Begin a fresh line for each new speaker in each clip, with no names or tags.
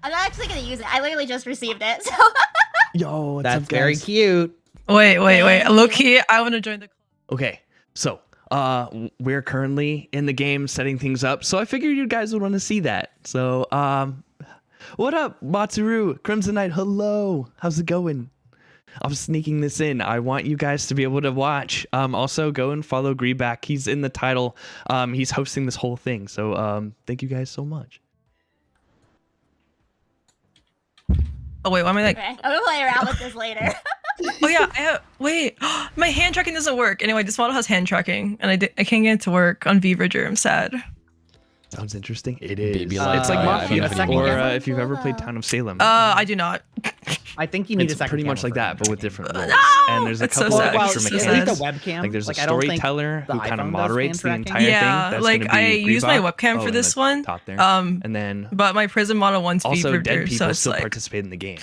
I'm not actually gonna use it. I literally just received it. So
Yo, what's
That's
up,
very
guys?
cute.
Wait. Low key, I want to join the club.
Okay, so we're currently in the game setting things up, so I figured you guys would want to see that. So what up, Matsuru, Crimson Knight? Hello, how's it going? I'm sneaking this in. I want you guys to be able to watch. Also, go and follow Greeback. He's in the title. He's hosting this whole thing. So thank you guys so much.
Oh wait, why am I like?
okay, I'm gonna play around with this later.
Oh yeah, wait. My hand tracking doesn't work. Anyway, this model has hand tracking, and I can't get it to work on V-Bridger. I'm sad.
Sounds interesting. It is.
Baby
It's like
Mafia,
Mafia,
or,
or if you've ever played Town of Salem.
I do not.
I think you need
It's
a second
pretty much
camera
like
for
that, but with
tracking.
different roles.
No!
And there's a
It's so
couple of
sad.
extra
It's so
you
sad.
need the
mechanics.
webcam.
Like there's a
I don't think
storyteller
the
who kind
iPhone
of
does
moderates the
hand
entire
tracking.
Yeah,
thing. That's
like,
gonna be
I use my
Greebok.
webcam for
in
this
the
one.
Top there.
And
then
but my prison model wants
also dead
V-Bridger,
people
so it's
still
like
participate in the game.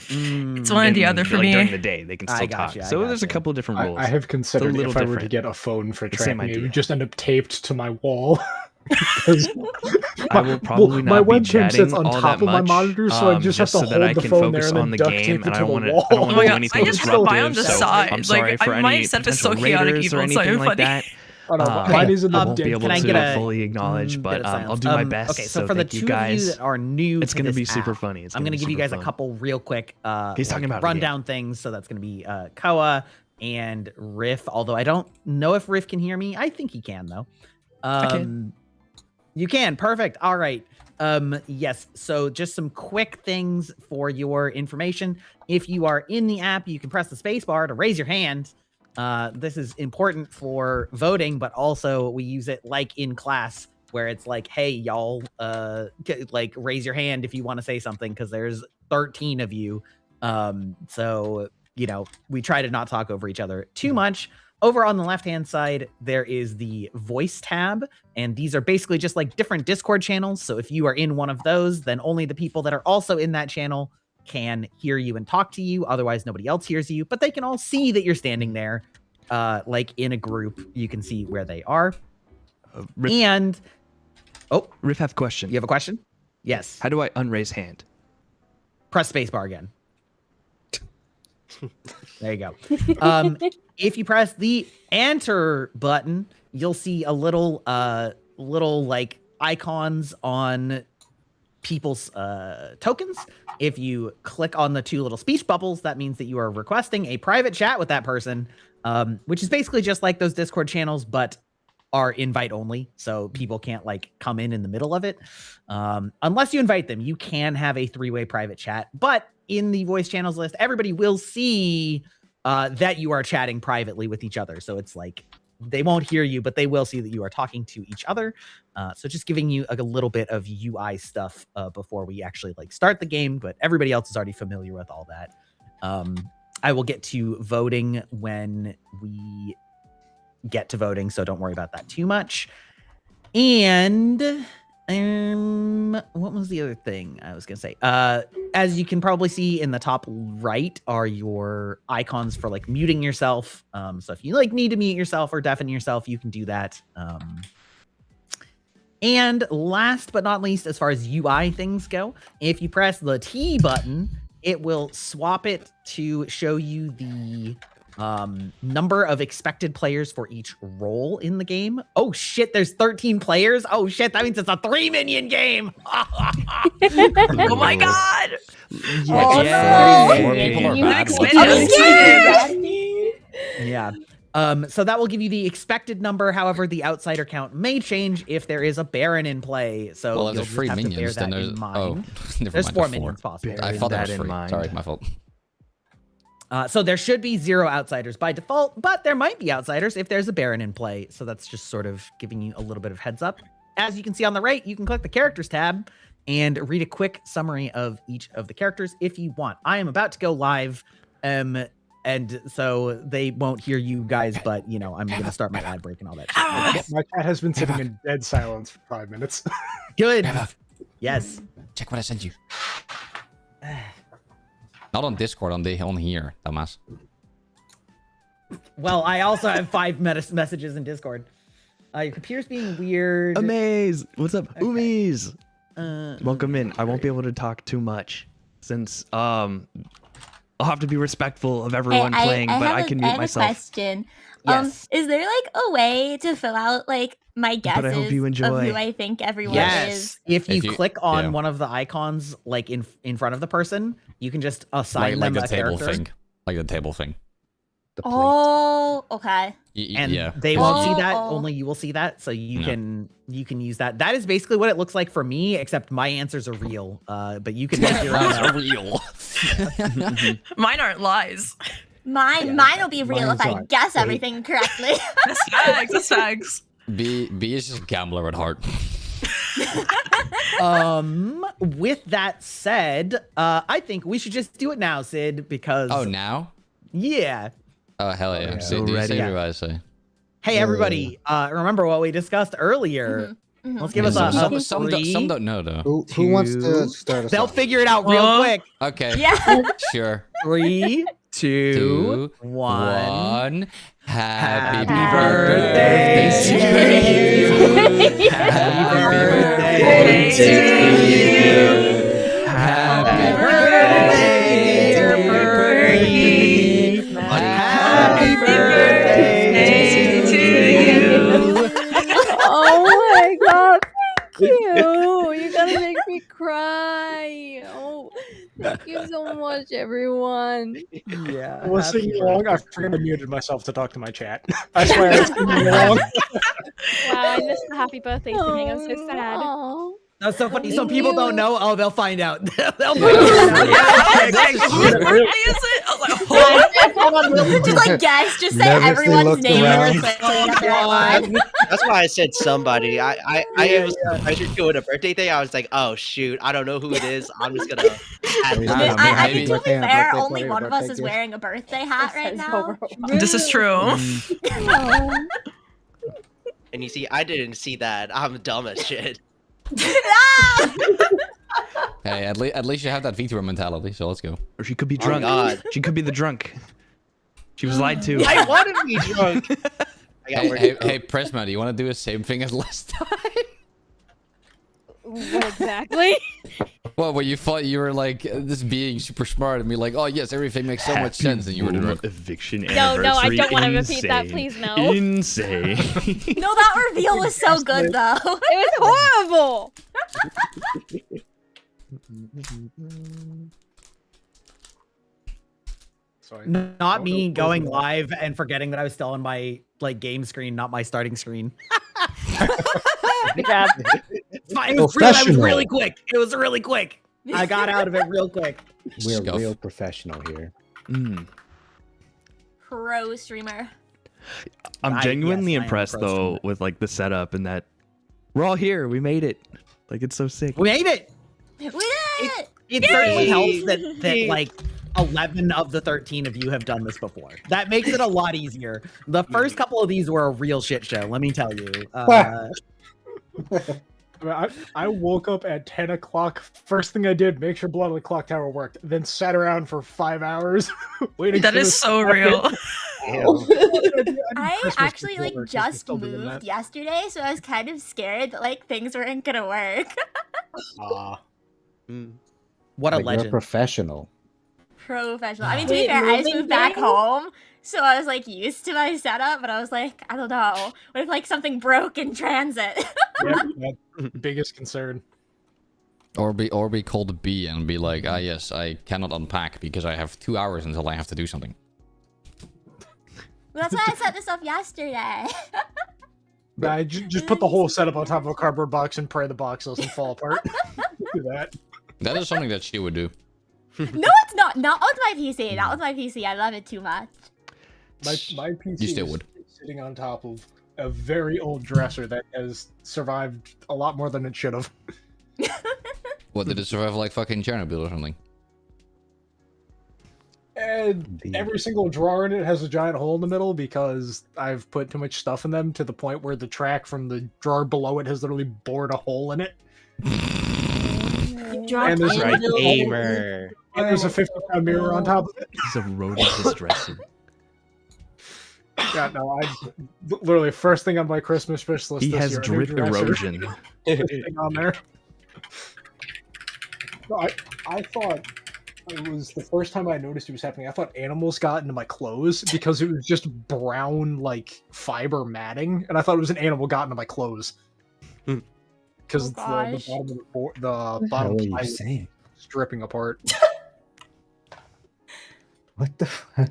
it's one or the other for me.
During the day, they can
I
still
gotcha,
talk.
I
So there's a
gotcha.
couple of different rules.
I have considered
little
if I were to
different.
get a phone for
The same
tracking, it
idea.
would just end up taped to my wall. Because
I will probably
my
not be
webcam sits
chatting
on
all
top
that
of my
much,
monitor, so I just have to
so that I
hold the
can
phone
focus
there
on
and
the
then duct
game,
tape
and
it
I
to
don't
the
want to.
wall.
I don't want
Oh my
to do
God,
anything
I just put mine on
disruptive.
the
So
side.
I'm
Like,
sorry for
I
any
might set this so
potential
chaotic
raiders or
evil, so
anything
I'm
like
funny.
that.
Oh, no,
Okay,
mine is in the
I won't be
dead
able
can I
to
get a
fully acknowledge,
bit
but
of
I'll
silence?
do my best.
Okay, so for the
thank
two
you
of
guys.
you that are new,
It's
to
gonna
this
be super
app,
funny. It's
I'm
gonna
gonna
be
give you
super
guys a
fun.
couple real quick
He's talking about the game.
rundown things. So that's gonna be Koa and Riff. Although I don't know if Riff can hear me. I think he can though.
can.
You can. Perfect. All right. Yes. So just some quick things for your information. If you are in the app, you can press the space bar to raise your hand. This is important for voting, but also we use it like in class where it's like, hey, y'all, like raise your hand if you want to say something because there's 13 of you. So, you know, we try to not talk over each other too much. Over on the left-hand side, there is the voice tab, and these are basically just like different Discord channels. So if you are in one of those, then only the people that are also in that channel can hear you and talk to you. Otherwise, nobody else hears you, but they can all see that you're standing there, like in a group. You can see where they are.
Riff,
And, oh,
Riff, have a question.
you have a question? Yes.
How do I unraise hand?
Press spacebar again. There you go. If you press the enter button, you'll see a little like icons on people's tokens. If you click on the two little speech bubbles, that means that you are requesting a private chat with that person, which is basically just like those Discord channels, but are invite only, so people can't like come in the middle of it. Unless you invite them, you can have a three-way private chat, but in the voice channels list, everybody will see that you are chatting privately with each other. So it's like they won't hear you, but they will see that you are talking to each other. So just giving you a little bit of UI stuff before we actually like start the game, but everybody else is already familiar with all that. I will get to voting when we get to voting, so don't worry about that too much. And what was the other thing I was gonna say? As you can probably see in the top right are your icons for like muting yourself. So if you like need to mute yourself or deafen yourself, you can do that. And last but not least, as far as UI things go, if you press the T button, it will swap it to show you the number of expected players for each role in the game. Oh shit, there's 13 players. Oh shit, that means it's a 3-minion game.
Oh my God!
Oh,
Yeah.
no.
Four people are
You
bad.
excited.
I'm
I'm
scared.
Yeah. So that will give you the expected number. However, the outsider count may change if there is a Baron in play. So
Well, if
you'll
there's
just
3
have to bear
minions,
that
then there's
in mind.
oh, never
There's
mind.
4
there's
minions possible.
I thought
that
that was
in
3.
mind.
Sorry, my fault.
So there should be 0 outsiders by default, but there might be outsiders if there's a Baron in play. So that's just sort of giving you a little bit of heads up. As you can see on the right, you can click the characters tab and read a quick summary of each of the characters if you want. I am about to go live, and so they won't hear you guys, but you know, I'm going to start my ad break and all that shit.
My cat has been sitting in dead silence for 5 minutes.
Good.
Grab up.
Yes.
Check what I sent you. Not on Discord, on here, dumbass.
Well, I also have 5 messages in Discord. Your computer's being weird.
Amaze! What's up,
Okay.
Umis?
Uh,
Welcome in. I won't be able to talk too much. since I'll have to be respectful of everyone playing, but I can mute myself.
I have a question.
Yes.
Is there like a way to fill out like my guesses
But I hope you
of
enjoy.
who I think everyone
Yes.
is?
If you
If you-
click on
yeah.
one of the icons, like in front of the person, you can just assign
Like
them
the
a
table
character,
thing. Like the table thing.
The plate.
Oh, okay.
and
Yeah.
they won't see that.
Oh.
Only you will see that, so you
No.
can use that. That is basically what it looks like for me, except my answers are real. But you can make your own.
That's real.
Mine aren't lies.
Mine will be real if
mine's
I
not.
guess
Wait.
everything correctly.
That's facts. That's facts.
B is just a gambler at heart.
With that said, I think we should just do it now, Sid, because
Oh, now?
yeah.
Oh, hell yeah.
yeah.
So,
So
do you
ready.
say what I say?
Hey everybody, remember what we discussed earlier?
Mhm.
Let's give us a
Some
three.
don't know, though.
Who wants
two.
to start us
They'll
off?
figure it out real
Huh?
quick.
Okay.
Yeah.
Sure.
3, 2,
Two,
1.
One. Happy
Happy
birthday
birthday
to
you. Happy birthday to you. Happy birthday, dear Birdie. Happy birthday to you.
Oh my god, thank you. You're gonna make me cry. Oh, thank you so much, everyone.
Yeah.
I was
happy
singing along. I forgot I muted myself to talk to my chat. I swear I was singing along.
Wow, I missed the happy birthday singing. I'm so sad.
Oh,
That's so funny.
Thank
Some people don't
you.
know. Oh, they'll find out. They'll find out.
Whose birthday is it? I was like, hold
Just like guess, just say
Nervously
everyone's
looked
name
around.
really quickly. Get the right one.
That's why I said somebody. I was doing a birthday thing. I was like, oh shoot, I don't know who it is. I'm just gonna.
I mean,
I don't know,
I
maybe-
think to be
Birthday and
fair,
birthday
only
party,
one of us
birthday
is
gift.
wearing a birthday hat right now.
This is true.
oh.
And you see, I didn't see that. I'm dumb as shit.
Ah!
Hey, at least you have that Vito mentality, so let's go.
Or she could be
Oh
drunk.
God.
She could be the drunk. She was lied to.
I want to be drunk. I got work to do.
Hey, Prisma, do you want to do the same thing as last time?
What exactly?
Well, where you thought you were like this being super smart and be like, oh yes, everything makes so much sense, and you were
Moment
the
eviction
No, no, I
anniversary.
don't wanna repeat that,
Insane.
please, no.
Insane.
No, that reveal was so good though.
It was horrible.
Sorry.
Not me going live and forgetting that I was still on my like game screen, not my starting screen.
Good job.
It's fine. It was
Professional.
really quick. It was really quick. I got out of it real quick.
We're
Scuff.
real professional here.
Mm.
Pro streamer.
I'm
I
genuinely
am a
impressed
pro
though
streamer.
with like the setup and that we're all here. We made it. Like it's so sick.
We made it.
We did it!
It certainly helps that like 11 of the 13 of you have done this before. That makes it a lot easier. The first couple of these were a real shit show, let me tell you.
I mean, I woke up at 10 o'clock. First thing I did, make sure Blood on the Clock Tower worked. Then sat around for 5 hours waiting.
That
for
is
this
so
to happen.
real.
I
Christmas
actually
before,
like
Christmas
just
still doing
moved
that.
yesterday, so I was kind of scared that like things weren't gonna work.
What a
Like, you're
legend.
professional.
Professional. I mean, to be
Wait,
fair, I just
moving
moved back
things?
home, so I was like used to my setup, but I was like, I don't know. What if like something broke in transit?
Yeah, that's biggest concern.
Or be called a B and be like, ah yes, I cannot unpack because I have 2 hours until I have to do something.
That's why I set this up yesterday.
I just put the whole setup on top of a cardboard box and pray the box doesn't fall apart. Do that.
That is something that she would do.
No, it's not. Not with my PC. Not with my PC. I love it too much.
My PC
You still
is
would.
sitting on top of a very old dresser that has survived a lot more than it should have.
What, did it survive like fucking Chernobyl or something?
And
Indeed.
every single drawer in it has a giant hole in the middle because I've put too much stuff in them to the point where the track from the drawer below it has literally bored a hole in it.
You
And there's,
dropped
a,
gamer.
and there's a 50-pound mirror on top of it.
He's a rodent distresser.
Yeah, no, I literally first thing on my Christmas wish list.
He
this
has
year, a new
drip
dresser.
erosion.
Thing on there. No, I thought It was the first time I noticed it was happening. I thought animals got into my clothes because it was just brown, like, fiber matting, and I thought it was an animal got into my clothes. Because the bottom of the bottom
What are
ply
you
was
saying?
stripping apart.
What the fuck?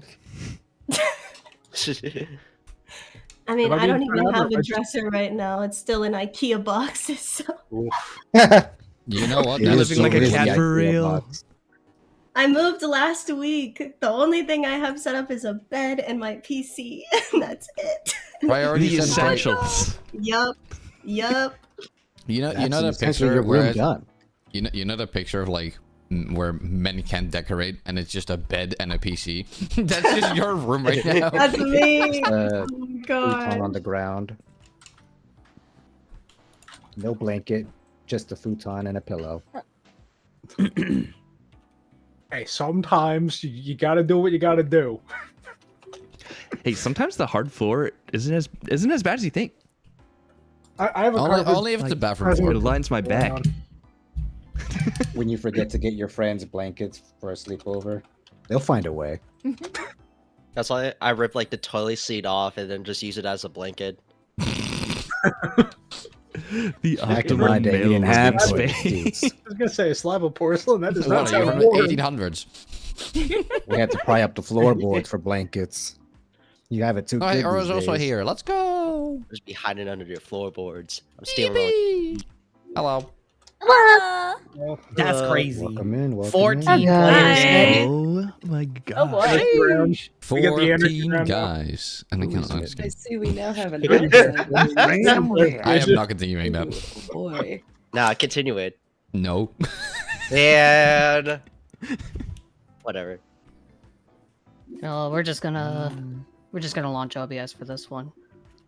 I mean,
Am I
I don't
being
even
proud,
have
or
a
I just-
dresser right now. It's still in IKEA boxes. So
You know what?
You're
That is
living
so
like a
risky.
cat for real.
Box.
I moved last week. The only thing I have set up is a bed and my PC, and that's it.
Priorities
The
and pri-
essentials.
Yup.
You know
That's
the
essentially
picture
your room
where
done.
you know the picture of like where men can decorate and it's just a bed and a PC. That's just your room right now.
That's me.
Uh,
Oh my
futon on
god.
the ground. No blanket, just a futon and a pillow.
Hey, sometimes you gotta do what you gotta do.
Hey, sometimes the hard floor isn't as bad as you think.
I have a
Only,
carpet-
only if it's a bathroom
present-
It
floor.
aligns my back.
When you forget to get your friends blankets for a sleepover, they'll find a way.
That's why I rip like the toilet seat off and then just use it as a blanket.
The
Back in my
optimum
day, we
male
didn't have
living
toilet
space.
seats.
I was gonna say a slab of porcelain. That does
What
not
are you
sound
from
warm.
1800s?
We had to pry up the floorboards for blankets. You have it too.
Alright,
good
Aura's
these
also
days.
here. Let's go.
Just be hiding under the floorboards. I'm stealing all.
Hello.
That's crazy.
Welcome in. Welcome
14
in.
players.
Oh my god.
Ground. We got the energy
14
round now.
guys. And I
Who
can't
is
honestly.
I see we now have an
I am not continuing that.
boy.
Nah, continue it.
No.
And whatever.
No, we're just gonna launch OBS for this one.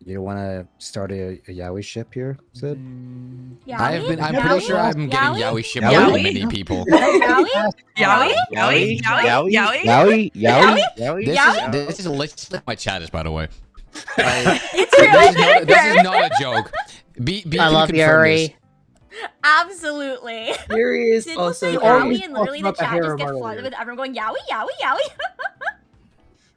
You want to start a yaoi ship here, Sid?
I'm pretty sure I'm getting Yowie shipped
Yowie?
by many people.
Yowie?
Yowie?
Yowie?
Yowie? Yowie? Yowie?
Yowie? Yowie?
Yowie?
This is literally my chat is, by the way.
It's true.
This is not a joke. B
I
can
love
confirm
Yuri.
this.
Absolutely.
Yuri is
Sid will
also
say
Yuri.
Yowie, and literally the
About the
chat
hair
just gets
model
flooded
here.
with everyone going Yowie, Yowie, Yowie.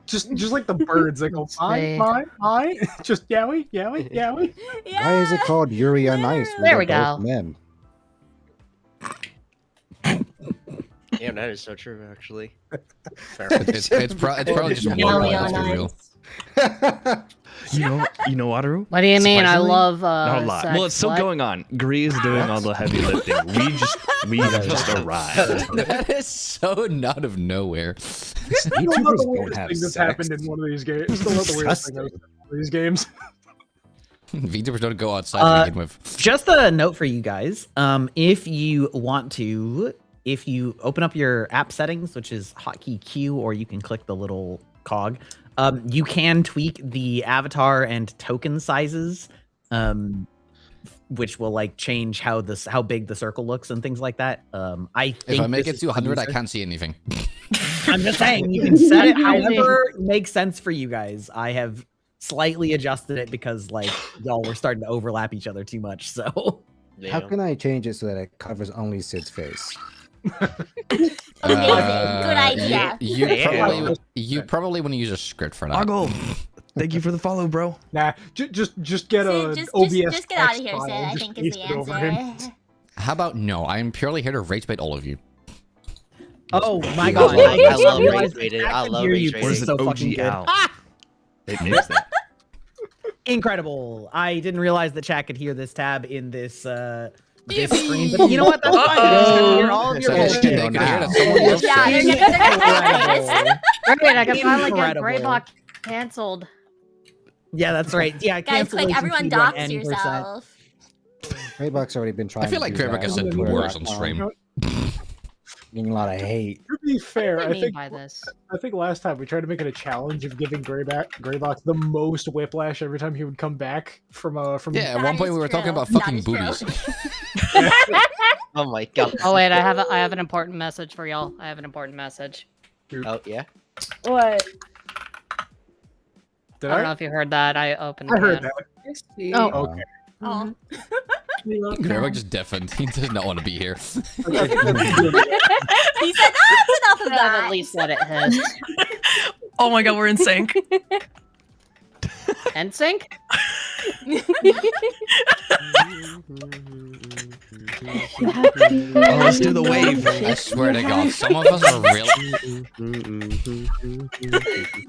Just like the birds, they go
Say-
mine. Just yowie, yowie, yowie.
Yeah.
Why is it called Yuri on Ice? when
There we
they're both
go.
Men?
Damn, that is so true, actually.
It's probably just one
Yowie
line, let's
on
be real.
ice.
You know, Wataru?
What do you mean? I
Surprisingly,
love
Not a lot.
sex.
Well, it's still
What?
going on. Gree is doing all the heavy lifting. We just arrived.
That is so not of nowhere.
Still not
YouTubers
the
don't
weirdest
have
thing that's
sex.
happened in one of these games. Still not the weirdest thing that's happened in one of these games.
VTubers don't go outside to begin with.
Just a note for you guys. If you want to, if you open up your app settings, which is hotkey Q, or you can click the little cog, you can tweak the avatar and token sizes, which will like change how big the circle looks and things like that. I think
If I make
this
it
is
to 100, I
user-
can't see anything.
I'm just saying you can set it
Easy.
however makes sense for you guys. I have slightly adjusted it because like y'all were starting to overlap each other too much. So
How
Damn.
can I change it so that it covers only Sid's face?
Amazing. Good idea.
You probably want to use a script for that.
Oggle, thank you for the follow, bro.
Nah, just get a
Sid,
OBS.
just get out of
text
here,
file
Sid,
and
I
just
think is
paste
the
it over him.
answer.
How about no? I'm purely here to rage bait all of you.
oh my
I
god,
love- I
just
love
realized
rage baited.
the
I
fact
love
hear
rage
you
baited.
Or
is
is it
so
OG
fucking good.
Al? It makes that.
Incredible. I didn't realize the chat could hear this tab in this this screen. But you know what? That's fine.
Uh-oh.
It's gonna hear all of your
So
bullshit.
they could hear that someone else
Yeah,
said-
they're gonna-
Great, I can finally get
Incredible.
Greyblock canceled.
Yeah, that's right. Yeah,
Guys, quick,
cancellation
everyone
speed run
dox
N%.
yourself.
Greybuck's already been trying.
I feel
to
like
do
Greyback
that
has said
Twitter
worse on
account.
stream.
Getting a lot of hate.
To be fair,
What do
I
you mean
think
by this?
last time we tried to make it a challenge of giving Greybox the most whiplash every time he would come back from
Yeah, at
That
one point
is
we were talking
true.
about
That
fucking
is true.
boobies.
Oh my god.
Oh wait, I have an important message for y'all. I have an important message.
Oh yeah.
What?
Did
I don't know if you heard that. I opened.
I heard
the
that.
I see.
Oh.
Okay.
Oh.
We love
Grandma
crab.
just deafened. He does not want to be here.
He said, "That's enough of
I've
that."
at least let it hit.
Oh my god, we're in sync.
NSYNC?
Oh, let's do the wave.
I swear to God, some of us are real.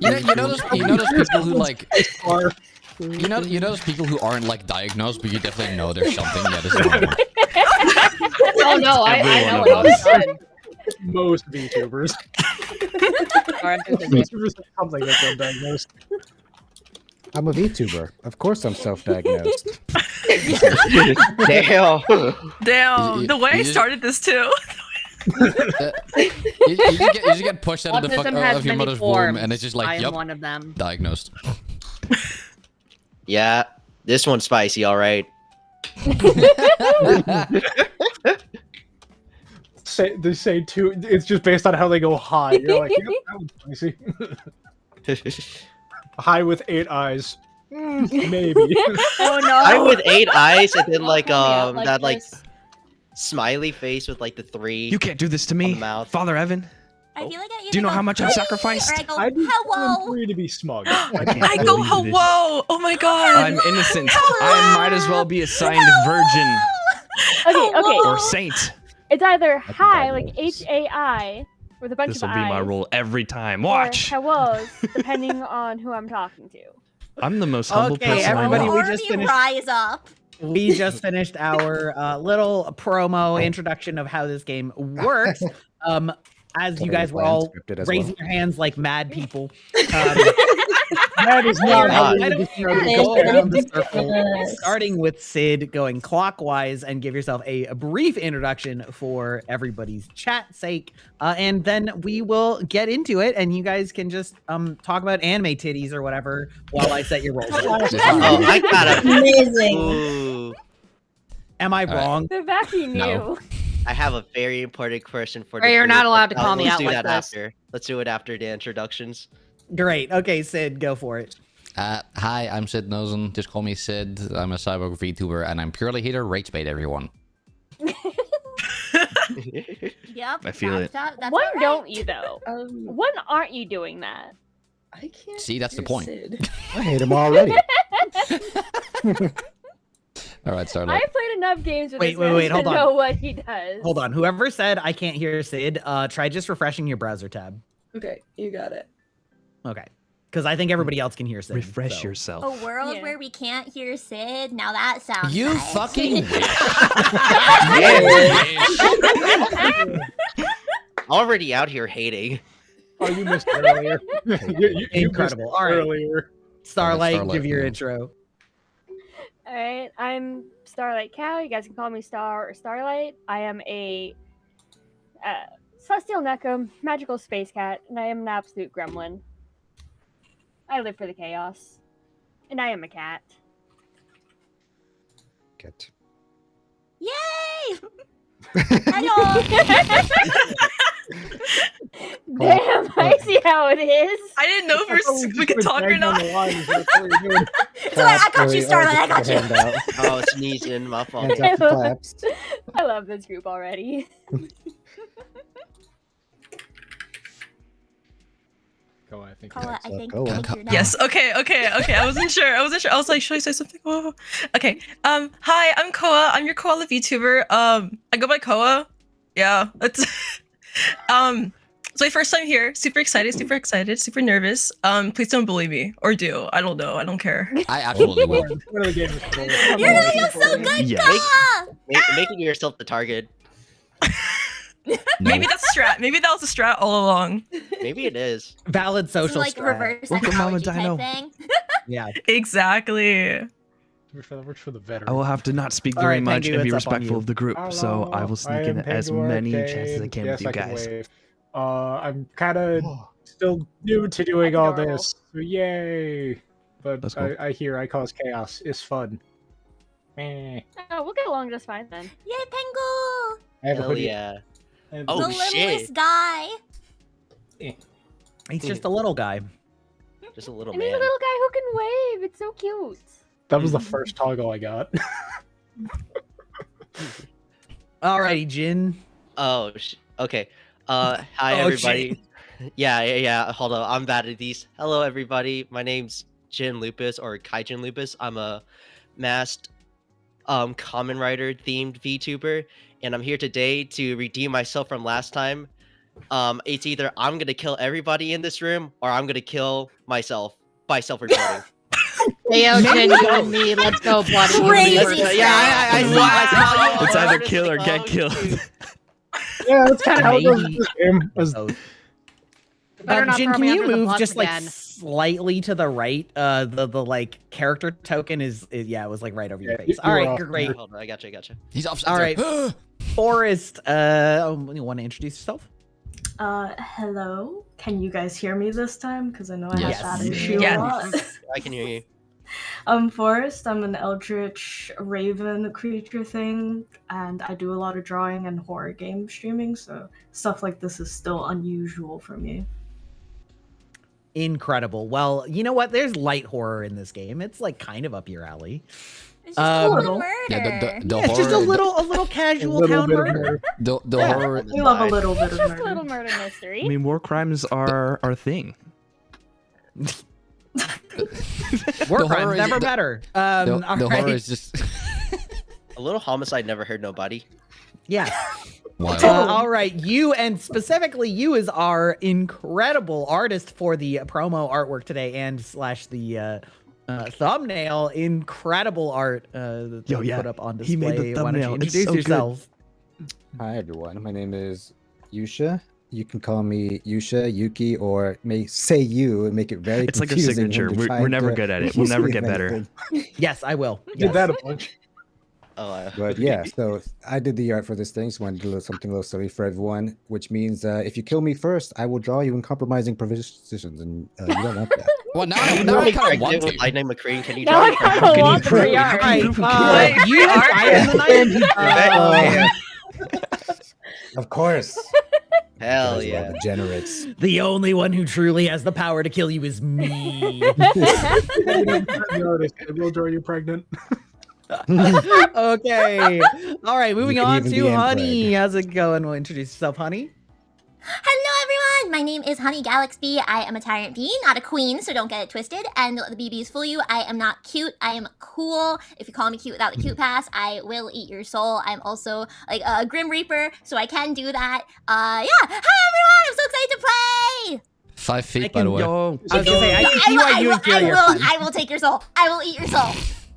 You know those people who like. You know those people who aren't like diagnosed, but you definitely know there's something that is wrong.
Oh no, I know
one of
it all the time.
Most VTubers.
Alright, do the
VTubers have something that's undiagnosed.
I'm a VTuber. Of course I'm self-diagnosed.
Damn.
Damn, the way I
you just-
started this too.
You just get pushed out of the
Autism has
of your
many
mother's womb,
forms.
and it's just like,
I am
yup,
one of them.
diagnosed.
Yeah, this one's spicy, all right.
They say two. It's just based on how they go high. You're like, yep, that one's spicy. High with 8 eyes. Maybe.
Oh no.
I with 8 eyes and then like
Help me out
that like
this.
smiley face with like the 3.
You can't do this to me,
mouth.
Father Evan.
I feel like I
Do you know
either
how
go,
much I've
"Hey,"
sacrificed?
Or I go,
I do
hello.
free to be smug.
I go,
believe this.
hello! Oh my god!
I'm innocent. I might as well be assigned virgin
Okay.
or saint.
It's either hi, like HAI, with a bunch
This
of
will be my
I's,
rule every time.
or
Watch.
hellos, depending on who I'm talking to.
I'm the most humble
Okay,
person I
everybody,
know.
we
Already
just finished.
rise up.
We just finished our little promo introduction of how this game works. As you guys were all
Unscripted as
raising
well.
your hands like mad people.
That is not how
Why
we
don't you go around the circle, starting with Sid, going clockwise, and give yourself a brief introduction for everybody's chat sake, and then we will get into it, and you guys can just talk about anime titties or whatever while I set your roles.
Oh, I got
Amazing.
Ooh,
Am I
All right.
wrong?
The Vaki knew.
No.
I have a very important question for.
Ray, you're not allowed to call me
let's
out
do
like
that
this.
after. Let's do it after the introductions.
Great. Okay, Sid, go for it.
Hi, I'm Sid Nozen. Just call me Sid. I'm a cyborg VTuber, and I'm purely here to rage bait everyone.
Yep.
I feel it.
That's
When
all right.
don't you though? When aren't you doing that?
I can't.
See, that's the point.
I hate him already.
All right, Starlight.
I've played enough games with
Wait,
this
wait,
man
wait,
to
hold on.
know what he does.
Hold on. Whoever said I can't hear Sid, try just refreshing your browser tab.
Okay, you got it.
Okay. Because I think everybody else can hear Sid.
Refresh
so.
yourself.
A world
Yeah.
where we can't hear Sid. Now that sounds
You
nice.
fucking
Already out here hating.
Oh, you missed earlier. you
Incredible.
Missed
All right.
earlier.
Starlight,
Starlight,
give your
yeah.
intro.
Alright, I'm Starlight Cow. You guys can call me Star or Starlight. I am a celestial Necum, magical space cat, and I am an absolute gremlin. I live for the chaos. And I am a cat.
Good.
Yay! Hello.
Damn, I see how it is.
I didn't know if we could talk or not.
So I got you, Starlight. I got you.
Oh, sneezing, my fault.
Hands up for claps.
I love this group already.
Go, I think.
Koa, I think,
Go
I
on.
think you're next.
Yes. Okay. I wasn't sure. I was like, should I say something? Oh. Okay. Hi, I'm Koa. I'm your koala VTuber. I go by Koa. Yeah. That's. It's my first time here. Super excited. Super nervous. Please don't bully me, or do. I don't know. I don't care.
I absolutely will.
One of the games is cool.
You're gonna do so good,
Yes.
Koa!
Making yourself the target.
Maybe that's a strat. Maybe that was a strat all along.
Maybe it is.
Valid
It's
social
like
strat.
reverse
Welcome, Mama
psychology
Dino.
type thing.
Yeah.
Exactly.
Works for the veteran.
I will have to not speak
All
very
right,
much
Pengu,
and be
it's up on
respectful
you.
of the group, so I will sneak in as many chances as I can with you guys.
I'm kind of still new to doing all this. So yay! But
That's cool.
I hear I cause chaos. It's fun. Meh.
Oh, we'll get along just fine then.
Yay, Pengu!
I have a
Hell
hoodie.
yeah.
And-
Oh,
the
shit.
littlest guy.
He's just a little guy.
Just a little
And he's a
man.
little guy who can wave. It's so cute.
That was the first toggle I got.
Alrighty, Jin.
Oh, okay. Hi everybody. Yeah. Hold on, I'm bad at these. Hello everybody. My name's Jin Lupus or Kaijin Lupus. I'm a masked Kamen Rider themed VTuber, and I'm here today to redeem myself from last time. It's either I'm gonna kill everybody in this room or I'm gonna kill myself by self-reporting.
Hey, yo, Jin, you and me, let's go, buddy.
Crazy.
Yeah, I see.
It's either kill or get killed.
Yeah, that's kind of how it goes in this game.
Better not
Jin,
throw
can
me
you
under the
move
bus
just like
again.
slightly to the right? The like character token is yeah, it was like right over your
Yeah,
face.
you're
All right,
off.
great.
Hold on, I gotcha.
He's upside
All
down.
right, Forrest. You want to introduce yourself?
Hello. Can you guys hear me this time? Because I know I
Yes.
have that issue
Yes.
a lot.
I can hear you.
I'm Forrest. I'm an eldritch raven creature thing, and I do a lot of drawing and horror game streaming, so stuff like this is still unusual for me.
Incredible. Well, you know what? There's light horror in this game. It's like kind of up your alley.
It's just a
little.
murder.
Yeah, the
Yeah, it's just a
horror.
little casual
little
town
bit of
murder.
The
Yeah.
horror.
We love a little bit of
Just a
murder.
little murder mystery.
I mean, war crimes are our thing.
War
The
crimes
horror is-
never
the-
better.
The
All
horror
right.
is just.
A little homicide never hurt nobody.
Yeah.
Wow.
All right, you and specifically you is our incredible artist for the promo artwork today and slash the thumbnail. Incredible art that
Yo,
we
yeah.
put up on
He
display.
made the
Why don't you
thumbnail. It's
introduce
so good.
yourself?
Hi everyone, my name is Yusha. You can call me Yusha, Yuki, or may say you and make it very
It's like our
confusing when
signature.
you're
We're
trying
never
to
good at it. We'll never get better.
anything.
Yes, I will.
I did that a bunch.
Oh,
But yeah, so I did the art for this thing, so I wanted to do something a little silly for everyone, which means if you kill me first, I will draw you in compromising positions, and you don't want that.
Well, now
I'm
I
really
kind of want
pregnant with
to.
Lightning McQueen. Can you
Now I
draw me?
kind of want
prove
the
it?
art.
Right,
Proof
you have fire tonight.
Of course.
Hell
Guys are
yeah.
degenerates.
The only one who truly has the power to kill you is me.
I will draw you pregnant.
Okay. All right, moving
You can
on
even
to
be
Honey.
inbred.
How's it going? We'll introduce yourself, Honey.
Hello, everyone. My name is Honey Galaxy. I am a tyrant bee, not a queen, so don't get it twisted. And the BBs fool you. I am not cute. I am cool. If you call me cute without the cute pass, I will eat your soul. I'm also like a Grim Reaper, so I can do that. Yeah. Hi, everyone. I'm so excited to play.
5 feet,
I
by the
can-
way.
Yo,
I was gonna say, I can see why you and Fury are fun.
I will take your soul. I will eat your soul.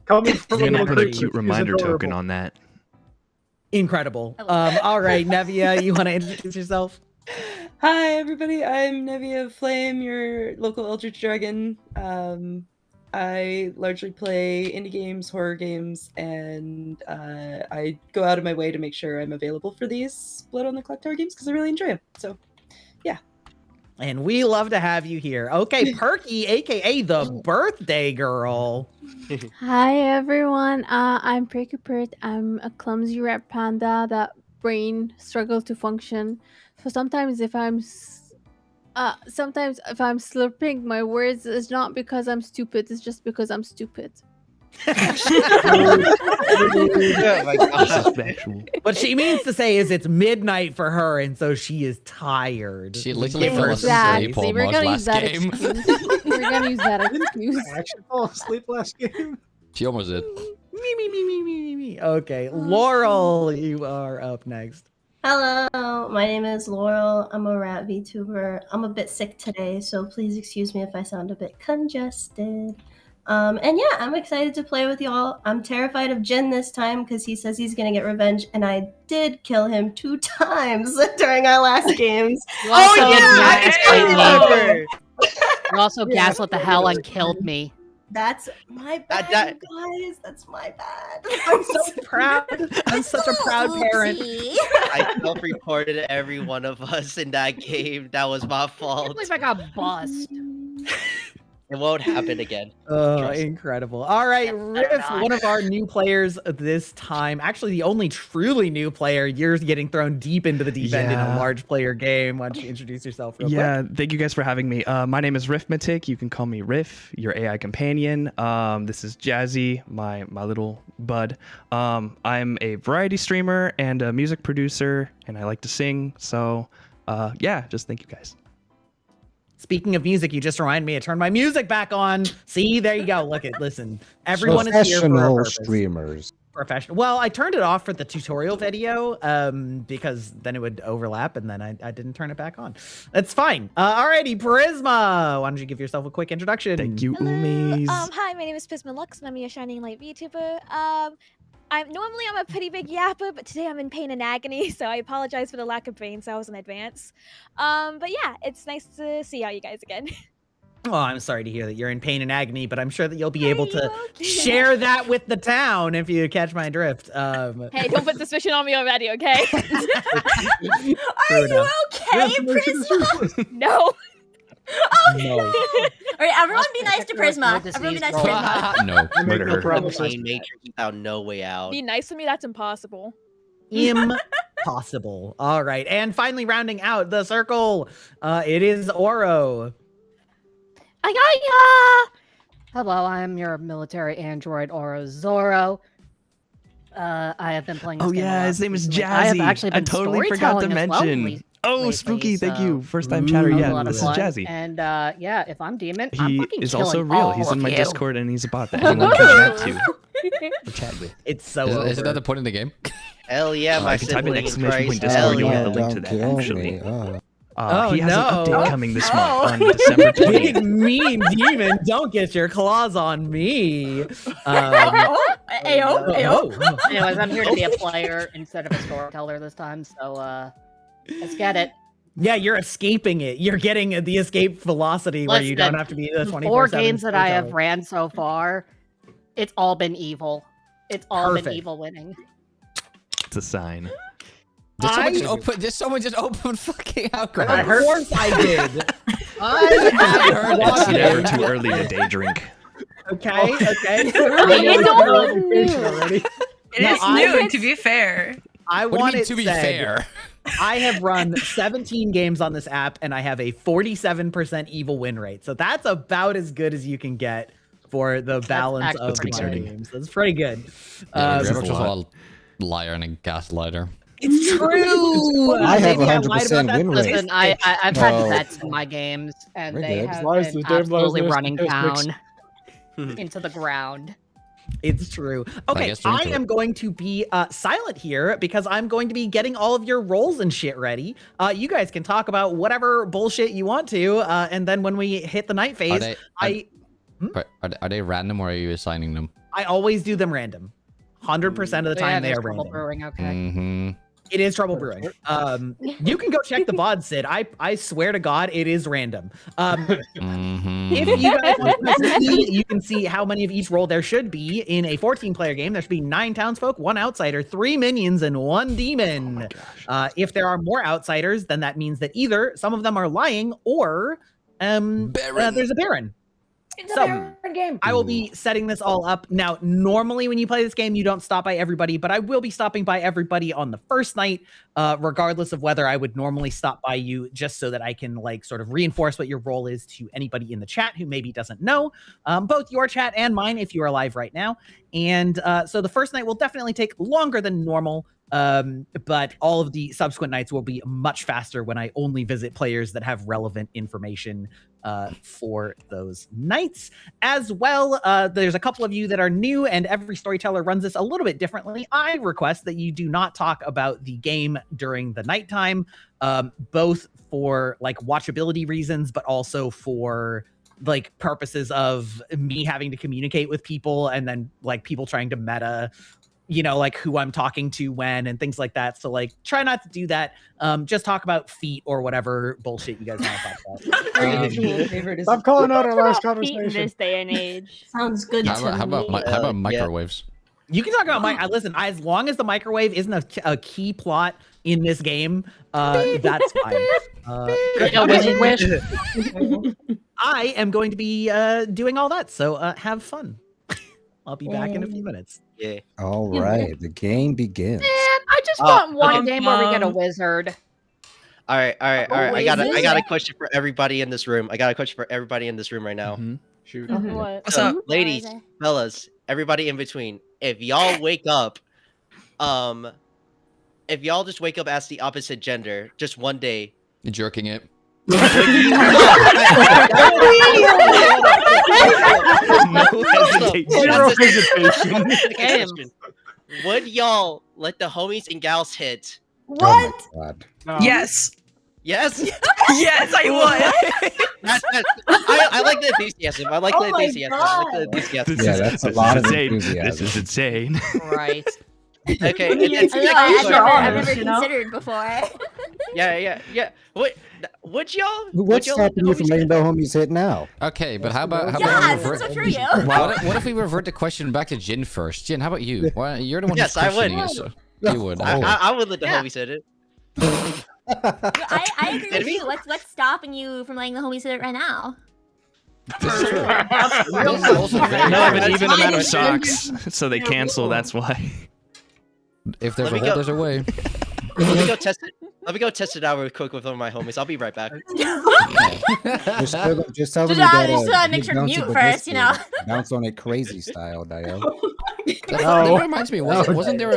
Coming from
you're
a
gonna
little
put a
creature,
cute
she's
reminder token
adorable.
on that.
Incredible.
I love
All right, Nevia, you want to introduce yourself?
Hi, everybody. I'm Nevia Flame, your local Eldritch Dragon. I largely play indie games, horror games, and I go out of my way to make sure I'm available for these Blood on the Clock Tower games because I really enjoy them. So,
And we love to have you here. Okay, Perky, aka the birthday girl.
Hi everyone, I'm Perky Pert. I'm a clumsy red panda that brain struggles to function. So sometimes if I'm slurping my words, it's not because I'm stupid. It's just because I'm stupid.
Oh my
This
god.
is factual.
What she means to say is it's midnight for her, and so she is tired.
She literally
Give her
fell asleep
Exactly. We're
almost
gonna use
last
that
game.
excuse. We're gonna use that excuse.
I actually fall asleep last game.
She almost did.
Me. Okay, Laurel, you are up next.
Hello, my name is Laurel. I'm a rat VTuber. I'm a bit sick today, so please excuse me if I sound a bit congested. And yeah, I'm excited to play with y'all. I'm terrified of Jin this time because he says he's gonna get revenge, and I did kill him 2 times during our last games.
You also
So-
did gaslight
Yeah.
me. You also gaslit the hell and killed me.
That's my bad,
that-
you guys. That's my bad.
I'm so proud. I'm such a proud parent.
Oopsie.
I self-reported every one of us in that game. That was my
I can't
fault.
believe I got bussed.
It won't happen again.
Oh,
Trust.
incredible. All right, Riff, one of our new players this time. Actually, the only truly new player. You're getting thrown deep into the deep end in a
Yeah.
large player game. Why don't you introduce yourself real quick?
Yeah, thank you guys for having me. My name is Riffmatic. You can call me Riff, your AI companion. This is Jazzy, my little bud. I'm a variety streamer and a music producer, and I like to sing. So, yeah, just thank you guys.
Speaking of music, you just remind me to turn my music back on. See, there you go. Look at, listen. Everyone is here for a
Professional
purpose.
streamers.
Professional. Well, I turned it off for the tutorial video because then it would overlap, and then I didn't turn it back on. That's fine. Alrighty, Prisma. Why don't you give yourself a quick introduction?
Thank you, Umis.
Hi, my name is Prisma Lux, and I'm a Shining Light VTuber. I'm a pretty big yapper, but today I'm in pain and agony, so I apologize for the lack of brain cells in advance. But yeah, it's nice to see all you guys again.
Oh, I'm sorry to hear that you're in pain and agony, but I'm sure that you'll be able to share that with the town if you catch my drift.
Hey, don't put suspicion on me already, okay?
Are you okay, Prisma?
No.
No.
All right, everyone be nice to Prisma. Everyone be nice to Prisma.
No, murder her.
Probably make sure he found no way out.
Be nice to me, that's impossible.
Impossible. All right, and finally rounding out the circle, it is Oro.
Hello, I am your military android Oro Zoro. I have been playing this
Oh
game a
yeah,
lot
his name is
recently. I have
Jazzy.
actually been
totally forgot to
storytelling as well
mention. Oh,
lately,
spooky! Thank
so-
you, first time chatter.
That was a
Yeah,
lot of
this is
fun.
Jazzy.
And yeah, if I'm demon, I'm
He
fucking
is also
killing
real.
all
He's in
of
my
you.
Discord and he's a bot that anyone can chat to. Chat with.
It's so
Isn't that the point in the game?
Hell yeah, my
I can type in
sibling in
exclamation point
Christ.
Discord.
Hell
You'll
yeah.
have the link to
Don't
that
kill
actually.
me. Oh.
Oh,
He has
no.
an update coming this month
Oh.
on December 20th.
Big mean demon, don't get your claws on me.
Ayo, ayo.
Anyways, I'm here to be a player instead of a storyteller this time, so let's get it.
Yeah, you're escaping it. You're getting the escape velocity where you don't
Listen,
have to be the 24/7
4 games that I have
storyteller.
ran so far, it's all been evil. It's all been
Perfect.
evil winning.
It's a sign.
Did someone just open fucking Outcry?
Of course I did. I heard
It's never
that.
too early to day drink.
Okay, okay.
It's all new.
Already.
It
Now,
is
I
new,
would-
to be fair.
I
What do
want
you mean
it
to be
said,
fair?
I have run 17 games on this app and I have a 47% evil win rate. So that's about as good as you can get for the balance
actually
of
pretty
my
concerning.
games. That's pretty good.
Yeah,
Um,
you're
That's a
just
lot.
a liar and a gaslighter.
It's true.
I have
Maybe lied
100%
about that
win rate.
Listen,
statistic.
I've had
No.
bets in my games, and
We're
they
good.
have
Lies,
been
the damn lies,
absolutely
there's
running
statistics.
down into the ground.
It's true. Okay,
guess you're
I
into
am
it.
going to be silent here because I'm going to be getting all of your rolls and shit ready. You guys can talk about whatever bullshit you want to, and then when we hit the night phase,
Are they random or are you assigning them?
I always do them random. 100% of the
Yeah,
time they
there's
are
Trouble
random.
Brewing, okay.
Mm-hmm.
It is Trouble Brewing. You can go check the VOD, Sid. I swear to God, it is random.
Mm-hmm.
If you guys want to see, you can see how many of each role there should be in a 14-player game. There should be 9 townsfolk, 1 outsider, 3 minions, and 1 demon. If there are more outsiders, then that means that either some of them are lying or there's a Baron. So I will be setting this all up. Now, normally when you play this game, you don't stop by everybody, but I will be stopping by everybody on the first night, regardless of whether I would normally stop by you, just so that I can like sort of reinforce what your role is to anybody in the chat who maybe doesn't know, both your chat and mine if you are live right now. And so the first night will definitely take longer than normal. But all of the subsequent nights will be much faster when I only visit players that have relevant information for those nights. As well, there's a couple of you that are new, and every storyteller runs this a little bit differently. I request that you do not talk about the game during the nighttime, both for like watchability reasons, but also for like purposes of me having to communicate with people and then like people trying to meta, you know, like who I'm talking to when and things like that. So like try not to do that. Just talk about feet or whatever bullshit you guys want to talk about.
Individual favorite is
Stop calling out our last
Feet in
conversation.
this day and age.
Sounds good
How
to
about, how about,
me.
how about microwaves?
You can talk about listen, as long as the microwave isn't a key plot in this game, that's fine.
Wish.
I am going to be doing all that. So have fun. I'll be back in a few minutes.
Yeah.
All right, the game begins.
Man, I just want one game where we get a wizard.
All right. I got a
Wizard?
question for everybody in this room. I got a question for everybody in this room right now.
Shoot.
What?
What's up?
Ladies,
What is it?
fellas, everybody in between. If y'all wake up, if y'all just wake up as the opposite gender, just one day.
You're jerking it.
No hesitation.
Zero hesitation.
Question. Would y'all let the homies and gals hit?
What?
Oh my God.
Yes.
Yes.
Yes, I would.
I like the enthusiasm. I like
Oh
the
my
enthusiasm. I like the enthusiasm.
Yeah, that's a lot of
insane.
enthusiasm.
This is insane.
Right.
Okay.
I mean,
and
it's
I
second
know, I've
question.
never,
all
I've
of us,
never
you know?
considered before.
Yeah. What? Would y'all?
What's
y'all let the
stopping you from
homies
letting the homies hit now?
Okay, but how about
Yes,
we
that's
revert?
so true, you.
What if we revert the question back to Jin first? Jin, how about you? Why, you're the one
Yes,
who's
I would.
questioning it, so you would.
I would let the
Yeah.
homies hit it.
I agree with
Kidding me?
you. What's stopping you from letting the homies hit it right now?
This is true.
They don't have an even
That's
amount of
fine.
socks, so they cancel. That's why.
If there's
Let
a
me
hole,
go.
there's a way.
Let me go test it. Let me go test it out real quick with one of my homies. I'll be right back.
Just tell them
Just
you
gotta make
give
sure to
bounce
mute
with
first,
this
you know?
dude. Bounce on it crazy style, Dio.
That reminds me. Wasn't there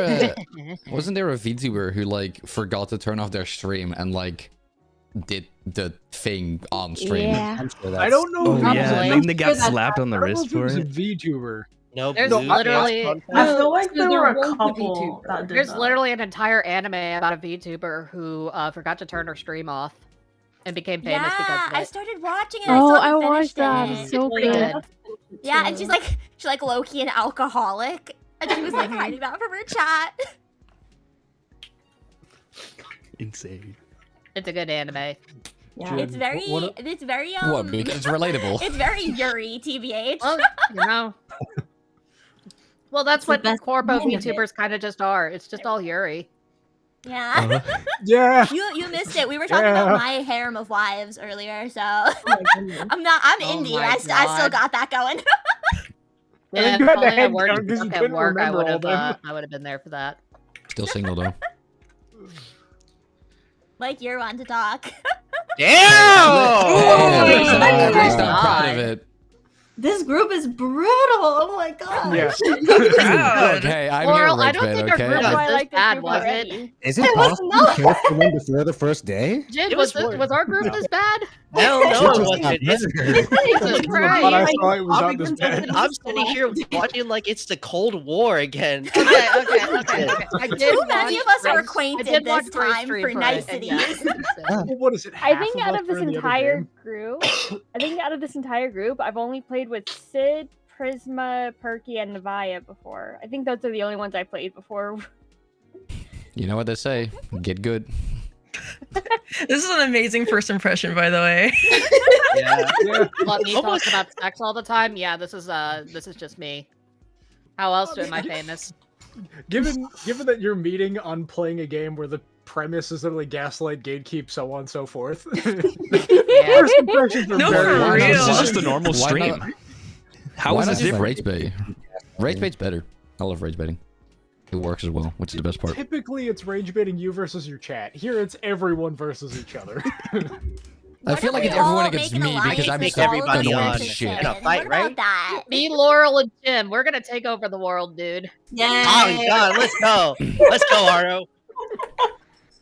a VTuber who like forgot to turn off their stream and like did the thing on stream?
Yeah.
I'm sure
I don't know.
Oh
who
yeah,
it
and
is.
they got slapped on the
I don't know
wrist
if it
for
was a
it.
VTuber.
No,
There's
blue.
literally
I feel like there were a
was a
couple
VTuber.
that did
there's
that.
literally an entire anime about a VTuber who forgot to turn her stream off and became famous because
Yeah,
of
I
it.
started watching it.
Oh,
I,
I
still haven't
watched
finished
that.
it.
It's so
Really
good.
good.
Yeah, and she's like low-key an alcoholic. And she was like hiding that from her chat.
Insane.
It's a good anime.
Yeah.
It's very
What? Because it's relatable.
it's very Yuri, TBH.
Well, you know. Well, that's
It's the
what
best
Corpo
kind of it.
VTubers kind of just are. It's just all Yuri.
Yeah.
Yeah.
You missed it. We were talking about my harem of wives earlier, so
Oh my goodness.
I'm
Oh
indie.
my
I still
God.
got that going.
And
you had
if
the
only I
head
worked
down 'cause you
at
couldn't
work, I
remember
would
all
have
them.
I would have been there for that.
Still single though.
Like you're one to talk.
Damn!
At least
my
I'm proud
God.
of it.
This group is brutal. Oh my god.
Yeah.
Okay, I'm
Laurel,
here,
I don't
Rich
think
Man,
our
okay?
group
That's why I
was this
like this
bad,
group
was it?
already.
Is it
It was
possible
not.
to kill someone before the first day?
Jin,
It
was
was
was our group this bad?
Hell no, it
Just
wasn't.
got
It's,
Jesus
I
Christ.
thought I saw it was
I'm,
not this bad.
I'm sitting here watching like it's the Cold War again.
Okay. I did
Too many of us are
I
acquainted
did
this
watch Gray's
time
stream
for
it, and
niceties.
yeah.
Well, what is it?
I
half
think
of
out
us
of this
are in the other
entire
game?
group, I've only played with Sid, Prisma, Perky, and Navaya before. I think those are the only ones I played before.
You know what they say? Get good.
This is an amazing first impression, by the way.
Yeah.
Yeah.
Let me
Almost-
talk about sex all the time. Yeah, this is just me. How else am I famous?
Given that you're meeting on playing a game where the premise is literally gaslight, gatekeep, so on and so forth.
Yeah.
First impressions are
No,
very
for
Why not?
real.
This is just a normal
Why
stream.
not-
How
Why
is
not
this
just
different?
rage bait? Rage bait's better. I love rage baiting. It works as well, which is the best part.
Typically, it's rage baiting you versus your chat. Here, it's everyone versus each other.
I feel
Why
like
don't
it's
we all
everyone against
make an
me because
alliance
I'm
with
so
all of
everybody
the
annoying
on
as
American
shit.
in a
citizens?
fight,
What about
right?
that?
Me, Laurel, and Jim. We're gonna take over the world, dude.
Yay.
Oh god, let's go. Let's go, Aro.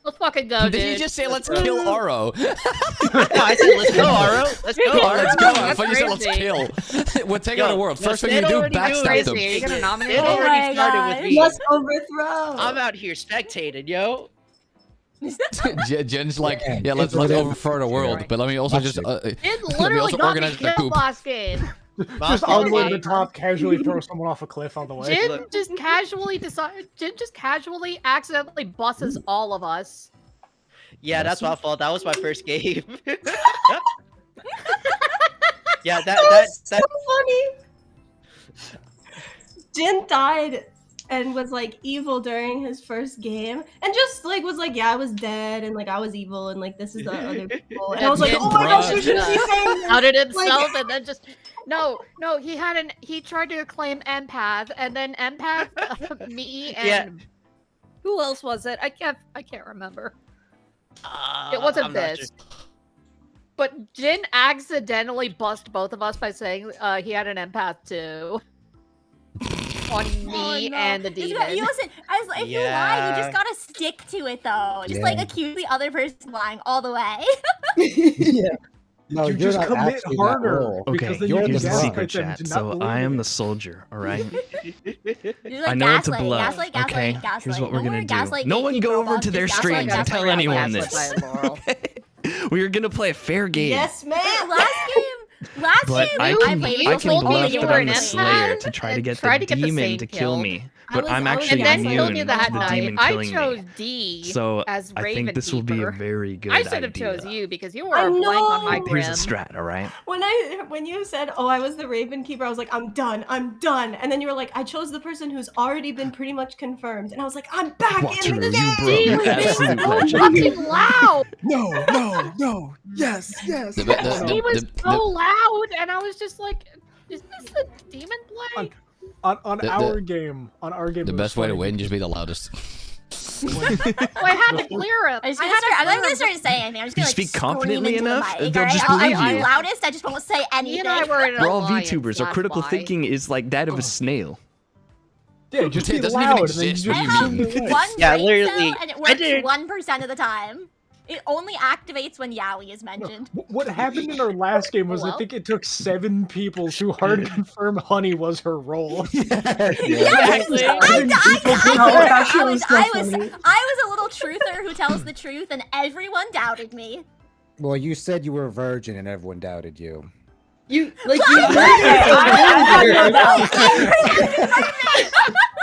Let's fucking go, dude.
Did you just say let's kill Aro?
I said let's go, Aro. Let's go,
Oh,
Aro.
let's go. I
That's
thought you said let's
crazy.
kill. We'll take
Yo,
over the world.
yo,
First thing you
Sid
do,
already
backstab
Crazy.
them.
Are you gonna nominate
It
me?
Oh
already
my
started with
gosh.
me.
Let's overthrow.
I'm out here spectating, yo.
Jen's like,
Yeah,
yeah, let's
it's
overthrow the world,
Right.
but let me also just
It
let me
literally
also
got me
organize the
killed
coup.
last game.
Just
Bob,
unload
okay.
the top, casually throw someone off a cliff on the way.
Jin
Look.
just casually accidentally busses all of us.
Yeah, that's my fault. That was my first game. Yeah, that
so funny. Jin died and was like evil during his first game, and just like was like, yeah, I was dead, and like I was evil, and like this is the other people, and I was like, oh my gosh, you should keep saying that.
outed himself
Like-
and then just no, he tried to claim empath and then empath me and
Yeah.
who else was it? I can't remember. It wasn't
I'm not
this. But Jin accidentally bust both of us by saying he had an empath too. On me
no.
and the
Just
demon.
gotta- you listen, if you lie, you
Yeah.
just gotta stick to it though. Just
Yeah.
like accuse the other person of lying all the way.
Yeah. No,
You
you're
just
not
commit
actually
harder.
that role.
Okay,
Because then
you're
you
the
here's the
gaslight
secret
them
chat.
to not
So
believe
I am
it.
the soldier, all right?
You're like
I know it's a
gaslight,
bluff.
gaslight, gaslight,
Okay,
gaslight.
here's what
No
we're gonna
more
do.
gaslight
No one
gatekeeper
go over
above,
to their
just gaslight,
streams and
gaslight,
tell
gaslight,
anyone
gaslight.
this. Okay? We are gonna play a fair game.
Yes, man.
Last
But
game,
I
played
can
with
I
you
can
told me
bluff
you
that
were
I'm
an
the Slayer
empath
to try to
and
get
try
the
to get the
demon
Saint
to kill
killed.
me.
I
But
was-
I'm
I was
actually
And then
gaslighting
told
immune
me
to
that
the
night
demon
I
killing
chose
me.
D
So
as
I
Raven
think this will be a
Keeper.
very good
I should have
idea.
chose you because you were
I
a blank on my
know.
grim.
Here's a strat, all right?
When you said, "Oh, I was the Raven Keeper," I was like, "I'm done, I'm done." And then you were like, "I chose the person who's already been pretty much confirmed," and I was like, "I'm back in
Wataru,
the
you
game."
bro, you absolute
so
legend.
fucking loud.
No. Yes.
He was so loud, and I was just like, "Is this a demon play?"
On
The-
our game, it
The
was
best way to
funny.
win, just be the loudest.
Well, I had to clear him.
I'm
I
not gonna start saying anything. I'm just
You
gonna
speak
scream
confidently
into the
enough,
mic,
they'll
alright?
just
I'm
believe
the
you.
loudest. I just won't say
He
anything.
and I were in an
We're all
alliance,
VTubers. Our
that's
critical
why.
thinking is like that of a snail.
Yeah, just
It
be
doesn't
loud.
even
and then
exist.
you
What do
just
you mean?
do it.
One
Yeah,
brain
literally,
cell, and it
I
works
did-
1% of the time. It only activates when Yaoi is mentioned.
What happened in our last game was I
Well.
think it took 7 people to hard confirm Honey was her role.
Exactly. I was a little truther who tells the truth, and everyone doubted me.
Well, you said you were a virgin and everyone doubted you.
You like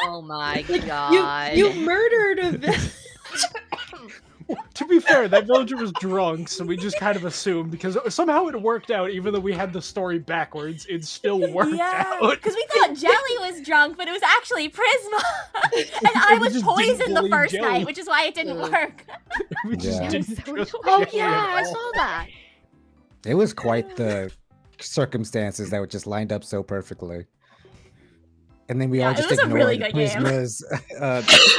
Oh my
you
god.
you murdered a village.
To be fair, that villager was drunk, so we just kind of assumed because somehow it worked out, even though we had the story backwards, it still worked
Yeah,
out.
because we thought Jelly was drunk, but it was actually Prisma, and I
we
was
just didn't
poisoned the
believe
first
Jelly.
night, which is why it didn't work.
We just
Yeah.
didn't
So
trust
Oh
Jelly
yeah,
at
I
all.
saw that.
It was quite the circumstances that were just lined up so perfectly. And then we
Yeah,
all
it
just
was a
ignored
really good game.
Prisma's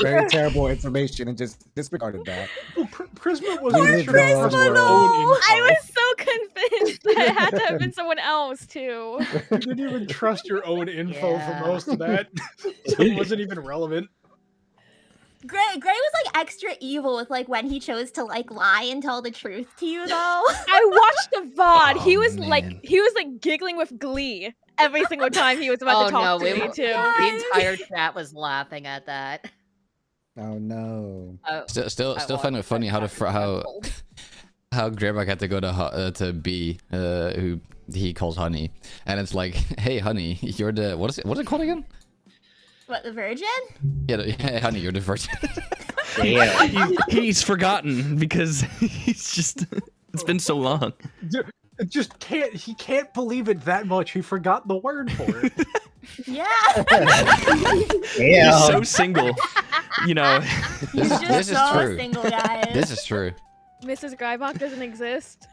very terrible information and just disregarded that.
Well, Prisma was
Poor
really sure to trust
Prisma,
her
though.
own info.
I was so convinced that it had to have been someone else too.
You didn't even trust your own info
Yeah.
for most of that. So it wasn't even relevant.
Gray was like extra evil with like when he chose to like lie and tell the truth to you though.
I watched the VOD.
Oh,
he was
man.
like giggling with glee every single time he was about
Oh
to talk
no,
to me
the
too.
entire chat was laughing at that.
Oh no.
Still
I
find it
watched
funny
that
how
chat get canceled.
how Greyback had to go to B, who he calls Honey, and it's like, hey Honey, you're the what's it called again?
What, the Virgin?
Yeah, hey Honey, you're the virgin.
Damn.
He's forgotten because he's just it's been so long.
He can't believe it that much. He forgot the word for it.
Yeah.
He's so single. You know.
He's just
this is
so
true.
single, guys.
This is true.
Mrs. Greibach doesn't exist.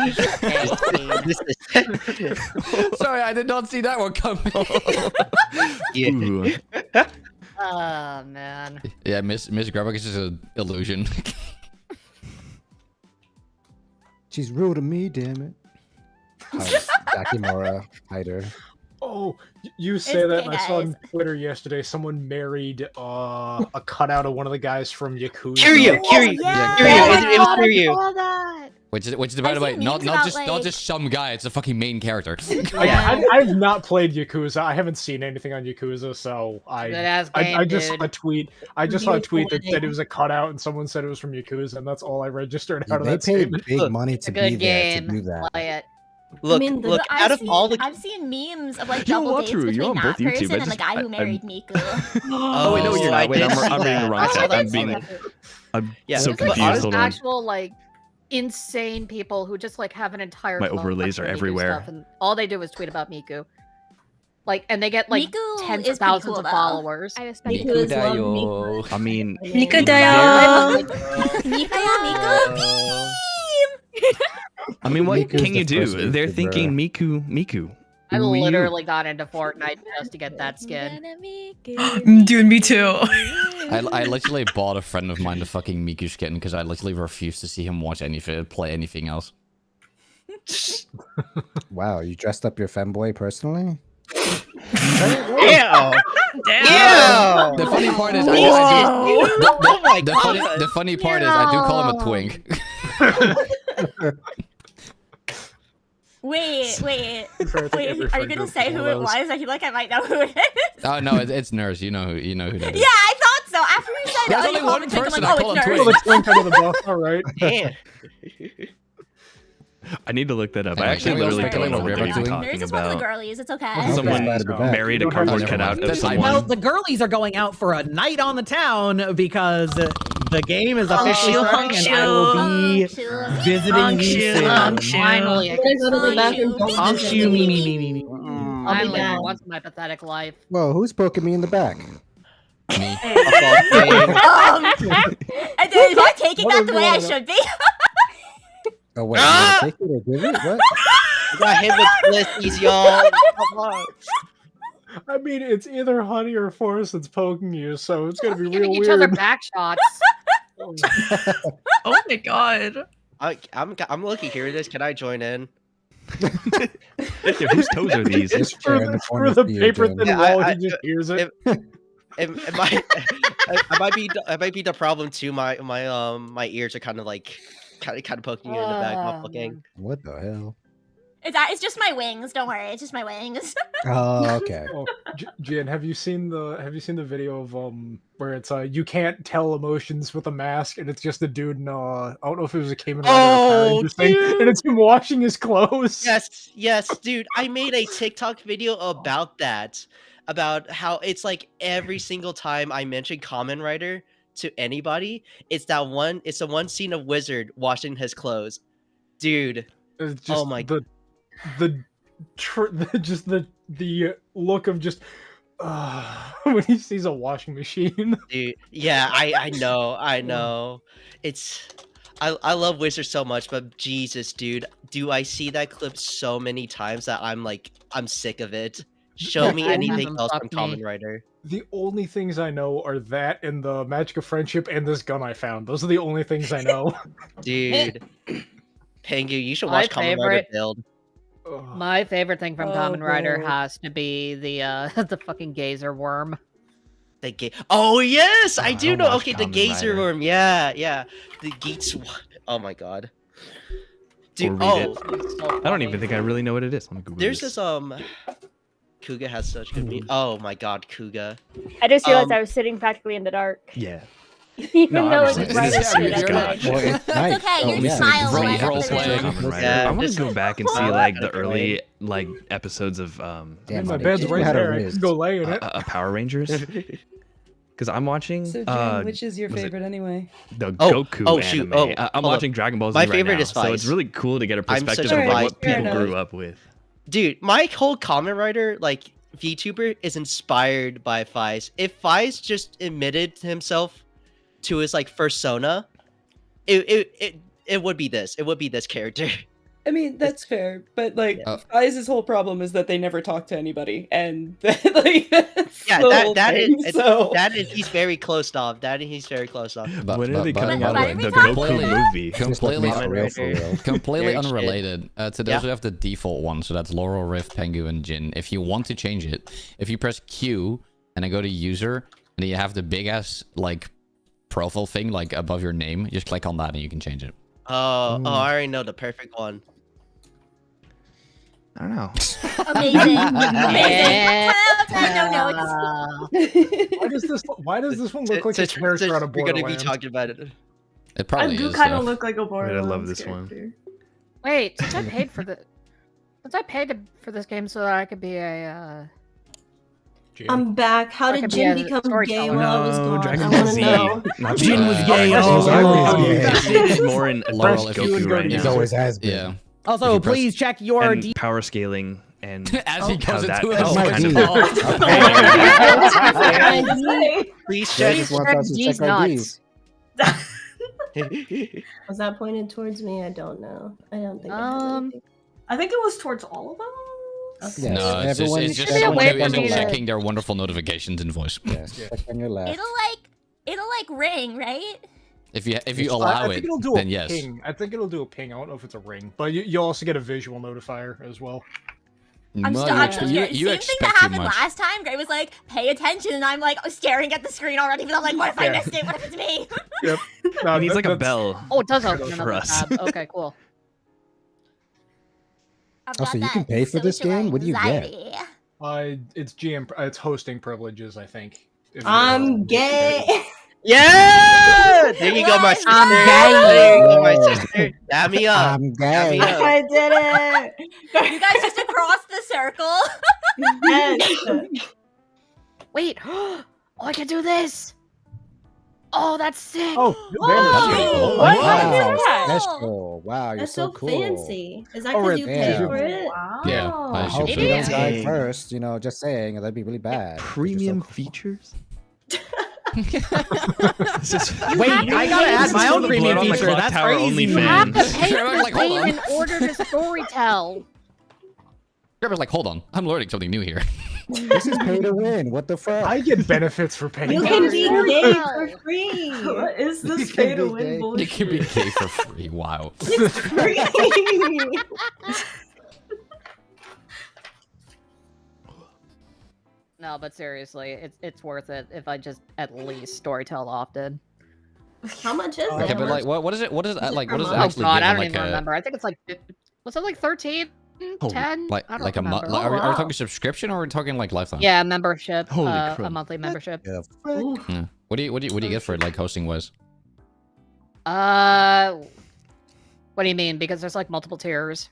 This is
Sorry, I did not see that one coming.
yeah.
Ooh.
Oh man.
Yeah, Miss Greyback is just an illusion.
She's rude to me, damn it. Dakimura, hider.
Oh, you say that, and I saw
guys.
on Twitter yesterday someone married a cutout of one of the guys from Yakuza.
Kiryu, Kiryu,
yeah.
Kiryu, it was
I
Kiryu.
saw that.
Which is by the
I've
way,
seen
not
memes about,
not
like-
just some guy. It's a fucking main character.
I've not played Yakuza. I haven't seen anything on Yakuza, so
Good-ass
I
game,
just
dude.
saw a tweet. I just saw a tweet that said it was a cutout, and someone said it was from Yakuza, and that's all I registered out of
They
that
paid
statement.
big money
It's
to
a
be
good
there to
game.
do that.
Play it.
Look,
mean, the-
look. Out of all the
I've seen memes of like
Yo,
double dates
Wataru, you're
between
on
that
both YouTube.
person
I
and the
just-
guy who
I'm-
married Miku.
Oh wait, no, you're
I
not. Wait,
did
I'm
see
reading the
that.
wrong
I
chat.
saw
I'm
that.
being I'm
Yeah,
so
but
confused.
honest-
Hold on.
Actual like insane people who just like have an entire
My
clone
overlays are
where they do
everywhere.
stuff, and all they do is tweet about Miku. Like, and they get like
Miku
tens
is
of
pretty
thousands
cool,
of
though.
followers.
I respect
Miku
it.
is love Miku.
I mean,
Miku
they're-
Miku
I mean, what
Miku's
can
the
you do?
first
They're
YouTuber.
thinking Miku.
I
Who are you?
literally got into Fortnite just to get that skin.
Dude, me too.
I literally bought a friend of mine the fucking Miku skin because I literally refused to see him watch anything, play anything else.
Wow, you dressed up your femboy personally?
Damn.
Damn.
The funny part is,
Oh my God.
the funny part is, I do call him a twink.
Wait.
Fair, I think
Wait,
every
are you
friend
gonna
group
say
has
who
one
it
of those.
was? I feel like I might know who it is.
Oh no, it's Nurse. You know who that is.
Yeah, I thought so. After you said,
There's
oh,
only
you call
one
him a twink, I'm
person
like,
I
oh,
call
it's
a
Nurse.
Oh, the twink under the bus. All right.
Damn.
I need to look that up. I
Anyway,
actually
can we all
literally
speculate
don't know
on
what
River
they're
doing?
talking
Nurse is one of the
about.
girlies. It's okay.
Okay.
Someone
Glad to be back.
married a
You don't have
cardboard
to
cutout
know.
of someone.
Well, the girlies are going out for a night on the town because the game is officially starting, and I will be visiting you soon.
Finally,
I'm gonna go to the bathroom. Don't
Honk
visit
you,
me.
me.
I'll be
finally,
back.
for once in my pathetic life.
Whoa, who's poking me in the back?
Me.
I did. Am I taking
What
that
is
the way I
going on?
should be?
Oh wait, you gonna take it or give it? What?
I got hit with blissies, y'all. Come on.
I mean, it's either Honey or Forrest that's poking you, so it's gonna be real
Giving each
weird.
other back shots.
Oh my god.
I'm looking here. This. Can I join in?
Yeah, whose toes are these?
This
For
chair in
the,
the
for
corner
the
is you,
paper
Jen.
thin
Yeah,
wall,
I-
he just hears it.
It might be the problem too. My ears are kind of poking you in the back. My fucking.
What the hell?
It's just my wings. Don't worry. It's just my wings.
Oh, okay.
Oh, Jen, have you seen the video of where it's you can't tell emotions with a mask, and it's just a dude in I don't know if it was a Cayman Rider or a Power Rangers thing, and it's him washing his clothes.
Yes, dude. I made a TikTok video about that, about how it's like every single time I mention Kamen Rider to anybody, it's the one scene of Wizard washing his clothes, dude.
It's just
Oh my
just the look of just when he sees a washing machine.
Dude, yeah, I know. It's I love Wizard so much, but Jesus, dude, do I see that clip so many times that I'm sick of it. Show me
I
anything
haven't
else from
fucked me.
Kamen Rider.
The only things I know are that and the Magic of Friendship and this gun I found. Those are the only things I know.
Dude. Pengu, you should
My
watch Kamen Rider
favorite-
build.
My favorite thing from
Oh,
Kamen Rider
God.
has to be the the fucking gazer worm.
Oh yes, I
Oh,
do
I
know.
watched
Okay, the
Kamen
Gazer
Rider.
worm. Yeah. The Geats. Oh my god. Dude,
Or read it.
So
I don't even think I really know what it is. Let me Google
there's
this.
this Kuga has such good meat. Oh my god, Kuga.
I just realized
Um,
I was sitting practically in the dark.
Yeah.
Even
No,
though
obviously.
it's bright
This is-
as shit
it's
outside.
good.
Well, it's nice.
okay,
Oh,
your
yeah.
smile
Role-
away.
role play.
Kamen Rider.
Yeah,
I want
just-
to go back and see
Well,
like the
okay.
early like episodes of
Damn,
my
honey,
bed's
you
right
had a
there. I
wrist.
can go lay in it.
Power Rangers. Because I'm watching
So, Jen, which is your
was it
favorite anime?
the
Oh,
Goku
oh, shoot.
anime.
Oh,
I'm
hold
watching
up.
Dragon Ball Z
My
right
favorite
now,
is
so it's
Vice.
really cool to get a
I'm such
perspective
a
of like
Vice
what
Fair
people
enough.
grew up with.
Dude, my whole Kamen Rider VTuber is inspired by Faiz. If Faiz just admitted himself to his persona, it would be this. It would be this character.
I mean, that's fair, but
Yeah.
Fai's whole problem is that they never talk to anybody, and that's
Yeah,
the whole
that
thing,
is
so.
he's very closed off. He's very closed off.
When are they coming
but-
out
but-
with the
but-
Goku
Completely-
movie?
Just like
Completely,
me for real, for real.
completely
Very shit.
unrelated. To those
Yeah.
who have the default one, so that's Laurel, Rift, Pengu, and Jin. If you want to change it, if you press Q and then go to user, and then you have the big ass profile thing above your name, just click on that and you can change it.
Oh, I already know the perfect one.
I don't know.
Amazing. Amazing. 10 out of 10, no notes.
Why does this one look like a character out of
We're gonna be
Borderlands?
talking about it.
It
I
probably
do
is.
kind of
yeah.
look like a
I
Borderlands
love this one.
character.
Wait, since I paid for this game so that I could be a
I'm back. How
That
did
could be
Jin
a
become
storyteller.
gay while I was
No,
gone?
Dragon
I
Ball
want to
Z.
know.
Not
Jin was
that.
gay
Oh,
all
sorry.
along.
Sid is more in
Laurel,
Fresh
if you-
Goku right
He's
now.
always has been.
Yeah.
Also,
If you press-
please check your
And power scaling and
As he
how
goes
that
into
has
it.
kind of
Please
I
check.
just want us to check our Ds.
Was that pointed towards me? I don't know. I don't think.
I think it was towards all of them.
Yes,
No, it's just,
everyone
it's just
check on
someone
your
who isn't
left.
checking their wonderful notifications in voice.
Yes, check on your left.
It'll like ring, right?
If you
I
allow
think
it,
it'll do
then
a
yes.
ping. I think it'll do a ping. I don't know if it's a ring, but you also get a visual notifier as well.
I'm
Well,
still,
you
I'm
expe-
so
you-
scared.
you
Same thing that
expect too
happened
much.
last time. Gray was like, "Pay attention," and I'm like staring at the screen already. But I'm like, "What if I
Yeah.
missed it? What if it's me?"
Yep.
He needs like a bell.
Oh, it does open
for
another
us.
tab. Okay, cool.
I've
Also,
got
you can
that
pay for this
social
game? What do you get?
anxiety.
It's GM. It's hosting privileges, I think. if you're-
I'm gay.
Yeah! There you go, my sister.
I'm
There you go, my
gay.
sister. Dab me up.
I'm
Dab me
gay.
up.
I did it.
You guys just across the circle.
Yes.
Wait. Oh, I can do this. Oh, that's sick.
Oh,
Whoa.
Wow,
Wow.
special. Wow, you're
That's
so
so
cool.
fancy. Is that
Oh,
because you pay
yeah.
for it?
Yeah,
I
I
hope
assume
you
so.
don't die
Dang.
first. You know, just saying, that'd be really bad. 'cause you're so
Premium
cool.
features.
This
is
Wait, I gotta add my own premium
Blood on the
feature.
Clock
That's
Tower
crazy.
You have to
OnlyFans.
pay
Trevor's
for
like, hold
game
on.
in order to storytell.
Trevor's like, hold on, I'm learning something new here.
This is pay to win. What the fuck?
I get benefits for paying.
You
for
can
this.
be gay for free.
What is
You
this
can
pay to
be
win
gay.
It
bullshit?
can be gay for free. Wow.
It's free.
No, but seriously, it's worth it if I just at least storytell often.
How much is
Okay,
it?
but like, what is it? What is
it
like?
per
What is it
month?
Oh
actually
god, I
given?
don't
Like
even
a
remember. I think it's like, was it like 13? 10?
like
I don't
like a month?
remember.
Are we
wow.
talking subscription or are we talking like lifetime?
Yeah, membership.
Holy
A
crap.
monthly membership.
Yeah.
Ooh.
Yeah. What do you get for it? Like hosting was?
What do you mean? Because there's like multiple tiers.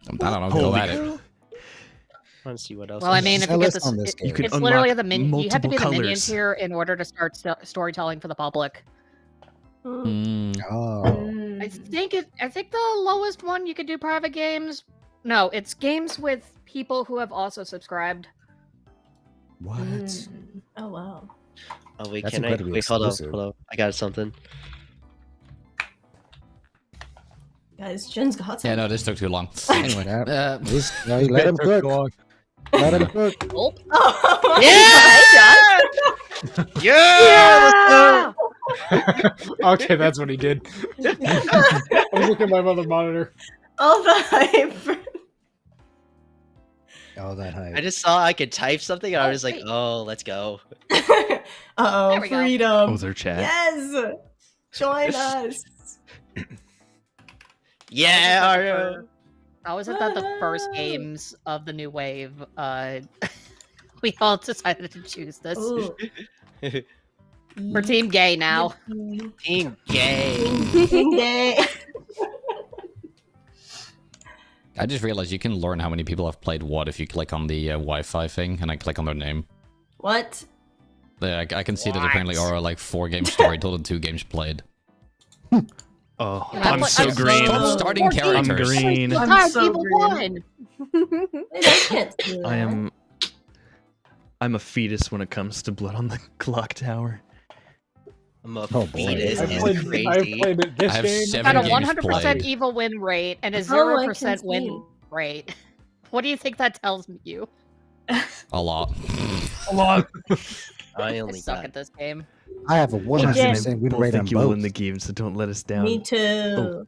I don't know. Go
Holy
at it.
I want to see what else.
Well, I
is-
mean, if
Sell
you get
us
this,
on this
You
game.
can
it's literally
unlock
the you have to be the
multiple
minion
colors.
tier in order to start storytelling for the public.
Mm.
Oh.
I think the lowest one you could do private games. No, it's games with people who have also subscribed.
What?
Oh wow.
Oh wait,
That's
can I?
incredibly
Wait, hold
exclusive.
up. I got something.
Guys, Jen's got
Yeah,
some.
no, this took too long.
Anyway, that,
Uh,
no, you let him cook. Let him cook.
Oh,
Oh,
Yeah! Yeah!
Okay, that's what he did. I was looking at my other monitor.
all the hype.
All that hype.
I just saw I could type something and I
Oh,
was like,
wait.
oh, let's go.
Uh-oh,
There we go.
freedom.
Oh, their chat.
Yes. Join us.
Yeah! Ario.
I was at the first games of the new wave. We all decided to choose this.
Ooh.
We're team gay now.
Team gay.
Team gay.
I just realized you can learn how many people have played what if you click on the Wi-Fi thing and I click on their name.
What?
I can see that apparently there are like 4 games storytold and 2 games played.
Oh,
Yeah,
I'm
but
so
I'm
green.
Stop starting
I'm
characters.
green.
I'm
God,
so
people
green.
won.
Wait, I can't see that.
I'm a fetus when it comes to Blood on the Clock Tower.
I'm a
Oh, boy.
fetus.
I've
It's
played
crazy.
it this
I have
game.
7
Got a
games
100%
played.
evil win rate and a
Oh, I
0%
can
win
see.
rate. What do you think that tells you?
A lot.
A lot.
I
I
only
suck
got.
at this game.
I have a
Justin
100%
and I
win
both
rate on
think you'll win
both.
the game, so don't let us down.
Me too.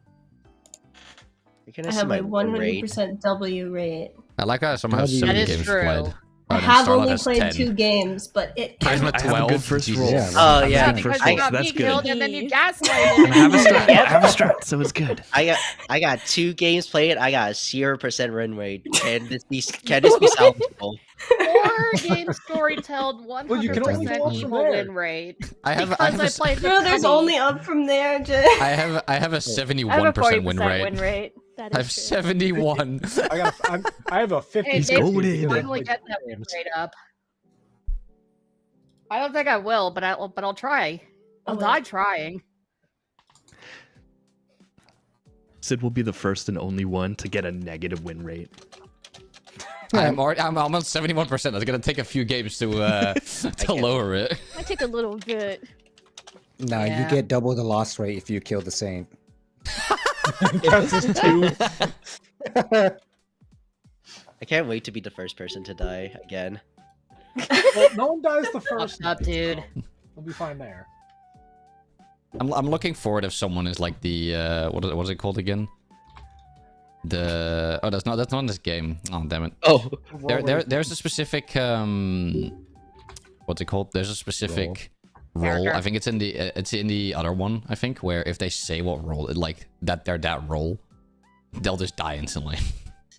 Can
I
see
have
my
a
win rate?
100% W rate.
I like how someone has
That
7
is
games
true.
played.
I
Oh, then
have
Starlight
only
has
played
10.
2 games, but it
I'm
counts.
at
I have a
12.
good first
Jesus.
roll.
Yeah,
Oh,
I have a
yeah.
good
Because
first
you
roll,
got
so that's
me
good.
killed and then you
And
gaslighted
I have a strat.
me.
I have a strat, so it's good.
I got 2 games played. I got a 0% win rate. Can this be salvageable?
4 games storytelled,
Well, you can only go
100%
up from
evil
there.
win rate.
I have
Because
a
I played the
No, there's
penny.
only up from there, Jen.
I have a
I have a
71% win
40%
rate.
win rate.
That
I have
is true.
71.
I have a 50.
Hey,
He's golden.
maybe finally get that win rate up. I don't think I will, but I'll try. I'll
will.
die trying.
Sid will be the first and only one to get a negative win rate.
I'm almost 71%. It's gonna take a few games to lower it.
Might take a little bit.
No,
Yeah.
you get double the loss rate if you kill the Saint.
Counts as 2.
I can't wait to be the first person to die again.
Well, no one dies the first.
Up, dude.
We'll be fine there.
I'm looking forward if someone is like the what is it called again? That's not in this game. Oh damn it.
Oh,
there's a specific what's it called? There's a specific role. I think it's in the other one. I think where if they say what role, like that they're that role, they'll just die instantly.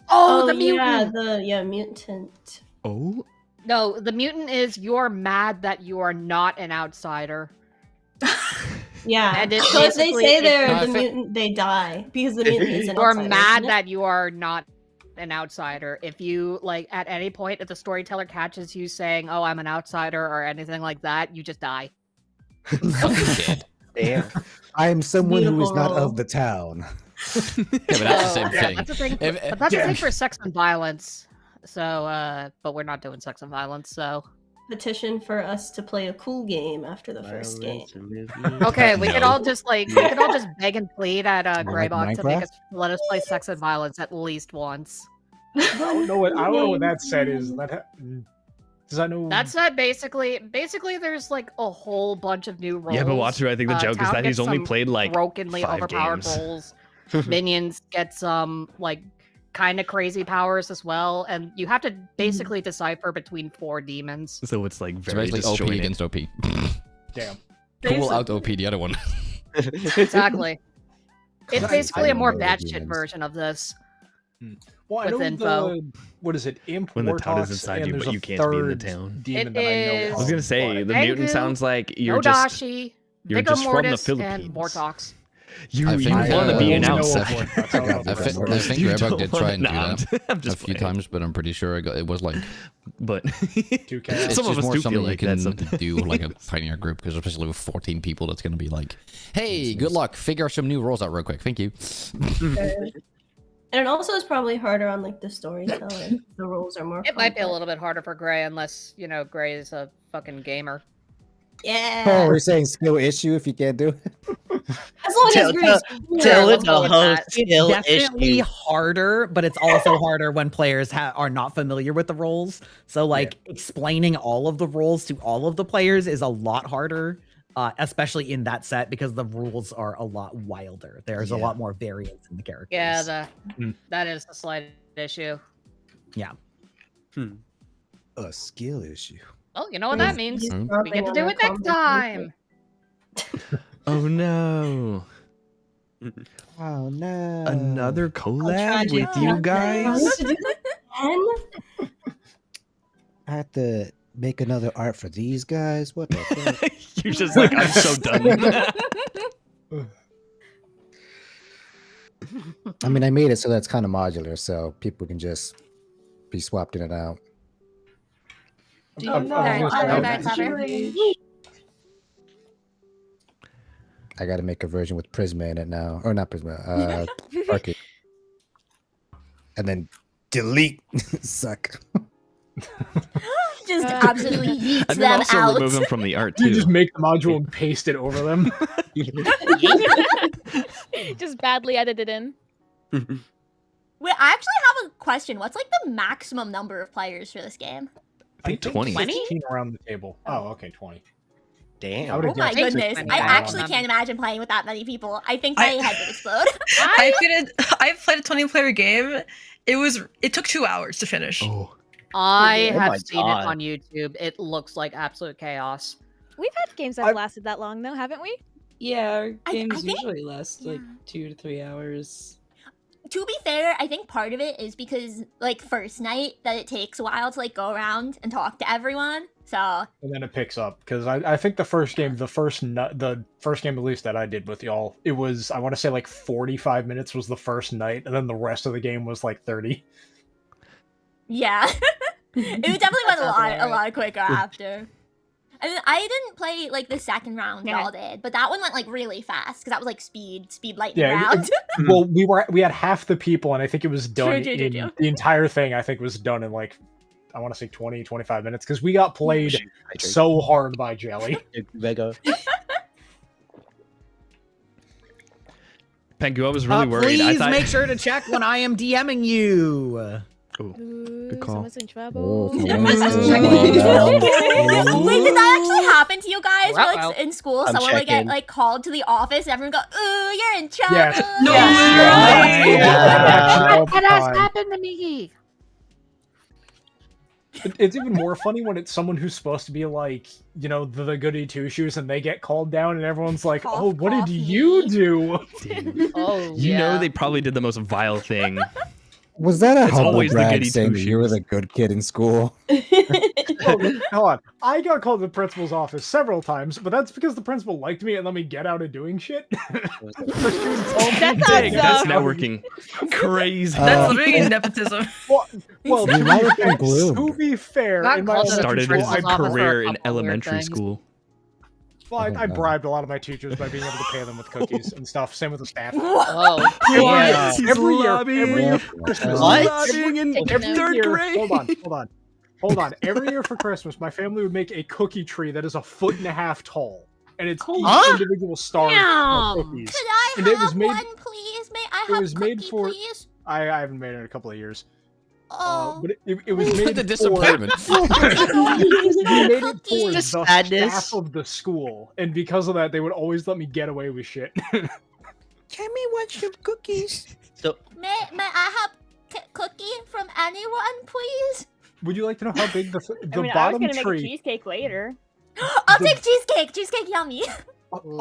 Oh, the
yeah,
mutant.
mutant.
Oh.
No, the mutant is you're mad that you are not an outsider.
Yeah,
And it
so if they
basically
say
is-
they're
No, I
the
think-
mutant, they die because the mutant is an
You're
outsider,
mad
isn't it?
that you are not an outsider. If you like at any point if the storyteller catches you saying, "Oh, I'm an outsider" or anything like that, you just die.
damn.
I am someone who is
Beautiful
not
role.
of the town.
Yeah, but that's the same
Yeah,
thing.
That's a thing.
If-
But that's a
Yeah.
thing for sex and violence. So, but we're not doing sex and violence. So,
Petition for us to play a cool game after the first game.
okay, we could
No.
all just beg and plead at
like
Greybog to make
Minecraft?
us let us play sex and violence at least once.
I don't know what that set is. Does I know?
That said, basically, there's like a whole bunch of new roles.
Yeah, but Watcher, I think the joke is
Town
that he's
gets
only
some
played like
brokenly
5
overpowered
games.
roles. Minions get some like kind of crazy powers as well, and you have to basically decipher between 4 demons.
So it's like
It's
very
basically OP
disjointed.
against OP.
Damn.
Cool out OP the other one.
Exactly. It's
I-
basically
I
a more
know the
batshit
demons.
version of this.
Well, I
with
know
info.
what is it? Imp
When the town is
Wartox,
inside
and
you,
there's
but
a
you can't be in the
third
town.
Demon
It
that I know
is-
I was gonna say the
Tengu,
mutant sounds like you're just
Nodashi,
you're
Vigor
just from the
Mortis, and
Philippines.
Mortox.
You
I think,
want to be an
know
outsider.
what I don't know
I
what
think
that is.
You
Greybog
don't
did
wanna-
try and do
Nah,
that
I'm
a
just
few
playing.
times, but I'm pretty sure it was like
2K.
it's
Some of
just
us
more
do
something
feel
you
like
can
that's something.
do like a tinier group because especially with 14 people, that's gonna be like, hey, good luck, figure some new rules out real quick. Thank you.
And it also is probably harder on like the storytelling. The rules are more.
It might be a
complex.
little bit harder for Gray unless, Gray is a fucking gamer.
Yeah.
Oh, we're saying skill issue if you can't do it.
As long as Grace.
Tell
let's
it
go
the
with
whole
that.
skill
Definitely
issue.
harder, but it's also harder when players are not familiar with the roles. So, like, explaining all of the roles to all of the players is a lot harder, especially in that set because the rules are a lot wilder. There's a
Yeah.
lot more variance in the characters.
Yeah,
Hmm.
that is the slight issue.
Yeah.
A skill issue.
Well, you know what that means.
He's
Hmm.
We get to
dropping
do
on
it
our
next
conversation.
time.
Oh no!
Oh no!
Another
I'll try
collab
to
with
do
you
that.
guys.
To do that again?
I have to make another art for these guys. What the fuck?
You're just like I'm so done.
I mean, I made it so that's kind of modular, so people can just be swapped in and out.
Do you
I'm
know
gonna say-
how
Very clever.
I got to make a version with Prisma in it now, or not Prisma, Arcade. And then delete. Suck.
Just absolutely yeets
and then
them
also
out.
remove them from the art
You
too.
just make the module and paste it over them.
Just badly edited in.
Wait, I actually have a question. What's like the maximum number of players for this game?
I think 20.
16 around the table. Oh, okay, 20.
Damn.
I would
Oh
have
my
guessed
goodness.
16.
I
Yeah.
actually can't imagine playing with that many people. I think my
I-
head would explode.
I played a 20-player game. It took 2 hours to finish.
Oh,
I
Oh my
have seen
God.
it on YouTube. It looks like absolute chaos.
We've had games that have lasted that long, though, haven't we?
Yeah, our
I
games
think-
usually last like 2 to 3 hours.
To be fair, I think part of it is because like first night that it takes a while to like go around and talk to everyone. So
And then it picks up because I think the first game at least that I did with y'all, it was I want to say like 45 minutes was the first night, and then the rest of the game was like 30.
yeah. It definitely went
That sounds about
a lot quicker after. And I didn't play like the second round
Yeah.
y'all did, but that one went like really fast because that was like speed lightning
Yeah,
round.
well, we had half the people, and I think it was done
True.
in the entire thing. I think was done in like I want to say 20-25 minutes because we got played so hard by Jelly.
Vega.
Pengu, I was really worried.
Please
I thought...
make sure to check when I am DMing you.
Ooh, good call.
Someone's in trouble.
Wait, did that actually happen to you guys? Where, like in school,
I'm
someone would get
checking.
like called to the office, and everyone go, "Ooh, you're in trouble."
Yes.
No
way!
That has happened to me.
It's even more funny when it's someone who's supposed to be like, you know, the goody two shoes, and they get called down, and everyone's like,
Cough,
"Oh, what
cough,
did you do?"
Oh,
You know they probably did the most vile thing.
Was that a
It's
humble
always the
brag
goody
saying that you were
two-shoes.
the good kid in school?
Oh, hold on. I got called to the principal's office several times, but that's because the principal liked me and let me get out of doing shit.
That's
Dang, that's
awesome.
networking. Crazy.
That's literally nepotism.
Well,
You might have been groomed.
to be fair,
Got
in my
called to the
elementary
Started
school,
his
principal's office for a
career in
couple weird
elementary
things.
school.
Well,
Oh,
I
no.
bribed a lot of my teachers by being able to pay them with cookies and stuff. Same with the staff.
Oh,
What? He's
Every year
lobbying.
for Christmas.
What?
Lobbying in
Taking
third
year,
grade.
Hold on. Every year for Christmas, my family would make a cookie tree that is 1.5 feet tall, and it's each
Huh?
individual star
Damn.
of cookies.
Could I
And it was
have
made-
one, please? May I
it
have
was
cookie,
made for-
please?
I haven't made it in a couple of years.
Oh.
But it was made
The
for-
disappointment.
We made it for
Cookies.
the
Sadness.
staff of the school, and because of that, they would always let me get away with shit.
Can me want some cookies?
So
May I have cookie from anyone, please?
Would you like to know how big the
I mean, I was
bottom
gonna make a
tree?
cheesecake later.
I'll
The-
take cheesecake. Cheesecake, yummy.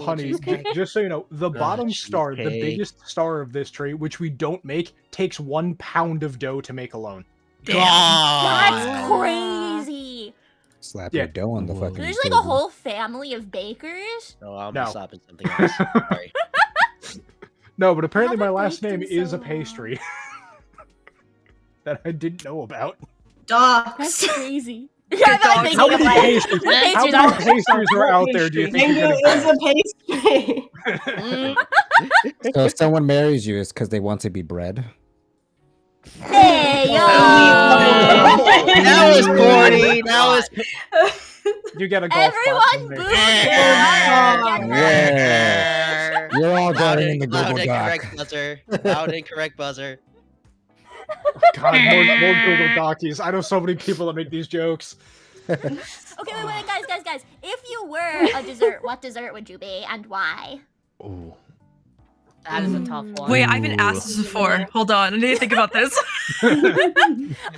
Honey, just so you know, the bottom star, the
cheesecake.
biggest star of this tree, which we don't make, takes 1 pound of dough to make alone.
That's crazy.
Slap
Yeah.
your dough on the
Whoa.
fucking.
There's like a
table.
whole family of bakers.
no, I'm
No.
stopping something else. Sorry.
No, but apparently my
Haven't
last
baked
name
in
is
so
a pastry that I didn't know about.
Dogs.
That's crazy. Yeah, I'm
How
thinking
many
of like
pastries, how
pastries
many
are-
pastries are out there? Do you think you're
Mango
gonna
is a pastry.
So if someone marries you, it's because they want to be bred.
Hey, yo.
That was corny. That was.
You get a golf
Everyone
cart
boo.
from me.
Yeah. You're all
Loud
going in the
and, loud
Google
and
Doc.
correct buzzer. Loud and correct buzzer.
God, more Google Dockies. I know so many people that make these jokes.
Okay, wait, guys. If you were a dessert, what dessert would you be and why?
Ooh.
that is a tough one.
Wait, I've been asked this before. Hold on, I need to think about this.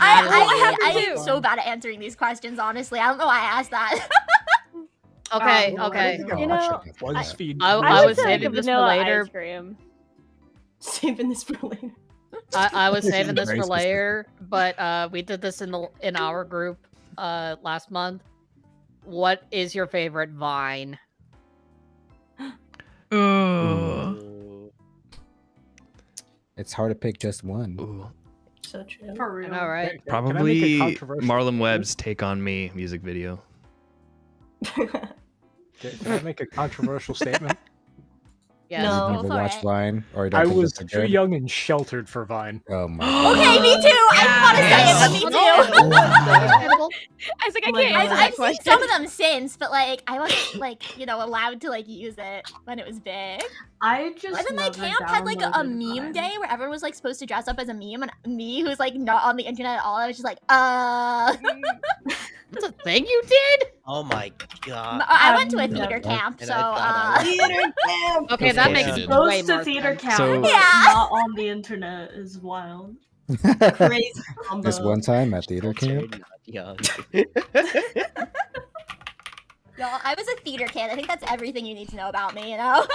I am so bad at answering these questions, honestly. I don't know why I asked that.
Okay,
I
okay.
think I
You
watched
know,
it on BuzzFeed.
I
I
was
would say like a
saving this for
vanilla
later.
ice cream.
Saving this for later.
I was
This is
saving this
very
for
specific.
later, but we did this in our group last month. What is your favorite vine?
Ooh.
Ooh.
It's hard to pick just one.
Ooh.
So true.
For real.
All right.
Can I make a
Probably
controversial
Marlon
statement?
Webb's "Take on Me" music video.
Can I make a controversial statement?
Yes.
No.
You've never
for
watched
it.
Vine, or you don't
I
think
was
that they're
too
good?
young and sheltered for Vine.
Oh my god.
Okay, me too. I didn't want to say it, but me too.
I was like, I
Oh my
can't
God.
answer that
I've seen
question.
some of them since, but like I wasn't like allowed to like use it when it was big.
I just.
And then my
never
camp had like a
downloaded
meme
Vine.
day where everyone was like supposed to dress up as a meme, and me, who's like not on the internet at all, I was just like,
That's a thing you did?
Oh my god.
I went to a
I've
theater
never-
camp,
And
so
I thought I
Theater camp.
Okay, that makes
Yeah.
way
Goes to
more
theater
sense.
camp,
So-
but
Yeah.
not on the internet is wild.
Crazy combo.
This one time at theater camp.
Young.
y'all, I was a theater kid. I think that's everything you need to know about me, you know?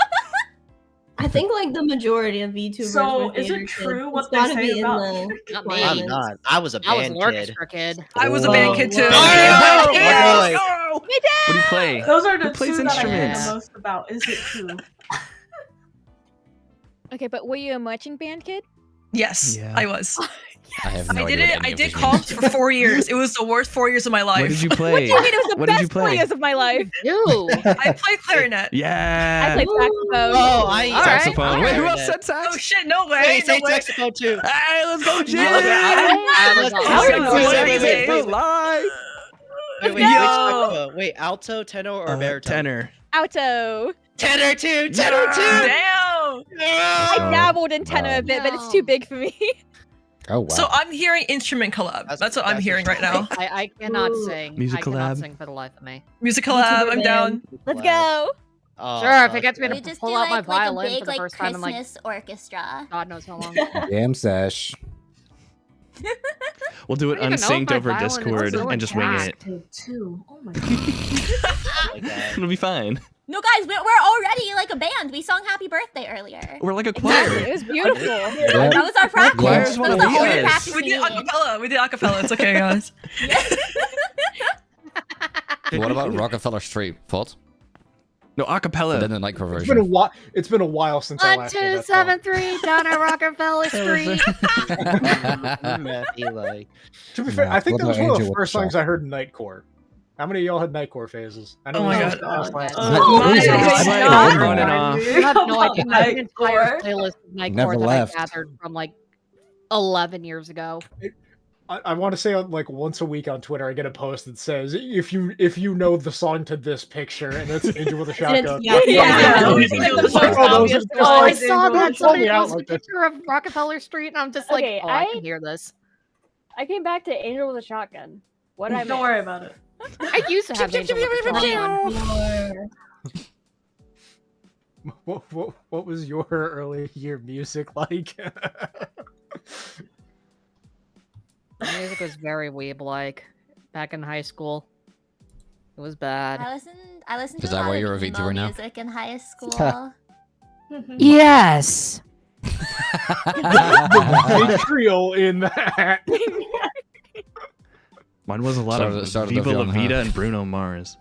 I think like the majority of VTubers.
So,
were
is it
theater
true
kids.
what
It's
they
gotta
say
be in
about-
the
Not me.
I'm
requirements.
not. I was a
I was
band
an
kid.
orchestra kid.
I was a
Oh,
band kid too.
wow.
Yeah.
Oh,
Yeah.
boy.
Oh.
What do you play?
Those are the
Who plays
two that I hear
instruments?
the most about. Is it true?
Okay, but were you a marching band kid?
Yes,
Yeah.
I was.
I have no
I
idea.
did
what
it.
any
I
of
did
this
comps
means.
for 4 years. It was the worst 4 years of my life.
What did you
What
play?
do you mean it was the
What did you
best 4
play?
years of my life?
You.
I played clarinet.
Yeah.
I played saxophone.
Oh, I
All right.
Saxophone. Wait, who else
Clarinet.
said sax?
Oh shit! No way!
Wait,
no
say
way.
saxophone too.
Hey, let's go, Jim.
Let's go.
Wait,
Live.
Wait, which
Yo.
saxophone? Wait, alto, tenor, or baritone?
Tenor.
Alto.
Tenor too. Tenor too.
Damn.
I dabbled in tenor a bit, but it's too big for me.
Oh wow.
So I'm hearing instrument collab. That's what I'm hearing right now.
I cannot sing.
Music
I cannot
collab.
sing for the life of me.
Music collab. I'm down.
Let's go.
Oh,
Sure, if it gets me
We
to
just
pull
do
out my
like a
violin
big
for the
like
first time in like
Christmas orchestra.
God knows how long.
Jam sesh.
We'll do it
I don't even know if
unsynced
my
over
violin is
Discord
so
and just wing
intact.
it.
Too. Oh my
Oh my God.
It'll be fine.
No, guys, we're already like a band. We sung "Happy Birthday" earlier.
We're like a
It
choir.
was beautiful.
That was our practice.
choir just
That
wanna
was the
beat
only
us.
practice
We did
needed.
acapella. We did acapella. It's okay, guys.
What about Rockefeller Street? Thought?
No, acapella.
And then the nightcore
It's been a
version.
while. It's been a while since I last heard that song.
1273 down at Rockefeller Street.
Matthew, like,
To be fair,
Yeah,
I think
what
that was
about
one of
Angel
the
with
first
the
songs
Shot?
I heard in Nightcore. How many of y'all had Nightcore phases? I know
Oh my
this
God.
was last
Oh,
time.
Jesus.
I played it on and off.
You have no idea. I have an entire
Nightcore.
playlist of Nightcore
Never
that
left.
I gathered from like 11 years ago.
I want to say like once a week on Twitter, I get a post that says if you know the song to this picture, and it's Angel with a Shotgun.
Yeah.
It's like, oh, those are just
Oh, I
like-
saw
don't
that
call
somebody
me out
posted
like
a
this.
picture of Rockefeller Street, and I'm just like,
Okay,
oh, I
I-
can hear this.
I came back to Angel with a Shotgun. What I
Don't worry about it.
I used to have Angel with a Shotgun.
What was your early year music like?
The music was very weeb-like back in high school. It was bad.
I listened to
Is
a
that
lot
why
of
you're a
emo
VTuber now?
music in high school.
Yes.
The vitriol in that.
Mine was a lot
Started-
of
started
Viva
off
La
young, huh?
Vida and Bruno Mars.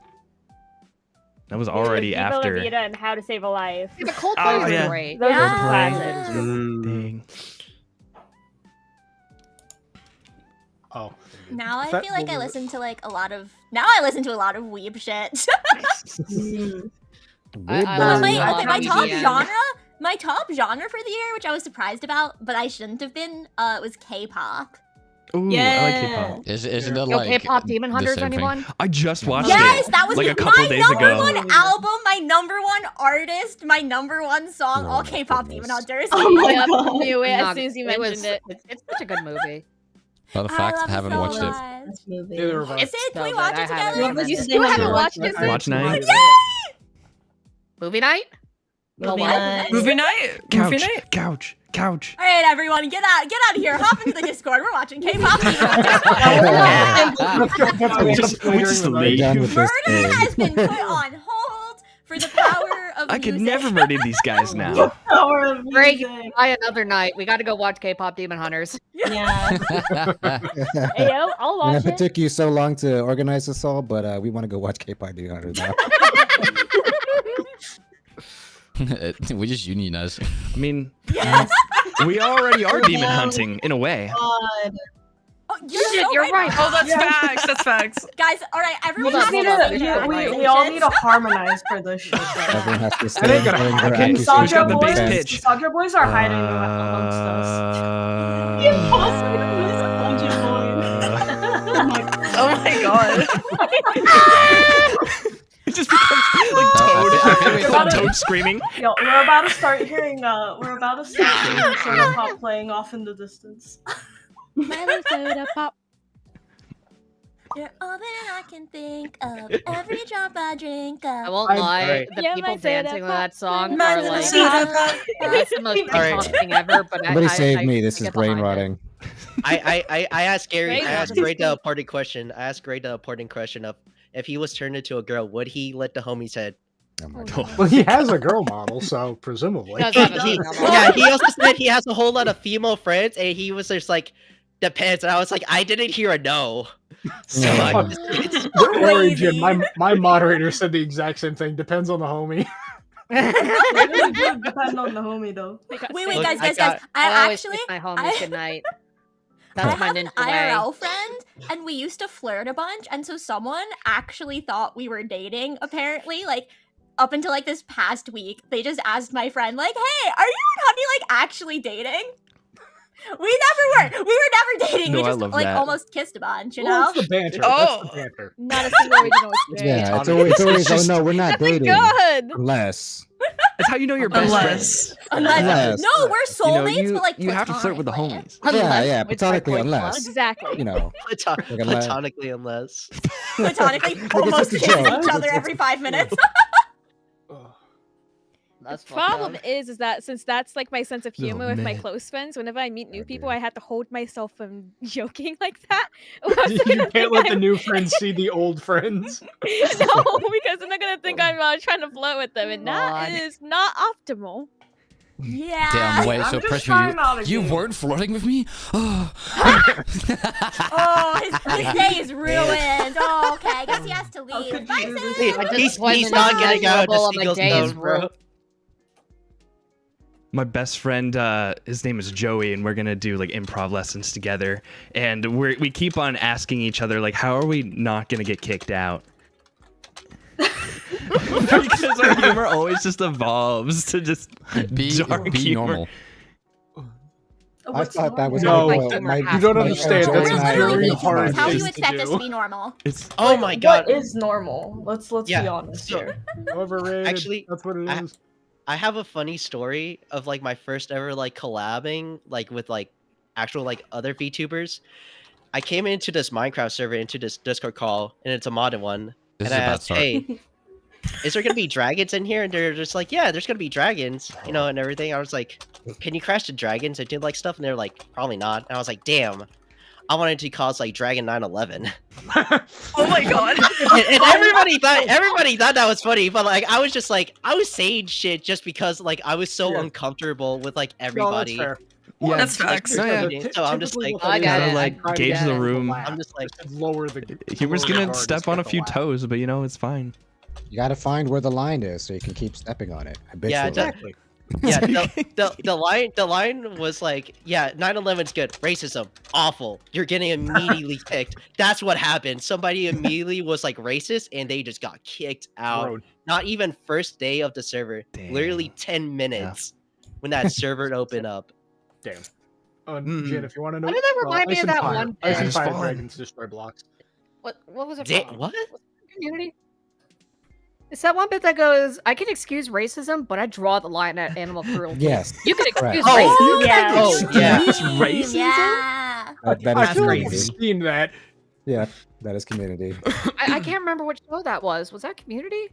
That was already
Viva La
after.
Vida and How to Save a Life.
The Coldplay
Oh,
was
yeah.
great.
Those are
Coldplay.
classics.
Dang.
Oh.
Now I
That-
feel like I
well,
listen to like a lot of. Now I listen to a lot of weeb shit.
I
my,
listen to a lot
okay,
of
my top
EDM.
genre, my top genre for the year, which I was surprised about, but I shouldn't have been, was K-pop.
Ooh, I like K-pop.
Isn't that
Yo,
like
K-pop Demon
the
Hunters,
same thing?
anyone?
I just watched
Yes,
it
that was
like a couple
my
days
number
ago.
one album, my number one artist, my number one song,
Oh
all
my
K-pop
goodness.
Demon Hunters.
Oh my
Yep,
god.
knew it as
Not-
soon as you
it
mentioned it.
It's such a good movie.
Well, the
I
fact
love
I haven't
so
watched it.
much.
This movie.
Neither of us.
It's
Sid, can
so
we
good.
watch
I
it
highly
together?
recommend
You
it.
still haven't
Sure.
watched it, Sid?
Watch night.
Movie night? No,
Movie
what?
night.
Movie night. Movie
Couch,
night.
couch, couch.
All right, everyone, get out of here. Hop into the Discord. We're watching K-pop Demon Hunters.
We just
We're
leave.
done with this
Murder
game.
has been put on hold for the power of
I could
music.
never murder these guys now.
Power of
Great.
music.
Buy another night. We got to go watch K-pop Demon Hunters.
Yeah.
Hey, yo, I'll
I mean,
watch
it
it.
took you so long to organize this all, but we want to go watch K-pop Demon Hunters now.
We just unionize.
I mean,
Yes.
we already are demon hunting in a way.
God.
Oh, you're
Shit,
so
you're
right.
right.
Oh, that's facts. That's facts.
Guys, all right, everyone.
Hold on,
just
hold on.
need to-
Yeah,
We all need to harmonize for this shit.
Everyone has to
I
stay
think
in their
I can
accusations.
Sandra
Who's got the bass
boys?
pitch?
Sandra boys are hiding amongst us.
Oh my god.
It just becomes like Toad screaming.
Yo, we're about to start hearing soda pop playing off in the distance.
Miley soda pop.
You're all that I can think of. Every drop I drink of.
I won't lie.
alright.
The
Yeah,
people
my soda
dancing to
pop,
that song
my
are like,
soda
that's the most
Alright.
TikTok thing ever. But
Somebody
I
save me. This
I
is
get
brain
behind it.
rotting.
I asked Gary.
Great.
I asked Gray the important question. I asked Gray the important question of if he was turned into a girl, would he let the homie's head?
Oh my
Oh,
God.
Well, he has a girl model, so presumably.
Does have a
He-
female
yeah, he also said he has a whole lot of female friends, and he was just like, depends. And I was like, I didn't hear a no. So
Yeah.
I just,
Don't worry, Jim. My moderator said the exact same thing. Depends on the homie.
It really do depend on the homie though.
Wait,
Look,
guys.
I
I
always
actually,
wish my homies
I-
good night. That's
I
my
have an
ninja way.
IRL friend, and we used to flirt a bunch, and so someone actually thought we were dating, apparently, like, up until, like, this past week. They just asked my friend, like, hey, are you and Honey, like, actually dating? We never were. We were never dating.
No,
We
I
just,
love
like,
that.
almost kissed a bunch, you
Well,
know?
that's the banter.
Oh.
That's the banter.
Not a single original experience.
Yeah, it's always oh no, we're not dating.
Good.
Unless.
That's how you know your best
Unless.
Unless, no, we're soulmates,
you,
but, like,
you have to flirt with the
platonically.
homies.
Yeah, yeah,
Which my
platonically,
point
unless.
was.
Exactly.
You know.
Platonically, unless.
Platonically,
it's
almost
just a
kissing
joke.
each other every 5 minutes.
That's
The problem is that since that's like my sense of
Oh,
humor with my
man.
close friends, whenever I meet new people,
dear.
I have to hold myself from joking like that.
You can't let the new friends see the old friends.
No, because they're not gonna think I'm trying to flirt with them, and
God.
that is not optimal.
Yeah.
Damn, wait,
I'm
so
just
Pressure,
trying out a
you
game.
weren't flirting with me? Oh.
Oh, his day is ruined. Oh, okay. I guess he has to leave.
could
Bye,
you do this?
Sid.
I just
He's
wasn't
not getting out of
miserable
the
and my
single
day is
stone, bro.
ruined.
My best friend, his name is Joey, and we're gonna do like improv lessons together. And we keep on asking each other, like, how are we not gonna get kicked out? Because our humor always just evolves to just dark
Be
humor.
normal.
I thought that was
No,
you
don't understand.
We're
That's
literally
very
humans.
hard
How do you
thing to
expect us to
do.
be normal?
It's
Oh my god.
What is normal? Let's be
Yeah,
honest
so-
here.
Overrated.
Actually,
that's what it
I-
is.
I have a funny story of like my first ever like collabing like with like actual like other VTubers. I came into this Minecraft server into this Discord call and it's a modded one.
This
and
is
I
a bad
asked,
start.
hey, is there gonna be dragons in here? And they're just like, yeah, there's gonna be dragons, you know, and everything. I was like, can you crash the dragons and do like stuff? And they're like, probably not. And I was like, damn, I wanted to cause like Dragon 911.
Oh my god.
and everybody thought that was funny, but like I was just like I was saying shit just because like I was so
Yeah.
uncomfortable with like
No, that's
everybody.
fair.
Yeah,
That's facts.
No, yeah.
So I'm just
Typically
like,
what
I
that
got
is,
it.
like,
try to
gauge
get
the
them to
room.
laugh.
I'm just like,
lower the.
Humor's
lower the
gonna
guard,
step
just
on a
get the
few
laugh.
toes, but you know it's fine.
You gotta find where the line is so you can keep stepping on it.
Yeah,
Habitually.
Exactly.
yeah, the line was like, yeah, 9/11's good. Racism, awful. You're getting immediately kicked. That's what happened. Somebody immediately was like racist, and they just got kicked out.
Road.
Not even first day of the server. Literally 10 minutes when that server opened up.
Damn. Jen, if you want to know,
Why did that remind me
Ice
of
and
that
Fire.
one
Ice and
bit?
Fire
It's fun.
dragons destroy blocks.
What was it from?
What?
Community? It's that one bit that goes, I can excuse racism, but I draw the line at animal cruelty.
Yes.
You can
Correct.
excuse
Oh,
racism.
yeah.
Oh, yeah.
It's racism?
Yeah.
That
I
is
feel like I've
community.
seen that.
Yeah, that is community.
I can't remember which show that was. Was that Community?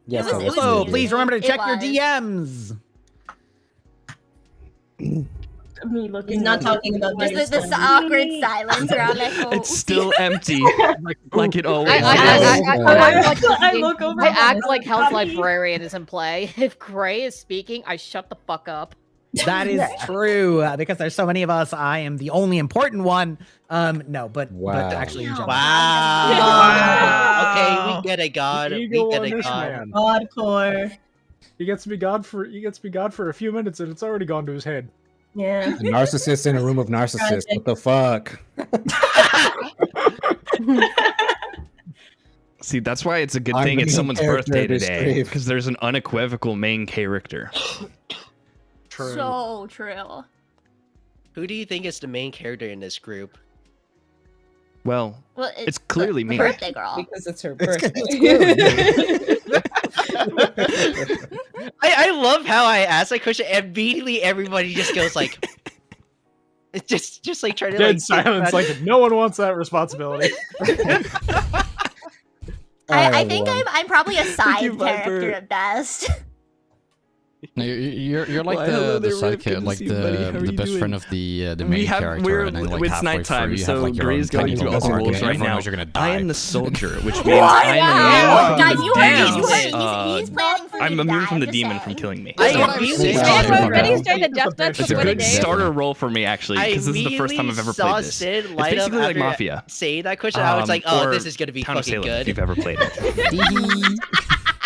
Yes,
was-
that
it
was
was
So
community.
please remember to
It
check your
was.
DMs.
Me looking.
He's not
at
talking about
Just
this.
this awkward silence around like, oh,
It's still empty, like it always
I
is.
act
look over.
I act
this.
like Health
Honey.
Librarian is in play. If Gray is speaking, I shut the fuck up.
That is true because there's so many of us. I am the only important one. No, but
Wow.
actually, in general.
Wow. Okay, we get it, God. We
Ego
get
on
it,
this
God.
man.
Hardcore.
He gets to be God for a few minutes, and it's already gone to his head.
Yeah.
A narcissist in a room of narcissists. What the fuck?
See, that's why it's a good
I'm
thing
the
it's
main
someone's
character
birthday
of this
today,
stream.
because there's an unequivocal main character.
True.
so true.
Who do you think is the main character in this group?
Well,
Well,
it's clearly
the
me.
birthday girl.
Because it's her
It's-
birthday.
I love how I ask that question. Immediately, everybody just goes like, it's just like trying to
Dead
like
silence. Like no one wants that responsibility.
I think I'm probably a side
you, Viper.
character at best.
No, you're like
Why, hello
the
there, Riff.
sidekick,
Good to
like
see you, buddy. How are
the
you
best
doing?
friend of the main character.
We're
and then, like,
it's
halfway
nighttime,
through, you
so
have, like, your
Gray's
own
going
tiny
through
little
all the
arc,
rules
and
right
everyone
now.
knows you're gonna
I
die.
am the soldier, which means
What?
I'm
Yeah.
immune.
Guys, you heard
Damn.
me. You heard me. He's planning for me
I'm
to
immune
die,
from the
I'm just
demon
saying.
from killing me.
I
So-
immediately
Yeah.
saw
Yeah.
Ready to start the death match
It's
for
a
20
good
days.
starter role for me, actually,
I
because this is the first time I've ever
immediately
played
saw
this.
Sid
It's
light up
basically like
after
Mafia.
Say that question. I was like, oh,
or
this is gonna be
Town of
fucking
Salem, if
good.
you've ever played it.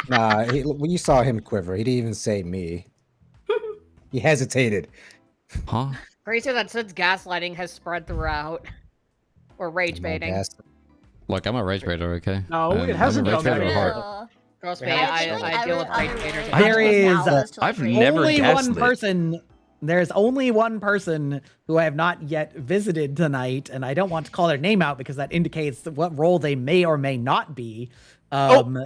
Nah, when you saw him quiver, he didn't even say me. He hesitated.
Huh?
Crazy that Sid's gaslighting has spread throughout. Or rage baiting.
Look, I'm a rage baiter, okay?
No, it
I'm
hasn't
a rage
done
baiter
that
at
yet.
heart.
Trust me,
I
I deal with rage baiters.
There is
I've never
only one
gaslit.
person. There's only one person who I have not yet visited tonight, and I don't want to call their name out because that indicates what role they may or may not be. So,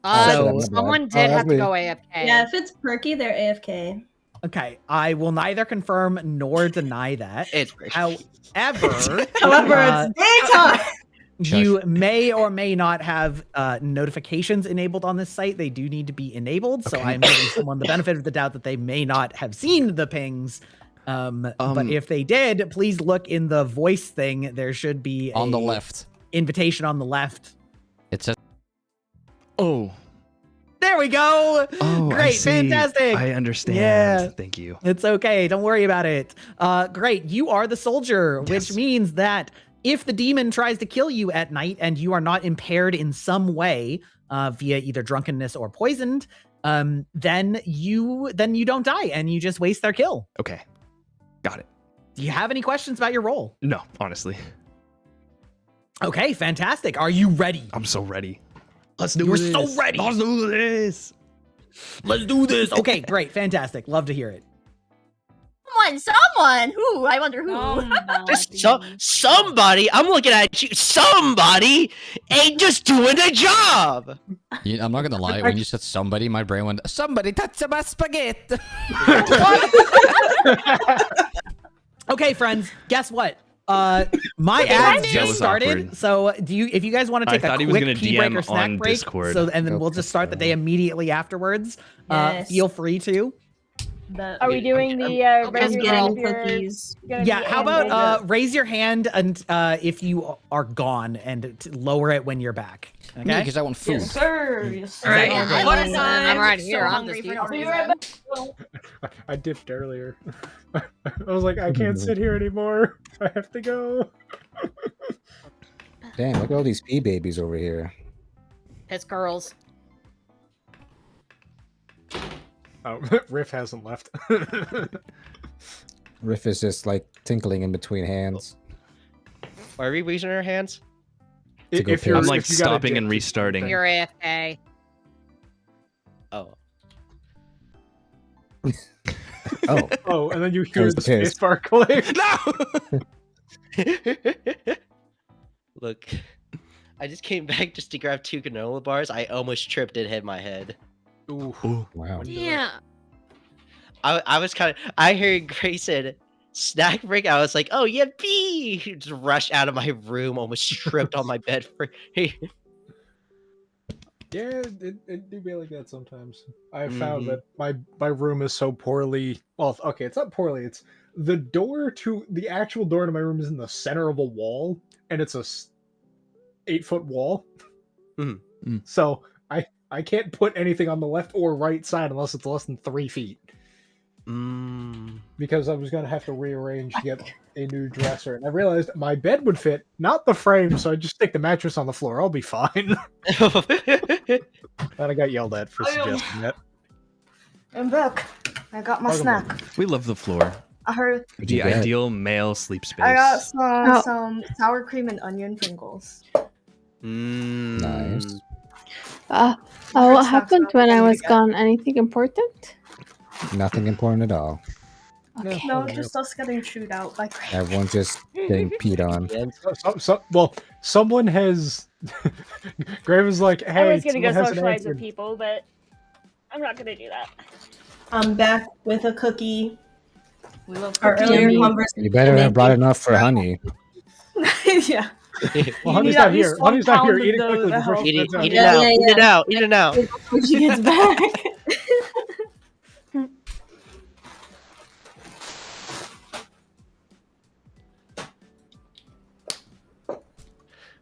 Someone did have to go AFK.
Yeah, if it's Perky, they're AFK.
okay, I will neither confirm nor deny that. However,
However,
uh,
it's daytime.
you may or may not have notifications enabled on this site. They do need to be enabled. So I'm giving someone the benefit of the doubt that they may not have seen the pings. But if they did, please look in the voice thing. There should be
On the left.
invitation on the left.
It says.
Oh.
There we go.
Oh, I
Great,
see.
fantastic.
I understand.
Yeah.
Thank you.
It's okay. Don't worry about it. Great. You are the soldier, which means that if the demon tries to kill you at night and you are not impaired in some way via either drunkenness or poisoned, then you don't die and you just waste their kill.
Okay. Got it.
Do you have any questions about your role?
No, honestly.
Okay, fantastic. Are you ready?
I'm so ready. Let's do
You're
this.
so ready.
Let's do this.
Let's do this. Okay, great. Fantastic. Love to hear it.
Someone. Who? I wonder who.
Just somebody. I'm looking at you. Somebody ain't just doing a job.
I'm not gonna lie. When you said somebody, my brain went, somebody touch my spaghetti.
Okay, friends. Guess what? My
That
ads
was
just started.
awkward.
So if you guys want to
I
take a
thought he was
quick
gonna
pee
DM
break or snack
on
break,
Discord.
and then we'll just start the day immediately afterwards.
Yes.
Feel free to.
Are we doing the raise your hand if you're gonna
Yeah,
be
how
animated?
about raise your hand and if you are gone and lower it when you're back. Okay?
Because I want food.
Yes, sir. Yes, sir.
All right.
I'm right here. I'm
hungry
just
for no
eating.
reason.
I dipped earlier. I was like, I can't sit here anymore. I have to go.
Damn, look at all these pea babies over here.
It's girls.
Oh, Riff hasn't left.
Riff is just like tinkling in between hands.
Are we raising our hands?
To go
If you're,
I'm like
if you got a
stopping
dip,
and restarting.
You're AFK.
Oh.
Oh.
Oh, and then you hear
was
the
pissed.
space bar click.
No.
Look, I just came back just to grab 2 granola bars. I almost tripped and hit my head.
Ooh.
Wow.
Yeah.
I was kind of. I heard Grace said snack break. I was like, oh yeah, B. Just rushed out of my room, almost tripped on my bed.
Yeah, it do be like that sometimes. I found that my room is so poorly. Well, okay, it's not poorly. It's the door to the actual door to my room is in the center of a wall, and it's a 8-foot wall. So I can't put anything on the left or right side unless it's less than 3 feet. Because I was gonna have to rearrange to get a new dresser, and I realized my bed would fit, not the frame, so I just stick the mattress on the floor. I'll be fine. And I got yelled at for suggesting that.
I'm back. I got my snack.
We love the floor.
I heard.
The ideal male sleep space.
I got some sour cream and onion Pringles.
Nice.
What happened when I was gone? Anything important?
Nothing important at all.
No, just us getting chewed out by crap.
Everyone's just getting peed on.
Well, someone has. Grave is like, hey,
I was gonna go
someone hasn't
socialize with
answered.
people, but I'm not gonna do that.
I'm back with a cookie.
We love
Our
cookies.
earlier conversation.
You better have brought enough for honey.
Yeah.
Well, Honey's not here. Honey's not here. Eat it quickly before she
Eat it,
finds
eat
out.
it out. Eat it out. Eat it out.
When she gets back.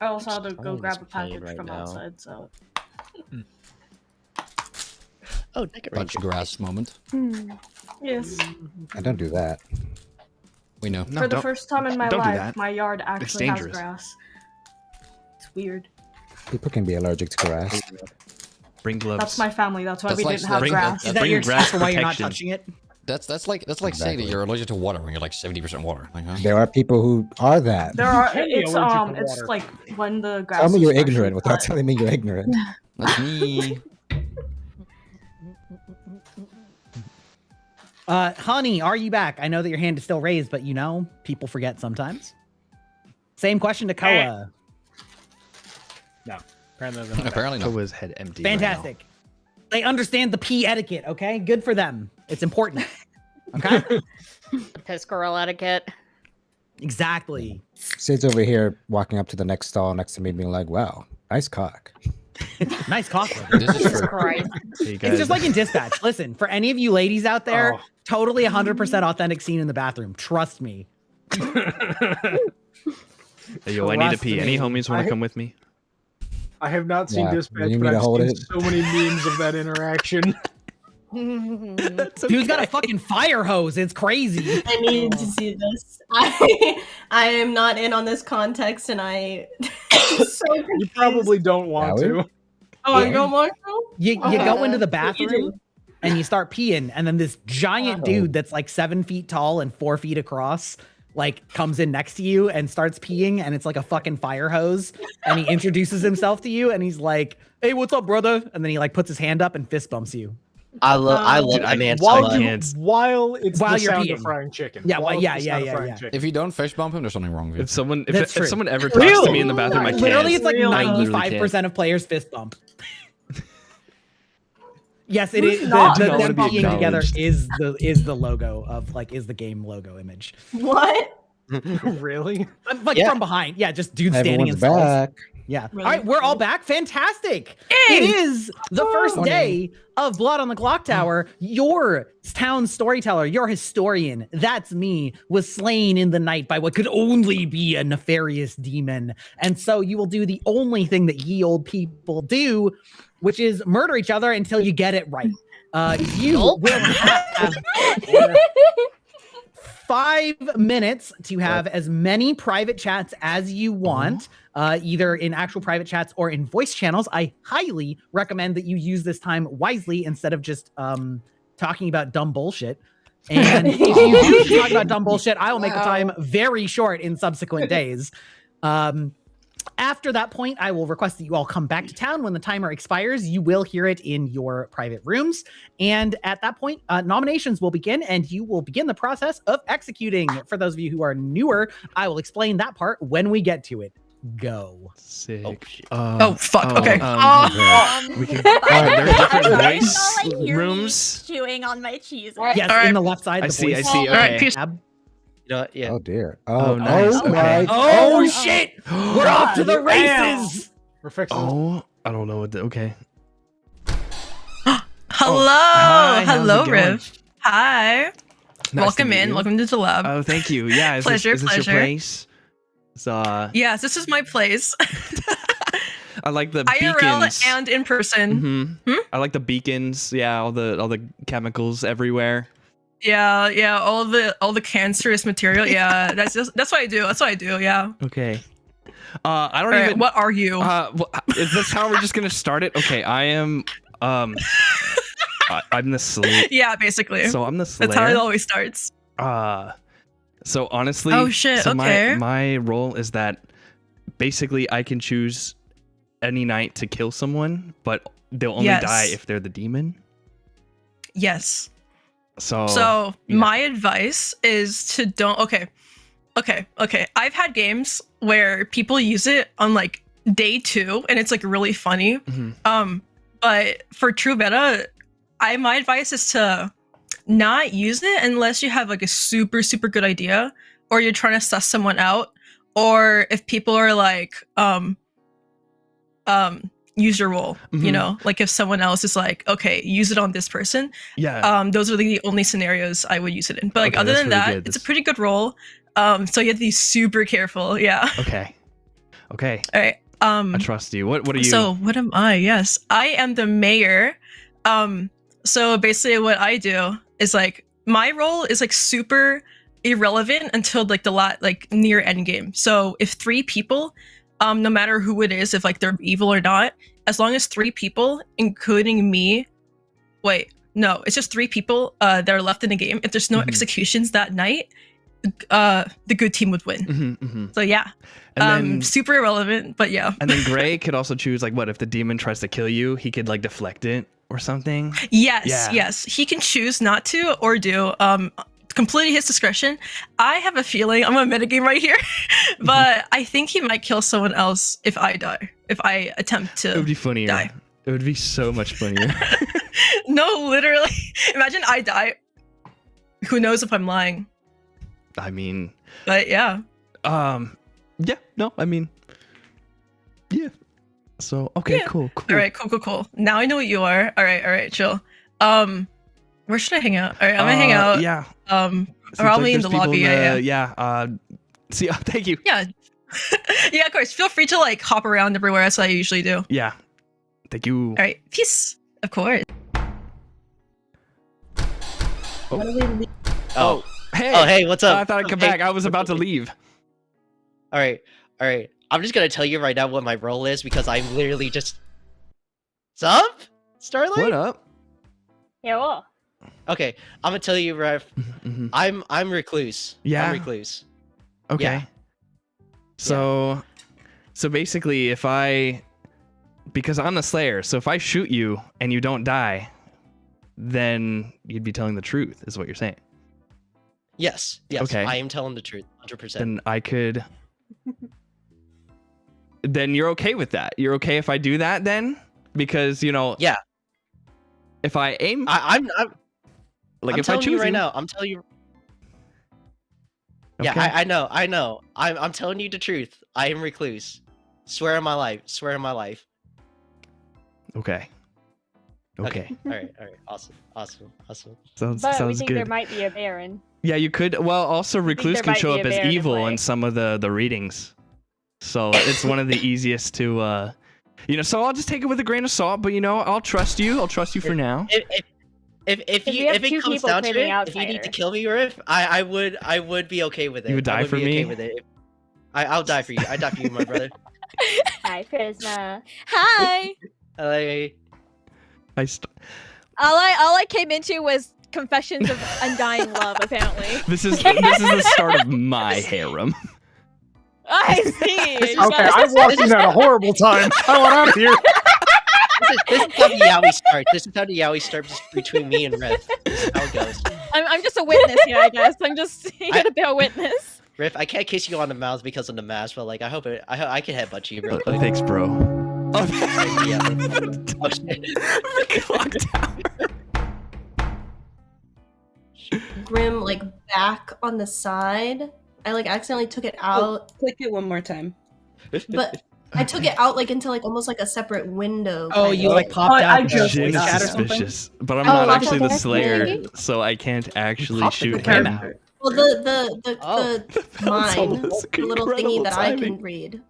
I also had to go
Oh,
grab
it's
a package
plain right
from
now.
outside, so.
Oh, Decker
Touch grass moment.
Yes.
I don't do that.
We know.
For the first time in my
don't do
life,
that.
my yard actually has
dangerous.
grass. It's weird.
People can be allergic to grass.
Bring gloves.
That's my family. That's why
That's
we
like
didn't have
bring-
grass.
Is that
Bring
your
grass
excuse for why you're not
protection.
touching it?
That's like saying that
Exactly.
you're allergic to water when you're like 70% water. Like, huh?
There are people who are that.
There are.
Can be
It's
allergic to
it's
water.
like when the grass.
Tell me
is
you're
freshly
ignorant without
cut.
telling me you're ignorant.
That's me.
Honey, are you back? I know that your hand is still raised, but people forget sometimes. Same question to Koa.
No. Apparently,
Apparently not.
Koa's head empty. right now.
Fantastic. They understand the pee etiquette, okay? Good for them. It's important. Okay?
Piss girl etiquette.
Exactly.
Sid's over here walking up to the next stall next to me, being like, "Wow, nice cock."
Nice cock.
This is
Jesus
for
Christ.
Hey,
It's
guys.
just like in Dispatch. Listen, for any of you ladies out there,
Oh.
totally 100% authentic scene in the bathroom. Trust me.
Hey, yo, I need to
Trust
pee. Any
me.
homies want
I-
to come with me?
I have not seen
Yeah,
Dispatch,
you need
but
to
I've
hold
seen
it.
so many memes of that interaction.
Dude's got a fucking fire hose. It's crazy.
I needed to see this. I am not in on this context, and I so
You probably don't want
Shall
to.
Oh, I don't want to.
You
Okay.
go into the
What you
bathroom
do?
and you start peeing, and then this giant
Oh.
dude that's like 7 feet tall and 4 feet across comes in next to you and starts peeing, and it's like a fucking fire hose, and he introduces himself to you, and he's like, "Hey, what's up, brother?" And then he puts his hand up and fist bumps you.
I love
Dude,
that man so
While
much.
it's
While
the
you're
sound of
peeing.
frying chicken.
Yeah,
While
yeah,
it's the
yeah,
sound of
yeah,
frying
yeah.
chicken.
If you don't fist bump him, there's something wrong with you.
If someone
That's true.
someone ever talks to me in the bathroom, I can't.
Literally, it's like
Really?
I literally
95% of players fist bump. Yes, it
Who's
is.
not?
The
I wanna
them
be
peeing together
acknowledged.
is the logo of is the game logo image.
What?
Really?
Like
Yeah.
from behind. Yeah, just dudes standing in
Everyone's
stalls.
back.
Yeah.
Really?
All right, we're all back. Fantastic.
Hey!
It is the first day of Blood on the Clock Tower. Your town storyteller, your historian, that's me, was slain in the night by what could only be a nefarious demon. And so you will do the only thing that ye old people do, which is murder each other until you get it right. You will have 5 minutes to have as many private chats as you want, either in actual private chats or in voice channels. I highly recommend that you use this time wisely instead of just talking about dumb bullshit. And if you do talk about dumb bullshit, I will make the time very short in subsequent days. After that point, I will request that you all come back to town when the timer expires. You will hear it in your private rooms. And at that point, nominations will begin, and you will begin the process of executing. For those of you who are newer, I will explain that part when we get to it. Go.
Sick.
Oh, shit.
Oh, fuck, okay.
We can. There are different voice
I hear
rooms.
me chewing on my cheese.
Yes,
All right.
in the left side.
I
the
see. I
voice
see.
All right,
Okay.
peace.
tab.
You know what? Yeah.
Oh dear.
Oh, nice.
Oh,
Okay.
my.
Oh, shit! We're off to the
Damn.
races!
We're fixing it.
Oh, I don't know what. Okay.
Hello,
hi, how's
hello,
it going?
Riv. Hi.
Nice to
Welcome
meet
in.
you.
Welcome to the lab.
Oh, thank you. Yeah. Is
Pleasure,
this your
pleasure.
place? It's,
Yes, this is my place.
I like the
IRL
beacons.
and in person.
Mhm. I like the beacons. Yeah, all the chemicals everywhere.
Yeah, all the cancerous material. Yeah, that's what I do. That's what I do. Yeah.
Okay. I don't
All right,
even.
what are you?
Is this how we're just gonna start it? Okay, I am. I'm the Slayer.
Yeah, basically.
So I'm the Slayer.
That's how it always starts.
So honestly.
Oh, shit,
So
okay.
my role is that basically I can choose any night to kill someone, but they'll only
Yes.
die if they're the demon.
Yes.
So.
So
yeah.
my advice is to don't. Okay. I've had games where people use it on like day 2, and it's like really funny.
Mhm.
But for true meta, my advice is to not use it unless you have like a super good idea, or you're trying to suss someone out, or if people are like use your role. You
Mhm.
know, like if someone else is like, okay, use it on this person.
Yeah.
Those are the only scenarios I would use it in. But like
Okay,
other
that's
than
really
that,
good.
it's a
That's-
pretty good role. So you have to be super careful. Yeah.
Okay. Okay.
All right.
I trust you. What are you?
So what am I? Yes, I am the mayor. So basically, what I do is like my role is like super irrelevant until like like near end game. So if 3 people, no matter who it is, if like they're evil or not, as long as 3 people, including me, wait, No, it's just 3 people that are left in the game. If there's no executions that night, the good team would win. So yeah,
And then-
super irrelevant, but yeah.
And then Gray could also choose like what if the demon tries to kill you, he could like deflect it or something.
Yes,
Yeah.
yes. He can choose not to or do. Completely his discretion. I have a feeling I'm a metagame right here, but I think he might kill someone else if I die. If I attempt to
It would be funnier.
die.
It would be so much funnier.
No, literally. Imagine I die. Who knows if I'm lying?
I mean,
But yeah.
yeah, no, I mean, yeah. So okay,
Yeah.
cool.
All right, cool. Now I know what you are. All right, chill. Where should I hang out? All right, I'm gonna hang out.
Yeah.
Probably
like
in
there's
the
people
lobby. Yeah.
See, thank you.
Yeah. Yeah, of course. Feel free to like hop around everywhere as I usually do.
Yeah. Thank you.
All right, peace. Of course.
Oh,
Hey.
Oh, hey, what's up?
I thought I'd come back. I was about to leave.
All right. I'm just gonna tell you right now what my role is because I'm literally just. What's up, Starlight?
What up?
Yeah, well.
Okay, I'm gonna tell you, Ref.
Mhm.
I'm recluse.
Yeah?
I'm recluse.
Okay.
Yeah.
So basically because I'm the Slayer, so if I shoot you and you don't die, then you'd be telling the truth, is what you're saying.
Yes. Yes.
Okay.
I am telling the truth, 100%.
Then I could. Then you're okay with that. You're okay if I do that then? Because,
Yeah.
If I aim.
I'm
like
I'm
if I
telling
choose
you right now. I'm telling you.
Okay.
Yeah, I know. I'm telling you the truth. I am recluse. Swear on my life. Swear on my life.
Okay. Okay.
All right. Awesome.
Sounds
But we
sounds
think
good.
there might be a Baron.
Yeah, you could. Well, also Recluse
there
can
might
show
be
up
a
as
bear to
evil
play.
in some of the readings, so it's one of the easiest to, So I'll just take it with a grain of salt, but I'll trust you. I'll trust you for now.
If
we have
it
two
comes
people
down to
claiming
it, if you need to
outsider.
kill me, Riff, I would be okay with it.
You would die
I would
for
be
me?
Okay with it. I'll die for you. I die for you, my brother.
Hi, Prisma.
Hi. All I came into was confessions of undying love. Apparently.
This is the start of my harem.
I see.
Okay, I walked in at a horrible time. I want out of here.
This is how the yaoi starts. This is how the yaoi starts between me and Riff. This is how it goes.
I'm just a witness here, I guess. I'm just here to be a witness.
Riff, I can't kiss you on the mouth because of the mask, but like I hope I can headbutt you real quick.
Thanks, bro.
Yeah. Oh, shit.
Grim like back on the side. I like accidentally took it out,
Click it one more time.
but I took it out like into like almost like a separate window.
Oh,
kind
you
of.
like popped
I
out
just-
Jin
voice
is
chat or something?
suspicious, but I'm
Oh,
not
like
actually
a
the
character
Slayer,
maybe?
so I can't actually
popped the
shoot
character
him.
out.
Well, the
Pencil
mine,
is
the little
incredible
thingy that I
timing.
can read.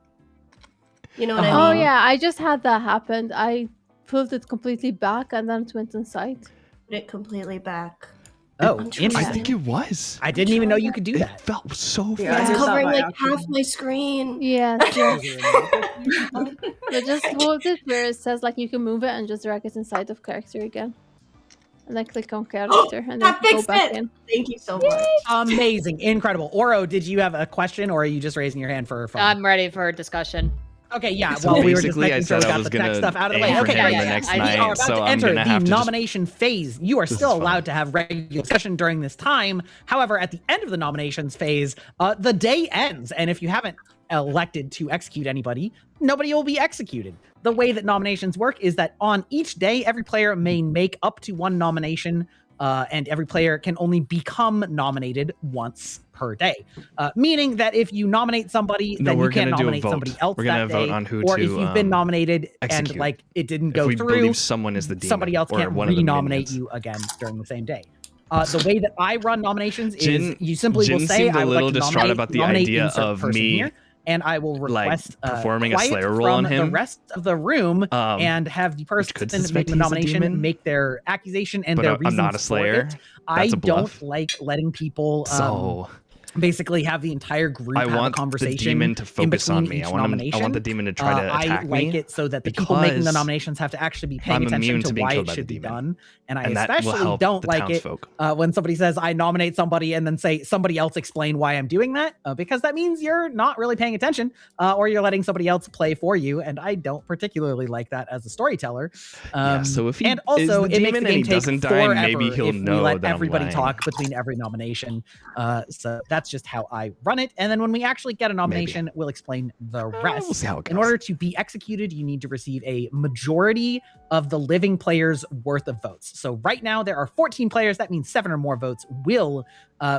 You know what
Oh
I mean?
yeah, I just had that happen. I pulled it completely back and then it went inside.
Put it completely back.
Oh,
I'm
interesting.
I think it was.
I didn't even know you could do
It
that.
felt so
Yeah, I
It's
did
fast.
that
covering
by
like
accident.
half my screen.
Yeah, but just hold it where it says like you can move it and just drag it inside of character again. And then click on character and then
That
go
fixed
back
it!
in.
Thank you so much.
Amazing, incredible. Oro, did you have a question, or are you just raising your hand for fun?
I'm ready for a discussion.
Okay, yeah.
So
well, we were just
basically, I
making sure we
said I
got
was
the tech
gonna
stuff out of the
aim
way.
for
Okay,
him
great.
the next
We are
night,
about
so
to
I'm
enter
gonna have
the
to just-
nomination phase. You are
This is
still
fun.
allowed to have regular discussion during this time. However, at the end of the nominations phase, the day ends, and if you haven't elected to execute anybody, nobody will be executed. The way that nominations work is that on each day, every player may make up to one nomination, and every player can only become nominated once per day. Meaning that if you nominate somebody,
No,
then
we're
you can't
gonna do a
nominate
vote.
somebody else
We're gonna
that
vote
day.
on who
or
to,
if you've been nominated and
execute.
like it didn't
If
go
we
through,
believe someone is the demon,
somebody else
or
can't
one of the
renominate
minions.
you again during the same day. The way that I run nominations is
Jin-
you simply
Jin
will say
seemed a
I would
little
like to
distraught
nominate,
about the
nominate
idea
insert
of
person
me,
here, and I will
like,
request
performing a
quiet
Slayer role
from
on
the
him.
rest of the room and have the person
could
making
suspect
the
he's a
nomination
demon.
make their accusation and
But
their
I'm
reasons
not a
for
Slayer.
it. I
That's a bluff.
don't like letting people
So
basically have the entire group
I
have
want
a conversation.
the demon to focus on
between
me.
each
I want
nomination.
the demon to try to attack
I like
me.
it so that the people making the
because
nominations have to actually be paying
I'm
attention
immune
to
to being
why
killed
it
by the
should be
demon.
done. And I
And that will
especially
help
don't
the
like it
townsfolk.
when somebody says I nominate somebody and then say somebody else explain why I'm doing that, because that means you're not really paying attention, or you're letting somebody else play for you. And I don't particularly like that as a storyteller.
So if he
and also
is the
it makes
demon
the
and he
game take
doesn't die,
forever
maybe he'll
if we
know
let
that I'm
everybody
lying.
talk between every nomination. So that's just how I run it. And then when we actually get a nomination, we'll explain the rest.
We'll see how it
In
goes.
order to be executed, you need to receive a majority of the living players' worth of votes. So right now there are 14 players. That means 7 or more votes will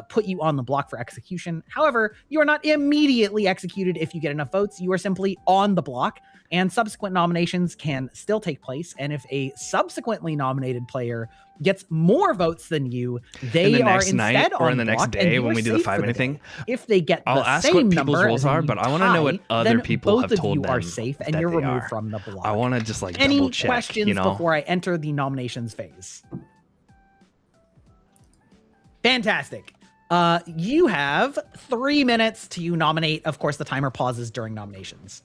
put you on the block for execution. However, you are not immediately executed if you get enough votes. You are simply on the block, and subsequent nominations can still take place. And if a subsequently nominated player gets more votes than you, they
in the
are
next
instead
night or
on
in the next
block, and
day
you
when
are
we do the
safe
5
for the
minute
day.
thing,
If they get
I'll
the
ask
same
what people's
number,
roles
as in
are,
you
but I want to know what
tie,
other
then
people
both
have
of you
told
are
them
safe and
that
you're
they
removed
are.
from the block.
I want to just like
Any
double check.
questions
You know,
before I enter the nominations phase? Fantastic. You have 3 minutes to nominate. Of course, the timer pauses during nominations.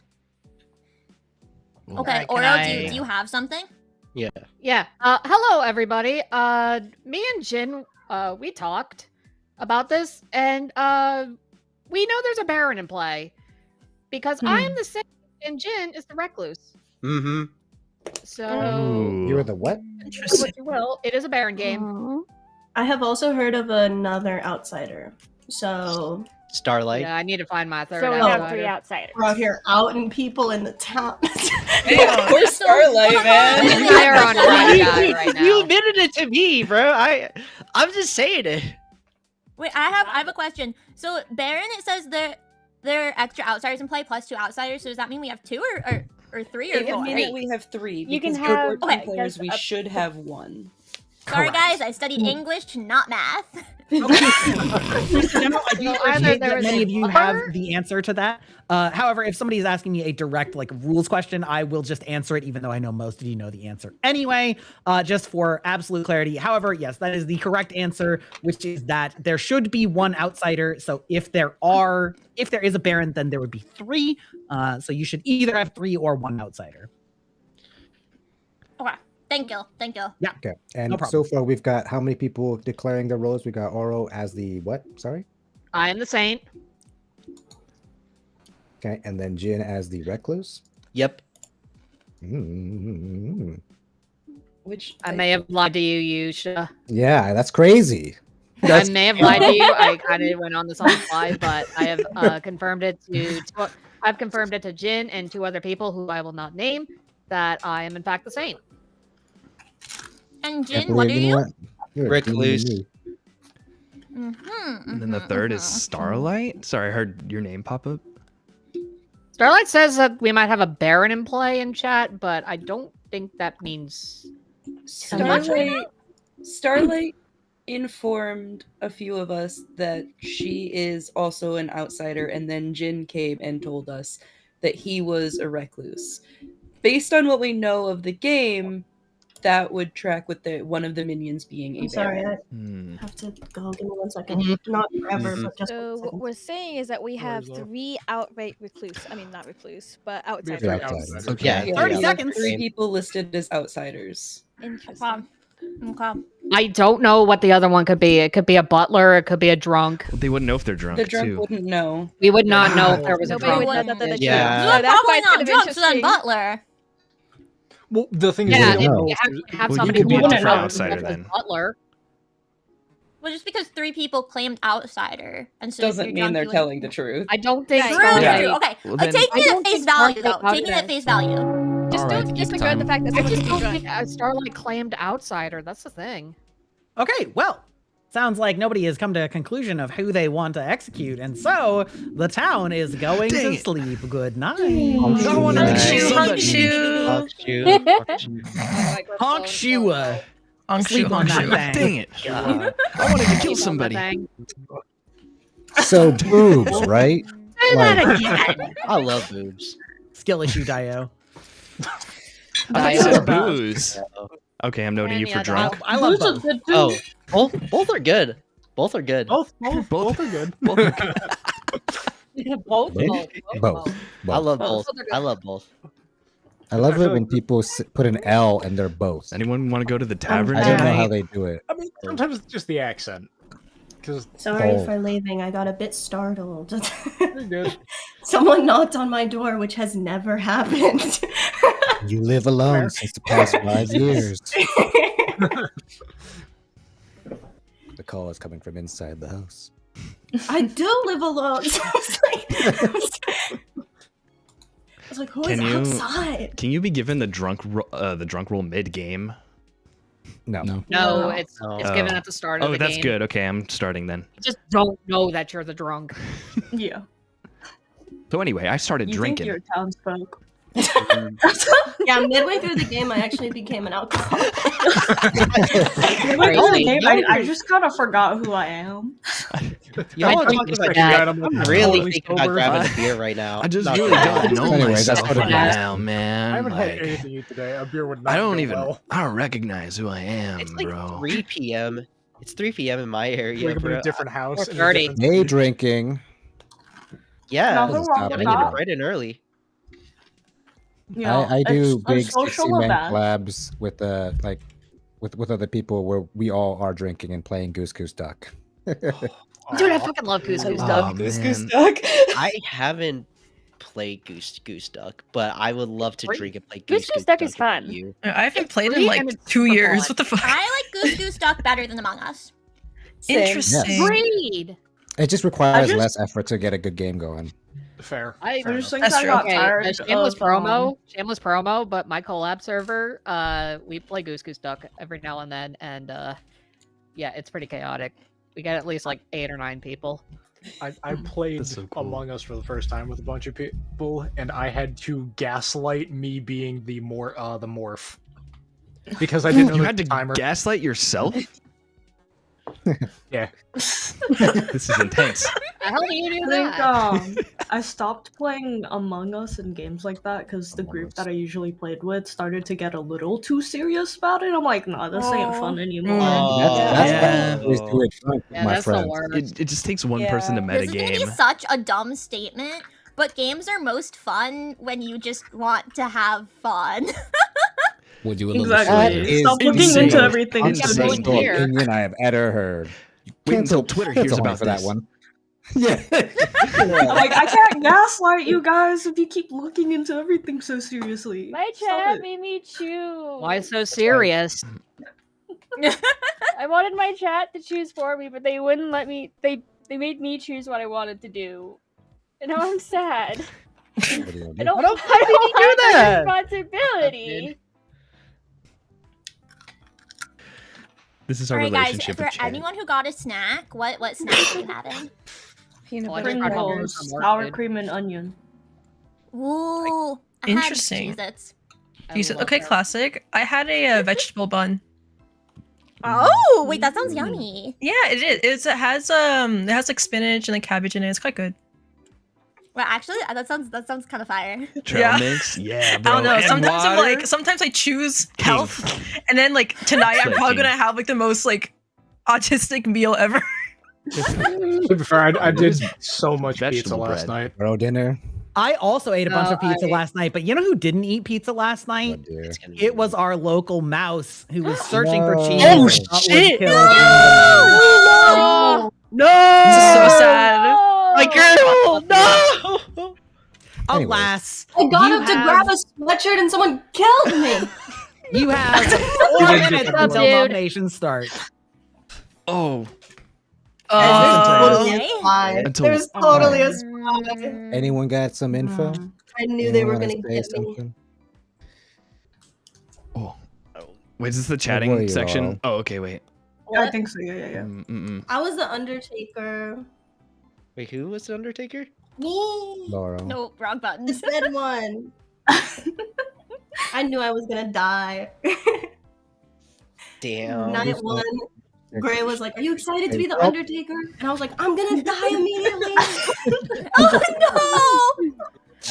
Okay,
Alright, can
Oro,
I-
do you have something?
Yeah.
Yeah. Hello, everybody. Me and Jin, we talked about this, and we know there's a Baron in play because I am the Saint and Jin is the Recluse.
Mm-hmm.
So
You're the what?
do what you will. It is a Baron game.
I have also heard of another outsider. So
Starlight.
Yeah, I need to find my third.
So we
outsider.
have 3 outsiders.
we're out here outing people in the town.
We're Starlight, man.
They're on a right guy right now.
You admitted it to me, bro. I'm just saying it.
Wait, I have a question. So Baron, it says there are extra outsiders in play plus 2 outsiders. So does that mean we have 2 or 3 or
It
4?
would mean that we have 3.
You can
because
have-
for 14
okay,
players,
just
we
a-
should have 1.
Sorry guys, I studied English, not math.
I do
either
appreciate
there
that
is
many
a
of you have
buffer-
the answer to that. However, if somebody is asking me a direct rules question, I will just answer it, even though I know most of you know the answer anyway, just for absolute clarity. However, yes, that is the correct answer, which is that there should be 1 outsider. So if there is a Baron, then there would be 3. So you should either have 3 or 1 outsider.
Okay, thank you.
Yeah.
Okay. And
No problem.
so far, we've got how many people declaring their roles? We got Oro as the what? Sorry.
I am the Saint.
Okay. And then Jin as the Recluse.
Yep.
Mm.
Which
I may have lied to you, Yusha.
Yeah, that's crazy.
I may have lied to you. I kind of went on this on the fly, but I have confirmed it to. I've confirmed it to Jin and 2 other people who I will not name that I am in fact the Saint.
And
Can't
Jin, what are
believe
you?
You're a
Recluse.
demon
Mm-hmm,
and then the third is Starlight. Sorry, I heard your name pop up.
Starlight says that we might have a Baron in play in chat, but I don't think that means too much.
Starlight informed a few of us that she is also an outsider, and then Jin came and told us that he was a recluse. Based on what we know of the game, that would track with one of the minions being a
I'm sorry,
Baron.
I have to go. Give me 1 second. Not forever, but just
So
1
what
second.
we're saying is that we have
Laura.
3 outright recluse. I mean, not recluse, but outsiders.
Yeah, outsiders.
Okay.
Yeah.
30
we have
seconds.
3 people listed as outsiders.
Interesting.
Okay.
I don't know what the other one could be. It could be a butler. It could be a drunk.
They wouldn't know if they're drunk,
The drunk
too.
wouldn't know.
We would not know if there was a
Nobody
drunk.
would know that they're the
Yeah.
truth.
So
So that's why
probably
it's
not
kind of
drunk, so then
interesting.
Butler.
Well, the thing
Yeah,
is,
if
we don't
know.
you
know.
actually have
Well,
some
you
people
could be a
who
different
know
outsider
if it's
then.
Butler.
Well, just because 3 people claimed outsider, and so if
Doesn't
you're
mean
drunk,
they're
you would-
telling the truth.
I don't think.
Right.
True,
Starlight-
true. Okay,
Well, then-
take me
I
at
don't
face
think
value,
Starlight
though. Take me
outed
at face value.
Just
Alright,
don't
keep
disregard the
time.
fact that
I
someone
just
could be
don't
drunk.
think Starlight claimed outsider. That's the thing.
Okay, well, sounds like nobody has come to a conclusion of who they want to execute, and so the town is going
Dang
to
it.
sleep. Good night.
I wanted to
Nice.
kill somebody.
Fuck you.
Honk Shua.
Honk
Sleep
Shua,
on
honk
that
Shua.
thing.
Dang it. I wanted to kill somebody.
Thing.
So boobs, right?
Say that
Like-
again.
I love boobs.
Skill issue, Dio.
I thought you said booze. Okay, I'm noting you
And
for
yeah,
drunk.
I love
Booze
both.
is good too.
Oh, both are good. Both are good.
Both are good.
Both are good.
Both.
Both.
I love both.
Both are good.
I love both.
I love
I
it
feel
when
like
people put an L and they're both.
Anyone want to go to the tavern
I don't know
tonight?
how they do it.
I mean, sometimes it's just the accent. Because
Sorry
Oh.
for leaving. I got a bit startled.
you're good.
Someone knocked on my door, which has never happened.
You live alone since the past 5 years. The call is coming from inside the house.
I do live alone. So I was like, who is outside?
Can you be given the drunk roll mid game?
No.
No, it's given at the start of
Oh,
the
that's
game.
good. Okay, I'm starting then.
You just don't know that you're the drunk.
Yeah.
So anyway, I started
You
drinking.
think you're townsfolk.
Yeah, midway through the game, I actually became an alcoholic.
I just kind of forgot who I am.
Y'all are
drink
talking
is
about
bad.
I'm really thinking about grabbing a beer right now.
I just
Not
really
gonna
don't
lie.
know
Anyway, that's
myself
what it
right
is.
now, man.
I haven't had
Like,
anything to eat today. A beer would not
I don't
go
even.
well.
I don't recognize who I am,
It's like
bro.
3 p.m. It's 3 p.m. in my area.
Wake up in
bro.
a different house. in a
4:30.
different
Day
city.
drinking.
Yeah,
Nothing
Doesn't
wrong
stop
with
I
anyone.
get
that.
up bright and early.
You know,
I do
it's a
big
social
60-man
event.
collabs with with other people where we all are drinking and playing Goose Goose Duck.
Dude, I fucking love Goose Goose
Oh,
Duck.
Goose Goose
man.
Duck.
I haven't played Goose Duck, but I would love to drink and play
Goose
Goose
Goose Duck is
with
fun.
You.
I haven't played in
free
like
and it's
2
super
years.
fun.
What the fuck?
I like Goose Goose Duck better than Among Us.
Same.
Interesting.
Read.
It just requires
just-
less effort to get a good game going.
Fair.
I
fair
just
enough.
think
That's
I
true.
got
Okay,
tired
shameless
of,
shameless promo, but my collab server, we play Goose Goose Duck every now and then, and yeah, it's pretty chaotic. We get at least like 8 or 9 people.
I played
That's so cool.
Among Us for the first time with a bunch of people, and I had to gaslight me being the morph because I didn't know
You
the
had to
timer.
gaslight yourself.
Yeah.
This is intense.
The hell do you do
I think
that?
I stopped playing Among Us and games like that because the group that I usually played with started to get a little too serious about it. I'm like, nah, this ain't fun anymore.
That's
Yeah.
why I always do it fun,
Yeah,
my
that's the
friends.
worst.
It just takes one
Yeah.
person to
This is gonna be
metagame.
such a dumb statement, but games are most fun when you just want to have fun.
Would you a little
Exactly.
That is
Stop looking
insane.
into everything.
It's
so
insane.
deeply.
Here.
opinion I have ever heard.
Wait until
Cancel-
Twitter
cancel
hears
me
about
for that
this.
one. Yeah.
Like, I can't gaslight you guys if you keep looking into everything so seriously.
My
Stop
chat
it.
made me choose.
Why so serious?
I wanted my chat to choose for me, but they wouldn't let me. They made me choose what I wanted to do, and now I'm sad. I don't.
Why don't-
I
why did you
don't
do
have the
that?
responsibility.
This is our
Alright, guys,
relationship
for
with chat.
anyone who got a snack, what snack are you having?
Peanut
Well, I
butter
just got hungry
crackers.
from work,
Sour
dude.
cream and onion.
Ooh, I
Interesting.
Had Cheez-Its.
I love
Okay,
that.
classic. I had a vegetable bun.
Oh, wait, that sounds yummy.
Yeah, it is. It has like spinach and like cabbage in it. It's quite good.
Well, actually, that sounds kind of fire.
Trail
Yeah.
mix? Yeah, bro.
I don't know.
And
Sometimes I'm
water?
like, sometimes I choose health, and then like tonight I'm probably
King.
gonna have like the most like autistic meal ever.
To be fair, I did so much pizza
Vegetable
last
bread.
night.
Bro, dinner.
I also ate a bunch
No,
of pizza
I-
last night, but you know who didn't eat pizza last night?
Oh, dear.
It's gonna be
It was our local mouse who was searching for
No.
cheese.
Oh,
and thought would
shit.
kill the
No!
This is so sad.
My girl! No!
Anyways.
Alas,
I got
you
up to
have-
grab a sweatshirt and someone killed me.
You have 4
didn't get
minutes
the
until
dude.
nominations start.
Oh,
Totally
Okay.
a spy.
Until-
There's totally a spy.
Anyone got some info?
I knew they were
Anyone
gonna
wanna
get
say
me.
something?
oh. Wait, is this the
were
chatting
you,
section?
Laurel?
Oh, okay, wait.
I think so, yeah.
Mm-mm.
I was the Undertaker.
Wait, who was the Undertaker?
Me.
Laurel.
Nope, wrong button.
The said one. I knew I was gonna die.
Damn.
Night
who's
one.
the-
Gray was like, "Are you excited to be the
Oh.
Undertaker?" And I was like, "I'm gonna die immediately."
Oh no!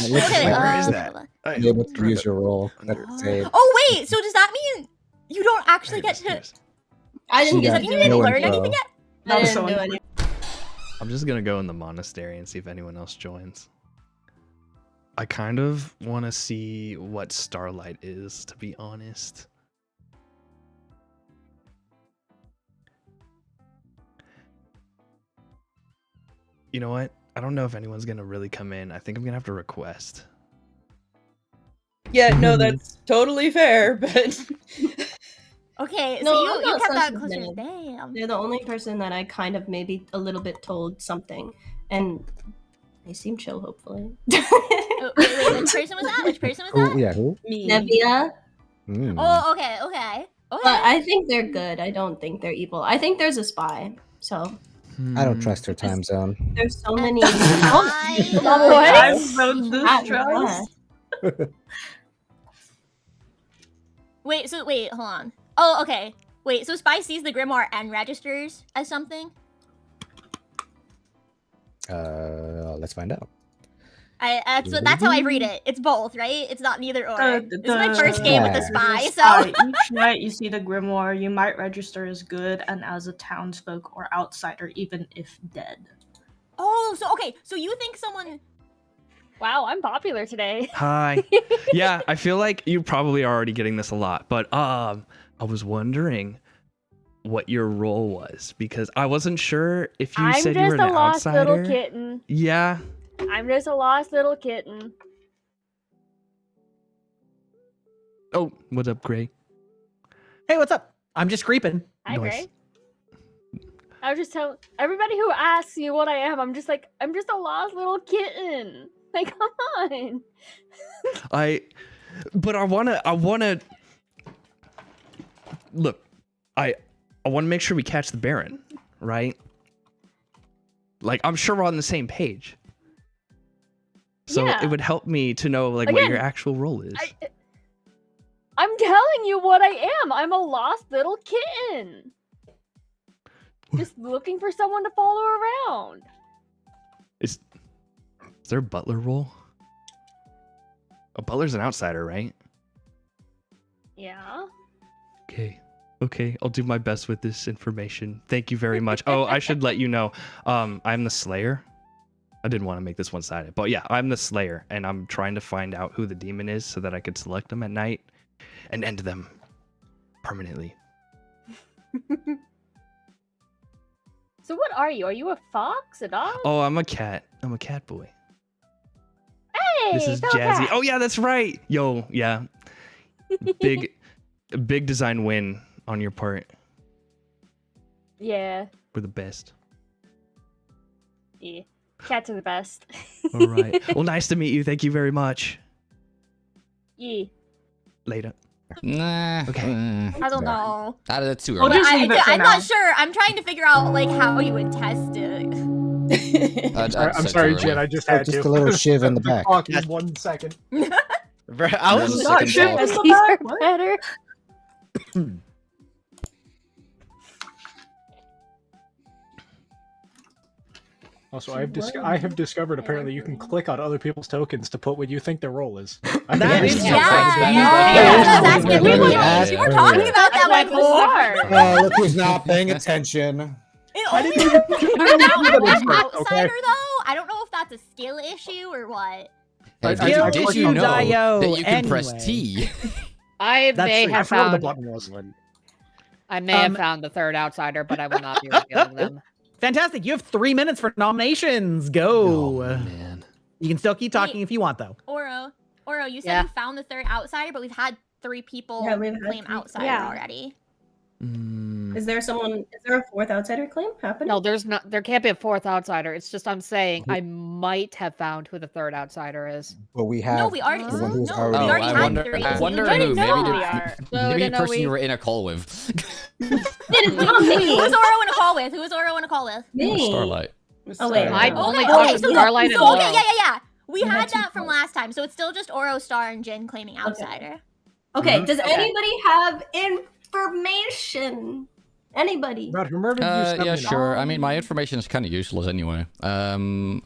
Look
Okay,
at
where is
that.
that?
Be able to use your role. That's saved.
Oh wait, so does that mean you don't actually get to?
I didn't
She
get
got
to
You
do
didn't
no
learn
info.
anything yet?
I didn't do anything.
I'm just gonna go in the monastery and see if anyone else joins. I kind of want to see what Starlight is, to be honest. You know what? I don't know if anyone's gonna really come in. I think I'm gonna have to request.
Yeah, no, that's totally fair, but
Okay, so
No,
you
I'm not
kept that
sensitive.
closer. Damn.
They're the only person that I kind of maybe a little bit told something, and they seem chill. Hopefully.
Oh, wait, which person was that? Which person was that?
Oh, yeah, who?
me.
Nevia.
Mm.
Oh, okay, okay.
But
Okay.
I think they're good. I don't think they're evil. I think there's a spy. So
I don't trust her time zone.
there's so many.
I'm so distressed.
Wait, hold on. Oh, okay. Wait, so Spy sees the grimoire and registers as something?
Let's find out.
That's how I read it. It's both, right? It's not neither or. This is my
The-
first game with the
Yeah.
Spy, so.
Each night you see the grimoire, you might register as good and as a townsfolk or outsider, even if dead.
Oh, so okay, so you think someone.
Wow, I'm popular today.
Hi. Yeah, I feel like you probably are already getting this a lot, but I was wondering what your role was because I wasn't sure if you
I'm
said you were
just
an
a lost
outsider.
little kitten.
Yeah.
I'm just a lost little kitten.
Oh, what up, Gray?
Hey, what's up? I'm just creeping.
Hi,
Nice.
Gray. I was just telling everybody who asks you what I am, I'm just like, I'm just a lost little kitten. Like, come on.
But I wanna look, I wanna make sure we catch the Baron, right? Like, I'm sure we're on the same page. So
Yeah.
it would help me to know like what
Again,
your actual role is.
I'm telling you what I am. I'm a lost little kitten. Just looking for someone to follow around.
Is there a butler role? A butler's an outsider, right?
Yeah.
Okay, I'll do my best with this information. Thank you very much. Oh, I should let you know, I'm the Slayer. I didn't want to make this one-sided, but yeah, I'm the Slayer, and I'm trying to find out who the demon is so that I could select them at night and end them permanently.
So what are you? Are you a fox? A dog?
Oh, I'm a cat. I'm a cat boy.
Hey,
This is
go
Jazzy.
cat.
Oh yeah, that's right. Yo, yeah. Big design win on your part.
Yeah.
We're the best.
Yeah. Cats are the best.
All right. Well, nice to meet you. Thank you very much.
Yeah.
Later.
Nah.
Okay.
I don't know.
That's too
But
early.
I'm not sure. I'm trying to figure out like how you would test it.
I'm sorry, Jen. I just had
just
to.
a little shiv in the back.
Talk in 1 second.
I was
Not
sick
sure.
and
These are better.
Also, I have discovered apparently you can click on other people's tokens to put what you think their role is.
That is
Yeah,
that's
that's good.
Yeah.
We were talking about that
That's
before.
Oh, look who's not paying attention.
It
I
only
didn't
works
even-
for
I didn't even
an
get it first,
outsider
okay?
though. I don't know if that's a skill issue or what.
Hey,
I
did you
clicked
know
on
that you can press
anyway.
T?
I
That's
may
true.
I
have
forgot what the
found.
button was.
I may have found the third outsider, but I will not be revealing them.
Fantastic. You have 3 minutes for nominations. Go.
Oh, man.
You can still keep talking if you want, though.
Oro, you said
Yeah.
you found the third outsider, but we've had 3 people
Yeah, we've had
claim
3
outsider
Yeah.
already.
Is there a 4th outsider claim happening?
No, there's not. There can't be a fourth outsider. It's just I'm saying I might have found who the third outsider is.
But we have
No, we already.
the one who's
no,
already.
we
Oh,
already
I
had
wonder.
3.
I wonder
already
who.
know
Maybe
who we
the,
are.
So
maybe
then
the
are
person
we-
you were in a call with.
It is not
Who
me.
is Oro in a call with? Who is Oro in a call with?
Me.
Starlight.
Oh wait.
I
no.
only
Okay,
talked
okay,
to
so
Starlight and
okay,
Laurel.
yeah. We
We
had
had 2
that from
calls.
last time, so it's still just Oro, Star, and Jin claiming outsider.
Okay. Does
Okay.
anybody have information? Anybody?
About who murdered you?
Yeah,
Stephanie?
sure. I mean, my information is kind of useless anyway. I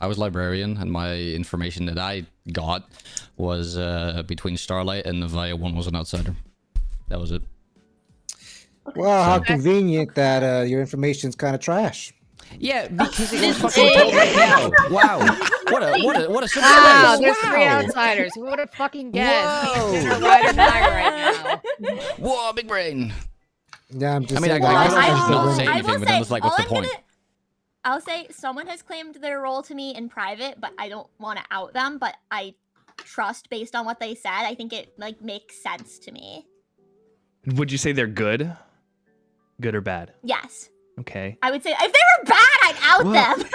was librarian, and my information that I got was between Starlight and Nevia. One was an outsider. That was it.
Well, how convenient that your information's kind of trash.
Yeah, because it was fucking told right now. Wow. What a surprise.
Wow, there's
Wow.
3 outsiders. Who would have fucking guessed?
Whoa.
Jen are right or die right now.
Whoa, big brain.
Yeah, I'm just
I mean,
saying.
I
like,
could
that's
almost
the
not
win.
say
I
anything,
will
but
say,
then it's like, what's
all
the
I'm
point?
I'll say someone has claimed their role to me in private, but I don't want to out them. But I trust based on what they said. I think it like makes sense to me.
Would you say they're good? Good or bad?
Yes,
Okay.
I would say if they were bad, I'd out
Well,
them.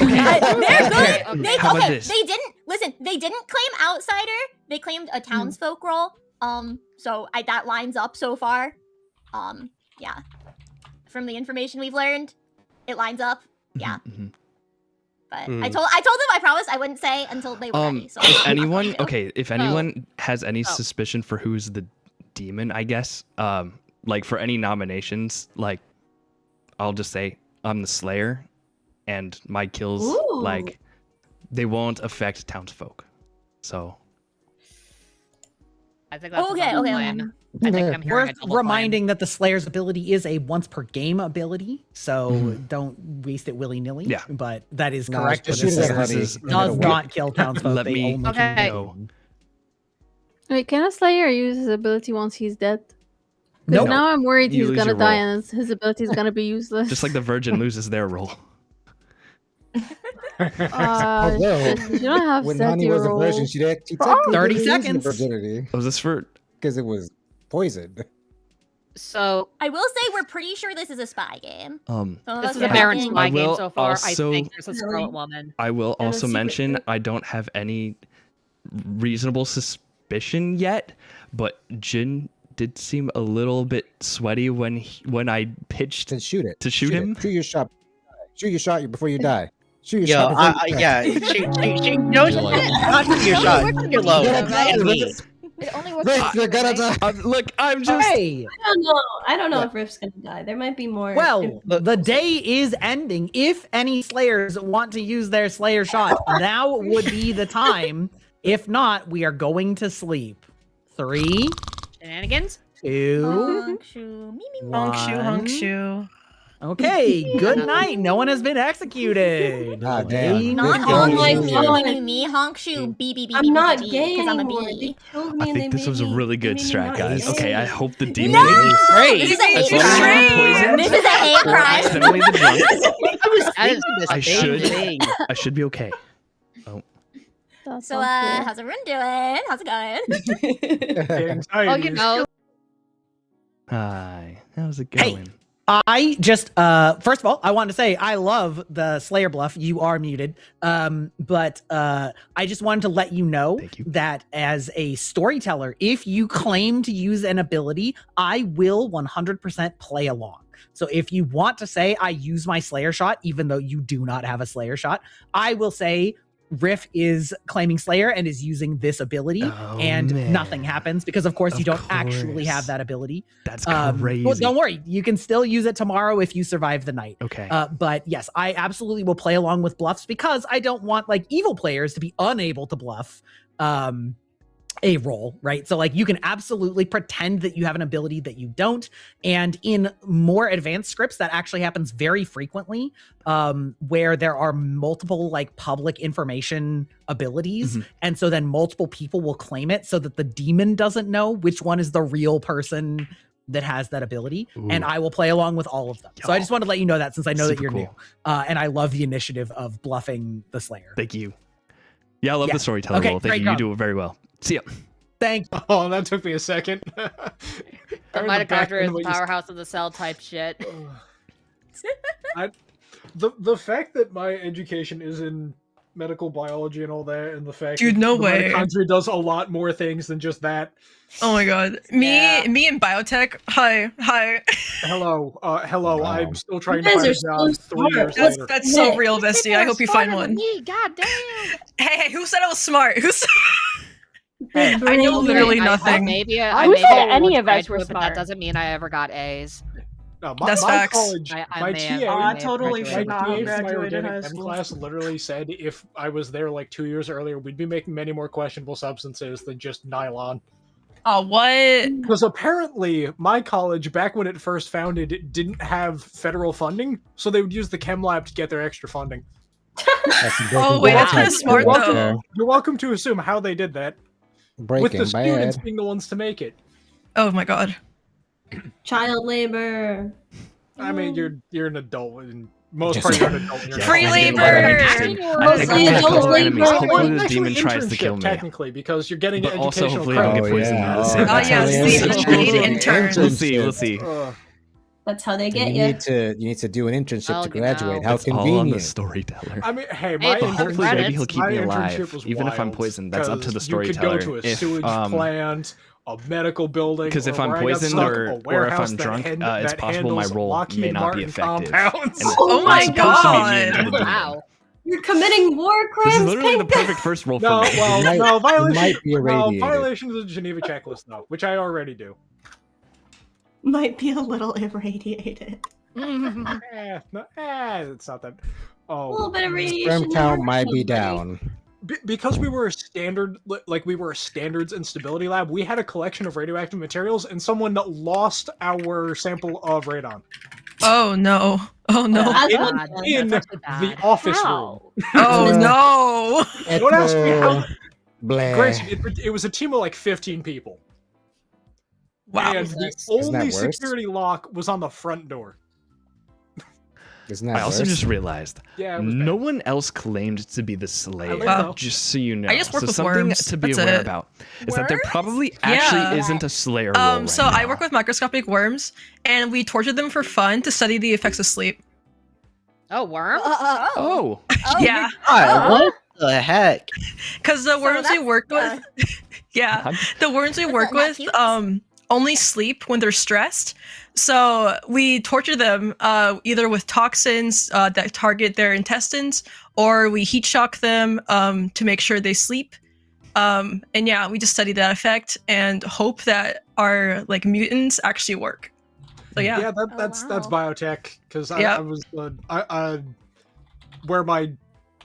Okay.
They're good.
Okay.
They,
How about
okay,
this?
they didn't listen. They didn't claim outsider. They claimed a townsfolk role. So that lines up so far. Yeah. From the information we've learned, it lines up. Yeah.
Mhm.
But
Hmm.
I told them I promised I wouldn't say until they were ready. So
If
I'm
anyone,
not gonna.
okay, if anyone has any suspicion for who's the demon, I guess, like for any nominations, like I'll just say I'm the Slayer, and my kills,
Ooh.
like, they won't affect townsfolk. So
I think that's
Okay,
a double
okay,
plan. I think I'm hearing a
Worth
double plan.
reminding that the Slayer's ability is a once per game ability, so
Mhm.
don't waste it willy nilly.
Yeah.
But that is
No,
correct.
just
for the
shoot it at
Slayer.
Honey.
This is-
No matter
Does
what.
not kill townsfolk.
Let
they
me
only
Okay.
kill
know.
Wait, can a Slayer use his ability once he's dead? Because
Nope.
now I'm worried
You
he's
lose
gonna
your
die
role.
and his ability is gonna be useless.
Just like the Virgin loses their role.
Although,
you don't have
when
set
Nani
your
was a virgin,
role.
she technically
30
didn't lose
seconds.
the virginity
Was this for?
because it was poisoned.
So
I will say we're pretty sure this is a spy game.
Um,
Some of
this
us
is
are
a Baron
thinking-
spy
I
game
will
so far. I
also-
think there's a Scarlet Woman.
I will
And a
also
secret
mention
group.
I don't have any reasonable suspicion yet, but Jin did seem a little bit sweaty when I pitched
Then shoot it.
to shoot him.
Shoot your shot. Shoot your shot before you die. Shoot your
Yo,
shot before you die.
yeah, shoot, no, not shoot your shot, shoot your low, and me.
It only works.
Rick,
with
you're
you,
gonna
right?
die.
Look, I'm just.
Hey,
I don't know if Rift's gonna die. There might be more.
well, the day is ending. If any Slayers want to use their Slayer shot, now would be the time. If not, we are going to sleep. 3,
Shenanigans?
2,
Honk shoe, me, me, me.
Honk shoe, honk
1.
shoe.
Okay, good night. No one has been executed.
Ah, damn.
Not
Rick,
honk
don't
shoe,
use
me,
it.
me, me, honk shoe, B, B, B,
I'm
B,
not
B,
gay
because I'm a
anymore. They
B.
killed me
I
and
think
they
this was a
made me-
really
they
good
made me
strat,
not
guys.
gay.
Okay, I hope the demon
No!
is
Great.
This is a hate
as long as
crime.
you're poisoned
This is a hate
or
crime.
accidentally the drunk.
I was
That is
thinking the
I
same
should.
thing.
I should be okay.
That
So,
sounds good.
how's everyone doing? How's it going?
Oh, you know.
Hi, how's it
Hey.
going?
I just first of all, I wanted to say I love the Slayer bluff. You are muted. But I just wanted to let you know
Thank you.
that as a storyteller, if you claim to use an ability, I will 100% play along. So if you want to say I use my Slayer shot, even though you do not have a Slayer shot, I will say Riff is claiming Slayer and is using this ability,
Oh,
and
man.
nothing happens because, of course, you
Of
don't actually
course.
have that ability.
That's
Well,
crazy.
don't worry, you can still use it tomorrow if you survive the night.
Okay.
But yes, I absolutely will play along with bluffs because I don't want like evil players to be unable to bluff a role, right? So like you can absolutely pretend that you have an ability that you don't. And in more advanced scripts, that actually happens very frequently, where there are multiple like public information abilities.
Mhm.
And so then multiple people will claim it so that the demon doesn't know which one is the real person that has that ability. And
Ooh.
I will play along with all of them. So I just wanted to let you know that since I know that
Super
you're
cool.
new. And I love the initiative of bluffing the Slayer.
Thank you. Yeah, I love
Yeah.
the storyteller
Okay,
role. Thank
great
you. You
job.
do it very well. See ya.
Thank you.
Oh, that took me a second.
The
I remember back
mitochondria is
when
the
we used-
powerhouse of the cell type shit.
The fact that my education is in medical biology and all that, and the fact
Dude,
that
no
the
way.
mitochondria does a lot more things than just that.
Oh my god. Me in biotech. Hi.
Hello, hello.
Wow.
I'm still trying
You
to
guys
find
are
a
so
job 3
smart.
years
That's
later.
that's so real, bestie. I hope you find one.
Me, god damn.
Hey, who said I was smart? Who said
Hey,
I know
Brady,
literally
I
nothing.
maybe
Who
maybe
said
I
any
was
of us were
graduate, but
smart?
that doesn't mean I ever got A's.
No,
That's
my
facts.
college,
I
my
may have-
TA,
I
I totally
my
should not
TA
have
for my
graduated high
organic chem
school.
class literally said if I was there like 2 years earlier, we'd be making many more questionable substances than just nylon.
Oh, what?
Because apparently my college, back when it first founded, it didn't have federal funding, so they would use the chem lab to get their extra funding.
Oh, wait, that's kind of smart, though.
You're welcome to assume how they did that. With the students being the ones to make it.
Oh my god.
Child labor.
I mean, you're an adult, and most part you're an adult. and you're
Free
not-
labor!
I think I'm gonna kill enemies. Hopefully this demon tries to kill me.
Technically, because you're getting
But also,
educational
hopefully I don't
credit.
get poisoned.
yeah.
That's
Oh,
it.
that's
yeah,
how they
see,
answer.
you need interns.
We'll see. We'll see.
That's how they
You
get you.
need to do an internship
I'll
to
get
graduate.
out.
How
It's all on the
convenient.
storyteller.
I mean, hey,
Hey,
my
but
hopefully maybe he'll keep
my
me
internship
alive,
was
even if I'm
wild,
poisoned. That's up to the
'cause you could
storyteller.
go to a
If,
sewage plant, a medical building.
Because if
or
I'm
where I got
poisoned
stuck,
or
a
if
warehouse
I'm
that
drunk,
hand-
it's
that
possible my
handles
role
Lockheed
may not be
Martin
effective.
compounds.
And
Oh my
it's supposed to be immune to
God.
the demon.
Wow.
You're committing war
This
crimes,
is literally the
Pinky.
perfect first role for
No,
me.
well,
might-
no,
you
violation,
might be
no,
irradiated.
violation of the Geneva checklist, though, which I already do.
Might be a little irradiated.
It's not that.
A little
Oh,
bit of radiation.
Sperm count might be
buddy.
down.
because we were a standard, like we were a standards and stability lab. We had a collection of radioactive materials, and someone lost our sample of radon
Oh no. Oh no.
That's
in,
not good.
in
That's actually
the
bad.
office
How?
room.
Oh no.
Don't ask me how.
Blah.
Grace, it was a team of like 15 people.
Wow.
And the
Isn't that
only
worse?
security lock was on the front door.
Isn't that
I also
worse?
just realized
Yeah, it was
no one else claimed to be the Slayer.
Wow.
Just so you know.
I just work
so
with
something
worms.
to be
That's
aware
it.
about is that there
Worms?
probably
Yeah.
actually isn't a Slayer role right
So
now.
I work with microscopic worms, and we torture them for fun to study the effects of sleep.
Oh, worm?
Oh,
Yeah,
God, what the heck?
because the worms we
that's,
work with, yeah, the worms we work
not
with,
cute.
only sleep when they're stressed. So we torture them either with toxins that target their intestines, or we heat shock them to make sure they sleep. And yeah, we just study that effect and hope that our like mutants actually work. So yeah.
Yeah, that's
wow.
biotech because I
Yep.
was where my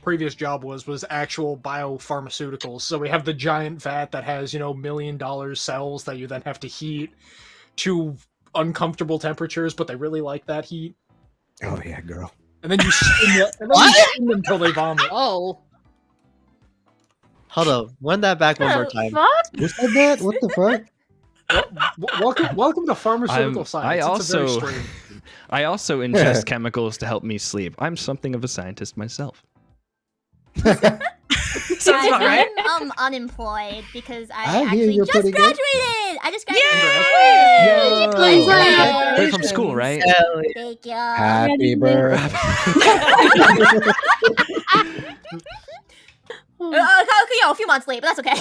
previous job was actual biopharmaceuticals. So we have the giant vat that has $1 million cells that you then have to heat to uncomfortable temperatures, but they really like that heat.
Oh yeah, girl.
And then you spin them until they vomit.
Oh.
Hold up, run that back one more
The
time.
fuck?
Who said that? What the fuck?
Welcome to pharmaceutical science. It's a very strange.
I also ingest chemicals to help me sleep. I'm something of a scientist myself.
Sounds about right.
I'm unemployed because
I
I
hear
actually
you're
just
pretty good.
graduated. I just
Yo!
graduated.
Right from school, right?
Thank you.
Happy birthday.
Okay, a few months late, but that's okay.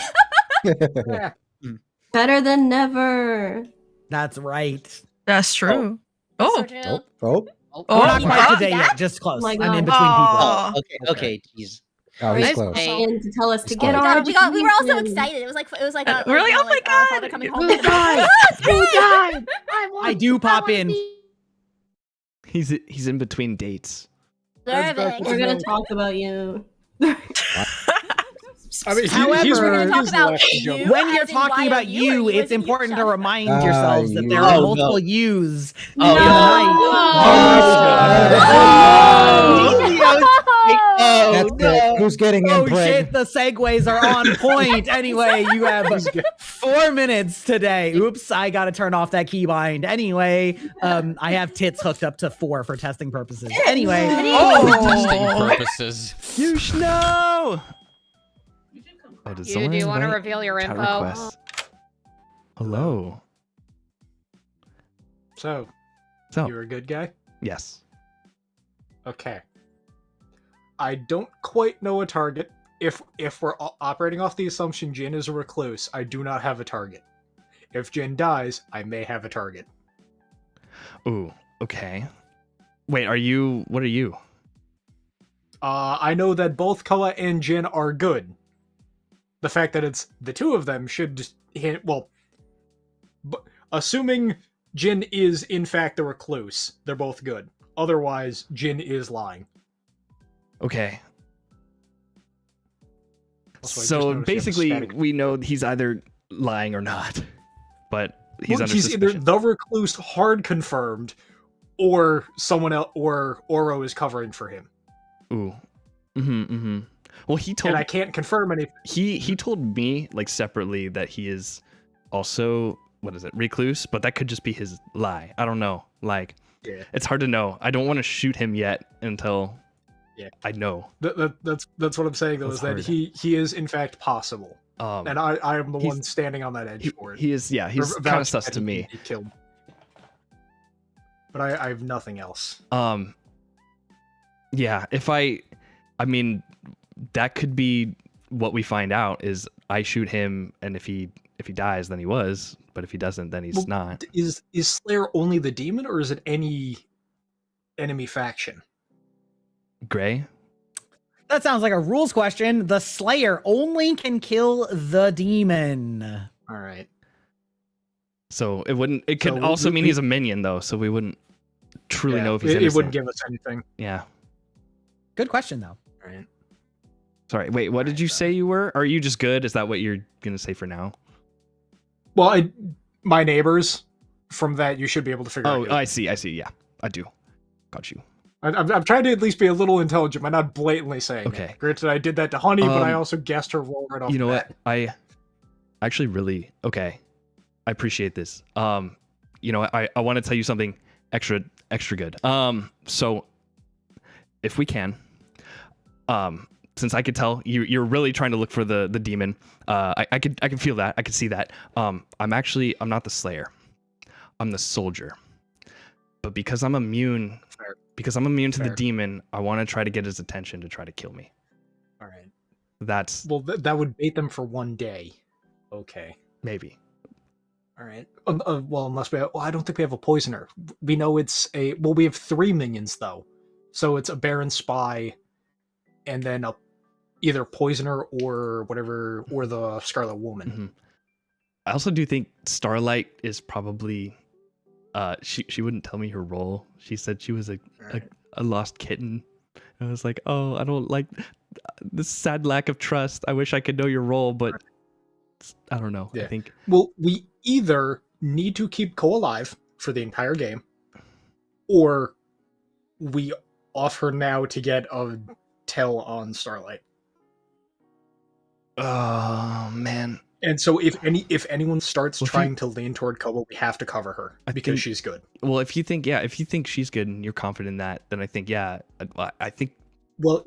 Better than never.
That's right.
That's true. Oh.
So true.
Oh,
We're
Oh,
not quite
oh,
today
that?
yet. Just close.
My
I'm
God.
in between people.
Oh.
Okay, jeez.
oh, he's
Nice
close.
day.
And to tell us to
It's
get
fine.
our
We were all so
education.
excited. It was like
We're like, oh my God.
father coming home.
Who died?
Who died?
I do pop in.
He's in between dates.
Perfect.
We're gonna talk about you.
I mean,
However,
he's
We're gonna talk
he's
about
left
you.
joke.
When you're
as in
talking
why
about
are
you,
as
it's
in
important to
shut up.
remind yourselves that
you.
there are
Oh,
multiple
no.
yous
Oh,
in the night.
Oh,
That's it. Who's getting
Oh
in, Craig?
shit, the segues are on point. Anyway, you have 4 minutes today. Oops, I gotta turn off that keybind. Anyway, I have tits hooked up to 4 for testing purposes. Anyway,
Testing purposes.
You know. Oh, did
You
someone
do want to
invite
reveal your
chat
info?
requests? Hello.
So,
So,
you're a good guy?
yes.
Okay. I don't quite know a target. If we're operating off the assumption Jin is a recluse, I do not have a target. If Jin dies, I may have a target.
Ooh, okay. Wait, what are you?
I know that both Koa and Jin are good. The fact that it's the two of them should just hint, well, assuming Jin is in fact the recluse, they're both good. Otherwise, Jin is lying.
Okay.
Also, I just
So
noticed you have a
basically,
static-
we know he's either lying or not. but he's
Well,
under
he's either
suspicion.
the recluse hard confirmed, or someone else, or Oro is covering for him.
Ooh. Well, he told
And I can't confirm anything.
he told me like separately that he is also recluse, but that could just be his lie. I don't know. Like,
Yeah.
it's hard to know. I don't want to shoot him yet until I know.
That's what I'm saying though,
That's
is that
hard.
he is in fact possible. And I am the
he's-
one standing on that edge for it.
He is, yeah, he's
Or
kind of
vouching
sus
that
to
he
me.
can be killed. But I have nothing else.
Yeah, I mean, that could be what we find out is I shoot him, and if he dies, then he was, but if he doesn't, then he's
Well,
not.
Is Slayer only the demon, or is it any enemy faction?
Gray?
That sounds like a rules question. The Slayer only can kill the demon.
All right.
So it wouldn't. It could
So
also mean he's a minion, though. So we wouldn't truly
Yeah,
know if he's
it
innocent.
wouldn't give us anything.
Yeah.
Good question, though.
Right.
Sorry. Wait. What did you say you were? Are you just good? Is that what you're gonna say for now?
Well, my neighbors. From that, you should be able to figure
Oh,
out.
I see. Yeah, I do. Got you.
I'm trying to at least be a little intelligent by not blatantly saying.
Okay.
It. Granted, I did that to Honey, but I
Um,
also guessed her role right off.
You know
the
what?
bat.
I actually really okay. I appreciate this. You know what? I want to tell you something extra good. So if we can, since I could tell you're really trying to look for the demon, I can feel that. I can see that. I'm not the Slayer. I'm the soldier. But because I'm immune to the demon, I want to try to get his attention to try to kill me.
All right.
That's
Well, that would bait them for one day. Okay.
maybe.
All right. Well, unless I don't think we have a poisoner. We know it's a. Well, we have 3 minions though, so it's a Baron Spy, and then either poisoner or whatever, or the Scarlet Woman.
I also do think Starlight is probably she wouldn't tell me her role. She said she was a lost kitten. And I was like, oh, I don't like this sad lack of trust. I wish I could know your role, but I don't know. I think
Well, we either need to keep Ko alive for the entire game, or we off her now to get a tell on Starlight.
Oh man.
And so if anyone starts trying to lean toward Kobo, we have to cover her because she's good.
Well, if you think she's good and you're confident in that, then I think I think.
Well,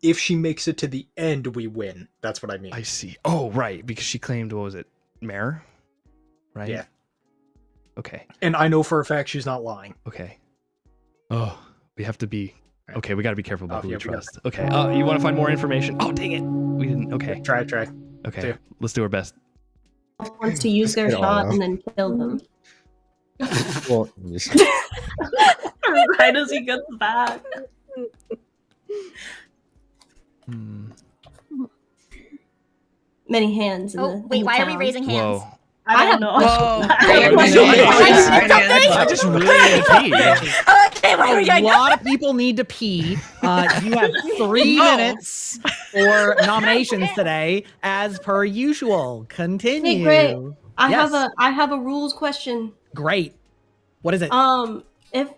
if she makes it to the end, we win. That's what I mean.
I see. Oh, right, because she claimed, what was it, Mare? Right.
Yeah.
Okay.
And I know for a fact she's not lying.
Okay. Oh, we have to be. Okay, we got to be careful about who we
we got
trust. Okay. You want to find more information? Oh, dang it. We didn't. Okay.
Try.
Okay. Let's do our best.
Wants to use their
I don't
shot
know.
and then kill them.
Well,
Right as he gets back.
Many hands. In
Oh,
the, in
wait,
the
why are we
town.
raising hands?
Whoa.
I don't know.
I just really need to pee.
Okay, why are we
A
doing
lot of people need to pee. You have 3 minutes for nominations today, as per usual. Continue.
Hey, great. I
Yes.
have a rules question.
Great. What is it?
If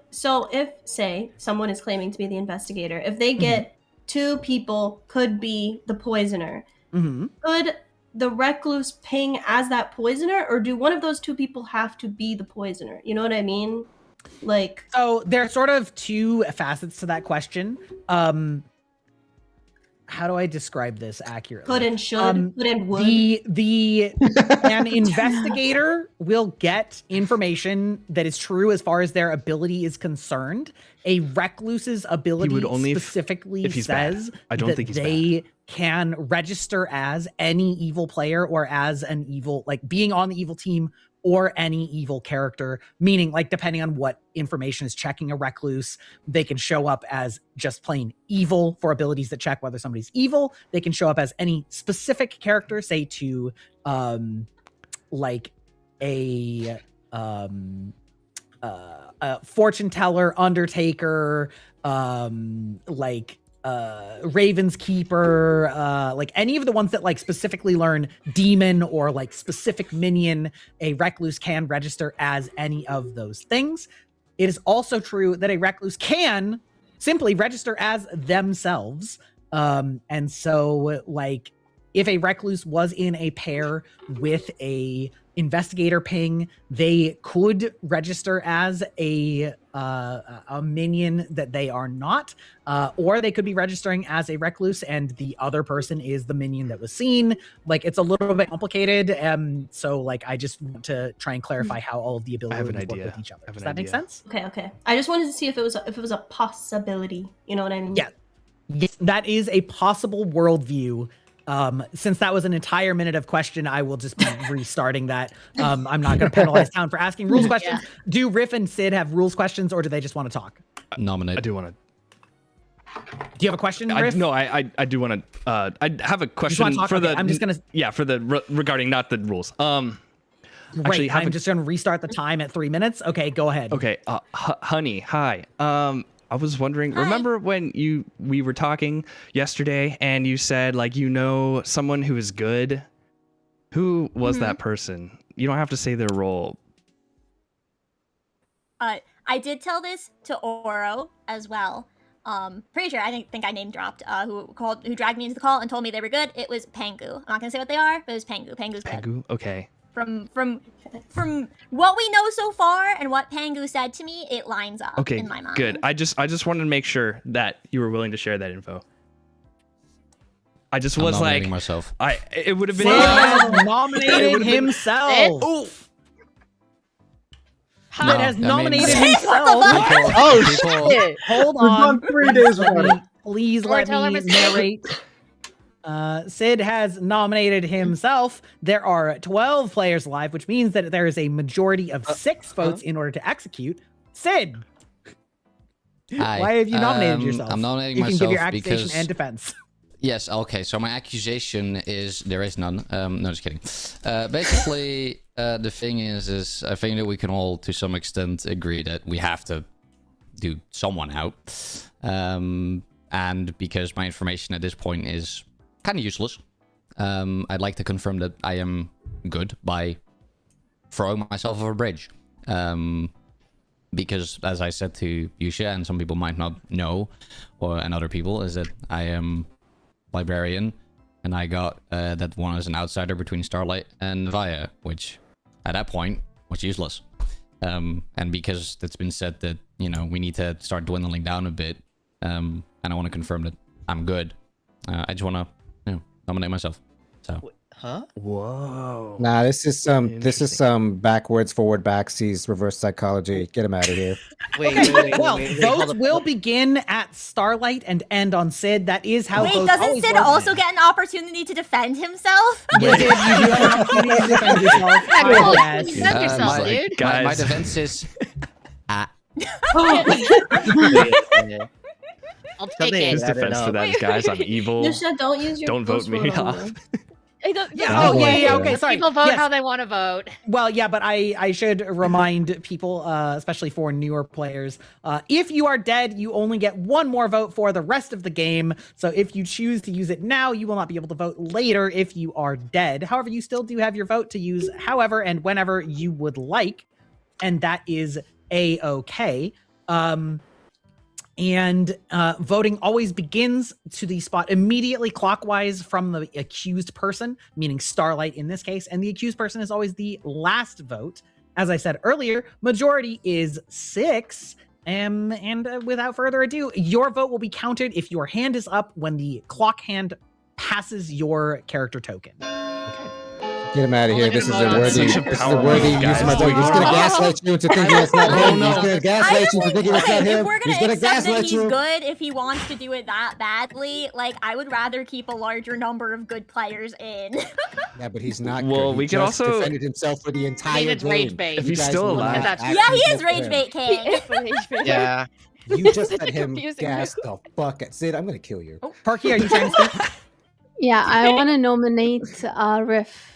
say someone is claiming to be the investigator, if they get 2 people could be the poisoner, could the recluse ping as that poisoner, or do one of those 2 people have to be the poisoner? You know what I mean? Like,
So there are sort of 2 facets to that question. How do I describe this accurately?
could and should, could and would.
An investigator will get information that is true as far as their ability is concerned. A recluse's ability
would only
specifically
if he's bad.
says
I don't
that
think he's
they can register as any evil player or as an evil, like being on the evil team or any evil character, meaning like depending on what information is checking a recluse, they can show up as just plain evil for abilities that check whether somebody's evil. They can show up as any specific character, say to like a fortune teller, undertaker, like Raven's Keeper, like any of the ones that like specifically learn demon or like specific minion, a recluse can register as any of those things. It is also true that a recluse can simply register as themselves. And so like if a recluse was in a pair with a investigator ping, they could register as a minion that they are not, or they could be registering as a recluse and the other person is the minion that was seen. Like it's a little bit complicated, so like I just want to try and clarify how all of the abilities work with each other. Does that make sense?
Okay. I just wanted to see if it was a possibility. You know what I mean?
Yeah. Yes, that is a possible worldview. Since that was an entire minute of question, I will just be restarting that. I'm not going to penalize Town for asking rules questions.
Yeah.
Do Riff and Sid have rules questions, or do they just want to talk?
Nominate.
I do want to.
Do you have a question, Riff?
No, I do want to. I have a question
talk?
for
Okay,
the.
I'm just gonna.
Yeah, for the regarding not the rules.
Great.
Actually,
I'm just going to restart the time at 3 minutes. Okay, go ahead.
Okay, Honey, hi. I was wondering, remember when we were talking yesterday and you said like you know someone who is good? Who was that person? You don't have to say their role.
I did tell this to Oro as well. Pretty sure I didn't think I name dropped who dragged me into the call and told me they were good. It was Pangu. I'm not gonna say what they are, but it was Pangu. Pangu's good.
Pangu? Okay.
From what we know so far and what Pangu said to me, it lines up
Okay,
in my mind.
good. I just wanted to make sure that you were willing to share that info. I just
I'm
was like,
nominating myself.
It would have been.
Sid has nominated himself. Sid has nominated himself.
Oh
shit! Hold
We've
on.
gone 3 days without it.
Please
Or
let
tell him
me
it's fake.
narrate. Sid has nominated himself. There are 12 players live, which means that there is a majority of 6 votes in order to execute. Sid,
Hi.
why have you nominated yourself?
I'm nominating
you can
myself
give your accusation
because
and defense.
Yes, okay. So my accusation is there is none. No, just kidding. Basically, the thing is I think that we can all, to some extent, agree that we have to do someone out. And because my information at this point is kind of useless, I'd like to confirm that I am good by throwing myself over a bridge. Because, as I said to Yusha, and some people might not know, and other people, is that I am librarian, and I got that one as an outsider between Starlight and Vaya, which at that point was useless. And because it's been said that, you know, we need to start dwindling down a bit, and I want to confirm that I'm good, I just want to, you know, nominate myself. So.
Huh?
Whoa.
Nah, this is some backwards, forward, backsies, reverse psychology. Get him out of here.
Votes will begin at Starlight and end on Sid. That is how
Wait,
votes
doesn't
always
Sid
work.
also get an opportunity to defend himself?
You did. You do have an opportunity to defend yourself.
Yeah,
I
cool.
guess.
Defend yourself, dude.
My defense is...
I'll take
Something
it.
His defense to that is, guys, I'm evil.
Nisha, don't use your
Don't vote me
vote on
off.
me.
Yeah. Oh, yeah. Okay. Sorry.
People vote
Yes.
how they want to vote.
Well, yeah, but I should remind people, especially for newer players, if you are dead, you only get one more vote for the rest of the game. So if you choose to use it now, you will not be able to vote later if you are dead. However, you still do have your vote to use however and whenever you would like, and that is a-okay. And voting always begins to the spot immediately clockwise from the accused person, meaning Starlight in this case, and the accused person is always the last vote. As I said earlier, majority is 6. And without further ado, your vote will be counted if your hand is up when the clock hand passes your character token.
Get him out of here. This is a worthy use of my
power
vote.
move,
He's
guys.
gonna gaslight you into thinking it's not him. He's gonna
I
gaslight
just
you into thinking it's
okay,
not
if
him.
we're
He's
gonna
gonna
accept that
gaslight
he's
you.
good if he wants to do it that badly, like I would rather keep a larger number of good players in.
Yeah, but he's not
Well,
good.
we
He
can
just
also-
defended himself for the entire
it's
game.
rage bait.
If
You
he's
guys
still
will
alive.
not
That's
actually
Yeah, he is
vote for
Rage
him.
Bait King.
Yeah.
You just
Such
let
a
him
confusing
gas the fuck at Sid. I'm gonna kill you.
Parky, are you trying to speak?
Yeah, I want to nominate Riff.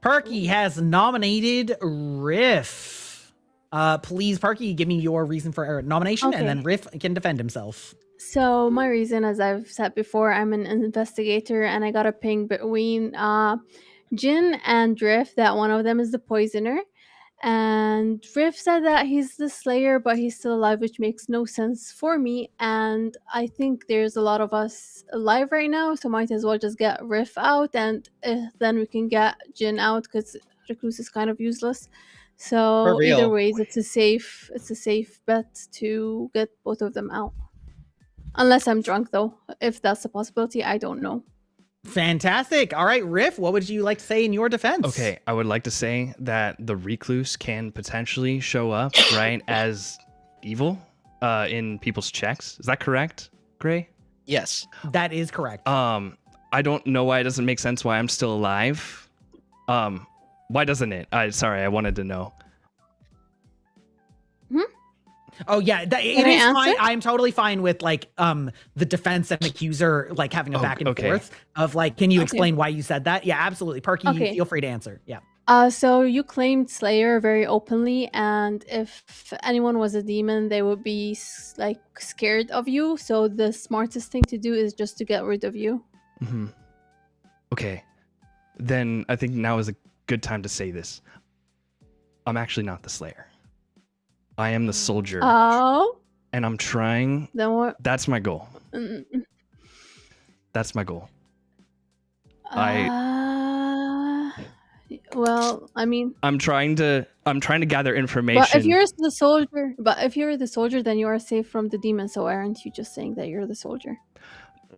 Perky has nominated Riff. Please, Perky, give me your reason for nomination, and then
Okay.
Riff can defend himself.
So my reason, as I've said before, I'm an investigator, and I got a ping between Jin and Drift that one of them is the poisoner. And Drift said that he's the slayer, but he's still alive, which makes no sense for me. And I think there's a lot of us alive right now, so might as well just get Riff out, and then we can get Jin out because Recluse is kind of useless. So
For
either
real.
ways, it's a safe bet to get both of them out. Unless I'm drunk, though. If that's a possibility, I don't know.
Fantastic. All right, Riff, what would you like to say in your defense?
Okay, I would like to say that the Recluse can potentially show up, right, as evil in people's checks. Is that correct, Gray?
Yes.
That is correct.
I don't know why it doesn't make sense why I'm still alive. Why doesn't it? Sorry, I wanted to know.
Oh yeah, it
Can I
is fine.
answer?
I'm totally fine with like the defense and accuser like having a back and
okay.
forth of like, can you
Okay.
explain why you said that? Yeah, absolutely. Perky,
Okay.
feel free to answer. Yeah.
So you claimed Slayer very openly, and if anyone was a demon, they would be like scared of you. So the smartest thing to do is just to get rid of you.
Mm-hmm. Okay, then I think now is a good time to say this. I'm actually not the Slayer. I am the soldier,
Oh,
and I'm trying.
then what?
That's my goal.
Mm,
That's my goal.
well, I mean,
I'm trying to gather information.
but if you're the soldier, then you are safe from the demon. So aren't you just saying that you're the soldier?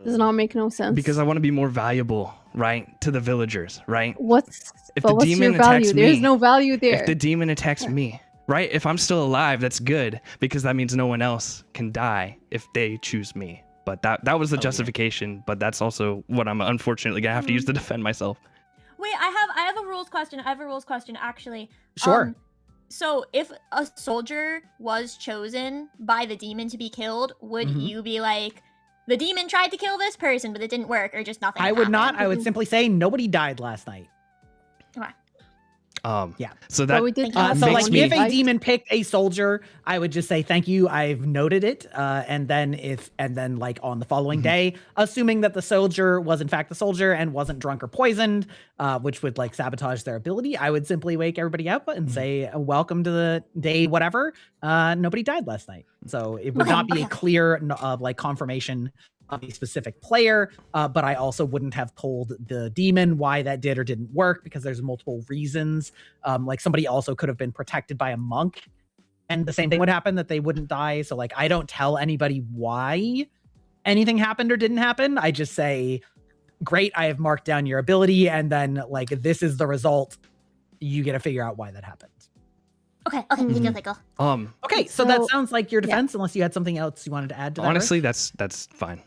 Does not make no sense.
Because I want to be more valuable, right, to the villagers, right?
What's
If
but
the
what's
demon
your value?
attacks
There's
me,
no value there.
If the demon attacks me, right? If I'm still alive, that's good because that means no one else can die if they choose me. But that was the justification. But that's also what I'm unfortunately gonna have to use to defend myself.
Wait, I have a rules question. I have a rules question actually.
Sure.
So if a soldier was chosen by the demon to be killed, would
Mhm.
you be like, the demon tried to kill this person, but it didn't work, or just nothing?
I would not.
happened?
I would simply say nobody died last night.
Okay.
Yeah.
So that
we did
so
have
like
someone
if a
fight.
demon picked a soldier, I would just say thank you, I've noted it. And then like on the following day, assuming that the soldier was in fact the soldier and wasn't drunk or poisoned, which would like sabotage their ability, I would simply wake everybody up and say welcome to the day whatever. Nobody died last night. So it would not be a clear like confirmation of a specific player, but I also wouldn't have told the demon why that did or didn't work because there's multiple reasons. Like somebody also could have been protected by a monk and the same thing would happen, that they wouldn't die. So like I don't tell anybody why anything happened or didn't happen. I just say, great, I have marked down your ability, and then like this is the result. You get to figure out why that happened.
Okay, thank you.
Okay, so that sounds like your defense, unless you had something else you wanted to add to that.
honestly, that's fine.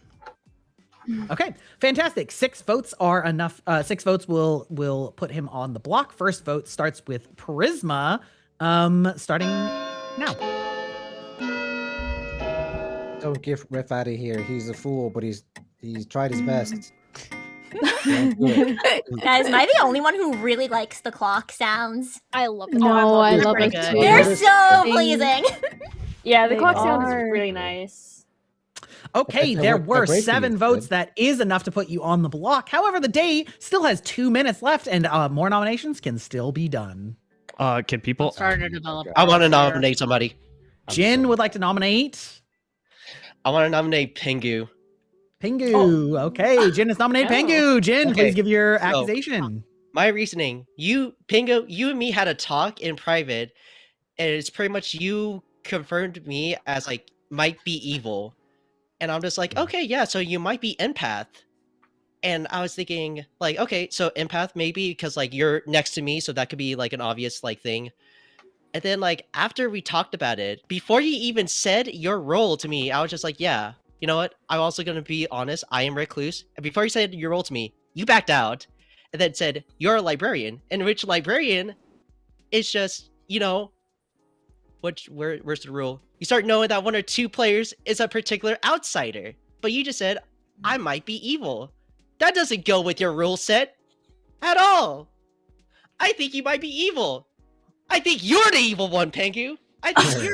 Okay, fantastic. 6 votes are enough. 6 votes will put him on the block. First vote starts with Prisma. Starting now.
Don't give Riff out of here. He's a fool, but he's tried his best. Don't do it.
Guys, am I the only one who really likes the clock sounds?
I love
it. No, I love it too.
They're so pleasing.
Yeah, the
They
clock sound
are.
is really nice.
Okay,
That
there
worked-
were
that breaking
7
is
votes.
good.
That is enough to put you on the block. However, the day still has 2 minutes left, and more nominations can still be done.
Can people?
Starting to develop.
I want to nominate somebody.
Jin would like to nominate
I want to nominate Pingu.
Pingu. Okay, Jin has nominated Pingu. Jin,
Okay,
please give your
so,
accusation.
My reasoning, Pingu, you and me had a talk in private, and it's pretty much you confirmed me as like might be evil. And I'm just like, okay, yeah, so you might be empath. And I was thinking, like, okay, so empath maybe because like you're next to me, so that could be like an obvious like thing. And then like after we talked about it, before you even said your role to me, I was just like, yeah, you know what? I'm also gonna be honest, I am recluse. And before you said your role to me, you backed out and then said you're a librarian. And which librarian is just, you know, where's the rule? You start knowing that 1 or 2 players is a particular outsider. But you just said, I might be evil. That doesn't go with your rule set at all. I think you might be evil. I think you're the evil one, Pengu. I think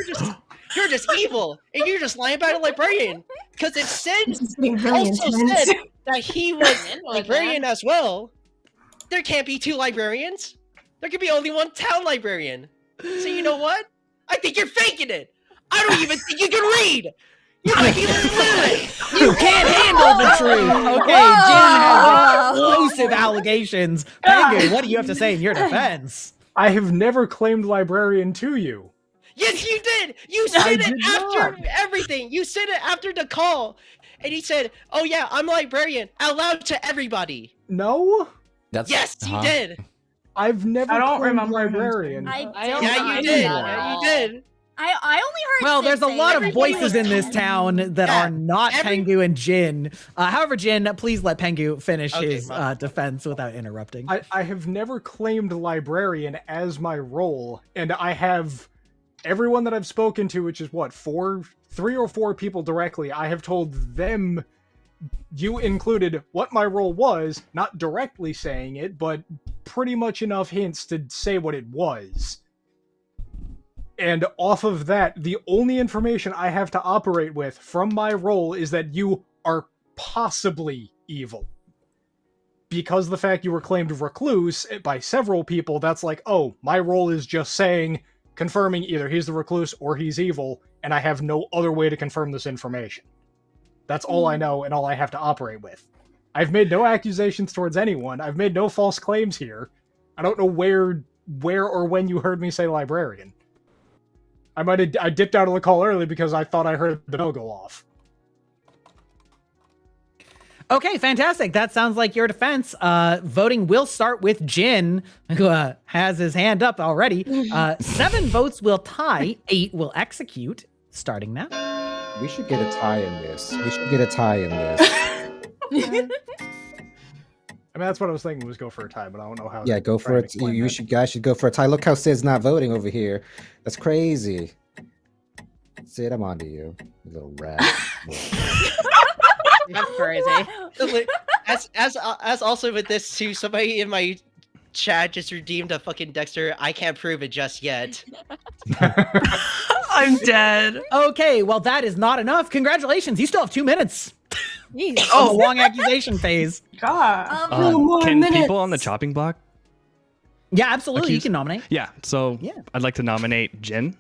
you're just evil, and you're just lying about a librarian. Because it said
This is getting really
also
intense.
said that he was librarian as well. There can't be 2 librarians. There could be only 1 town librarian. So you know what? I think you're faking it. I don't even think you can read. You might be literate.
You can't handle the truth. Okay, Jin has explosive allegations. Pengu, what do you have to say in your defense?
I have never claimed librarian to you.
Yes, you did. You
I
said it
did
after
not.
everything. You said it after the call, and he said, "Oh yeah, I'm a librarian." Out loud to everybody.
No.
Yes, you did.
I've never
I don't
claimed
remember him
librarian.
Yeah, you did. Yeah, you did.
I only heard.
Well,
Sid
there's a
say
lot of
everybody
voices
was
in this
10.
town that are not Pengu and Jin. However, Jin, please let Pengu finish his defense without interrupting.
I have never claimed librarian as my role, and I have everyone that I've spoken to, which is what, 3 or 4 people directly, I have told them, you included, what my role was, not directly saying it, but pretty much enough hints to say what it was. And off of that, the only information I have to operate with from my role is that you are possibly evil. Because the fact you were claimed recluse by several people, that's like, oh, my role is just saying, confirming either he's the recluse or he's evil, and I have no other way to confirm this information. That's all I know and all I have to operate with. I've made no accusations towards anyone. I've made no false claims here. I don't know where or when you heard me say librarian. I dipped out of the call early because I thought I heard the bell go off.
Okay, fantastic. That sounds like your defense. Voting will start with Jin, who has his hand up already. 7 votes will tie, 8 will execute. Starting now.
We should get a tie in this. We should get a tie in this.
I mean, that's what I was thinking, was go for a tie, but I don't know how.
Yeah, go for it. You guys should go for a tie. Look how Sid's not voting over here. That's crazy. Sid, I'm onto you, you little rat.
That's crazy.
As also with this too, somebody in my chat just redeemed a fucking Dexter. I can't prove it just yet.
I'm dead.
Okay, well, that is not enough. Congratulations. You still have 2 minutes.
Jeez.
Oh, long accusation phase.
God.
Can people on the chopping block?
Yeah, absolutely. You
accuse?
can nominate.
Yeah, so I'd like to nominate Jin.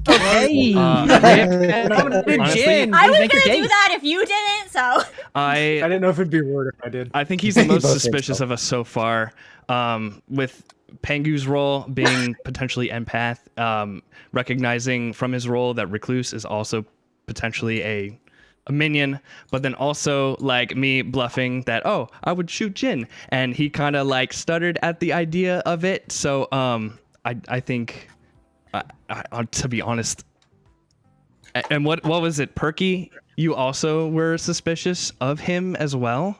Okay.
Honestly,
Jin,
I was
make your
gonna do
case.
that if you didn't, so.
I didn't know if it'd be weird if I did.
I think he's the most
Both think
suspicious
so.
of us so far. With Pengu's role being potentially empath, recognizing from his role that Recluse is also potentially a minion, but then also like me bluffing that, oh, I would shoot Jin, and he kind of like stuttered at the idea of it. So I think, to be honest, and what was it, Perky? You also were suspicious of him as well.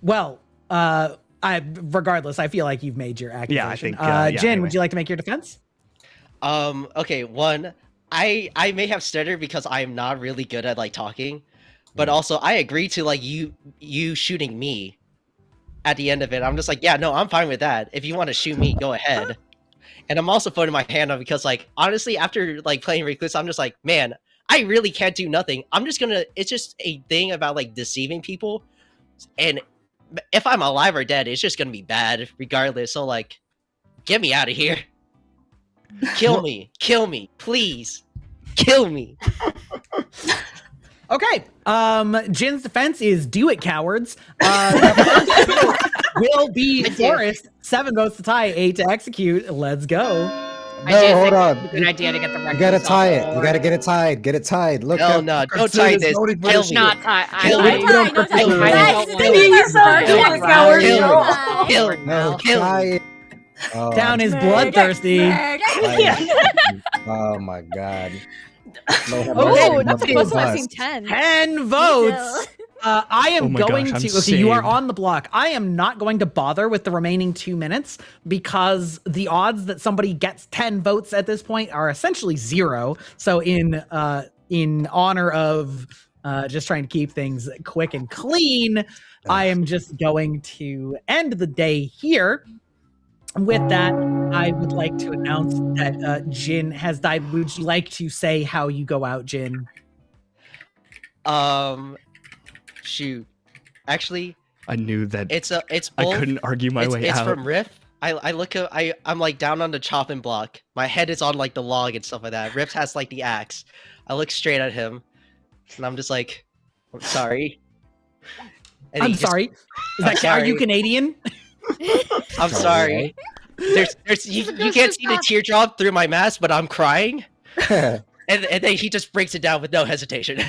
Well, regardless, I feel like you've made your accusation.
Yeah, I think,
Jin,
anyway.
would you like to make your defense?
Okay, one, I may have stuttered because I am not really good at like talking, but also I agree to like you shooting me at the end of it. I'm just like, yeah, no, I'm fine with that. If you want to shoot me, go ahead. And I'm also putting my hand up because like honestly, after like playing Recluse, I'm just like, man, I really can't do nothing. I'm just gonna, it's just a thing about like deceiving people, and if I'm alive or dead, it's just gonna be bad regardless. So like, get me out of here. Kill me, please. Kill me.
Okay. Jin's defense is do it, cowards. The first vote will be Forrest. 7 votes to tie, 8 to execute. Let's go.
No, hold on.
It's a good idea to get the
You
record.
gotta tie it. You gotta get it tied. Get it tied. Look.
No, no, don't tie this. Kill me.
Not tie.
Kill me.
No, no,
No, tie it. Oh,
Down is bloodthirsty.
Oh my god.
Oh, not supposed to seem 10.
10 votes. I am
Oh my
going
gosh, I'm
to. Okay, you are
saved.
on the block. I am not going to bother with the remaining 2 minutes because the odds that somebody gets 10 votes at this point are essentially 0. So in honor of just trying to keep things quick and clean, I am just going to end the day here. With that, I would like to announce that Jin has died. Would you like to say how you go out, Jin?
Shoot. Actually,
I knew that.
it's both.
I couldn't argue my way
It's
out.
from Riff. I look at I'm like down on the chopping block. My head is on like the log and stuff like that. Riff has like the axe. I look straight at him, and I'm just like, I'm sorry. And
I'm
he just-
sorry. Is
I'm
that, are you
sorry.
Canadian?
I'm sorry. There's you can't see the teardrop through my mask, but I'm crying. and then he just breaks it down with no hesitation.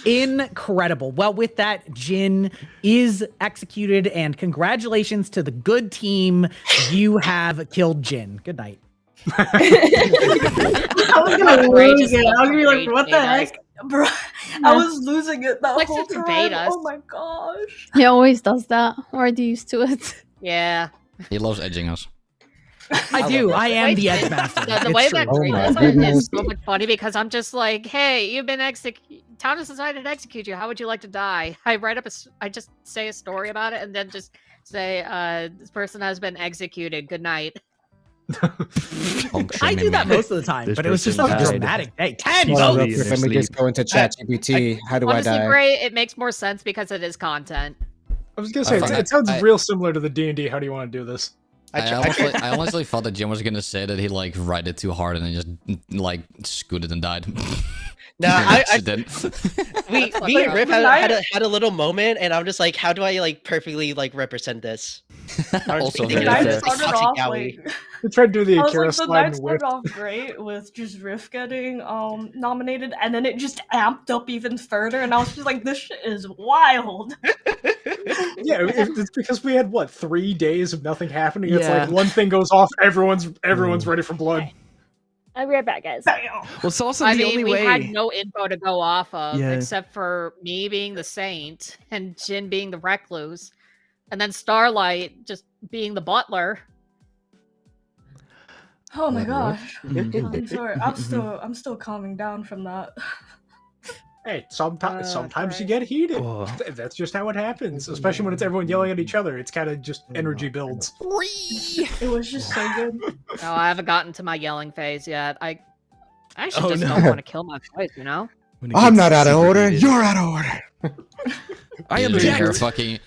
Incredible. Well, with that, Jin is executed, and congratulations to the good team. You have killed Jin. Good night.
I was gonna lose it. I was gonna be like, what the heck? Bro, I was losing it that
Likes
whole
to
time.
debate us.
Oh my gosh.
He always does that. We're already used to it.
Yeah.
He loves edging us.
I do. I am the
Wait,
edge master.
The
It's
way
true.
that
Oh
Drake
my
does it
goodness.
is so much funny because I'm just like, hey, you've been Town has decided to execute you. How would you like to die? I write up I just say a story about it and then just say, this person has been executed. Good night.
I do that most of the time,
This
but it was just
person
like a
died.
dramatic day. 10
Well,
votes.
look, let me just go into ChatGPT. How do I
Honestly,
die?
Bray, it makes more sense because it is content.
I was gonna say it sounds real similar to the D&D. How do you want to do this?
I honestly thought that Jim was gonna say that he like ride it too hard and then just like scooted and died.
No,
Accident.
me and Rip had a little moment, and I'm just like, how do I like perfectly like represent this?
Also
thinking
very
about
fair.
it,
Started
like,
off
Yowie.
like
We tried to do the
I was
Akira
like, the
slide
night
and whip.
started off great with just Riff getting nominated, and then it just amped up even further, and I was just like, this shit is wild.
Yeah, it's because we had what 3 days of nothing happening. It's
Yeah.
like one thing goes off, everyone's ready for blood.
I'll be right back, guys.
Well, it's also
I
the
mean,
only
we
way.
had no info to go off of
Yeah.
except for me being the saint and Jin being the recluse, and then Starlight just being the butler.
Oh my
What?
gosh.
Mhm.
I'm sorry. I'm still calming down from that.
Hey, sometimes
Christ.
you get heated.
Oh.
That's just how it happens, especially when it's everyone yelling at each other. It's kind of just energy builds.
It was just so good.
No, I haven't gotten to my yelling phase yet. I actually
Oh,
just
no.
don't want to kill my voice, you know?
When it
I'm
gets
not out of
super
order.
heated.
You're out of order.
I
You're just gonna hear
object.
fucking.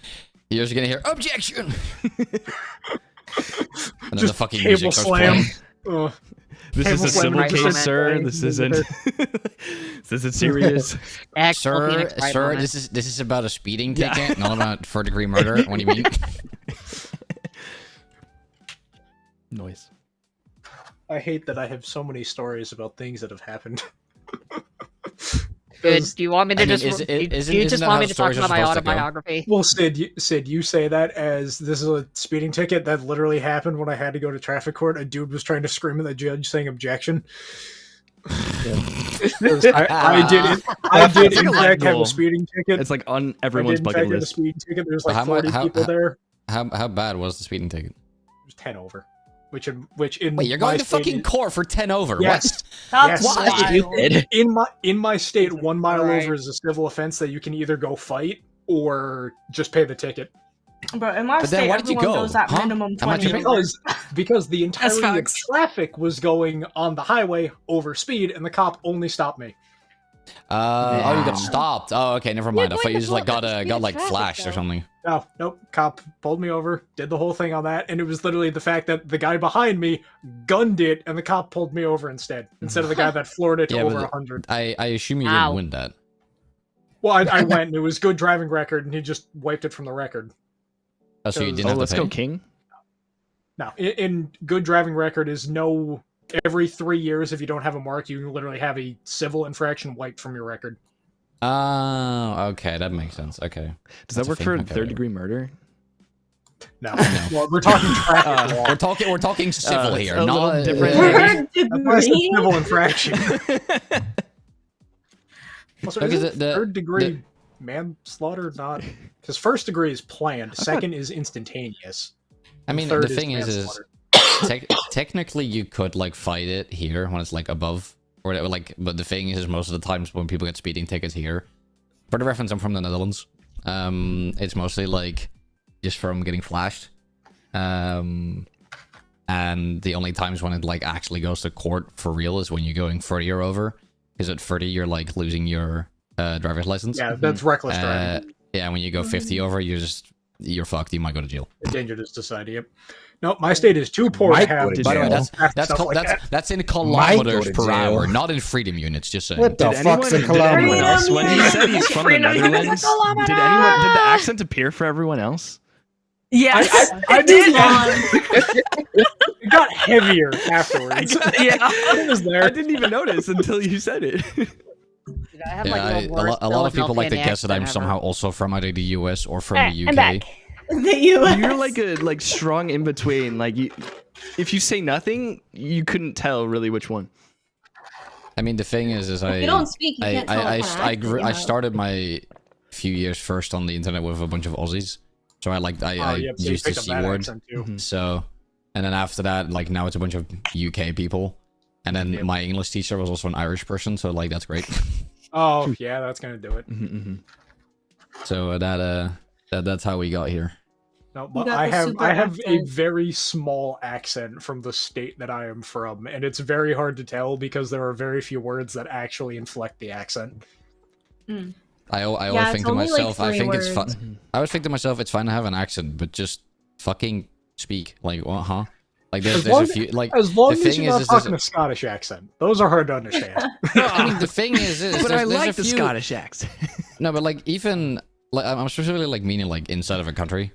You're just gonna hear objection. And then
Just
the fucking
cable
music starts
slam.
playing.
Ugh.
This
Cable
is a
slam
civil
right
case,
moment.
sir. This isn't. This isn't serious.
Actual
Sir,
Phoenix Wright
sir,
moment.
this is about a speeding
Yeah.
ticket, not about third-degree murder. What do you mean?
Noise.
I hate that I have so many stories about things that have happened.
Good. Do you want me to
I mean,
just?
isn't-
do
isn't-
you
isn't
just
that
want
how
me to talk
stories are
about my
supposed to go?
autobiography?
Well, Sid, you say that as this is a speeding ticket that literally happened when I had to go to traffic court. A dude was trying to scream at the judge saying objection. I did
It's like
in
a
fact have
goal.
a speeding ticket.
It's like on
I
everyone's
did in fact
bucket
have a
list.
speeding ticket. There's
But
like 40 people there.
How bad was the speeding ticket?
It was 10 over. Which in
Wait, you're
my
going to
state
fucking
is-
court for 10 over.
Yes.
That's
Yes.
wild.
In my state, 1 mile
Right.
over is a civil offense that you can either go fight or just pay the ticket.
But in my
But then
state,
why did you
everyone
go?
goes at
Huh?
minimum
How much
20
you
over.
Because the entirety of
facts.
traffic was going on the highway over speed, and the cop only stopped me.
Oh, you got stopped. Oh, okay, never mind. I thought you just like got like
traffic,
flashed or
though.
something.
No, nope. Cop pulled me over, did the whole thing on that, and it was literally the fact that the guy behind me gunned it, and the cop pulled me over instead of the guy that floored it to
Yeah,
over
but
100.
I assume you
Ow.
didn't win that.
Well, I went, and it was good driving record, and he just wiped it from the record.
Oh, so you
Because-
didn't
Oh,
have
let's
to
go,
pay?
King.
No, in good driving record is no. Every 3 years, if you don't have a mark, you literally have a civil infraction wiped from your record.
Oh, okay, that makes sense. Okay.
Does
That's
that
a
work
thing.
for
Okay,
third degree murder?
No, well, we're talking traffic law.
We're talking civil
it's
here,
a little
not
different.
That's a civil infraction. Also,
Look,
isn't
is it the-
third degree manslaughter not? Because first degree is planned, second is instantaneous.
I mean,
third
the thing is
manslaughter.
technically you could like fight it here when it's like above or whatever, like, but the thing is most of the times when people get speeding tickets here, for the reference, I'm from the Netherlands. It's mostly like just from getting flashed. and the only times when it like actually goes to court for real is when you're going 30 or over, because at 30 you're like losing your driver's license.
Yeah, that's reckless driving.
Yeah, when you go 50 over, you're fucked. You might go to jail.
Dangerous society. Yep. No, my state is too poor to have.
By the way,
jail.
that's in kilometers per hour, not in freedom units. Just saying.
What the fuck's in
Did anyone
kilometers?
else, when he said he's from the Netherlands, did the accent appear for everyone else?
Yes,
I did. It got heavier afterwards. It was there.
I didn't even notice until you said it.
I have,
Yeah,
like, the worst
a lot of people like to
Philadelphia
guess that I'm
accent
somehow
ever.
also from either the US or from the UK.
I'm back.
The U.S.
You're like a strong in between. Like if you say nothing, you couldn't tell really which one.
I mean, the thing is
If you don't speak, you can't tell what kind of accent you
I
have.
started my few years first on the internet with a bunch of Aussies, so I
yep, so you
used the
picked up
C
that
word.
accent too.
So, and then after that, like now it's a bunch of UK people, and then my English teacher was also an Irish person, so like that's great.
Oh yeah, that's gonna do it.
So that's how we got here.
No,
You
but
got
I
the
have
super
a
accent.
very small accent from the state that I am from, and it's very hard to tell because there are very few words that actually inflect the accent.
I
Yeah,
always
it's
think to
only, like,
myself, I
3
think it's
words.
fun. I always think to myself, it's fine to have an accent, but just fucking speak. Like what, huh? Like there's a few like
as long
the
as
thing
you're not
is
talking a Scottish accent, those are hard to understand.
I mean, the thing is
But I
there's
like
a
the
few-
Scottish accent.
No, but like even like I'm specifically like meaning like inside of a country.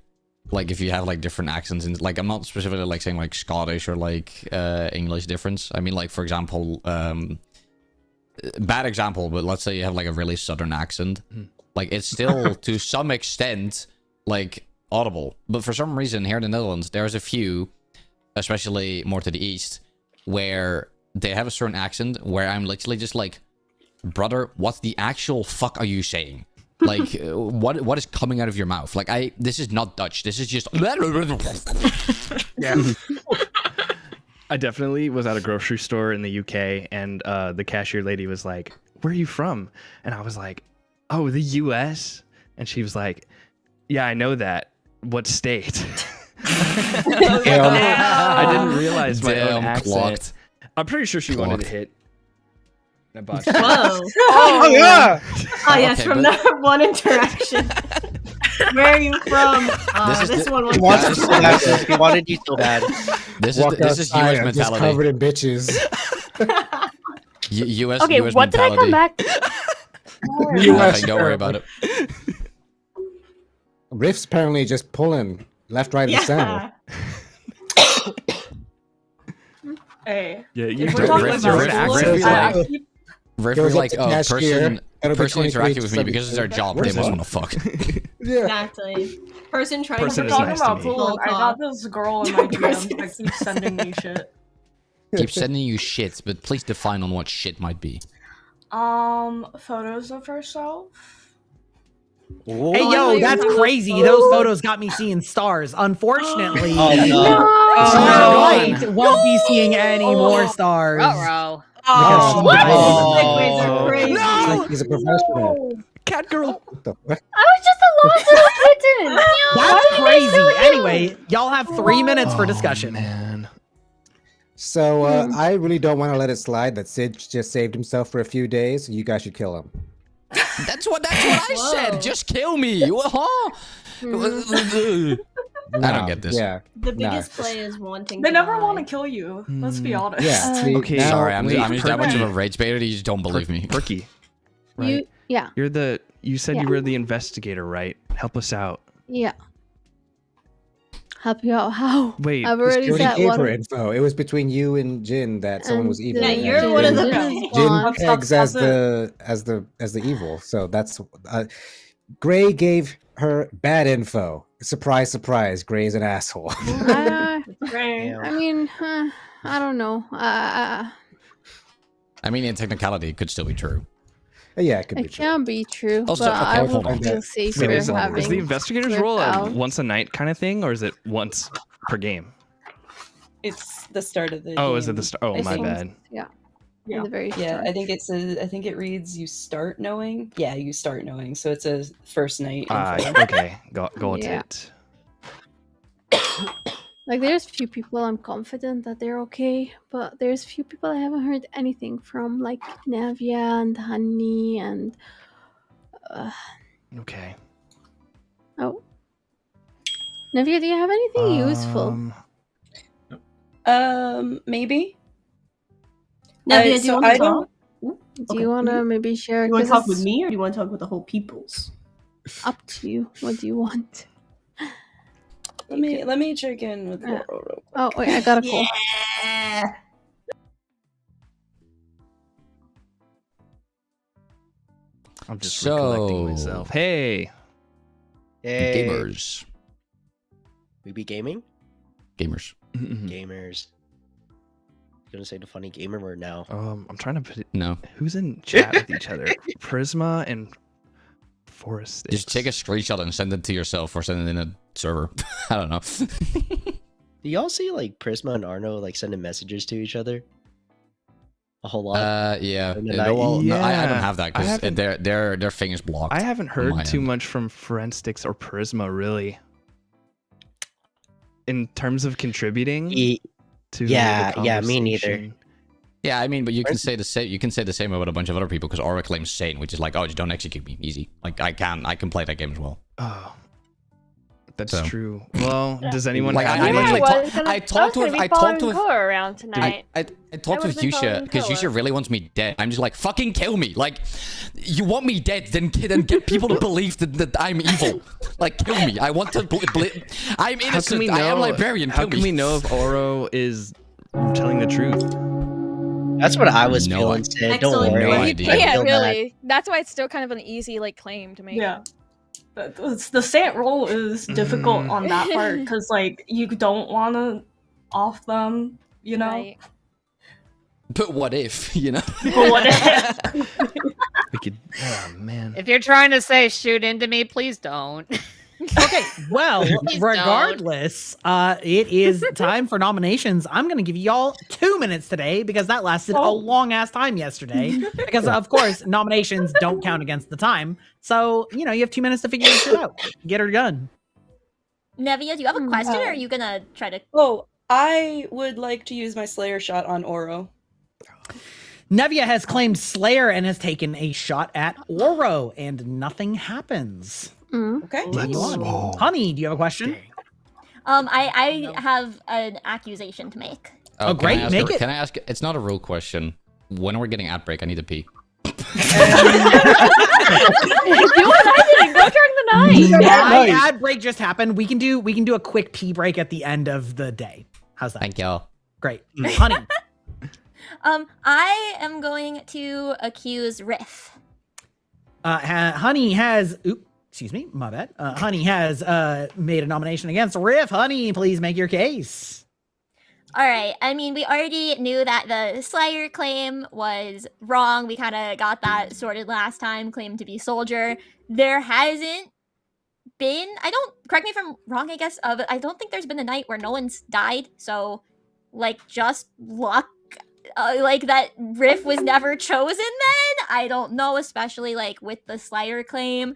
Like if you have like different accents, and like I'm not specifically like saying like Scottish or like English difference. I mean like for example, bad example, but let's say you have like a really southern accent. Like it's still to some extent like audible, but for some reason here in the Netherlands there's a few, especially more to the east, where they have a certain accent where I'm literally just like, brother, what the actual fuck are you saying? Like what is coming out of your mouth? Like this is not Dutch, this is just
Yeah.
I definitely was at a grocery store in the UK, and the cashier lady was like, "Where are you from?" And I was like, "Oh, the US." And she was like, "Yeah, I know that. What state?" I didn't realize my own
Damn,
accent.
clocked.
I'm pretty sure she wanted to
Clocked.
hit. I botched
Whoa.
it.
Oh yeah.
Oh yes,
Okay,
from
but-
that one interaction. Where are you from?
This is
This
the-
one was.
He wanted you so bad. He wanted you so bad.
This
Walk
is
outside,
US
I'm just
mentality.
covered in bitches.
US
Okay,
US
what did I come
mentality.
back?
US
Don't worry about it.
Riff's apparently just pulling left, right, and center.
Hey.
Yeah, you
If we're
don't
talking
rest your
about
own
rules,
accent.
I keep-
Riff
Goes
was
up
like,
to
oh,
cashier, that'll be
person
23
interacting with me because it's their job. They
Where's
must
that?
want to fuck.
Yeah.
Exactly. Person trying
Person
to
is
Talking
nice to
about
me.
pool, I got this girl in my DMs that keeps sending me shit.
Keep sending you shit, but please define on what shit might be.
Photos of herself.
Hey
Oh,
yo,
I
that's
thought you were
crazy.
talking
Those
about-
photos got me seeing stars. Unfortunately,
Oh, no.
Tonight won't be seeing any more stars.
Ruh-roh.
Oh,
What?
no.
Segues are crazy.
It's like he's a professional.
Cat girl.
What the fuck?
I was just a lost little kitten.
That's crazy. Anyway, y'all have 3 minutes for discussion.
Man.
So I really don't want to let it slide that Sid just saved himself for a few days. You guys should kill him.
That's what I
Whoa.
said. Just kill me. Huh? I don't get this.
Yeah.
The
No.
biggest play is wanting.
They
to
never
die.
want to kill you. Let's be honest.
Yeah. See,
Okay,
now-
Sorry, I'm
wait,
just that much of a
Perky.
rage baiter that you just don't believe me.
Perky. Right?
Yeah.
You said
Yeah.
you were the investigator, right? Help us out.
Yeah. Help you out? How?
Wait,
I've
She
already
already
said
gave
one.
her info. It was between you and Jin that someone was evil.
Yeah,
and
you're
Jin-
one of the
Jin is
Jin
gone.
pegs as the evil. So that's Gray gave her bad info. Surprise, surprise. Gray's an asshole.
Right.
I mean, I don't know.
I mean, in technicality, it could still be true.
Yeah, it could be
It
true.
can be true,
Also,
but
okay,
I
hold
would
on.
feel safer
Wait, is
having.
the investigator's
Riff
role a
out.
once a night kind of thing, or is it once per game?
It's the start of the
Oh, is it the
game,
start? Oh,
I
my
think.
bad.
Yeah.
Yeah.
In the very
Yeah,
start.
I think I think it reads you start knowing. Yeah, you start knowing. So it's a first night. info.
Okay, got
Yeah.
it.
Like, there's few people I'm confident that they're okay, but there's few people I haven't heard anything from, like Navia and Honey and.
Okay.
Oh. Navia, do you have anything useful?
Maybe.
Navia, do you want to talk?
Do you want to maybe share?
You want to
'cause
talk with
it's
me, or do you want to talk with the whole peoples?
Up to you. What do you want?
Let me check in with Laurel real quick.
Oh wait, I got a call.
Yeah.
I'm just recollecting myself. Hey.
Hey.
Gamers.
We be gaming?
Gamers.
Gamers. Gonna say the funny gamer word now.
I'm trying to put it.
No.
Who's in chat with each other? Prisma and Forest.
Just take a screenshot and send it to yourself or send it in a server. I don't know.
Do y'all see like Prisma and Arno like sending messages to each other? A whole lot.
Yeah.
In the
No,
night?
well, no, I
Yeah.
don't have that
I
because
haven't-
their thing is blocked.
I haven't
on
heard
my
too
end.
much from Forensics or Prisma really. In terms of contributing to the
yeah, me neither.
conversation.
Yeah, I mean, but you can say the same. You can say the same about a bunch of other people because Aura claims sane, which is like, oh, just don't execute me, easy. Like I can play that game as well.
Oh, that's
So.
true. Well, does anyone
Like,
have
I
any-
literally
was
talk-
gonna-
I talked
was
with
gonna
I
be
talked
following
with
Koa around tonight.
I talked with
would've been
Yusha
following
because
Koa.
Yusha really wants me dead. I'm just like, fucking kill me. Like, you want me dead, then get people to believe that I'm evil. Like, kill me. I want to. I'm
How
innocent.
can we know?
I am librarian.
How
Kill
can
me.
we know if Oro is telling the truth?
That's what I was
No
feeling,
idea.
Sid. Don't
Excellent.
worry.
No
I
idea.
Yeah,
feel bad.
really. That's why it's still kind of an easy like claim to make.
Yeah. But the Sant role is difficult on that part because like you don't want to off them, you know.
Right.
But what if, you know?
But what if?
We could. Oh man.
If you're trying to say shoot into me, please don't.
Okay, well,
Please
regardless, it is time for nominations. I'm going to give y'all 2 minutes today because that lasted a long ass time yesterday. Because, of course, nominations don't count against the time. So, you know, you have 2 minutes to figure this shit out. Get her done.
Nevia, do you have a question, or are you gonna try to?
Oh, I would like to use my Slayer shot on Oro.
Nevia has claimed Slayer and has taken a shot at Oro, and nothing happens.
Okay.
Let's go. Honey, do you have a question?
I have an accusation to make.
Oh, great,
Can I ask
make it.
Can I ask? It's not a real question. When we're getting ad break, I need to pee.
Do what I did. Go during the night.
My ad break just happened. We can do a quick pee break at the end of the day. How's that?
Thank y'all.
Great. Honey.
I am going to accuse Riff.
Honey has excuse me, my bad. Honey has made a nomination against Riff. Honey, please make your case.
All right. I mean, we already knew that the Slayer claim was wrong. We kind of got that sorted last time. Claimed to be soldier. There hasn't been. Correct me if I'm wrong. I guess. But I don't think there's been a night where no one's died. So, like, just luck. Like that Riff was never chosen. Then I don't know. Especially like with the Slayer claim.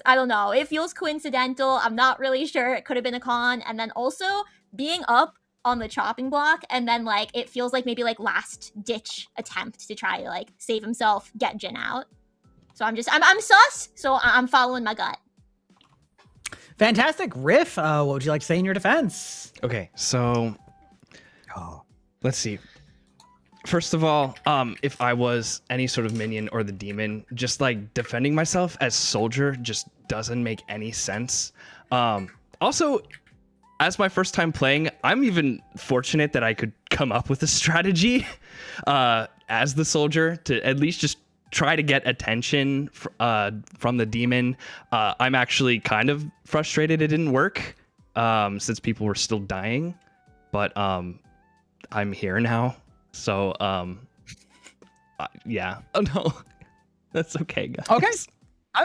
I don't know. It feels coincidental. I'm not really sure. It could have been a con. And then also being up on the chopping block, and then like it feels like maybe like last ditch attempt to try to like save himself, get Jin out. So I'm sus. So I'm following my gut.
Fantastic. Riff, what would you like to say in your defense?
Okay, so let's see. First of all, if I was any sort of minion or the demon, just like defending myself as soldier just doesn't make any sense. Also, as my first time playing, I'm even fortunate that I could come up with a strategy as the soldier to at least just try to get attention from the demon. I'm actually kind of frustrated it didn't work since people were still dying, but I'm here now. So, yeah. Oh, no. That's okay, guys.
Okay.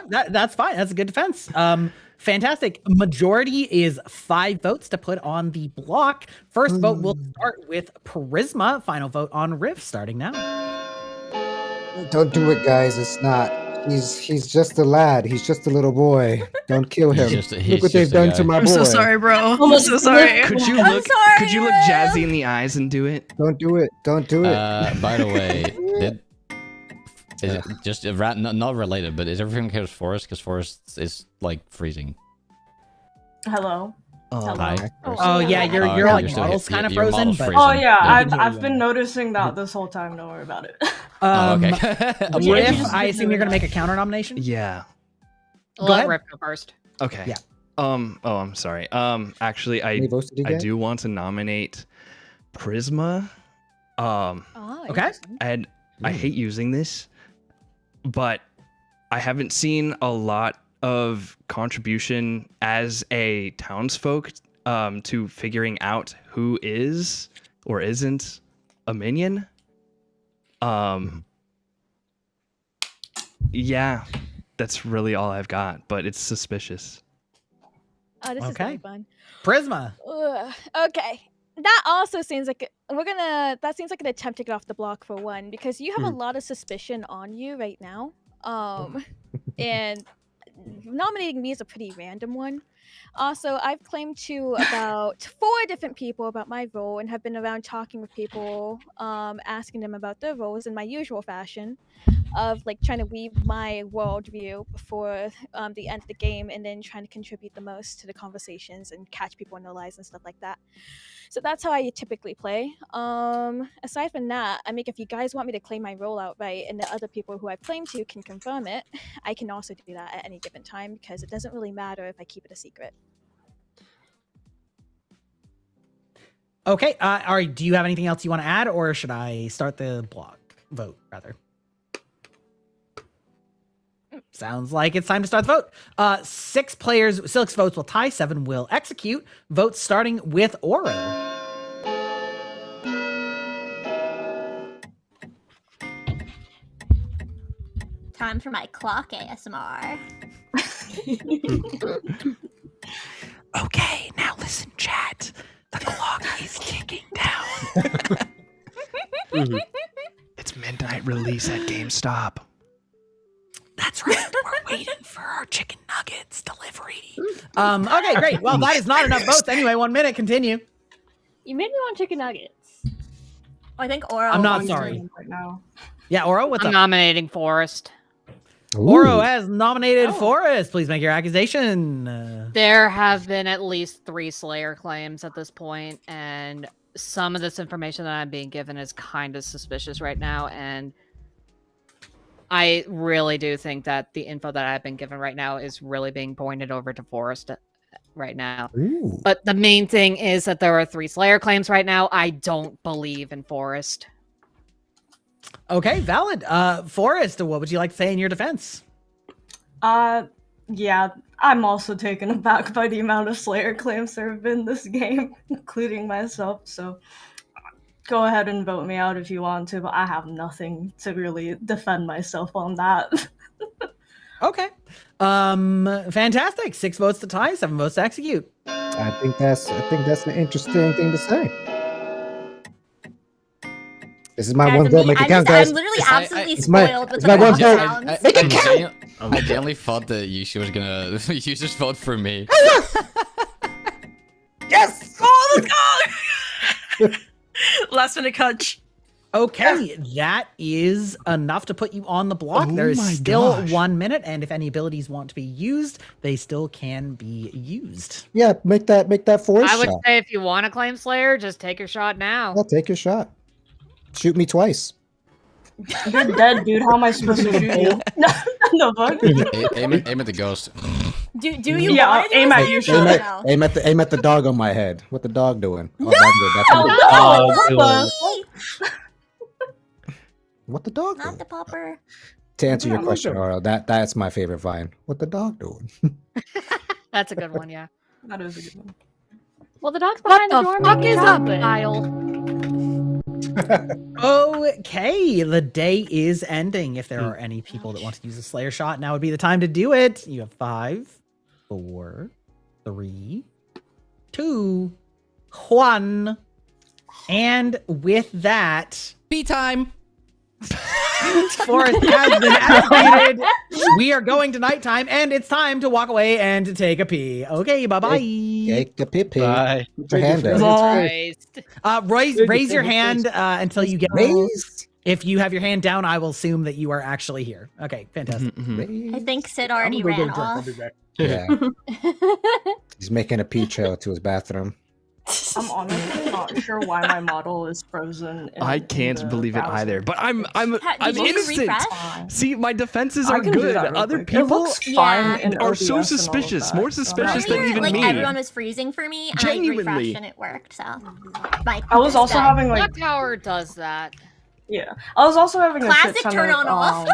That's fine. That's a good defense. Fantastic. Majority is 5 votes to put on the block. First vote will start with Prisma. Final vote on Riff starting now.
Don't do it, guys. It's not He's just a lad. He's just a little boy. Don't kill him.
He's
Look what they've done to my boy.
I'm so sorry, bro. I'm so sorry.
Could you
I'm
look?
sorry,
Could you look
Will.
Jazzy in the eyes and do it?
Don't do it. Don't do it.
By the way, is it just not related, but is everything okay with Forest? Because Forest is like freezing.
Hello.
Hi.
Oh yeah, your
you're
like
still-
model's kind of
your
frozen,
model's
but
freezing.
Oh yeah,
Yeah.
I've been noticing that this whole time. Don't worry about it.
Okay.
Riff, I assume you're gonna make a counter nomination.
Yeah.
Go ahead.
Riff go first.
Okay.
Yeah.
Oh, I'm sorry. Actually, I
many votes did you get?
do want to nominate Prisma.
Okay.
And I hate using this, but I haven't seen a lot of contribution as a townsfolk to figuring out who is or isn't a minion. Yeah, that's really all I've got, but it's suspicious.
Oh, this is
Okay.
really fun.
Prisma.
Ugh, okay. That also seems like that seems like an attempt to get off the block for one, because you have a lot of suspicion on you right now. And nominating me is a pretty random one. Also, I've claimed to about 4 different people about my role and have been around talking with people, asking them about their roles in my usual fashion of like trying to weave my worldview before the end of the game, and then trying to contribute the most to the conversations and catch people in their lies and stuff like that. So that's how I typically play. Aside from that, I mean, if you guys want me to claim my role outright and the other people who I've claimed to can confirm it, I can also do that at any given time, because it doesn't really matter if I keep it a secret.
Okay. All right. Do you have anything else you want to add, or should I start the block vote rather? Sounds like it's time to start the vote. 6 votes will tie, 7 will execute. Votes starting with Oro.
Time for my clock ASMR.
Okay, now listen, chat. The clock is ticking down.
It's midnight release at GameStop.
That's right. We're waiting for our chicken nuggets delivery. Okay, great. Well, that is not enough votes. Anyway, 1 minute. Continue.
You made me want chicken nuggets.
I think Oro.
I'm not
wants to
sorry.
do-
Right now.
Yeah, Oro, what's
I'm
up?
nominating Forest.
Oro has nominated Forrest. Please make your accusation.
There have been at least 3 Slayer claims at this point, and some of this information that I'm being given is kind of suspicious right now, and I really do think that the info that I've been given right now is really being pointed over to Forrest right now.
Ooh.
But the main thing is that there are 3 Slayer claims right now. I don't believe in Forrest.
Okay, valid. Forrest, what would you like to say in your defense?
Yeah, I'm also taken aback by the amount of Slayer claims there have been this game, including myself, so go ahead and vote me out if you want to, but I have nothing to really defend myself on that.
Okay. Fantastic. 6 votes to tie, 7 votes to execute.
I think that's an interesting thing to say. This is my
Guys,
one vote. Make it count, guys.
I'm literally
It's like-
absolutely
It's my-
spoiled with
it's
the
my one
vote
vote.
sounds.
Make it count.
I genuinely thought that she was gonna use this vote for me.
Yes!
Oh, let's go! Last minute catch.
Okay, that is enough to put you on the block.
Oh
There is
my
still
gosh.
1 minute, and if any abilities want to be used, they still can be used.
Yeah, make that Forrest
I would
shot.
say if you want to claim Slayer, just take your shot now.
I'll take your shot. Shoot me twice.
You're dead, dude. How am I supposed to shoot you? No, fuck.
Aim at the ghost.
Do you
Yeah,
want to do
aim
a
at
Slayer
you,
shot or
Aim
no?
aim at the dog on my head. What the dog doing? Oh, what the dog doing?
Not the popper.
To answer your
Yeah,
question,
okay.
Oro, that's my favorite vine. What the dog doing?
That's a good one, yeah.
That is a good one.
Well, the dog's
What
behind the door.
the fuck
making
is up,
chocolate.
Kyle?
Okay, the day is ending. If there are any people that want to use a Slayer shot, now would be the time to do it. You have 5, 4, 3, 2, 1. And with that,
Be time.
Forest has been activated. We are going to nighttime, and it's time to walk away and to take a pee. Okay, bye-bye.
Take a pee-pee.
Bye.
Put your hand up.
Raise your hand until you get
Raised.
If you have your hand down, I will assume that you are actually here. Okay, fantastic.
I think Sid already ran off.
Yeah. He's making a pee trail to his bathroom.
I'm honestly not sure why my model is frozen.
I can't believe it either. But I'm
Did you
innocent.
refresh?
See, my defenses
I
are
can do
good.
that real
Other
quick. It
people
looks fine in
are
OBS
so
and all of
suspicious.
that,
More
so-
suspicious than
Earlier,
even
like
me.
everyone was freezing for me, and I
Genuinely.
refreshed and it worked. So,
I was also having like
Clock Tower does that.
Yeah, I was also having a
Classic
shit ton
turn
of,
on off.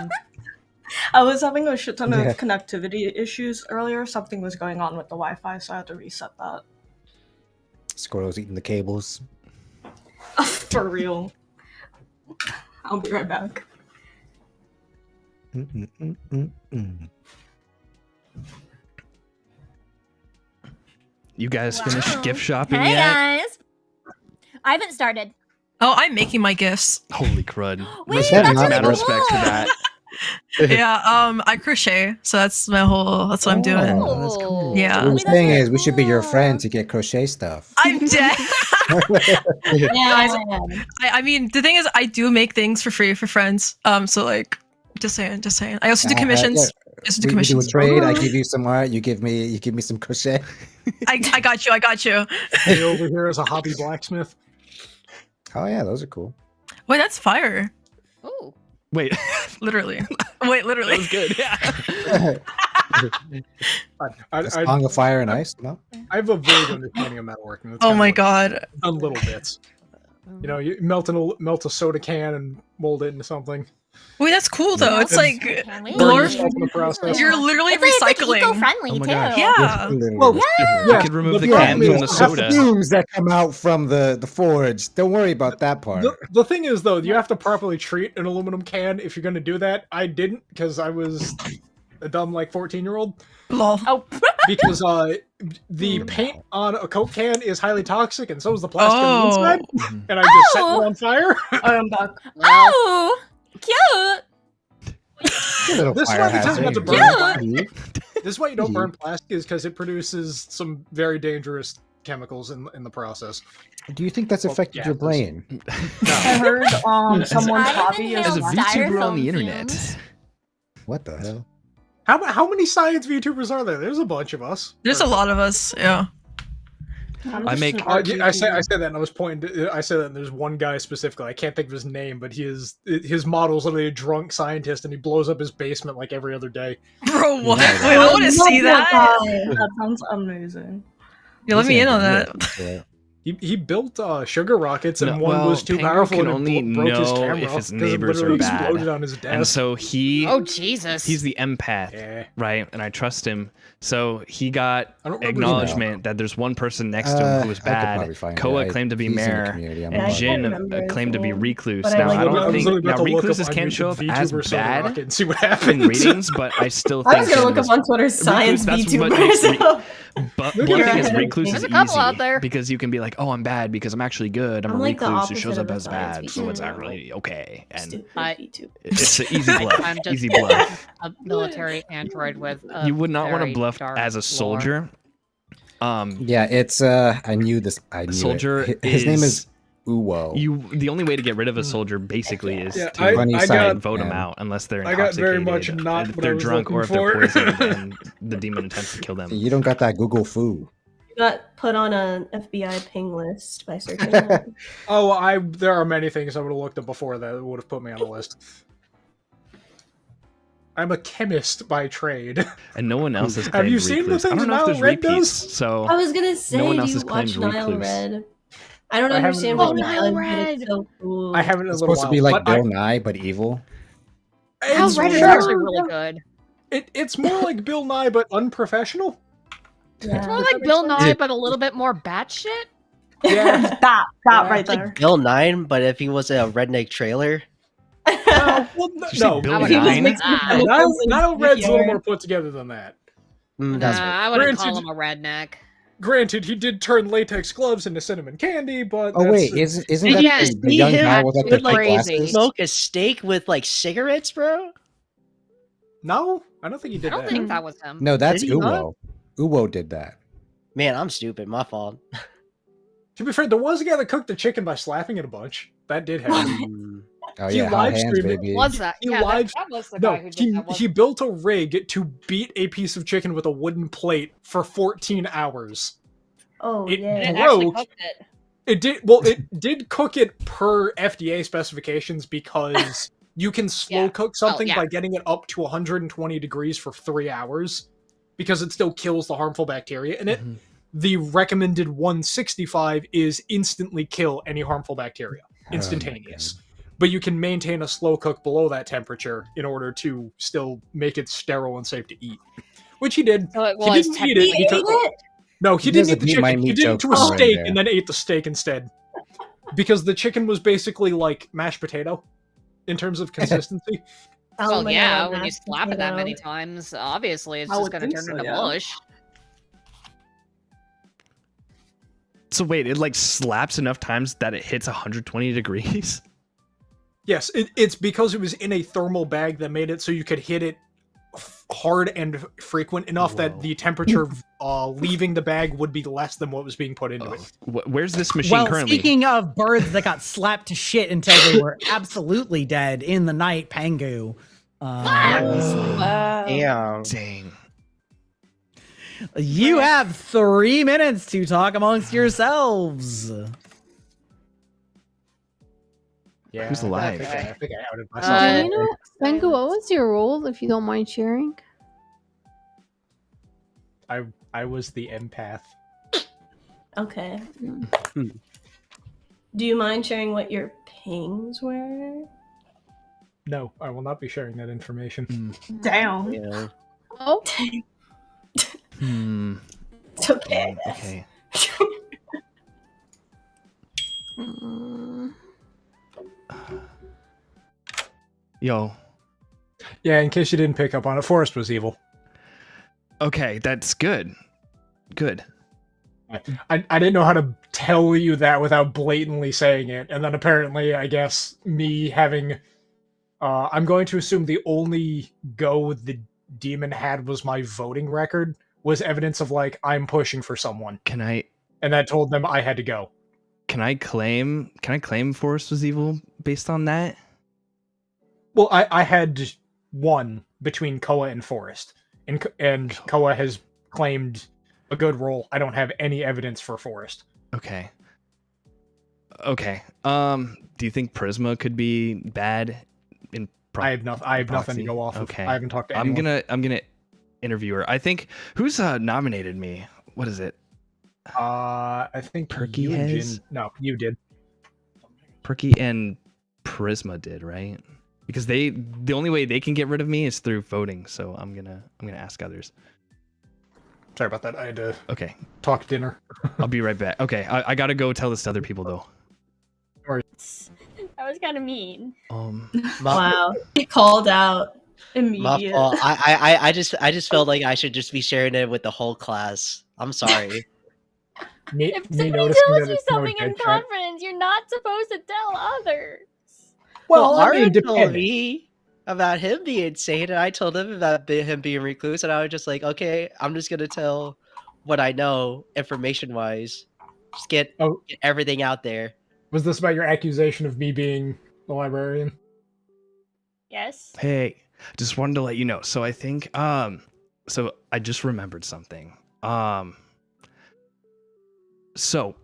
I was having a shit ton
Yeah.
of connectivity issues earlier. Something was going on with the Wi-Fi, so I had to reset that.
Squirrel's eating the cables.
For real. I'll be right back.
You guys finished gift shopping
Hey
yet?
guys, I haven't started.
Oh, I'm making my gifts.
Holy crud.
Wait,
Respect,
that's
mad
really
respect for
cool.
that.
Yeah, I crochet, so that's my whole. That's what I'm doing.
Oh, that's cool.
Yeah.
So what we're saying is we should be your friend to get crochet stuff.
I'm dead.
Yeah.
I mean, the thing is, I do make things for free for friends. So like, just saying. I also do commissions.
Yeah.
I also do
We do a
commissions.
trade. I give you some art. You give me some crochet.
I got you. I got you.
Hey, over here is a hobby blacksmith.
Oh yeah, those are cool.
Wait, that's fire.
Oh.
Wait.
Literally. Wait, literally.
That was good. Yeah.
A song of fire and ice. No.
I have a vague understanding of metalworking. That's
Oh
kinda
my
what-
god.
Done little bits. You know, you melt a soda can and mold it into something.
Wait, that's cool though. It's like
Burn
Lord,
yourself in the process.
you're literally
It's like
recycling.
eco-friendly
Oh my
too.
gosh.
Yeah.
Well,
You could remove the can from the soda.
Fumes that come out from the forge. Don't worry about that part.
The thing is, though, you have to properly treat an aluminum can if you're going to do that. I didn't because I was a dumb, like, 14-year-old.
Lol.
Oh.
Because the paint on a Coke can is highly toxic, and so is the plastic on the inside. And I just set it on fire.
I am back.
Oh, cute.
Little
This is
fire
why they tell you not to
hazard.
burn
Yeah.
plastic. This is why you don't burn plastic, is because it produces some very dangerous chemicals in the process.
Do you think that's affected your brain?
I heard someone's
I've
hobby is
As a
inhaled
VTuber on the
styrofoam
internet.
fumes.
What the hell?
How many science VTubers are there? There's a bunch of us.
There's a lot of us. Yeah.
I make.
I say that, and I was pointing. I said that, and there's one guy specifically. I can't think of his name, but his model's literally a drunk scientist, and he blows up his basement like every other day.
Bro, what?
Yeah,
Wait, I want to see that.
That sounds amazing.
Yeah, let me in on that.
that.
He built sugar rockets, and
No,
one
well,
was too
Penguin
powerful
can
and
only
it broke his
know
camera
if his
because it
neighbors are
literally
bad.
exploded on his desk.
And so he.
Oh Jesus.
He's the empath,
Yeah.
right? And I trust him. So he got
I don't remember his
acknowledgement that there's one person next to him who was
I could
bad.
probably find
Koa
it.
claimed to be
He's in the
mayor,
community, I'm
and
not sure.
Jin
I can't remember
claimed to be
his name,
recluse.
but I
Now
like
I
it.
don't
I was
think
literally about to look
recluses
up
can
on
show up
YouTube
as
VTuber Soda
bad
Rocket and see what
in
happens.
readings, but I still
I
think
was gonna
Jin
look up
was-
on Twitter science
Recluse, that's what
VTubers.
makes
So.
But
You're
one thing is
ahead of
recluse
me.
is
There's a couple
easy
out there.
because you can be like, oh, I'm bad because I'm actually good. I'm
I'm
a
like the
recluse who shows
opposite
up
of a
as
science
bad, so it's
VTuber.
actually okay. And
Stupid
I-
VTuber.
it's an easy bluff.
I'm just
Easy bluff.
a military android with. A
You would not want to
very
bluff
dark
as a
lore.
soldier.
Yeah, it's I knew this. I knew
Soldier
it. His name
is-
is Uwo.
The only way to get rid of a soldier basically is
Yeah,
to
I got-
vote them
yeah.
out unless they're
I got very
intoxicated,
much not
if
what I
they're
was
drunk, or if
looking
they're
for.
poisoned, and the demon intends to kill them.
You don't got that Google foo.
You got put on an FBI ping list by searching that.
Oh, there are many things I would have looked up before that would have put me on the list. I'm a chemist by trade.
And no one else has
Have
claimed
you seen the
recluse. I
things
don't know if there's
Nile Red
repeats,
does?
so
I was gonna say,
no one
do
else
you
has claimed
watch Nile
recluse.
Red? I don't
I haven't
understand
in a
what
little
Nile
while.
Red is so cool.
I haven't in a
It's
little
supposed
while.
to be like
but
Bill Nye, but evil.
Hal
It's
Red is
more-
actually really good.
It's more like Bill Nye, but unprofessional.
It's
Yeah.
more like Bill Nye, but a little bit more batshit.
Yeah.
that right
It's like
there.
Bill 9, but if he was a redneck trailer.
Well,
Did you say Bill
I would
He was
Nye?
mixing
Ah.
chemicals and
Nile Red's a little
yard.
more put together than that.
That's
Nah,
right.
I wouldn't
For
call
instance-
him a redneck.
granted, he did turn latex gloves into cinnamon candy, but
Oh wait, isn't that the young guy with like the thick glasses?
Smoke a steak with like cigarettes, bro?
No, I don't think he did
I don't
that.
think that was him.
No, that's
Did he not?
Uwo. Uwo did that.
Man, I'm stupid. My fault.
To be fair, there was a guy that cooked the chicken by slapping it a bunch. That did happen.
Oh
He
yeah, hot
live
hands,
streamed it.
baby.
Was that?
He
Yeah,
live-
that was the
No,
guy who did that.
he built a rig to beat a piece of chicken with a wooden plate for 14 hours.
Oh
It
yeah.
It actually
broke.
cooked it.
It did well. It did cook it per FDA specifications because you can slow
Yeah.
cook something
yeah.
by getting it up to 120 degrees for 3 hours because it still kills the harmful bacteria in it. The recommended 165 is instantly kill any harmful bacteria, instantaneous. But you can maintain a slow cook below that temperature in order to still make it sterile and safe to eat, which he did.
So it
He
was
didn't eat it.
He ate it?
No, he
He
didn't eat
doesn't
the
eat my
chicken. He
meat
did it to a
joke right
steak
there.
and then ate the steak instead. Because the chicken was basically like mashed potato in terms of consistency.
Well,
my
yeah,
God,
when you
mashed
slap it that many
potato.
times, obviously it's
I
just
would
going to
think
turn
so,
into
yeah.
mush.
So wait, it like slaps enough times that it hits 120 degrees?
Yes, it's because it was in a thermal bag that made it so you could hit it hard and frequent enough that the temperature leaving the bag would be less than what was being put into it.
Where's this machine
Well,
currently?
speaking of birds that got slapped to shit until they were absolutely dead in the night, Pangu.
Wow.
Damn.
Dang.
You have 3 minutes to talk amongst yourselves.
Yeah,
Who's
I
alive?
think I outed myself.
Do you know, Bengu, what was your role, if you don't mind sharing?
I was the empath.
Okay. Do you mind sharing what your pings were?
No, I will not be sharing that information.
Damn.
Yeah.
Oh.
Hmm.
It's okay.
Okay. Yo.
Yeah, in case you didn't pick up on it, Forrest was evil.
Okay, that's good. Good.
I didn't know how to tell you that without blatantly saying it, and then apparently, I guess, me having... I'm going to assume the only go the demon had was my voting record, was evidence of, like, I'm pushing for someone.
Can I
And that told them I had to go.
can I claim Forrest was evil based on that?
Well, I had one between Koa and Forrest, and Koa has claimed a good role. I don't have any evidence for Forrest.
Okay. Okay. Do you think Prisma could be bad in
I have nothing to go off of.
Okay.
I haven't talked to anyone.
I'm gonna interview her. I think who's nominated me? What is it?
I think
Perky
you and
has?
Jin. No, you did.
Perky and Prisma did, right? Because the only way they can get rid of me is through voting. So I'm gonna ask others.
Sorry about that. I had to
talk
dinner.
I'll be right back. Okay, I gotta go tell this to other people though.
That was kind of mean.
Wow. He called out
My
immediately.
fault. I just felt like I should just be sharing it with the whole class. I'm sorry.
If somebody tells you something in confidence, you're not supposed to tell others.
Well,
I mean,
Aria told
depending.
me about him being sane, and I told him about him being recluse, and I was just like, okay, I'm just gonna tell what I know, information-wise. Just get everything out there.
Was this about your accusation of me being the librarian?
Yes.
Hey, just wanted to let you know. So I think so I just remembered something. So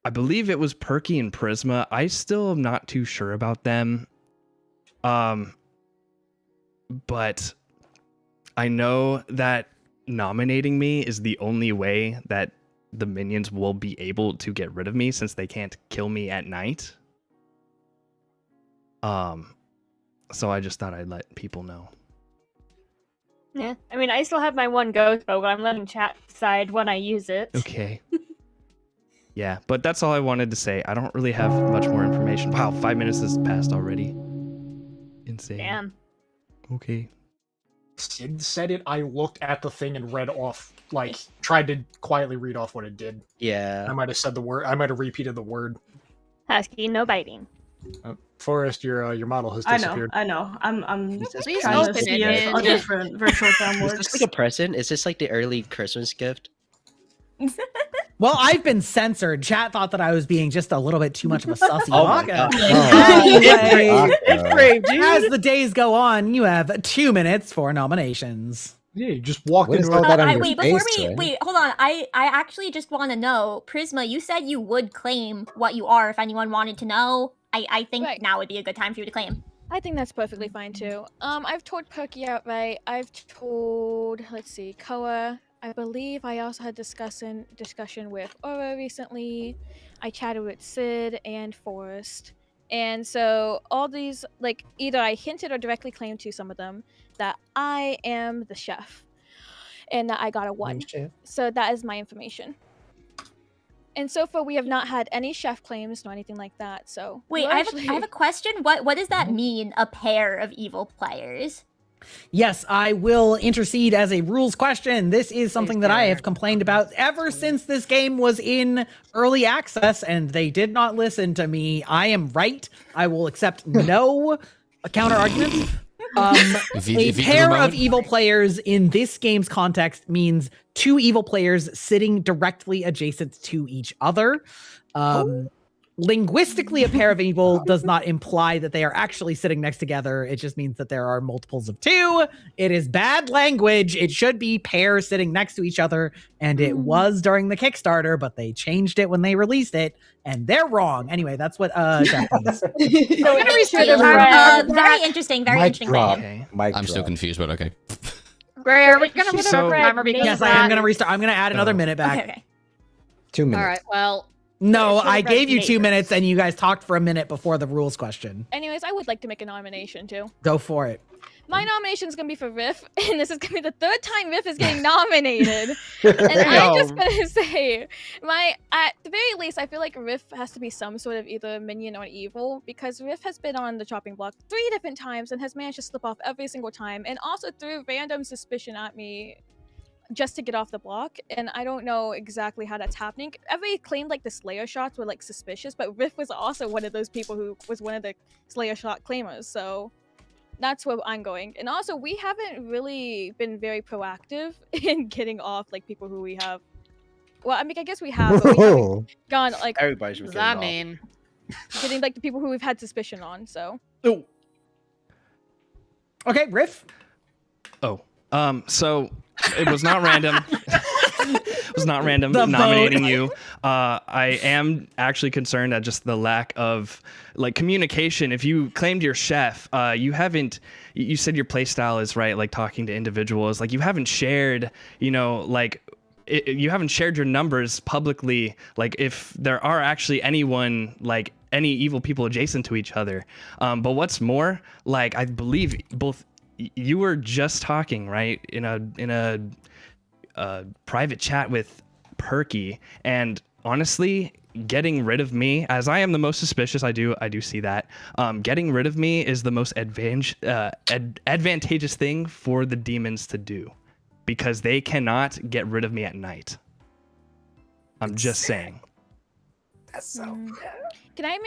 I believe it was Perky and Prisma. I still am not too sure about them. But I know that nominating me is the only way that the minions will be able to get rid of me since they can't kill me at night. So I just thought I'd let people know.
Yeah. I mean, I still have my one ghost bow, but I'm letting chat decide when I use it.
Okay. Yeah, but that's all I wanted to say. I don't really have much more information. Wow, 5 minutes has passed already. Insane.
Damn.
Okay.
Sid said it, I looked at the thing and read off, like, tried to quietly read off what it did.
Yeah.
I might have said the word. I might have repeated the word.
Husky, no biting.
Forrest, your model has
I
disappeared.
know. I'm
Please
trying to
open
see
it,
if a
man.
different virtual cam
Is
works.
this like a present? Is this like the early Christmas gift?
Well, I've been censored. Chat thought that I was being just a little bit too much of a sussy
Oh my
baka.
God.
Anyway,
It's brave, dude.
as the days go on, you have 2 minutes for nominations.
Yeah, you just walk
What is
into
all
a-
that on your
Wait, before
face,
we
Ray?
wait, hold on. I actually just want to know, Prisma. You said you would claim what you are if anyone wanted to know. I think
Right.
now would be a good time for you to claim.
I think that's perfectly fine too. I've told Perky outright. I've told, let's see, Koa. I believe I also had discussion with Aura recently. I chatted with Sid and Forrest. And so all these, like, either I hinted or directly claimed to some of them that I am the chef and that I got a 1. So that is my information. And so far, we have not had any chef claims nor anything like that. So
Wait, I have a question. What does that mean? A pair of evil players?
Yes, I will intercede as a rules question. This is something that I have complained about ever since this game was in early access, and they did not listen to me. I am right. I will accept no counter arguments. A pair of evil players in this game's context means 2 evil players sitting directly adjacent to each other. Linguistically, a pair of evil does not imply that they are actually sitting next together. It just means that there are multiples of 2. It is bad language. It should be pairs sitting next to each other, and it was during the Kickstarter, but they changed it when they released it, and they're wrong. Anyway, that's what Jeff thinks.
Very interesting. Very interesting.
drop.
claim.
I'm still confused, but okay.
Gray, are we gonna put
So-
a timer because
Yes,
of
I am
that?
going to restart. I'm going to add another minute back.
Okay.
2 minutes.
All right. Well,
No,
Should've
I gave you 2
resonated.
minutes, and you guys talked for a minute before the rules question.
Anyways, I would like to make a nomination too.
Go for it.
My nomination is gonna be for Riff, and this is gonna be the 3rd time Riff is getting nominated. And I'm just gonna say, at the very least, I feel like Riff has to be some sort of either minion or evil, because Riff has been on the chopping block 3 different times and has managed to slip off every single time, and also threw random suspicion at me just to get off the block, and I don't know exactly how that's happening. Everybody claimed like the Slayer shots were like suspicious, but Riff was also one of those people who was one of the Slayer shot claimers, so that's where I'm going. And also, we haven't really been very proactive in getting off like people who we have. Well, I mean, I guess we have, but we haven't gone like
Everybody's
what
been
does that
getting off.
mean?
getting like the people who we've had suspicion on. So
Okay, Riff.
So it was not random. It was not random
The
nominating
vote.
you. I am actually concerned at just the lack of like communication. If you claimed your chef, you haven't. You said your play style is right, like talking to individuals. Like you haven't shared, you haven't shared your numbers publicly. Like if there are actually anyone like any evil people adjacent to each other. But what's more, like I believe both. You were just talking right in a private chat with Perky, and honestly, getting rid of me, as I am the most suspicious, I do see that. Getting rid of me is the most advantageous thing for the demons to do, because they cannot get rid of me at night. I'm just saying.
That's so.
can I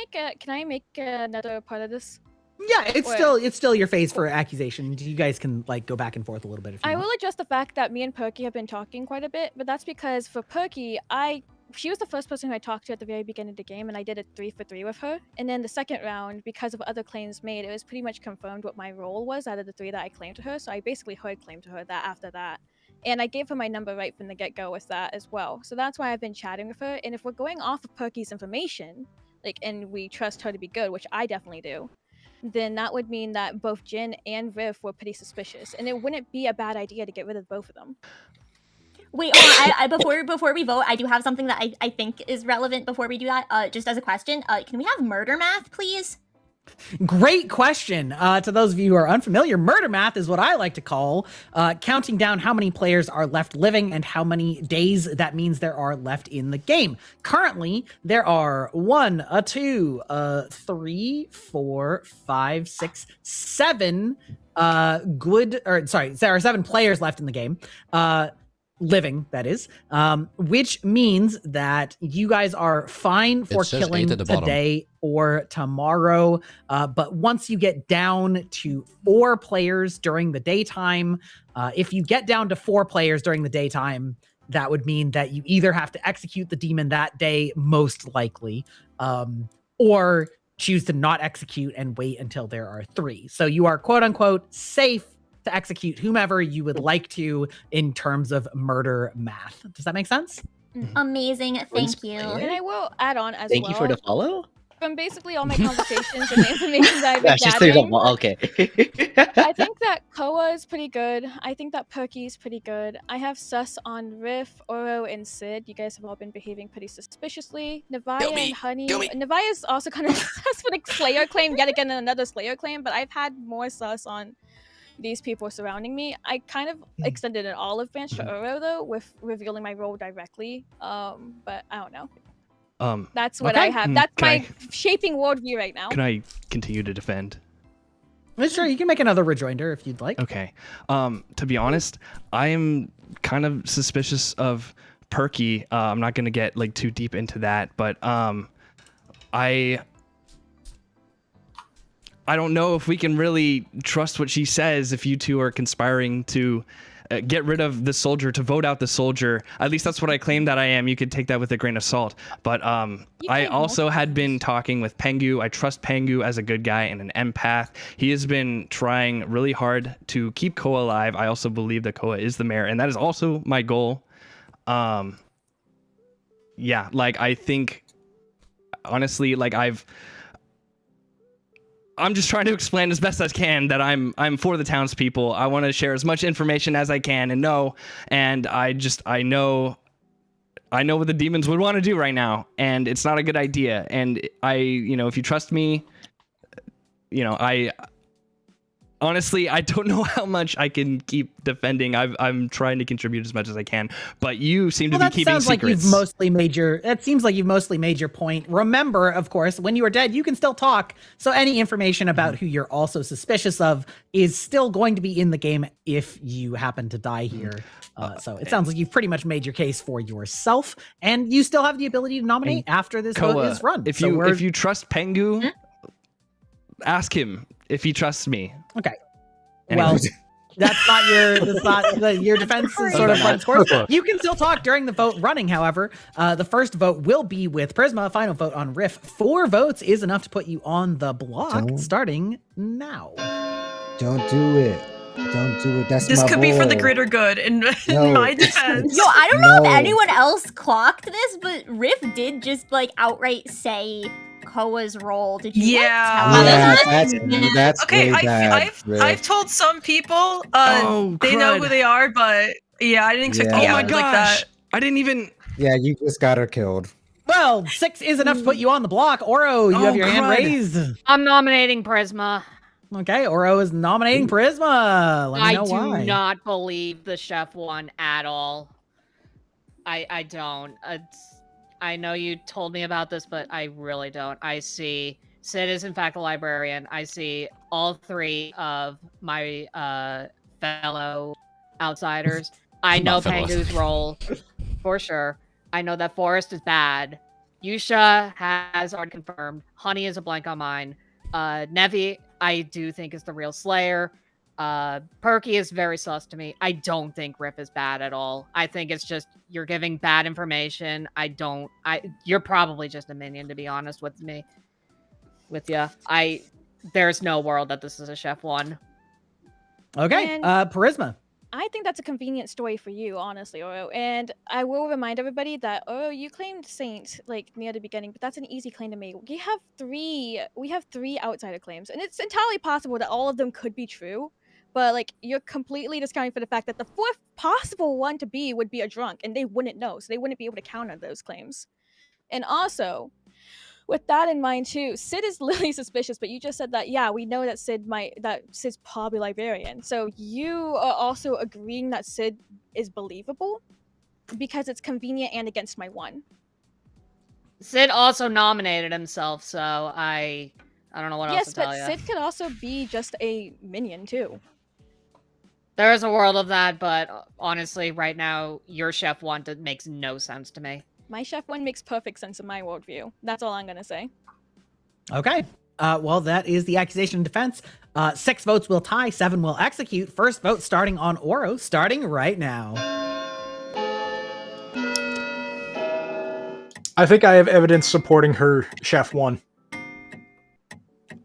make another part of this?
Yeah, it's
Or-
still your phase for accusation. You guys can like go back and forth a little bit if you
I
want.
will address the fact that me and Perky have been talking quite a bit, but that's because for Perky, she was the first person who I talked to at the very beginning of the game, and I did a 3-for-3 with her. And then the second round, because of other claims made, it was pretty much confirmed what my role was out of the 3 that I claimed to her. So I basically heard claim to her that after that. And I gave her my number right from the get-go with that as well. So that's why I've been chatting with her. And if we're going off of Perky's information, and we trust her to be good, which I definitely do, then that would mean that both Jin and Riv were pretty suspicious, and it wouldn't be a bad idea to get rid of both of them.
Wait, hold on. Before we vote, I do have something that I think is relevant before we do that. Just as a question, can we have murder math, please?
Great question. To those of you who are unfamiliar, murder math is what I like to call counting down how many players are left living and how many days that means there are left in the game. Currently, there are 7 there are 7 players left in the game. Living, that is, which means that you guys are fine for
It says
killing
8 at the bottom.
today or tomorrow. But once you get down to 4 players during the daytime, if you get down to 4 players during the daytime, that would mean that you either have to execute the demon that day, most likely, or choose to not execute and wait until there are 3. So you are quote unquote safe to execute whomever you would like to in terms of murder math. Does that make sense?
Amazing. Thank you.
And I will add on as
Thank
well.
you for the follow.
From basically all my conversations and the information that I've been
Yeah, she's cleared
gathering,
up. Okay.
I think that Koa is pretty good. I think that Perky is pretty good. I have sus on Riff, Oro, and Sid. You guys have all been behaving pretty suspiciously. Navaya and Honey. Navia's also kind of sus for the Slayer claim, yet again another Slayer claim, but I've had more sus on these people surrounding me. I kind of extended an olive branch to Oro though, with revealing my role directly. But I don't know. That's what I have. That's my shaping worldview right now.
Can I continue to defend?
Sure, you can make another rejoinder if you'd like.
Okay. To be honest, I am kind of suspicious of Perky. I'm not gonna get like too deep into that, but I don't know if we can really trust what she says if you two are conspiring to get rid of the soldier, to vote out the soldier. At least that's what I claim that I am. You could take that with a grain of salt. But I also had been talking with Pengu. I trust Pengu as a good guy and an empath. He has been trying really hard to keep Koa alive. I also believe that Koa is the mayor, and that is also my goal. Yeah, like I think, honestly, like I'm just trying to explain as best as I can that I'm for the townspeople. I want to share as much information as I can and know, and I know what the demons would want to do right now, and it's not a good idea. And if you trust me, honestly, I don't know how much I can keep defending. I'm trying to contribute as much as I can, but you seem to be keeping secrets.
That seems like you've mostly made your point. Remember, of course, when you are dead, you can still talk. So any information about who you're also suspicious of is still going to be in the game if you happen to die here. So it sounds like you've pretty much made your case for yourself, and you still have the ability to nominate after this vote is run.
If you trust Pengu, ask him if he trusts me.
Okay.
Anyway.
Well, your defense is sort of runs course. You can still talk during the vote running, however. The first vote will be with Prisma. Final vote on Riff. 4 votes is enough to put you on the block starting now.
Don't do it. Don't do it. That's
This
my
could be for the
boy.
greater good in
No.
my defense.
Yo, I don't know if
No.
anyone else clocked this, but Riff did just like outright say Koa's role. Did you like, tell
Yeah,
us?
that's
Okay,
really bad.
I've told some people they know
crud.
who they are, but yeah, I didn't expect
Yeah.
to
Oh my
get like that.
I didn't even.
Yeah, you just got her killed.
Well, 6 is enough to put you on the block. Oro, you have your hand
crud.
raised.
I'm nominating Prisma.
Okay, Oro is nominating Prisma. Let me know why.
do not believe the chef one at all. I don't. I know you told me about this, but I really don't. I see Sid is in fact a librarian. I see all 3 of my fellow outsiders. I know
Not fellow.
Pengu's role for sure. I know that Forrest is bad. Yusha has already confirmed. Honey is a blank on mine. Nevi, I do think is the real Slayer. Perky is very sus to me. I don't think Riff is bad at all. I think it's just you're giving bad information. You're probably just a minion, to be honest with me. With you. There's no world that this is a chef one.
Okay,
And-
Prisma.
I think that's a convenient story for you, honestly, Oro. And I will remind everybody that Oro, you claimed Saint like near the beginning, but that's an easy claim to make. We have three outsider claims, and it's entirely possible that all of them could be true. But like you're completely discounting for the fact that the 4th possible one to be would be a drunk, and they wouldn't know, so they wouldn't be able to count on those claims. And also, with that in mind too, Sid is literally suspicious, but you just said that, yeah, we know that Sid's probably Librarian. So you are also agreeing that Sid is believable because it's convenient and against my one.
Sid also nominated himself, so I don't know what else
Yes,
to tell
but
you.
Sid could also be just a minion too.
There is a world of that, but honestly, right now, your Chef One makes no sense to me.
My Chef One makes perfect sense in my worldview. That's all I'm gonna say.
Okay. Well, that is the accusation and defense. 6 votes will tie, 7 will execute. First vote starting on Oro, starting right now.
I think I have evidence supporting her Chef One.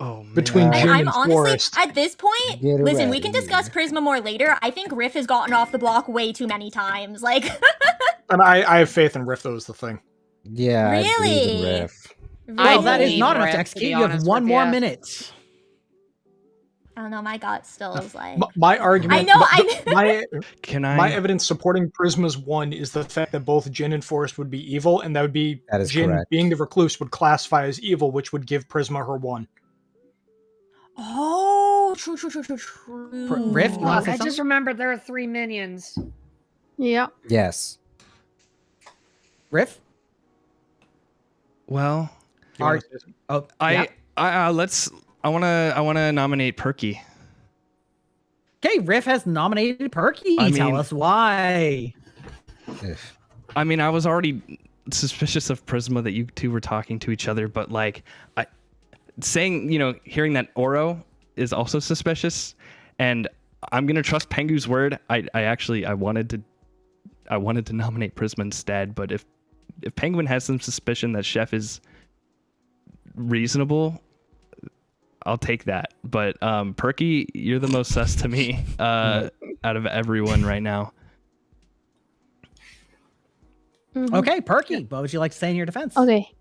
Oh,
between
man.
Jin
I'm
and
honestly,
Forrest.
at this point,
Get it
listen, we
right.
can discuss Prisma more later. I think Riff has gotten off the block way too many times. Like,
And I have faith in Riff, though, is the thing.
Yeah, I believe in
Really?
Riff.
Well, that is
believe
not enough
Riff,
to
to
execute.
be
You have
honest
1
with
more
ya.
minute.
I don't know, my gut still is like...
My argument.
I know,
My evidence supporting Prisma's one is the fact that both Jin and Forrest would be evil, and that would be
That is
Jin
correct.
being the recluse would classify as evil, which would give Prisma her one.
Oh, true.
Riff, you wanna say
I
something?
just remembered there are 3 minions.
Yeah.
Yes.
Riff?
Well,
Oh,
I want to nominate Perky.
Okay, Riff has nominated Perky.
I
Tell
mean-
us why.
I mean, I was already suspicious of Prisma that you two were talking to each other, but like hearing that Oro is also suspicious, and I'm gonna trust Pengu's word. I wanted to nominate Prisma instead, but if Penguin has some suspicion that Chef is reasonable, I'll take that. But Perky, you're the most sus to me out of everyone right now.
Okay, Perky, what would you like to say in your defense?
Okay.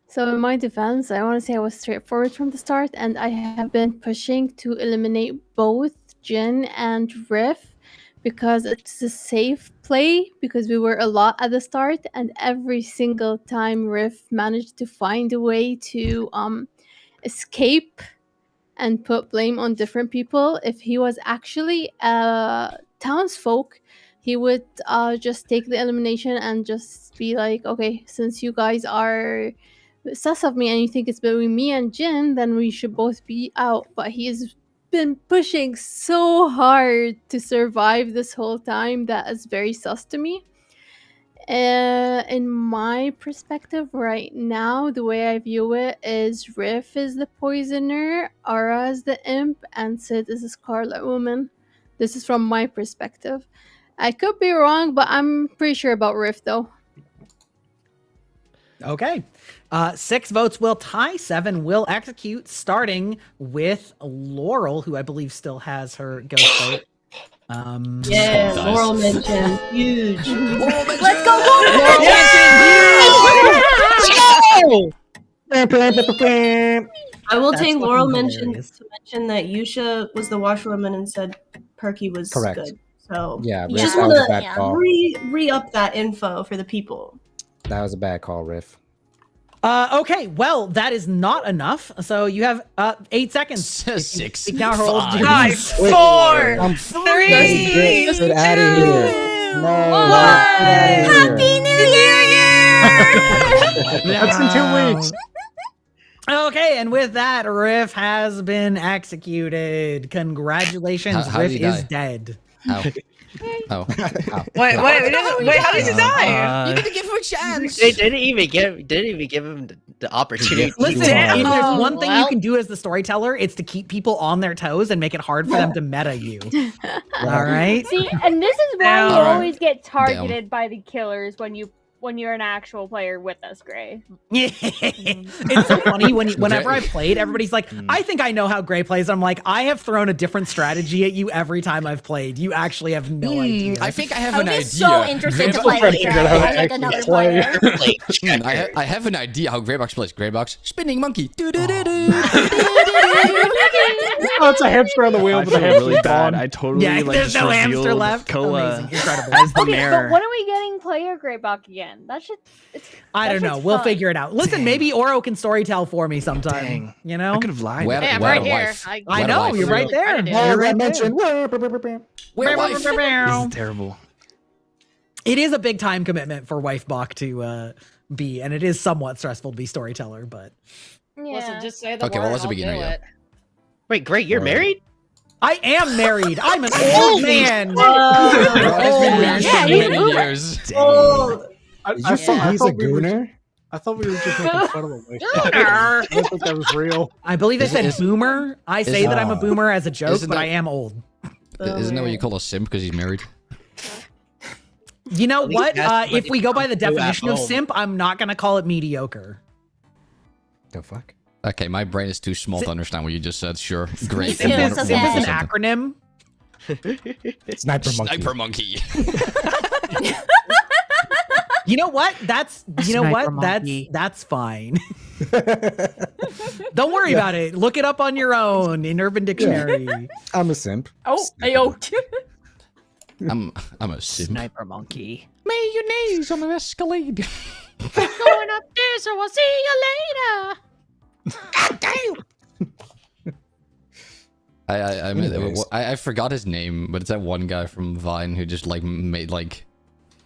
So in my defense, I want to say I was straightforward from the start, and I have been pushing to eliminate both Jin and Riff because it's a safe play, because we were a lot at the start, and every single time Riff managed to find a way to escape and put blame on different people. If he was actually townsfolk, he would just take the elimination and just be like, okay, since you guys are sus of me and you think it's between me and Jin, then we should both be out. But he's been pushing so hard to survive this whole time that is very sus to me. In my perspective right now, the way I view it is Riff is the poisoner, Ara is the imp, and Sid is the Scarlet Woman. This is from my perspective. I could be wrong, but I'm pretty sure about Riff though.
Okay. 6 votes will tie, 7 will execute, starting with Laurel, who I believe still has her ghost vote.
Yeah, Laurel mentioned. Huge.
Let's go, Laurel!
I will
That's
take
fucking
Laurel
hilarious.
to mention that Yusha was the washerwoman and said Perky was
Correct.
good. So
Yeah, Riff,
just
that
want
was a bad
to
call.
re-up that info for the people.
That was a bad call, Riff.
Okay, well, that is not enough. So you have 8 seconds.
6,
Speak now, roll.
5, 4,
I'm
3,
Get out of here. No,
Happy New Year!
That's in 2 weeks.
Okay, and with that, Riff has been executed. Congratulations,
How did
Riff
he
is
die?
dead.
Ow. Oh.
Wait, how did he die?
You didn't give him a chance.
They didn't even give him the opportunity.
Listen,
Damn.
if there's one thing you
Well.
can do as the storyteller, it's to keep people on their toes and make it hard for them to meta you. All right?
See, and this is why you
Damn.
always get targeted by the killers when you're an actual player with us, Gray.
Yeah. It's so funny whenever I played, everybody's like, I think I know how Gray plays. I'm like, I have thrown a different strategy at you every time I've played. You actually have no idea.
I think I have
I'm
an idea.
just so interested to
Greybox-
play this strategy like another player.
I have an idea how Greybox plays. Greybox, spinning monkey.
Oh, it's a hamster on the wheel
I
with a
feel
hamster
really bad.
gone.
I totally
Yeah,
like
there's
just
no hamster
revealed
left.
Koa
Amazing. Incredible.
as the
Okay,
mayor.
but when are we getting player Greybuck again? man. That shit.
I don't know. We'll figure it out. Listen, maybe Oro can storytell for me sometime.
Dang.
You know?
I could have lied.
Where-
Hey, I'm
where
right
the
here.
wife?
I
Where the
know,
wife?
you're right there.
Credit
You're
it.
right there.
mentioned.
Where wife?
This is terrible.
It is a big time commitment for wife Bach to be, and it is somewhat stressful to be storyteller, but
Listen, just say the
Okay,
word.
well, let's
I'll
begin
do
here.
it.
Wait, great, you're married?
I am married. I'm an old man.
Yeah, many years.
I
You think
thought
he's a
we were
gooner?
I thought we were just making fun of him.
Gooner.
I thought that was real.
I believe they said
Is-
boomer. I
is-
say that I'm a boomer as a joke,
Isn't
but
that-
I am old.
Isn't that what you call a simp because he's married?
You know
At least
what?
that's what
If we go by the
you do at
definition of
home.
simp, I'm not gonna call it mediocre.
The fuck?
Okay, my brain is too small to understand what you just said. Sure, great.
Simp is
Wonderful,
okay.
Simp is an
wonderful
acronym.
Sniper monkey.
Sniper monkey.
You know what? You know what?
Sniper monkey.
That's fine. Don't worry about it. Look it up on your own in Urban Dictionary.
I'm a simp.
Oh, ayo.
I'm a simp.
Sniper monkey.
Mayonnaise on an Escalade.
Going up there, so I'll see you later.
I forgot his name, but it's that one guy from Vine who just like made like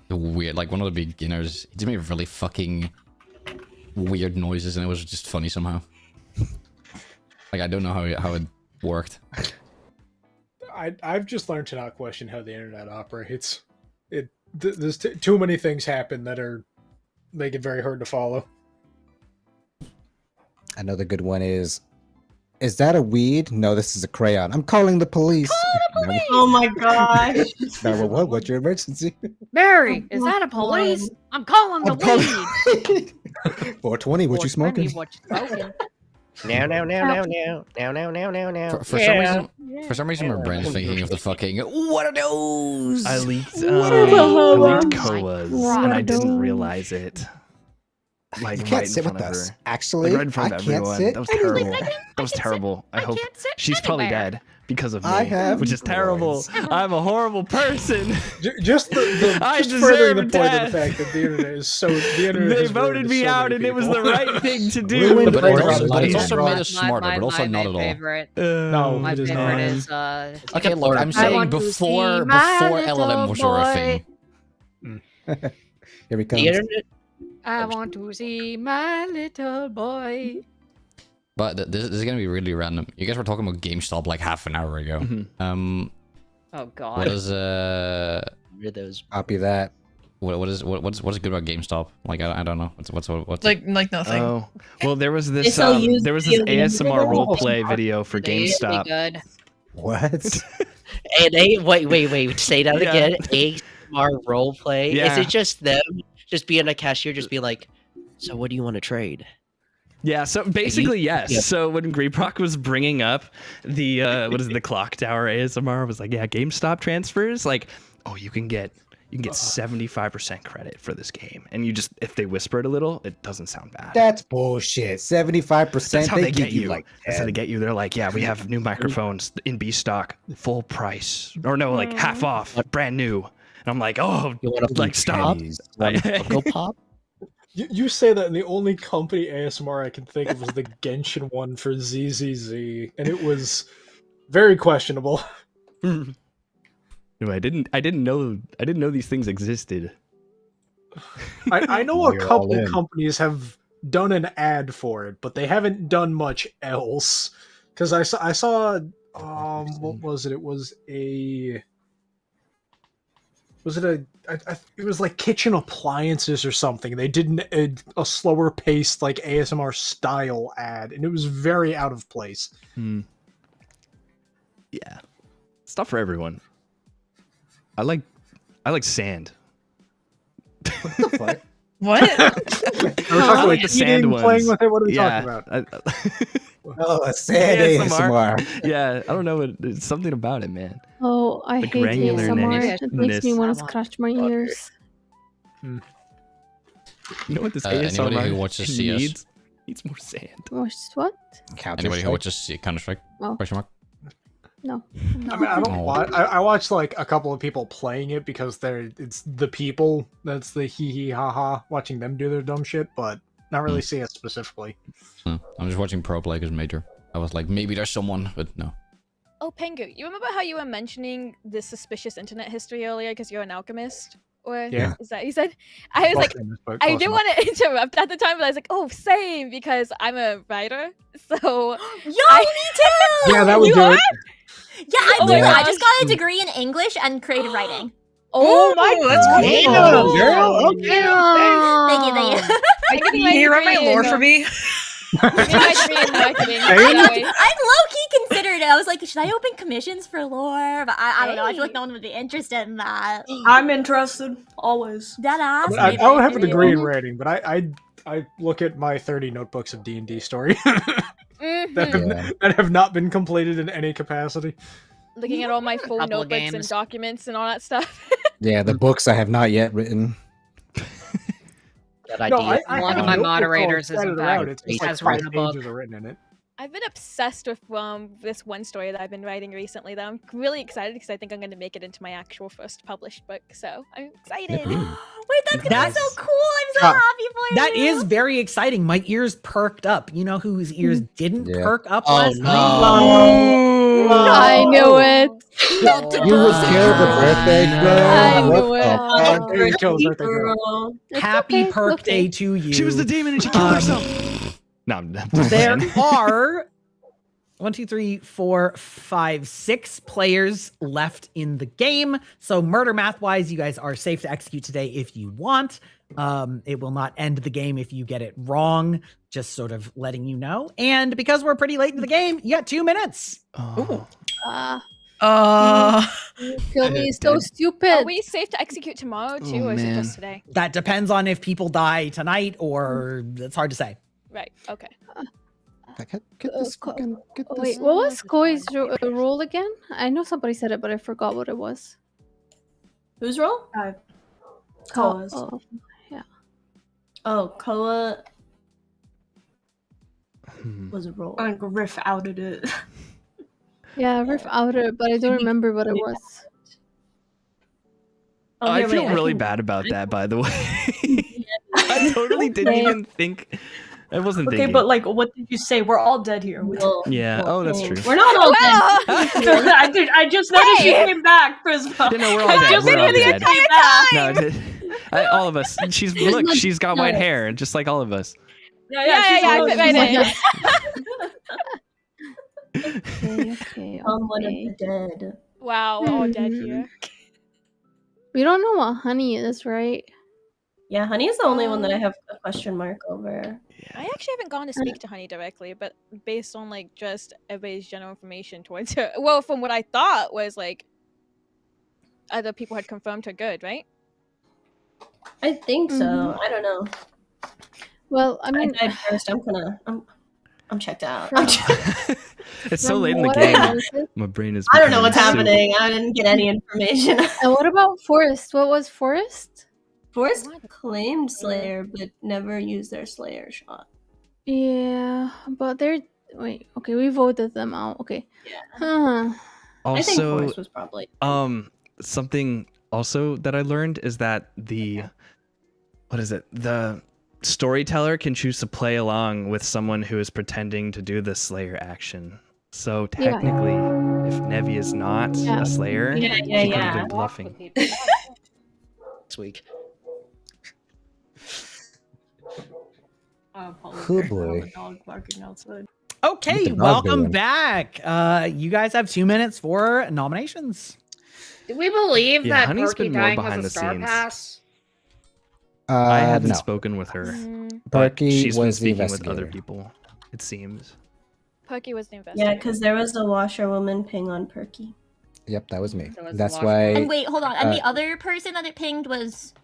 the weird, like one of the beginners. He just made really fucking weird noises, and it was just funny somehow. Like I don't know how it worked.
I've just learned to not question how the internet operates. There's too many things happen that make it very hard to follow.
Another good one is that a weed? No, this is a crayon. I'm calling the police.
Oh my gosh.
911, what's your emergency?
Mary, is that a police? I'm calling the weed.
420, what you smoking?
What you smoking?
Now.
For some reason, my brain's thinking of the fucking what are those?
I leaked,
What are the
I leaked
hoes?
Koa's, and I didn't realize it. Like
You
right
can't
in
sit
front
with
of
us.
her.
Actually,
Like right in front
I
of
can't
everyone.
sit.
That was terrible. That was terrible. I hope she's probably
anywhere.
dead because of me,
I have
which is terrible.
hemorrhoids.
I'm a horrible person.
Just
I
just furthering the
deserve
point of
death.
the fact that the internet is so the internet
They
has
voted
ruined
me
so
out,
many
and it was
people.
the right thing to do.
Ruined
But
Right,
it's
right,
also,
right,
it's also
right.
made us smarter, but also not at all.
Favorite.
No,
My
it is
favorite
not.
is
Okay, look, I'm
I
saying
want to
before
see my
LLM was
little
a
boy.
thing.
Here we come.
The internet.
I want to see my little boy.
But this is gonna be really random. You guys were talking about GameStop like half an hour ago.
Mhm.
Oh
What
God.
is
What are those?
Copy that.
what's good about GameStop? Like I don't know. What's
Like nothing.
Oh, well, there was
They
this
sell used
ASMR
videos.
roleplay video for
They used to be
GameStop.
good.
What?
And wait. Say that
Yeah.
again. ASMR roleplay. Is
Yeah.
it just them just being a cashier, just be like, so what do you want to trade?
Yeah, so basically, yes.
Yeah.
So when Greeproc was bringing up the the clock tower ASMR, I was like, yeah, GameStop transfers, like, oh, you can get 75% credit for this game, and you just if they whisper it a little, it doesn't sound bad.
That's bullshit. 75%.
That's how they
give
get you.
like
That's how
10.
they get you. They're like, yeah, we have new microphones in B stock, full price, or no, like half off, brand new. And I'm like, oh,
You want to
like stop.
pennies.
Go Pop?
You say that, and the only company ASMR I can think of was the Genshin one for ZZZ, and it was very questionable.
No, I didn't know these things existed.
I know
Well,
a
you're all
couple
in.
companies have done an ad for it, but they haven't done much else. Because I saw what was it? It was a it was like kitchen appliances or something. They did a slower paced like ASMR style ad, and it was very out of place.
Yeah, stuff for everyone. I like sand.
What the fuck?
What?
Are we talking
I like
like
the sand
eating,
ones.
playing with it? What are we
Yeah,
talking about?
Oh, a sad ASMR.
Yeah, I don't know. It's something about it, man.
Oh, I
The
hate ASMR.
granularness.
It makes me want to scratch my ears.
You know what this
anybody
ASMR
who watches CS?
needs more sand.
What?
Anybody who watches Counter Strike?
Oh.
Question mark.
No.
I mean, I don't watch. I watch like a couple of people playing it because it's the people. That's the hee hee ha ha. Watching them do their dumb shit, but not really see it specifically.
I'm just watching pro play as Major. I was like, maybe there's someone, but no.
Oh, Pengu, you remember how you were mentioning the suspicious internet history earlier because you're an alchemist? Or
Yeah.
is that you said? I was like, I didn't want to interrupt at the time, but I was like, oh, same, because I'm a writer. So
Yo, me too!
Yeah, that would do it.
Yeah, I
Oh my
literally, I
gosh.
just got a degree in English and creative writing.
Oh my
that's
god!
cool.
Damn, girl. Okay.
Thank you, thank you.
I'm getting
Can you write my
degree
lore
in,
for me?
I'm getting my degree in marketing.
Hey.
Anyway.
I low-key considered it. I was like, should I open commissions for lore? But I don't know. I feel like no one would be interested in that.
I'm interested, always.
Dead ass.
I don't have a
maybe.
degree in writing, but I look at my 30 notebooks of D&D story that have not been completed in any capacity.
Looking at all my full
Couple of
notebooks and
games.
documents and all that stuff.
Yeah, the books I have not yet written.
That
No,
idea.
I
One
have
of my
notebooks all
moderators is, in
scattered
fact,
around. It's
he
just like
has
5
written a book.
pages are written in it.
I've been obsessed with this one story that I've been writing recently that I'm really excited because I think I'm going to make it into my actual first published book. So I'm excited.
Wait, that's gonna
That's-
be so cool. I'm so
Uh,
happy for
That
you.
is very exciting. My ears perked up. You know whose ears didn't
Yeah.
perk up
Oh,
last
no.
night?
I knew it.
You would kill the birthday girl.
I
What
knew
the
it.
fuck?
There you go, birthday girl.
Girl.
It's
Happy
okay,
perk
okay.
day to you.
She was the demon and she killed herself. No, I'm
There
playing.
are 1, 2, 3, 4, 5, 6 players left in the game. So murder math wise, you guys are safe to execute today if you want. It will not end the game if you get it wrong. Just sort of letting you know. And because we're pretty late in the game, you got 2 minutes.
Oh.
You killed me so
Are
stupid.
we safe to execute tomorrow too,
Oh,
or is it
man.
just today?
That depends on if people die tonight or it's hard to say.
Right. Okay.
Get this fucking. Get
Oh,
this.
wait, what was Koi's role again? I know somebody said it, but I forgot what it was.
Whose role? Koa's.
Oh, yeah.
Oh, Koa
Hmm.
was a role.
I think Riff outed it.
Yeah, Riff outed, but I don't remember what it was.
Oh,
I
here,
feel
wait,
really
can-
bad about that, by the way. I totally didn't
Okay.
even think. I wasn't
Okay,
thinking.
but like, what did you say? We're all dead here.
Well,
Yeah. Oh, that's true.
We're not all
Well,
dead.
I just noticed
Hey!
you came back, Prisma.
Yeah, no, we're all
I
dead.
just
We're all
noticed you
dead.
came back.
No, all of us. She's got white hair, just like all of us.
Yeah,
yeah,
she's
I
all-
fit right in.
Okay.
One of the dead.
Wow, we're all dead here.
We don't know what honey is, right?
Yeah, Honey is the only one that I have a question mark over.
I actually haven't gone to speak to Honey directly, but based on like just everybody's general information towards her, well, from what I thought was like other people had confirmed her good, right?
I think so. I don't know.
Well, I mean,
I died first. I'm checked out.
From-
It's so
from
late in the
what
game.
I noticed-
My brain is.
I don't know what's
becoming soup.
happening. I didn't get any information.
And what about Forest? What was Forest?
Forrest claimed Slayer, but never used their Slayer shot.
Yeah, but they're wait. Okay, we voted them out. Okay.
Yeah.
Huh.
I think
Also,
Forrest was probably.
something also that I learned is that the storyteller can choose to play along with someone who is pretending to do the Slayer action. So
Yeah.
technically, if Nevi is not
Yeah.
a Slayer,
Yeah,
she
yeah,
could have
yeah.
been bluffing.
This week.
I apologize.
Oh,
I have
boy.
a dog barking outside.
Okay,
the dog
welcome
going?
back. You guys have 2 minutes for nominations.
Do we believe
Yeah,
that
Honey's
Perky
been more
Dying
behind
has a
the
star
scenes.
pass?
I haven't
no.
spoken with her,
Mm,
but
Perky
she's been
was the
speaking with other
investigator.
people. It seems.
Perky was the investigator.
Yeah, because there was a washerwoman ping on Perky.
Yep, that was me.
So it's
That's
Washington.
why.
And wait, hold on. And the
Uh,
other person that it pinged was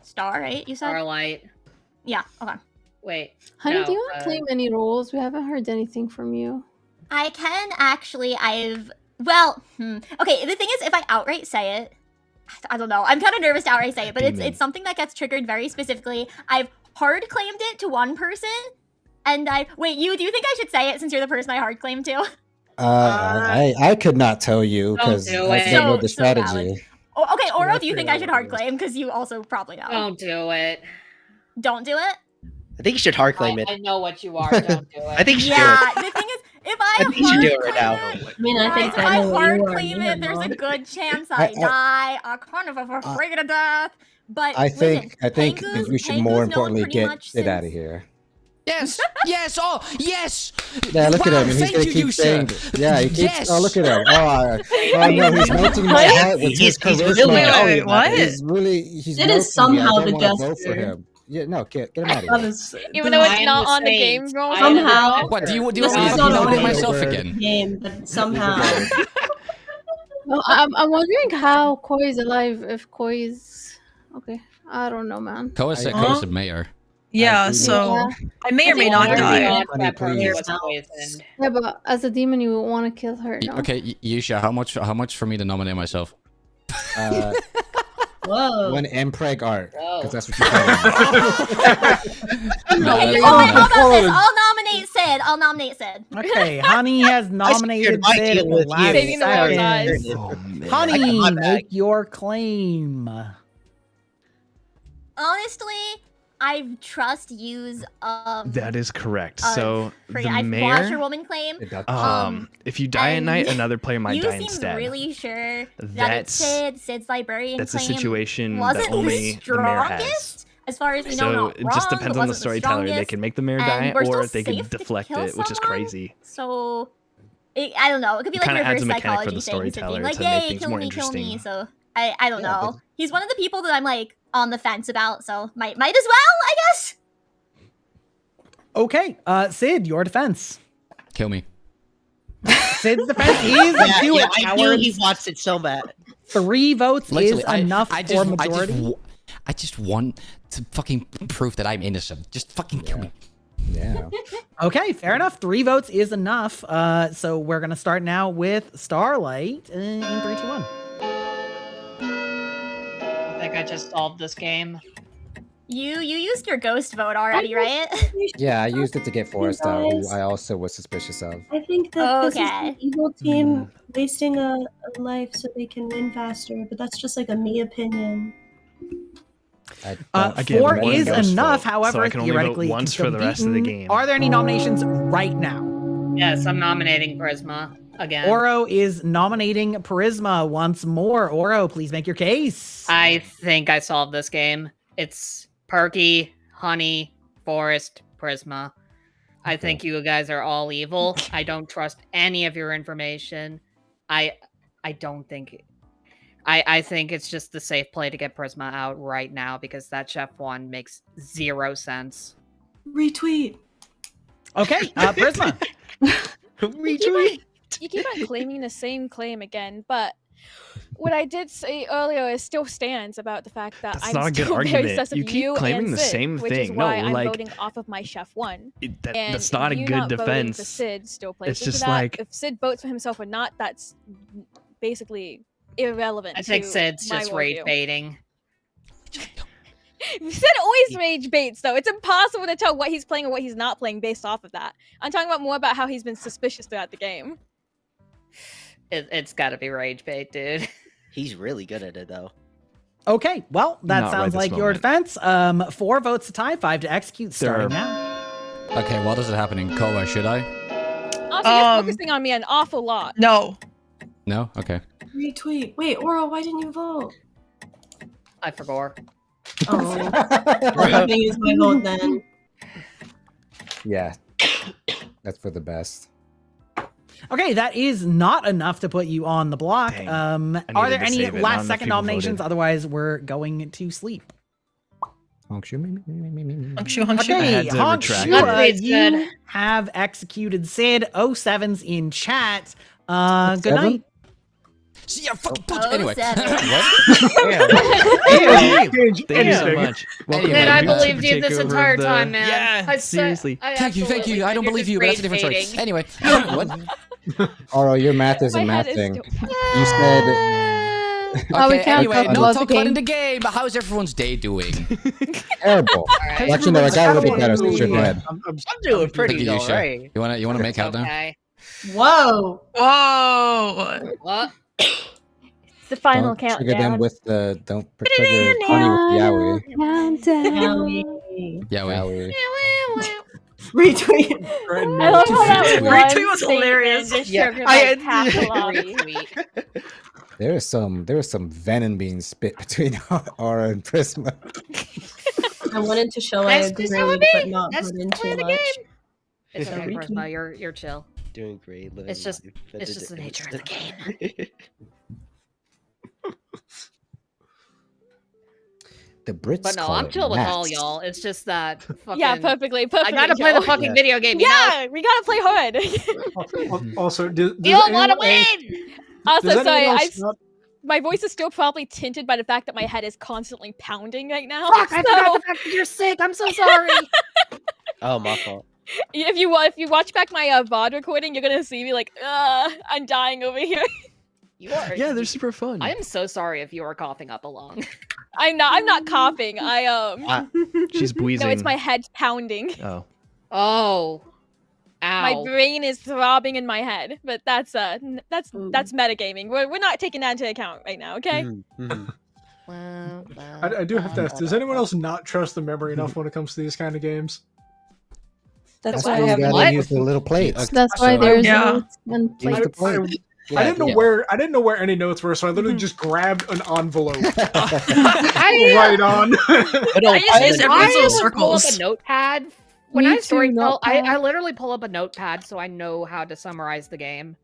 Star, right? You said?
Starlight.
Yeah. Okay.
Wait.
Honey,
no,
do you want to claim any roles? We haven't heard anything from you.
I can actually. Okay. The thing is, if I outright say it, I don't know. I'm kind of nervous to outright say it, but
Demon.
it's something that gets triggered very specifically. I've hard claimed it to one person, and do you think I should say it since you're the person I hard claimed to?
I could not tell you because
do
I
it.
don't know the
So valid.
strategy.
Oh, okay, Oro, do you
figure
think
out
I should
what
hard
it is.
claim? Because you also probably know.
Don't do it.
Don't do it?
I think you should hard claim it.
I know what you are. Don't do it.
I think you should
Yeah,
do
the thing is, if
I
I
think you should do it right now.
I mean, I think
if
I
I
know what
hard
you are.
claim
You
it, there's a
know.
good chance I die. I kind of afraid of death. But
I think
listen,
that we should
Pengu's
more
known
importantly
pretty
get
much
it out
since-
of here.
Yes, yes, oh, yes.
Yeah, look at
Wow,
him. And he's
thank
gonna
you,
keep
Yusha.
saying, yeah, he keeps.
Yes.
Oh, look at him. Oh no, he's melting my heart with his
He's
charisma.
really
Wait,
melting
wait, what?
He's really. He's
It is
melting me. I
somehow
don't
the
wanna vote for
jester.
him. Yeah, no, get him out of
That
here.
is
Even though it's
I
not
am
on the
the
game
saint.
rules.
I am the
Somehow.
What do you
This
want me
is
to
not
nominate
a
myself
word.
again?
game, but somehow.
No, I'm wondering how Koi is alive if Koi is okay. I don't know, man.
Koa's
Huh?
the mayor.
Yeah,
agree.
so
Yeah.
I may or may
think
not
I
die.
already
Honey, please.
poisoned.
Yeah, but as a demon, you want to kill her. No?
Okay, Yusha, how much for me to nominate myself?
Whoa.
One Mpreg art,
Whoa.
because that's what you're talking about.
No,
Okay,
that's
how
not-
about this? I'll nominate Sid. I'll nominate Sid.
Okay, Honey has nominated
my
Sid
deal
at the
with you.
last
Saving the world's
second.
eyes.
Oh, man.
Honey,
my bag.
make your claim.
Honestly, I trust use
That is correct.
uh,
So the
I watch your
mayor,
woman claim.
if you die at
and
night, another player might
You
die
seem
instead.
really sure that
That's-
it's Sid's librarian
That's a
claim
situation
wasn't
that only
the
the mayor has.
strongest, as far as we know.
So
Not
it just
wrong,
depends
but
on the
wasn't
storyteller. They
strongest,
can make the mayor
and
die,
we're
or
still
they can
safe to
deflect
kill
it, which is
someone.
crazy.
So, I don't know. It could be like
Kinda adds
reverse
a mechanic for
psychology
the
things and being
storyteller
like,
to make
"Yay,
things
kill
more
me, kill me."
interesting.
So I don't
Yeah,
know. He's one of the people that I'm like on the fence about. So might as well, I guess.
Okay, Sid, your defense.
Kill me.
Sid's defense is
Yeah,
do
yeah,
it,
I knew he
cowards.
wants it so bad.
3 votes
Literally,
is enough for majority.
I just want to fucking prove that I'm innocent. Just fucking kill me.
Yeah.
Okay, fair enough. 3 votes is enough. So we're gonna start now with Starlight in 3, 2, 1.
I think I just solved this game.
You used your ghost vote already, right?
Yeah, I used it to get Forrest out, who
guys.
I also was suspicious of.
I think that this is
Okay.
the evil team wasting a life so they can win faster, but that's just like a me opinion.
Again,
4
one
is
ghost
enough.
vote,
However,
so I can only vote
theoretically, it
once
can
for the
still
rest of the
beaten.
game.
Are there any nominations right now?
Yes, I'm nominating Prisma again.
Oro is nominating Prisma once more. Oro, please make your case.
I think I solved this game. It's Perky, Honey, Forest, Prisma. I think you guys are all evil. I don't trust any of your information. I don't think I think it's just the safe play to get Prisma out right now because that Chef 1 makes 0 sense.
Retweet.
Okay, Prisma.
Retweet.
You keep on claiming the same claim again, but what I did say earlier is still stands about the fact that
That's
I'm
not a good
still very
argument.
sus of
You keep claiming
and
the
Sid,
same
which is
thing.
why
No,
I'm
like-
voting off of my Chef 1. And
That's not a
you
good
not voting for
defense.
Sid still plays
It's
into
just
that.
like-
If Sid votes for himself or not, that's basically irrelevant.
I think
to
Sid's
my
just rage
worldview.
baiting.
Sid always rage baits, though. It's impossible to tell what he's playing or what he's not playing based off of that. I'm talking about more about how he's been suspicious throughout the game.
It's got to be rage bait, dude.
He's really good at it though.
Okay, well, that
Not right
sounds
this
like your
moment.
defense. 4 votes to tie, 5 to execute. Starting
There
now.
Okay, what is happening? Koa, should I?
Also, you're focusing on me an awful lot.
No.
No? Okay.
Retweet. Wait, Oro, why didn't you vote?
I forgot.
Oh, I think it's my vote then.
Yeah. That's for the best.
Okay, that is not enough to put you on the block.
Dang.
Are there
to
any
save it. Not
last
enough
second
people
nominations?
voted.
Otherwise, we're going to sleep.
Honkshu, Honkshu.
I
Okay,
had to
Honk
retract
Shua,
it.
you have executed Sid. 07's in chat. Good
Seven?
night.
See, yeah, fucking
Oh,
anyway.
seven.
Thank you so much. Welcome
Anyway,
And I
to
believed
the
you this
takeover of
entire
the-
time, man.
Yeah,
I said-
seriously.
I
Thank you.
absolutely
I don't
said
believe
you're
you, but that's a
just
different
rage
story.
baiting.
Anyway, what?
Oro, your math isn't
My head is
mathing.
still-
You said
Oh, we
Okay,
can't
anyway,
talk
no
about
talk
the
about
game.
in the game. How's everyone's day doing?
terrible.
right.
Well, actually, no, it got a little bit better since you're
Yeah.
dead.
I'm doing pretty
Thank you,
all
Yusha.
right.
You wanna make out now?
Okay.
Whoa.
Whoa.
What?
It's the final
Don't trigger
countdown.
them with the trigger Connie with the yaoi.
Countdown.
Yaoi.
Retweet.
I love how that
Retweet
one
was
statement
hilarious.
just
Yeah,
triggered
I-
like half a lobby.
There is some venom being spit between Aura and Prisma.
I wanted to show I
Nice
agree,
to meet
but
you.
not
Let's
put in
play
too
the
much.
game. It's
Yeah.
okay, Prisma. You're chill.
Doing great. Living
It's just-
life.
it's just the nature of the
game.
The Brits.
But no,
call
I'm
it
chill with all
maths.
y'all. It's just that fucking.
Yeah, perfectly.
I gotta play the fucking video game. You
Yeah, we gotta play Hood.
Also, does
We all want to
anyone else-
win.
Also,
does anyone
sorry,
else not-
my voice is still probably tinted by the fact that my head is constantly pounding right now.
Fuck! I forgot
so
the fact that you're sick. I'm so sorry.
Oh, my fault.
if you watch back my VOD recording, you're gonna see me like, I'm dying over here.
You are.
Yeah, they're super fun.
I am so sorry if you are coughing up along.
I'm not coughing.
She's wheezing.
No, it's my head pounding.
Oh.
Oh. Ow.
My brain is throbbing in my head, but that's metagaming. We're not taking that into account right now, okay?
I do have to ask, does anyone else not trust the memory enough when it comes to these kind of games?
That's
why
why I have
you gotta
what?
use the little plates.
That's why
So-
there's
Yeah.
notes and
Use the
plates.
plate.
I didn't know where any notes were, so I literally just grabbed an envelope. Right on.
I just used everyone's little
would pull up
circles.
a notepad. When
Me
I
too,
storytell, I
notepad.
literally pull up a notepad so I know how to summarize the game.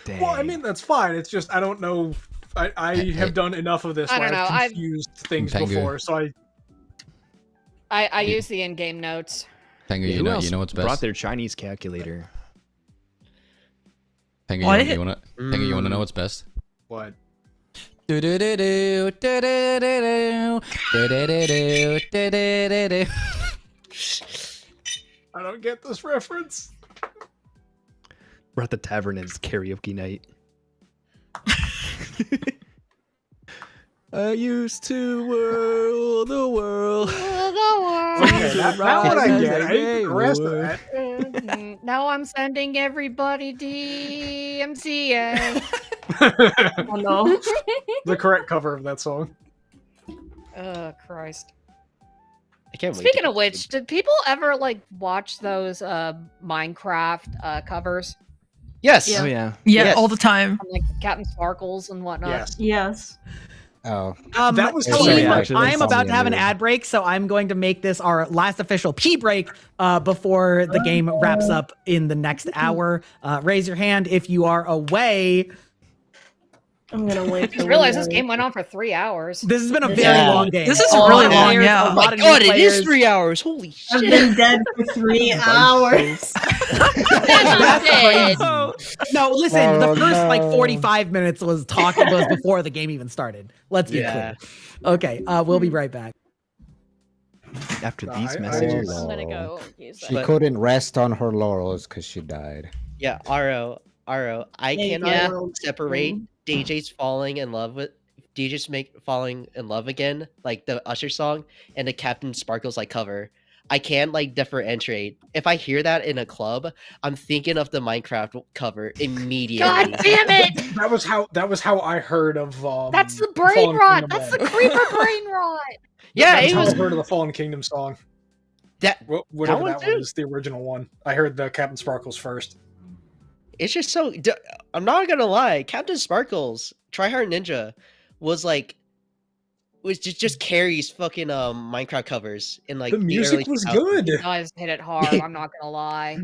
Dang.
Well, I mean that's fine. It's just I don't know. I have done enough of this
I
where
don't
I've
know, I've-
confused things
Pengu.
before, so
I use the in-game notes.
Tengu,
Yeah,
you
who
know
else
what's
brought
best.
their Chinese calculator?
Tengu,
What?
you wanna know what's best?
What?
Do-do-do-do, do-do-do-do, do-do-do-do, do-do-do-do.
I don't get this reference.
We're at the tavern and it's karaoke night. I used to whirl the world.
Okay, that one I get. I ain't the rest of that.
Now I'm sending everybody DMCA.
Oh no.
The correct cover of that song.
Oh Christ.
I can't wait.
Speaking of which, did people ever like watch those Minecraft covers?
Yes.
Oh yeah.
Yeah,
Yes.
all the time.
From, like Captain Sparkles and whatnot.
Yes.
Yes.
Oh,
That was
There's
so
some
weird.
reaction.
I am
That's
about to have an
weird.
ad break, so I'm going to make this our last official pee break before the game wraps up in the next hour. Raise your hand if you are away.
I'm gonna wait.
I just realized this game went on for 3 hours.
This has been a very
Yeah.
long game.
This is
A lot
really
of
long,
players,
yeah.
a
Oh
lot
my
of new
god, it is
players.
3 hours. Holy
I've
shit.
been dead for 3 hours.
No, listen, the
Oh,
first like
no.
45 minutes was before the game even started. Let's be
Yeah.
clear. Okay, we'll be right back.
After
No,
these
I-
messages.
I'm gonna go use
She
that.
couldn't rest on her laurels because she died.
Yeah, Aro, I
Yeah,
cannot
yeah.
separate DJ's falling in love with DJ's falling in love again, like the Usher song, and the Captain Sparkles like cover. I can't like differentiate. If I hear that in a club, I'm thinking of the Minecraft cover immediately.
God damn it!
That was how I heard of.
That's the brain
Fallen
rot.
Kingdom
That's the
Man.
creeper brain rot.
Yeah,
That's
it
how
was
I heard of the Fallen Kingdom song.
that.
Whatever
one
that
too?
one is, the original one. I heard the Captain Sparkles first.
It's just so. I'm not gonna lie. Captain Sparkles, Try Hard Ninja, was just carries fucking Minecraft covers in like
The music
early
was
2000s.
good.
You guys hit it hard. I'm not gonna lie.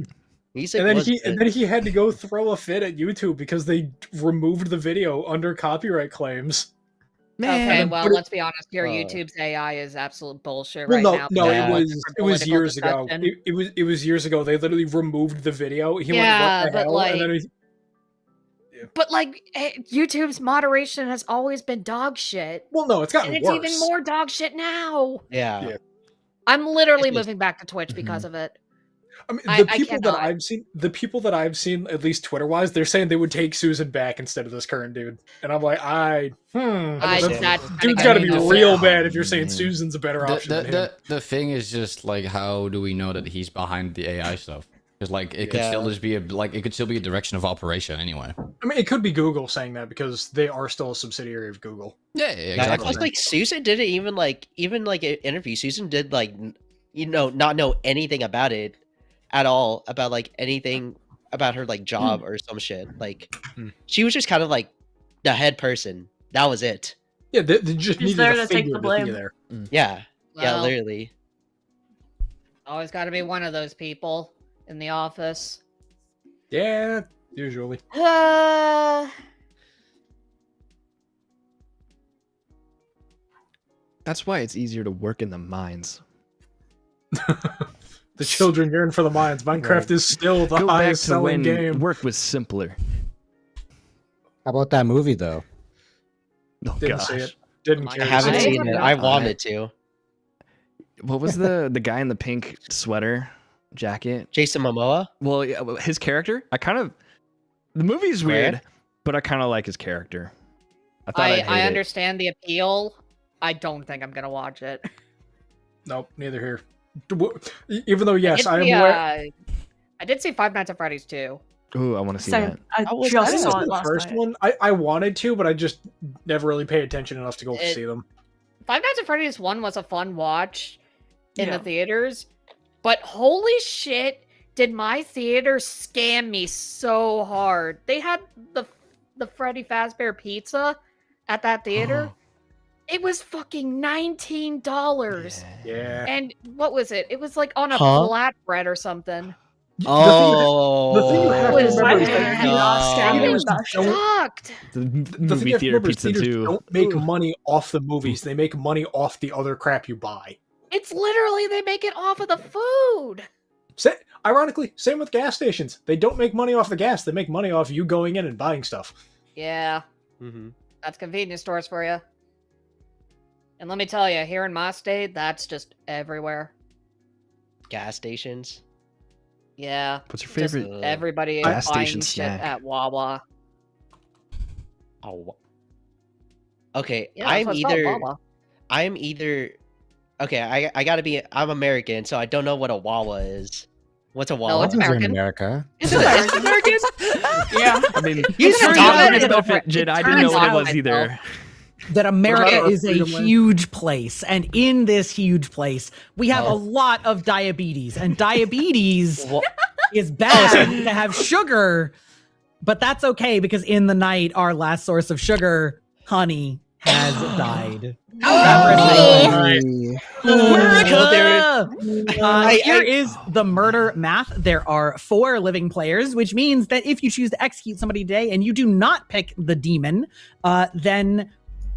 Music
And then
was
and
good.
then he had to go throw a fit at YouTube because they removed the video under copyright claims.
Okay, well,
put it-
let's be honest here.
Uh,
YouTube's AI is absolute bullshit
Well,
right
no,
now.
no,
because
Yeah.
of
it was
different
it was
political
years ago.
discussion.
It was years ago. They literally removed the video. He
Yeah,
went, "What the
but,
hell?"
like-
and then
But like, YouTube's moderation has always been dog shit,
well, no, it's gotten
and it's
worse.
even more dog shit now.
Yeah.
Yeah.
I'm literally
It is.
moving back to Twitch because of it.
I mean,
I
the people that
cannot.
I've seen, at least Twitter wise, they're saying they would take Susan back instead of this current dude. And I'm like,
That's
dude's got to be
kinda
real
fair.
bad if you're saying Susan's a better option than him.
The thing is just like, how do we know that he's behind the AI stuff? Because like it could still just be it could still be a direction of operation anyway.
I mean, it could be Google saying that because they are still a subsidiary of Google.
Yeah, exactly.
Plus, like Susan didn't even like an interview. Susan did like not know anything about it at all, about like anything about her like job or some shit. Like she was just kind of like the head person. That was it.
Yeah, they just
She's
needed
there
a
to take
figure
the
to
blame.
be there.
Yeah, yeah,
Well.
literally.
Always got to be one of those people in the office.
Yeah, usually.
That's why it's easier to work in the mines.
The children yearn for the mines. Minecraft is still the
Go back
highest
to
selling
when
game.
work was simpler.
How about that movie though?
Oh,
Didn't
gosh.
see it. Didn't
I
care.
haven't
to see
seen it. I wanted to.
What was the guy in the pink sweater jacket?
Jason Momoa?
Well, yeah, his character. The movie's
Where?
weird, but I kind of like his character. I thought I'd hate
I
it.
understand the appeal. I don't think I'm gonna watch it.
Nope, neither here. Even though, yes, I am
the,
aware.
I did see Five Nights at Freddy's too.
Ooh, I want to see
Same.
that.
I
I
just
didn't
saw
see
it
the
last
first
night.
one. I wanted to, but I just never really paid attention enough to go see them.
Five Nights at Freddy's 1 was a fun watch in
Yeah.
the theaters, but holy shit, did my theater scam me so hard. They had the Freddy Fazbear pizza at that theater. It was fucking $19.
Yeah.
And what was it? It was like on a
Huh?
flatbread or something.
Oh,
The thing you have to
Was
remember is
my
that
parents
theaters
that shit.
don't-
Sucked.
The
the thing
movie
you have to
theater
remember is
pizza
theaters
too.
don't make money off the movies. They make money off the other crap you buy.
It's literally they make it off of the food.
Ironically, same with gas stations. They don't make money off the gas. They make money off you going in and buying stuff.
Yeah, that's convenience stores for you. And let me tell you, here in my state, that's just everywhere.
Gas stations.
Yeah.
What's your
just
favorite
everybody
gas
buying
station
shit
snack?
at Wawa.
Oh. Okay,
Yeah, that's what it's called, Wawa.
I'm either. Okay, I gotta be. I'm American, so I don't know what a Wawa is. What's a Wawa?
it's
Those are in
American.
America.
Is it American?
Yeah.
I mean,
You
for
turns
your
out-
benefit, Jin, I didn't know what it was either.
That America
about
is a
Freedom Land?
huge place, and in this huge place, we have a lot of diabetes, and diabetes is bad to have sugar, but that's okay because in the night, our last source of sugar, honey, has died. America! Here is the murder math. There are 4 living players, which means that if you choose to execute somebody today and you do not pick the demon, then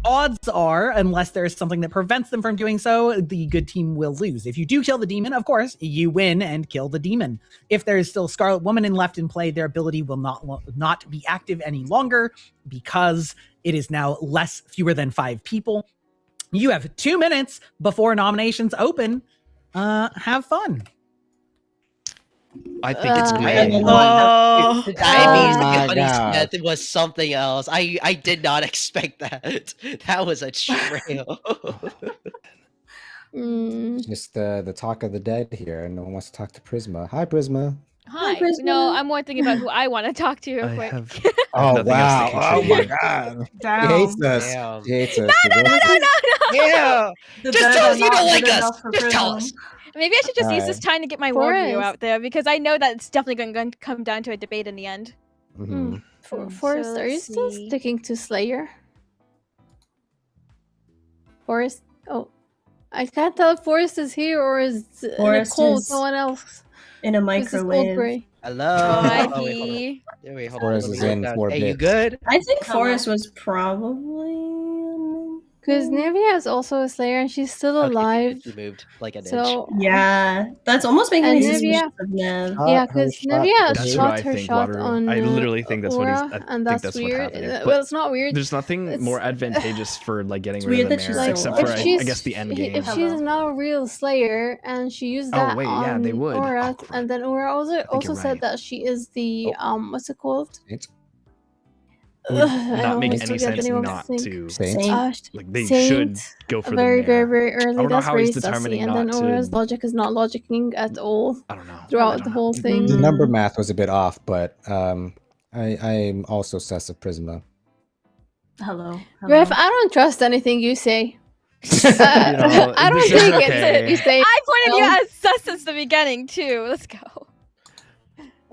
odds are, unless there's something that prevents them from doing so, the good team will lose. If you do kill the demon, of course, you win and kill the demon. If there is still Scarlet Woman left in play, their ability will not be active any longer because it is now fewer than 5 people. You have 2 minutes before nominations open. Have fun.
I think it's
I
great.
don't know.
Oh.
The diabetes
my
and honey
God.
method was something else. I did not expect that. That was a trail.
Just the talk of the dead here. No one wants to talk to Prisma. Hi, Prisma.
Hi.
Prisma.
No, I'm more thinking about who I want to talk to real
I
quick.
have
Oh
nothing else to
wow! Oh my
contribute.
God!
Damn.
He hates us.
Damn.
He hates us.
Yeah.
The
Just
dead
tell
are
us you
not
don't like
good
us.
enough for
Just tell
prison.
us.
Maybe I should just use this time to get my worldview
Forrest.
out there because I know that it's definitely going to come down to a debate in the end.
Mhm.
Forrest,
So
are you
let's
still
see.
sticking to Slayer? Forrest? Oh, I can't tell if Forrest is here or is
Forrest
Nicole
is
someone else.
in a
This is Cold
microwave.
Gray.
Hello.
Hi,
Oh, wait, hold on.
P.
Wait, hold on.
Forrest
Let me
is
look
in
down.
4
Hey, you
bits.
good?
I think
Hello.
Forrest was probably.
Because Nivea is also a Slayer and she's still
Okay,
alive.
he moved like an inch.
So
Yeah, that's almost making
And
me
Nivea-
suspicious of Nev.
yeah,
Her
because
shot
Nivea
was
That's
hit.
what
shot
I
her
think,
shot
Wataru.
on.
I literally think that's what he's.
Aura,
I
and
think
that's
that's
weird.
what's happening.
Well,
But
it's not weird.
there's nothing
It's-
more advantageous for like getting
It's
rid
weird
of the
that she's
mirror,
so
except
alive.
for
if
I
she's
guess the end
if
game.
she's not a real Slayer and she used
Oh,
that
wait, yeah,
on
they would.
Aura,
Oh, crap.
and then Aura also
you're
said
right.
that she is the what's it called?
It's-
would
I
not make
always
any
forget the
sense
name of
not
Saint.
to.
Saint?
Like they
Saint,
should go for
very,
the mayor.
very
I
early.
don't know
That's
how
very
he's
sussy.
determining
And then
not
Aura's
to.
logic is not logicking at all.
I don't know.
Throughout the whole thing.
The number math was a bit off, but I'm also sus of Prisma.
Hello.
Griff, I don't trust anything you say.
I
don't
this is
think
okay.
it's you say.
I pointed you
no.
out as sus since the beginning too. Let's go.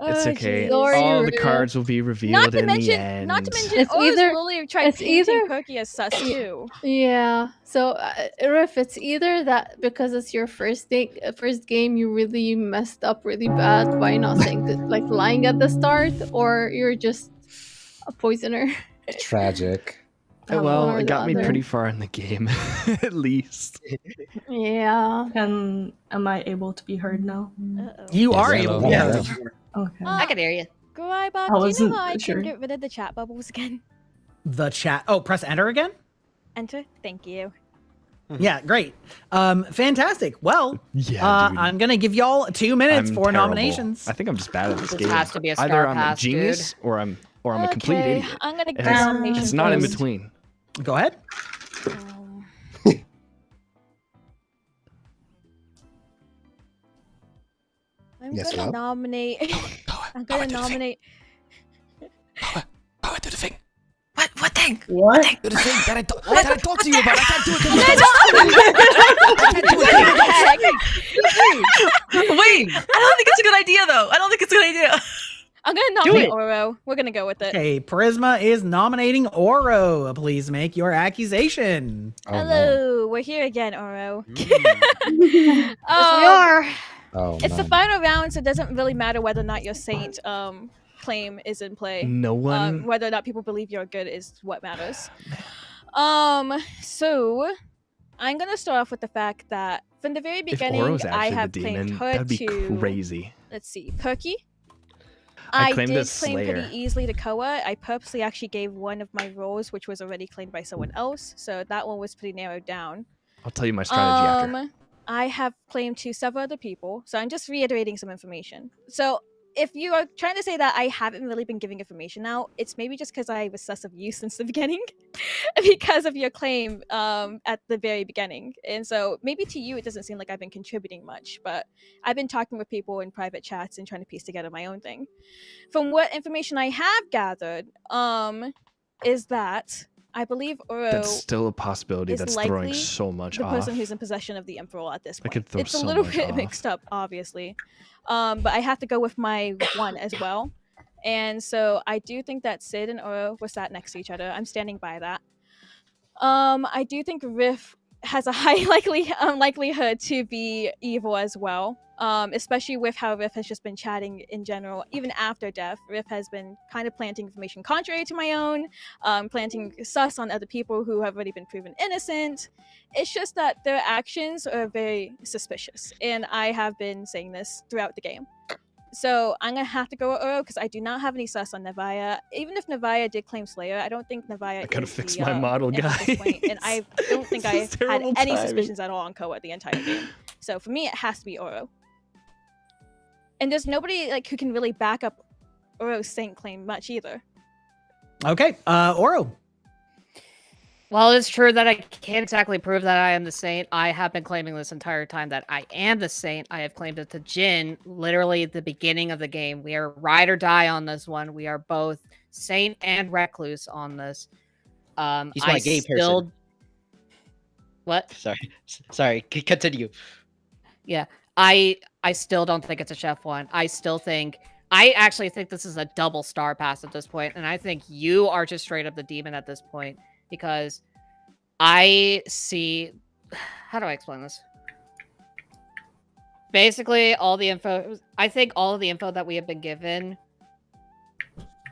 It's
Oh,
okay.
jeez.
All the cards will be revealed
Not to
in the
mention,
end.
not to mention,
It's
Aura's
either-
really tried
it's
painting
either-
Perky as sus too.
Yeah. So, Riff, it's either that because it's your first game, you really messed up really bad by not saying like lying at the start, or you're just a poisoner.
Tragic.
Well,
One or
it
the
got me
other.
pretty far in the game, at least.
Yeah.
Am I able to be heard now?
You
Yes,
are
hello.
able.
Yeah.
Okay.
I can hear you.
Grybach,
I
do you
wasn't
know how I
sure.
can get rid of the chat bubbles again?
The chat. Oh, press enter again.
Enter. Thank you.
Yeah, great. Fantastic. Well,
Yeah, dude.
I'm gonna give y'all 2 minutes
I'm
for
terrible.
nominations.
I think I'm just bad at this
This
game.
has to be a
Either
star
I'm
pass,
a genius or I'm a complete
Okay,
idiot.
I'm gonna
And
get
it's,
nomination
it's not in
first.
between.
Go ahead.
I'm
Yes,
gonna
love?
nominate. I'm gonna nominate.
Power do the thing.
What thing?
What?
Do the thing that I talked to you about. I can't do it.
Wait, I don't think it's a good idea though. I don't think it's a good idea.
I'm gonna
Do
nominate
it.
Oro. We're gonna go with it.
Okay, Prisma is nominating Oro. Please make your accusation.
Oh, no.
Hello, we're here again, Oro.
Yes, we are.
Oh,
It's the
no.
final round, so it doesn't really matter whether or not your saint claim is in play.
No one.
Whether or not people believe you're good is what matters. So I'm gonna start off with the fact that from the very
If
beginning,
Oro's
I
actually
have
the
claimed
demon,
her
that'd be
to.
crazy.
Let's see, Perky.
I
I
claimed
did
as
claim
Slayer.
pretty easily to Koa. I purposely actually gave one of my roles, which was already claimed by someone else, so that one was pretty narrowed down.
I'll tell you my strategy after.
I have claimed to several other people, so I'm just reiterating some information. So if you are trying to say that I haven't really been giving information out, it's maybe just because I was sus of you since the beginning, because of your claim at the very beginning. And so maybe to you it doesn't seem like I've been contributing much, but I've been talking with people in private chats and trying to piece together my own thing. From what information I have gathered, is that I believe Oro
That's still a possibility.
is
That's
likely
throwing so much
the
off.
person who's in possession of the Emperor at this
That
point.
could throw
It's a
so
little
much
bit
off.
mixed up, obviously. But I have to go with my one as well. And so I do think that Sid and Oro were sat next to each other. I'm standing by that. I do think Riff has a high likelihood to be evil as well. Especially with how Riff has just been chatting in general, even after death. Riff has been kind of planting information contrary to my own, planting sus on other people who have already been proven innocent. It's just that their actions are very suspicious, and I have been saying this throughout the game. So I'm gonna have to go with Oro because I do not have any sus on Navaya. Even if Navaya did claim Slayer, I don't think Navaya.
I could have
is
fixed
the,
my model,
in at this point, and I don't think I
This is
had
terrible
any
timing.
suspicions at all on Koa the entire game. So for me, it has to be Oro. And there's nobody like who can really back up Oro's saint claim much either.
Okay, Oro.
Well, it's true that I can't exactly prove that I am the saint. I have been claiming this entire time that I am the saint. I have claimed it to Jin literally at the beginning of the game. We are ride or die on this one. We are both saint and recluse on this.
He's my gay person.
What?
Sorry. Continue.
Yeah, I still don't think it's a chef one. I actually think this is a double star pass at this point, and I think you are just straight up the demon at this point because I see. How do I explain this? Basically, all the info. I think all of the info that we have been given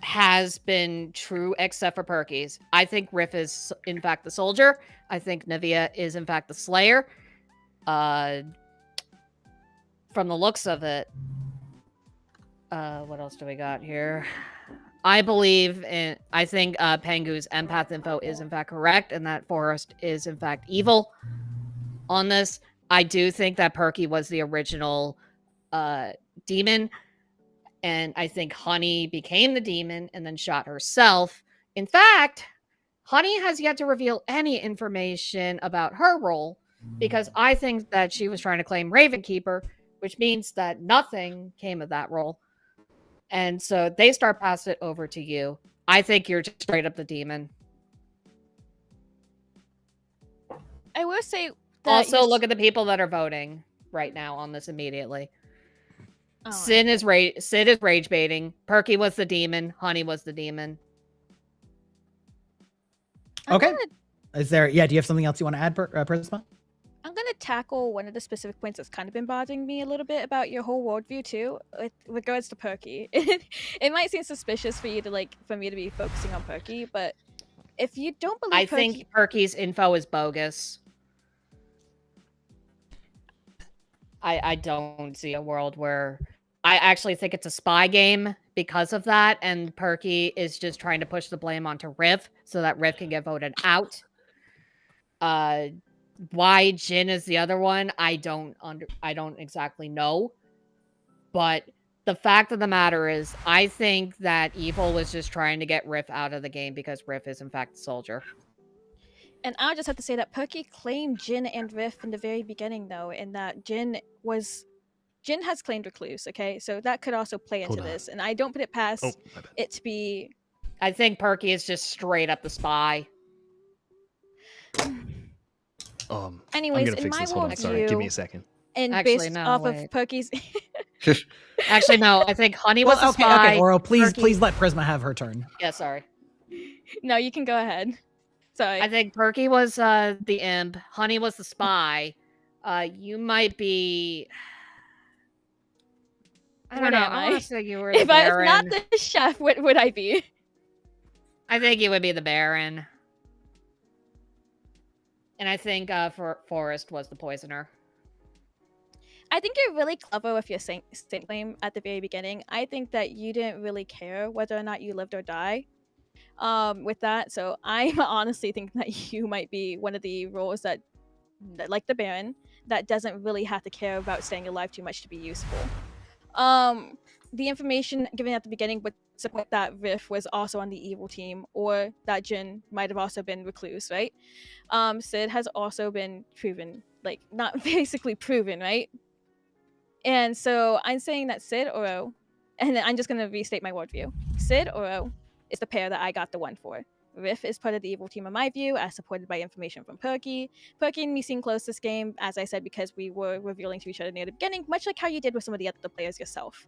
has been true, except for Perky's. I think Riff is in fact the soldier. I think Navia is in fact the slayer. From the looks of it, what else do we got here? I think Pengu's empath info is in fact correct, and that Forrest is in fact evil on this. I do think that Perky was the original demon, and I think Honey became the demon and then shot herself In fact, Honey has yet to reveal any information about her role because I think that she was trying to claim Ravenkeeper, which means that nothing came of that role. And so they start passing it over to you. I think you're just straight up the demon.
I will say that
Also, look at the people that are voting right now on this immediately.
Oh,
Sid is rage baiting. Perky was the demon. Honey was the demon.
Okay. Is there? Yeah. Do you have something else you want to add, Prisma?
I'm gonna tackle one of the specific points that's kind of been bothering me a little bit about your whole worldview too, with regards to Perky. It might seem suspicious for you to for me to be focusing on Perky, but if you don't believe
I think Perky's info is bogus. I don't see a world where I actually think it's a spy game because of that, and Perky is just trying to push the blame onto Riv so that Riv can get voted out. Why Jin is the other one, I don't exactly know. But the fact of the matter is, I think that Evil was just trying to get Riff out of the game because Riff is in fact the soldier.
And I'll just have to say that Perky claimed Jin and Riff in the very beginning, though, and that Jin has claimed Recluse, okay? So that could also play into this, and I don't put it past it to be...
I think Perky is just straight up the spy.
Anyways,
I'm gonna fix this. Hold on, sorry. Give me a second.
And
Actually,
based
no,
off
wait.
of Perky's...
Actually, no, I think Honey was the spy.
Okay, Oro, please
Perky-
let Prisma have her turn.
Yeah, sorry.
No, you can go ahead. Sorry.
I think Perky was the imp. Honey was the spy. You might be... I don't
What
know.
am
I
I?
want to say you were the
If I was
Baron.
not the chef, what would I be?
I think you would be the Baron. And I think Forrest was the poisoner.
I think you're really clever with your saint claim at the very beginning. I think that you didn't really care whether or not you lived or die with that. So I honestly think that you might be one of the roles that like the Baron, that doesn't really have to care about staying alive too much to be useful. The information given at the beginning would support that Riff was also on the evil team, or that Jin might have also been Recluse, right? Sid has also been proven, like, not basically proven, right? And so I'm saying that Sid, Oro, and then I'm just going to restate my worldview. Sid, Oro is the pair that I got the one for. Riff is part of the evil team in my view, as supported by information from Perky. Perky and me seem close this game, as I said, because we were revealing to each other near the beginning, much like how you did with some of the other players yourself.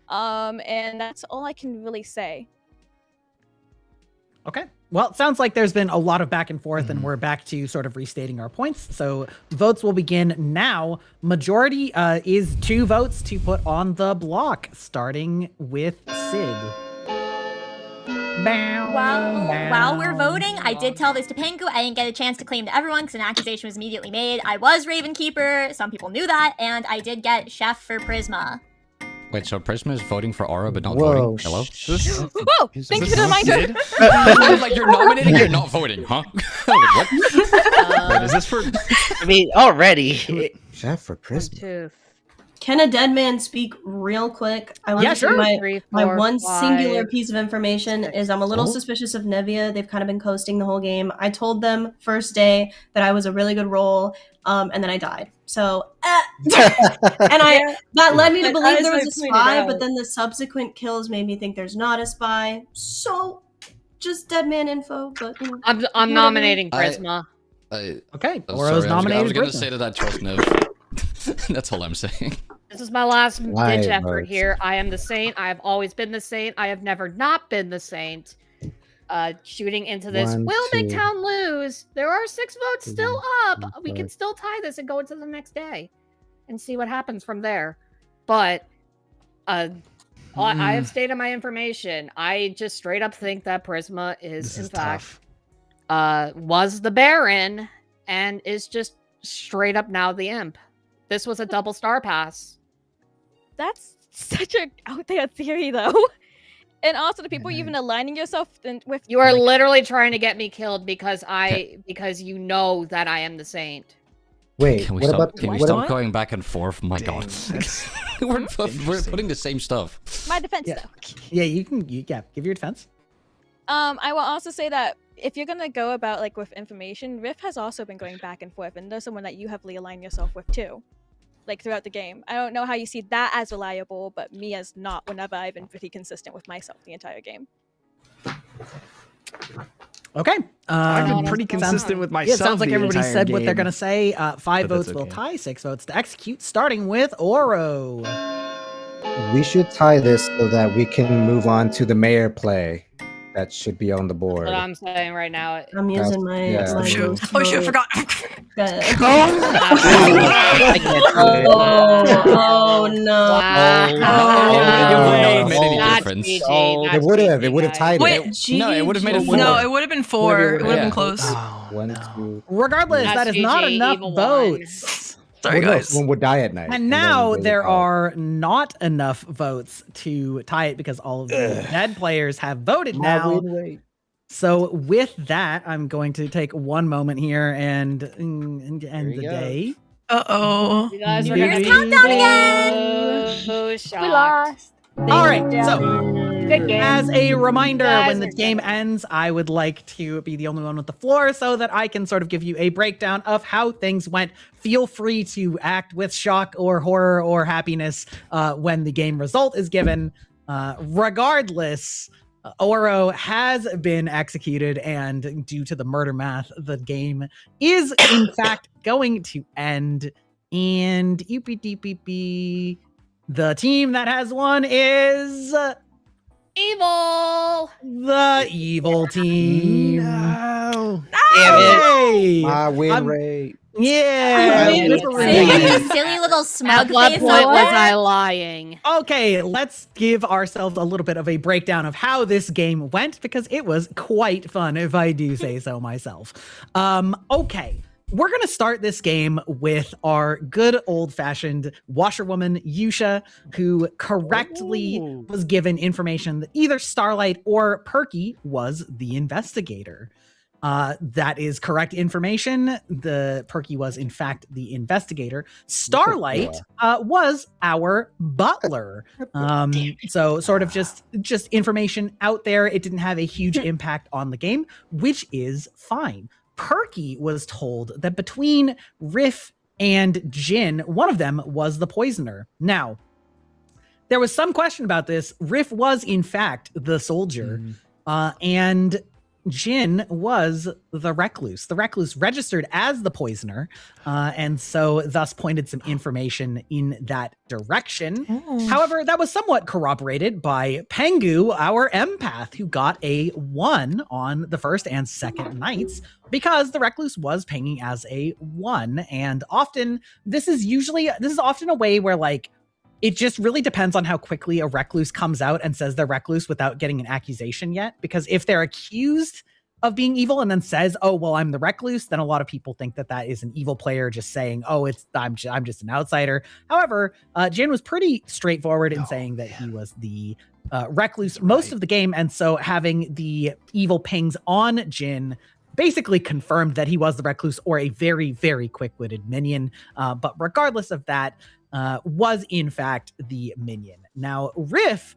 And that's all I can really say.
Okay. Well, it sounds like there's been a lot of back and forth, and we're back to sort of restating our points. So votes will begin now. Majority is 2 votes to put on the block, starting with Sid.
While we're voting, I did tell this to Pengu. I didn't get a chance to claim to everyone because an accusation was immediately made. I was Ravenkeeper. Some people knew that. And I did get Chef for Prisma.
Wait, so Prisma is voting for Aura but not
Whoa,
voting? Hello?
Whoa! Thank you for the reminder.
I was like, you're nominating, you're not voting, huh? Like, what?
Wait, is this for...
I mean, already.
Chef for Prisma.
Can a dead man speak real quick? I want
Yeah,
to say
sure.
my,
3,
my
4,
one
5,
singular piece of information
6.
is I'm a little suspicious of Nevia. They've kind of been coasting the whole game. I told them first day that I was a really good role, and then I died. So, and that led me to
But
believe
as
there was
I
a
pointed
spy,
out-
but then the subsequent kills made me think there's not a spy. So, just dead man info. But you know,
I'm
whatever.
nominating Prisma.
Okay.
Oh,
Oro's
sorry,
nominated
I was gonna
Prisma.
say that I trust Nev. That's all I'm saying.
This is my last
Why
ditch effort
votes?
here. I am the saint. I have always been the saint. I have never not been the saint. Shooting into this.
1,
Will
2,
McTown lose? There are 6 votes still up.
3,
We
4.
can still tie this and go into the next day and see what happens from there. But I have stated my information. I just straight up think that Prisma
This
in
is
fact
tough.
was the Baron and is just straight up now the imp. This was a double star pass.
That's such a out there theory, though. And also, the people even aligning yourself with.
You are literally trying to get me killed because because you know that I am the saint.
Wait,
Can we
what
stop,
about
can we
what
stop
about-
going back and forth? My god. We're putting the same stuff.
My defense,
Yeah.
though.
Yeah, you can. Yeah, give your defense.
I will also say that if you're gonna go about like with information, Riff has also been going back and forth, and there's someone that you heavily align yourself with too, like throughout the game. I don't know how you see that as reliable, but me as not. Whenever I've been pretty consistent with myself the entire game.
Okay.
I've been pretty consistent with myself.
Yeah, it sounds like
the
everybody
entire
said what they're
game.
going to say. 5
But
votes
that's
will
okay.
tie, 6 votes to execute, starting with Oro.
We should tie this so that we can move on to the mayor play. That should be on the board.
What I'm saying right now.
I'm using my.
yeah.
my
Shoot.
ghost
Oh shoot, I
mode.
forgot.
Oh no!
It would not have made any
Not
difference.
GG,
It
not
would have.
GG,
It would have
guys.
tied
Wait,
it.
No, it would have made it
no,
4.
it would have been 4. It would have
Yeah.
been close.
Oh,
1,
no.
2.
Regardless,
That's
that is not
GG,
enough
evil
votes.
Sorry,
Well, no,
guys.
someone would die at night.
And
then
now
they would
there
call it.
are not enough votes to tie it because all of the dead players have voted now. So with that, I'm going to take one moment here and end the
go.
day.
Uh-oh.
You guys are
Here's
gonna be
countdown
again. So
We
shocked.
lost.
All right, so
Good game.
as a reminder,
Guys
when the
are
game ends, I would like to be the only one with the floor so that I can sort of give you a breakdown of how things went. Feel free to act with shock or horror or happiness when the game result is given. Regardless, Oro has been executed, and due to the murder math, the game is in fact going to end. And the team that has won is
Evil.
the evil team.
No.
Hey!
My win
I'm-
rate.
Yeah.
Silly,
Literally.
Silly little
At
smug
what
face.
point
over
was
there.
I lying?
Okay, let's give ourselves a little bit of a breakdown of how this game went because it was quite fun, if I do say so myself. Okay. We're going to start this game with our good old-fashioned washerwoman, Yusha, who correctly was given information that either Starlight or Perky was the investigator. That is correct information. The Perky was, in fact, the investigator. Starlight was our butler. So sort of just information out there. It didn't have a huge impact on the game, which is fine. Perky was told that between Riff and Jin, one of them was the poisoner. Now, there was some question about this. Riff was, in fact, the soldier, and Jin was the recluse. The recluse registered as the poisoner, and so thus pointed some information in that direction. However, that was somewhat corroborated by Pengu, our empath, who got a 1 on the first and second nights because the recluse was pinging as a 1. And often, this is often a way where like it just really depends on how quickly a recluse comes out and says they're recluse without getting an accusation yet. Because if they're accused of being evil and then says, "Oh, well, I'm the recluse," then a lot of people think that that is an evil player just saying, "Oh, I'm just an outsider." However, Jin was pretty straightforward in saying that he was the recluse most of the game, and so having the evil pings on Jin basically confirmed that he was the recluse or a very, very quick-witted minion. But regardless of that, was in fact the minion. Now, Riff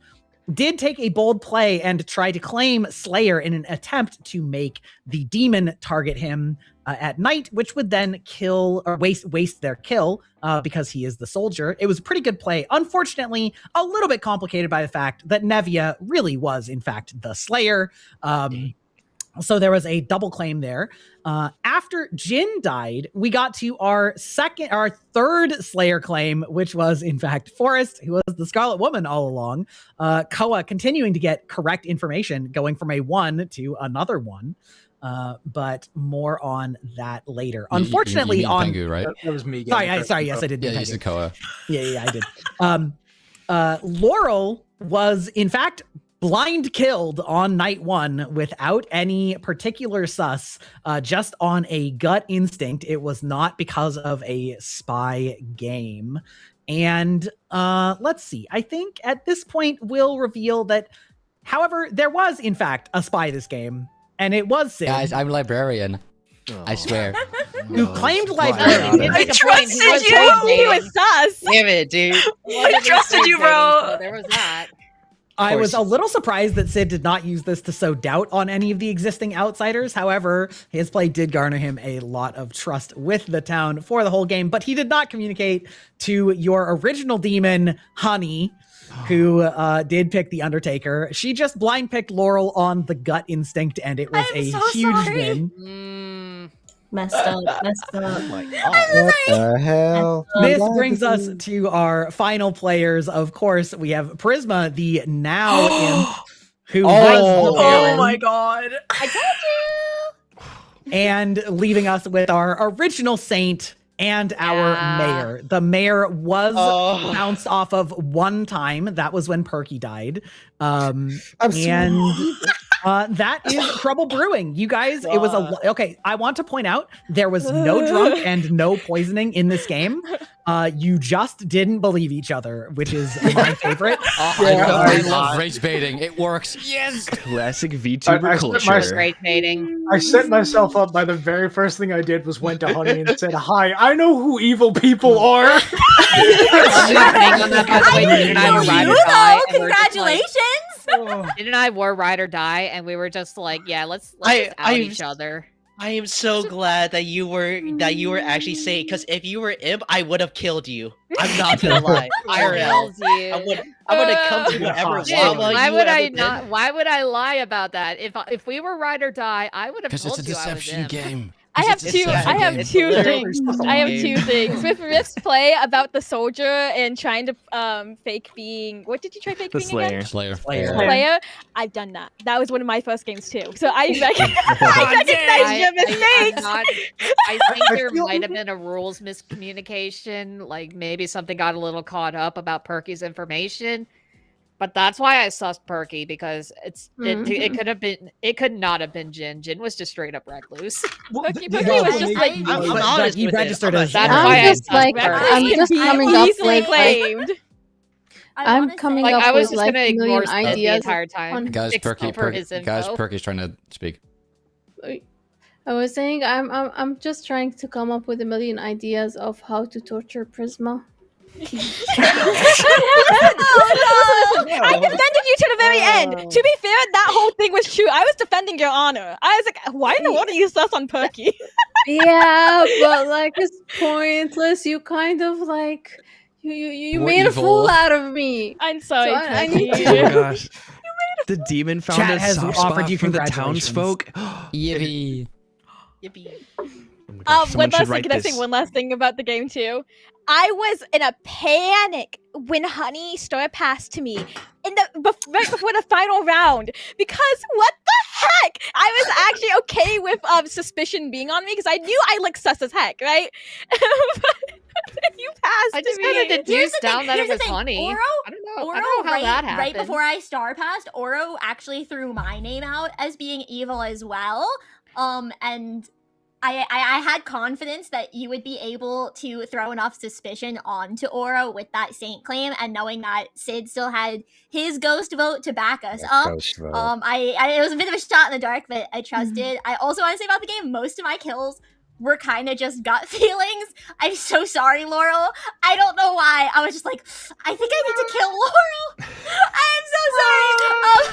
did take a bold play and try to claim Slayer in an attempt to make the demon target him at night, which would then kill or waste their kill because he is the soldier. It was a pretty good play. Unfortunately, a little bit complicated by the fact that Nevia really was in fact the Slayer. So there was a double claim there. After Jin died, we got to our third Slayer claim, which was in fact Forrest, who was the Scarlet Woman all along. Koa continuing to get correct information, going from a 1 to another 1. But more on that later. Unfortunately,
you mean
on
Pengu, right?
That was me.
Sorry, yes, I did.
Yeah,
mean
you said
Pengu.
Koa.
Yeah, I did. Laurel was in fact blind killed on night 1 without any particular sus, just on a gut instinct. It was not because of a spy game. And let's see. I think at this point we'll reveal that, however, there was in fact a spy this game, and it was Sid.
Guys, I'm librarian. I swear.
Who claimed librarian.
I trusted you!
He was sus.
Damn it, dude.
I trusted you, bro.
There was that.
I was a little surprised that Sid did not use this to sow doubt on any of the existing outsiders. However, his play did garner him a lot of trust with the town for the whole game, but he did not communicate to your original demon, Honey, who did pick the Undertaker. She just blind picked Laurel on the gut instinct, and it was huge win.
Messed up.
Oh my
What the hell?
This brings us to our final players. Of course, we have Prisma, the now imp, who was the Baron,
my god.
I told you.
and leaving us with our original saint and our mayor. The mayor was bounced off of one time. That was when Perky died. That is trouble brewing. You guys, it was okay. I want to point out there was no drunk and no poisoning in this game. You just didn't believe each other, which is my favorite.
I love rage baiting. It works. Yes.
Classic VTuber culture.
Rage baiting.
I set myself up by the very first thing I did was went to Honey and said, "Hi, I know who evil people are."
Congratulations.
Sid and I were ride or die, and we were just like, yeah, let's just out each other.
I am so glad that you were actually saying, because if you were imp, I would have killed you. I'm not gonna lie. IRL. I would have come to whatever llama
why
you
would I
ever
not?
been.
Why would I lie about that? If we were ride or die, I would have
Because
told
it's a
you I was
deception
imp.
game.
I have two things. I have two things. With Rift's play about the soldier and trying to fake being, what did you try fake
The
being again?
Slayer.
Slayer. I've done that. That was one of my first games too. So I recognize your mistakes.
I think there might have been a rules miscommunication. Like maybe something got a little caught up about Perky's information. But that's why I sussed Perky, because it could have been, it could not have been Jin. Jin was just straight up recluse.
Perky was just like,
I'm honest
he
with
registered
it.
as.
I'm just like, I'm just coming up
easily
with
claimed.
I'm coming
Like,
up
I was
with
just
like
gonna
a million
ignore Sid the
ideas
entire time.
on-
Guys, Perky's trying to speak.
I was saying I'm just trying to come up with a million ideas of how to torture Prisma.
Oh, no. I defended you to the very end. To be fair, that whole thing was true. I was defending your honor. I was like, why in the world are you sus on Perky?
Yeah, but like it's pointless. You kind of like you
We're
made a
evil.
fool out of me.
I'm sorry,
So I
Perky.
need
Oh my
to.
gosh. The demon found
Chat
a
has
soft
offered
spot
you
for the
congratulations.
townsfolk.
Yippee.
Yippee.
Oh my
One
God, someone should
last thing.
write
Can I say
this.
one last thing about the game too? I was in a panic when Honey Star passed to me in the right before the final round, because what the heck? I was actually okay with suspicion being on me because I knew I looked sus as heck, right? But you passed.
I just
to
kind
me.
of deduced down that it
Here's the
was
thing.
Honey.
Oro,
I don't know.
Oro,
I don't know how
right,
that happened.
right before I star passed, Oro actually threw my name out as being evil as well. And I had confidence that you would be able to throw enough suspicion onto Oro with that Saint claim, and knowing that Sid still had his ghost vote to back us up.
Ghost vote.
It was a bit of a shot in the dark, but I trusted. I also want to say about the game, most of my kills were kind of just gut feelings. I'm so sorry, Laurel. I don't know why. I was just like, I think I need to kill Laurel. I'm so sorry.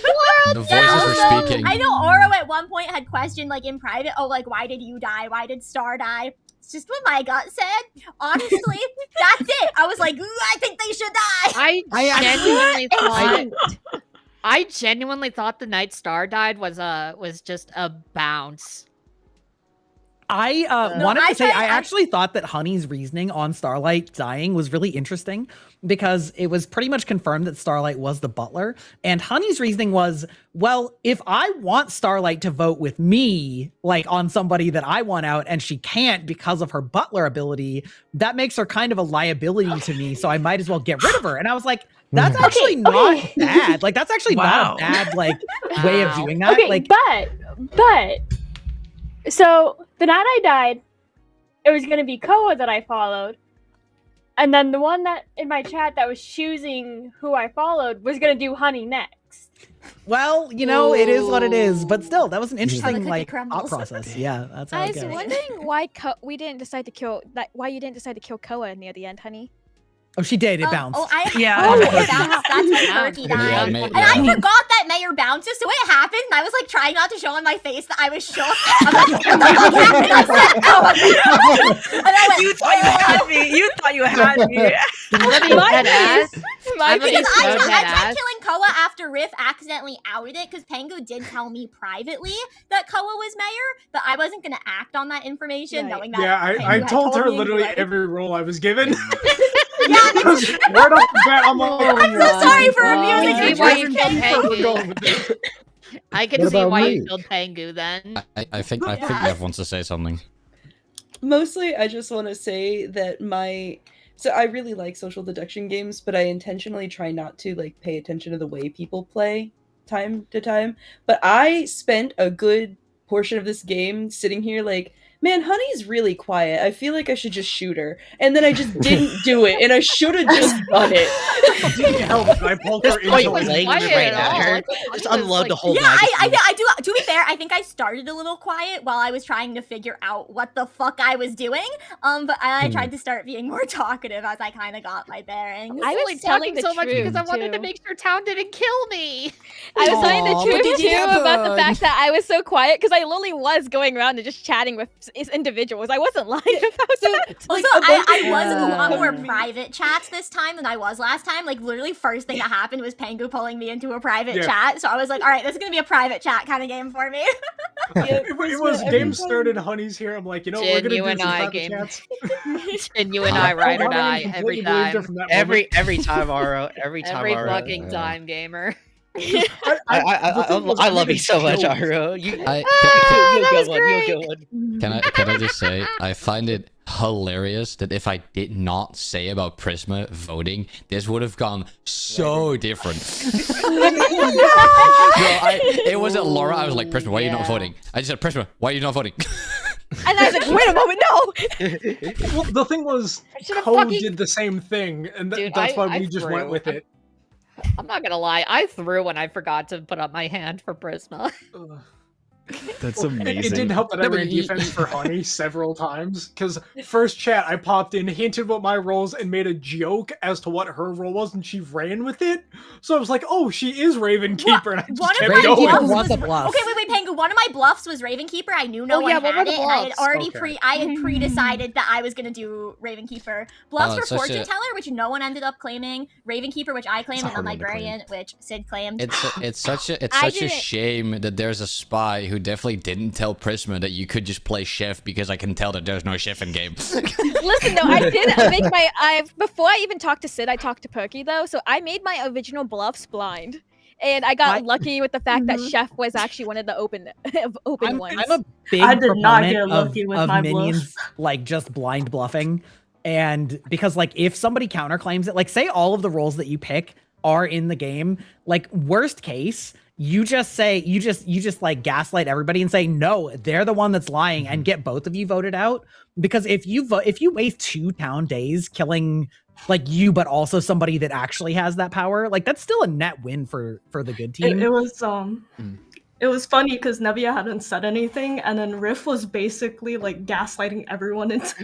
Laurel.
The voices were speaking.
I know Oro at one point had questioned, like in private, oh, like why did you die? Why did Star die? It's just what my gut said. Honestly, that's it. I was like, ooh, I think they should die.
I genuinely thought the night Star died was just a bounce.
I
No,
wanted
I
to say
tried-
I
I-
actually thought that Honey's reasoning on Starlight dying was really interesting because it was pretty much confirmed that Starlight was the butler. And Honey's reasoning was, well, if I want Starlight to vote with me, like on somebody that I want out, and she can't because of her butler ability, that makes her kind of a liability to me. So I might as well get rid of her. And I was like, that's actually not bad. Like that's actually not a bad like way of doing that.
Okay,
Like
but so the night I died, it was gonna be Koa that I followed, and then the one that in my chat that was choosing who I followed was gonna do Honey next.
well, you know, it is what it is, but still, that was an
How the
interesting
cookie
like
crumbles.
thought process. Yeah, that's how
I
it
was
goes.
wondering why we didn't decide to kill. Why you didn't decide to kill Koa near the end, Honey?
Oh, she did. It bounced.
Yeah.
It bounced. That's when Perky died.
Yeah,
And I forgot that Mayor bounces, so it happened. And I was like trying not to show on my face that I was shook. I'm like, what the fuck happened? I said, oh. And I went,
You thought you had me. You thought you had me.
I tried killing Koa after Riff accidentally outed it because Pengu did tell me privately that Koa was mayor, but I wasn't gonna act on that information knowing that.
Yeah,
Pengu
I
had
told her
me
literally
incorrectly.
every role I was given.
Yeah,
right off the bat, I'm like,
I'm so sorry for abusing
I
your
see why you
trust,
killed
Pengu.
we're going with this.
I can
What
see
about
why
me?
you killed Pengu then.
I think Jeff wants to say something.
Mostly, I just want to say that so I really like social deduction games, but I intentionally try not to like pay attention to the way people play time to time. But I spent a good portion of this game sitting here like, man, Honey's really quiet. I feel like I should just shoot her. And then I just didn't do it, and I should have just done it.
Didn't help that I pulled her
This point
into
blank right at her. Just unload the whole
Yeah,
magazine.
I do. To be fair, I think I started a little quiet while I was trying to figure out what the fuck I was doing. But I tried to start being more talkative as I kind of got my bearings.
I was
only telling
talking
the
so much because I
truth,
wanted to
too.
make sure Town didn't kill me.
I was telling the
Aw, what
truth
did
too about the
happen?
fact that I was so quiet because I literally was going around and just chatting with individuals. I wasn't lying about that.
Also, I was in a lot more private chats this time than I was last time. Like, literally, first thing that happened was Pengu pulling me into a private
Yeah.
chat. So I was like, all right, this is going to be a private chat kind of game for me.
It was game started, Honey's here. I'm like, you know what we're gonna do
Genuine
some
eye
private
game.
chats.
And you and I ride or
Honey
die
completely
every
believed her
time.
from that
Every time, Aro. Every time,
Every
Aro.
fucking time, gamer.
I love you so much, Aro. You,
I-
you'll get one. You'll get one.
Can I just say, I find it hilarious that if I did not say about Prisma voting, this would have gone so different. It wasn't Laura. I was like, Prisma, why are you not voting? I just said, Prisma, why are you not voting?
And I was like, wait a moment, no.
Well, the thing was,
should've
Code
fucking-
did the same thing, and
Dude,
that's why
I
we just went
threw.
with it.
I'm not gonna lie, I threw when I forgot to put up my hand for Prisma.
That's
Well,
amazing.
It did help that I
No, but
ran
you-
defense for Honey several times, because first chat I popped in, hinted what my roles, and made a joke as to what her role was, and she ran with it. So I was like, "Oh, she is Raven Keeper," and I just
One of
kept
my
going.
bluffs
wants
was
a bluff.
okay. Wait, Pengu. One of my bluffs was Ravenkeeper. I knew no
Oh, yeah,
one
what
had
were
it,
the
and I had
bluffs?
already
Okay.
I had pre-decided that I was gonna do Ravenkeeper. Bluffs
Oh,
were
it's such
Fortune
a-
Teller, which no one ended up claiming. Ravenkeeper, which I claimed,
It's a
and then
hard one to claim.
Librarian, which Sid claimed.
It's such a
I
such a
didn't-
shame that there's a spy who definitely didn't tell Prisma that you could just play chef because I can tell that there's no chef in game.
Listen, though, I did make my. Before I even talked to Sid, I talked to Perky though, so I made my original bluffs blind, and I got lucky with the fact that Chef was actually one of the open ones.
I'm a big
I did not
proponent
get lucky with
of
my
minions
bluff.
like just blind bluffing, and because like if somebody counterclaims it, like say all of the roles that you pick are in the game, like worst case, you just say you just like gaslight everybody and say no, they're the one that's lying, and get both of you voted out. Because if you waste 2 town days killing like you, but also somebody that actually has that power, like that's still a net win for the good team.
It was It was funny because Nevia hadn't said anything, and then Riff was basically like gaslighting everyone into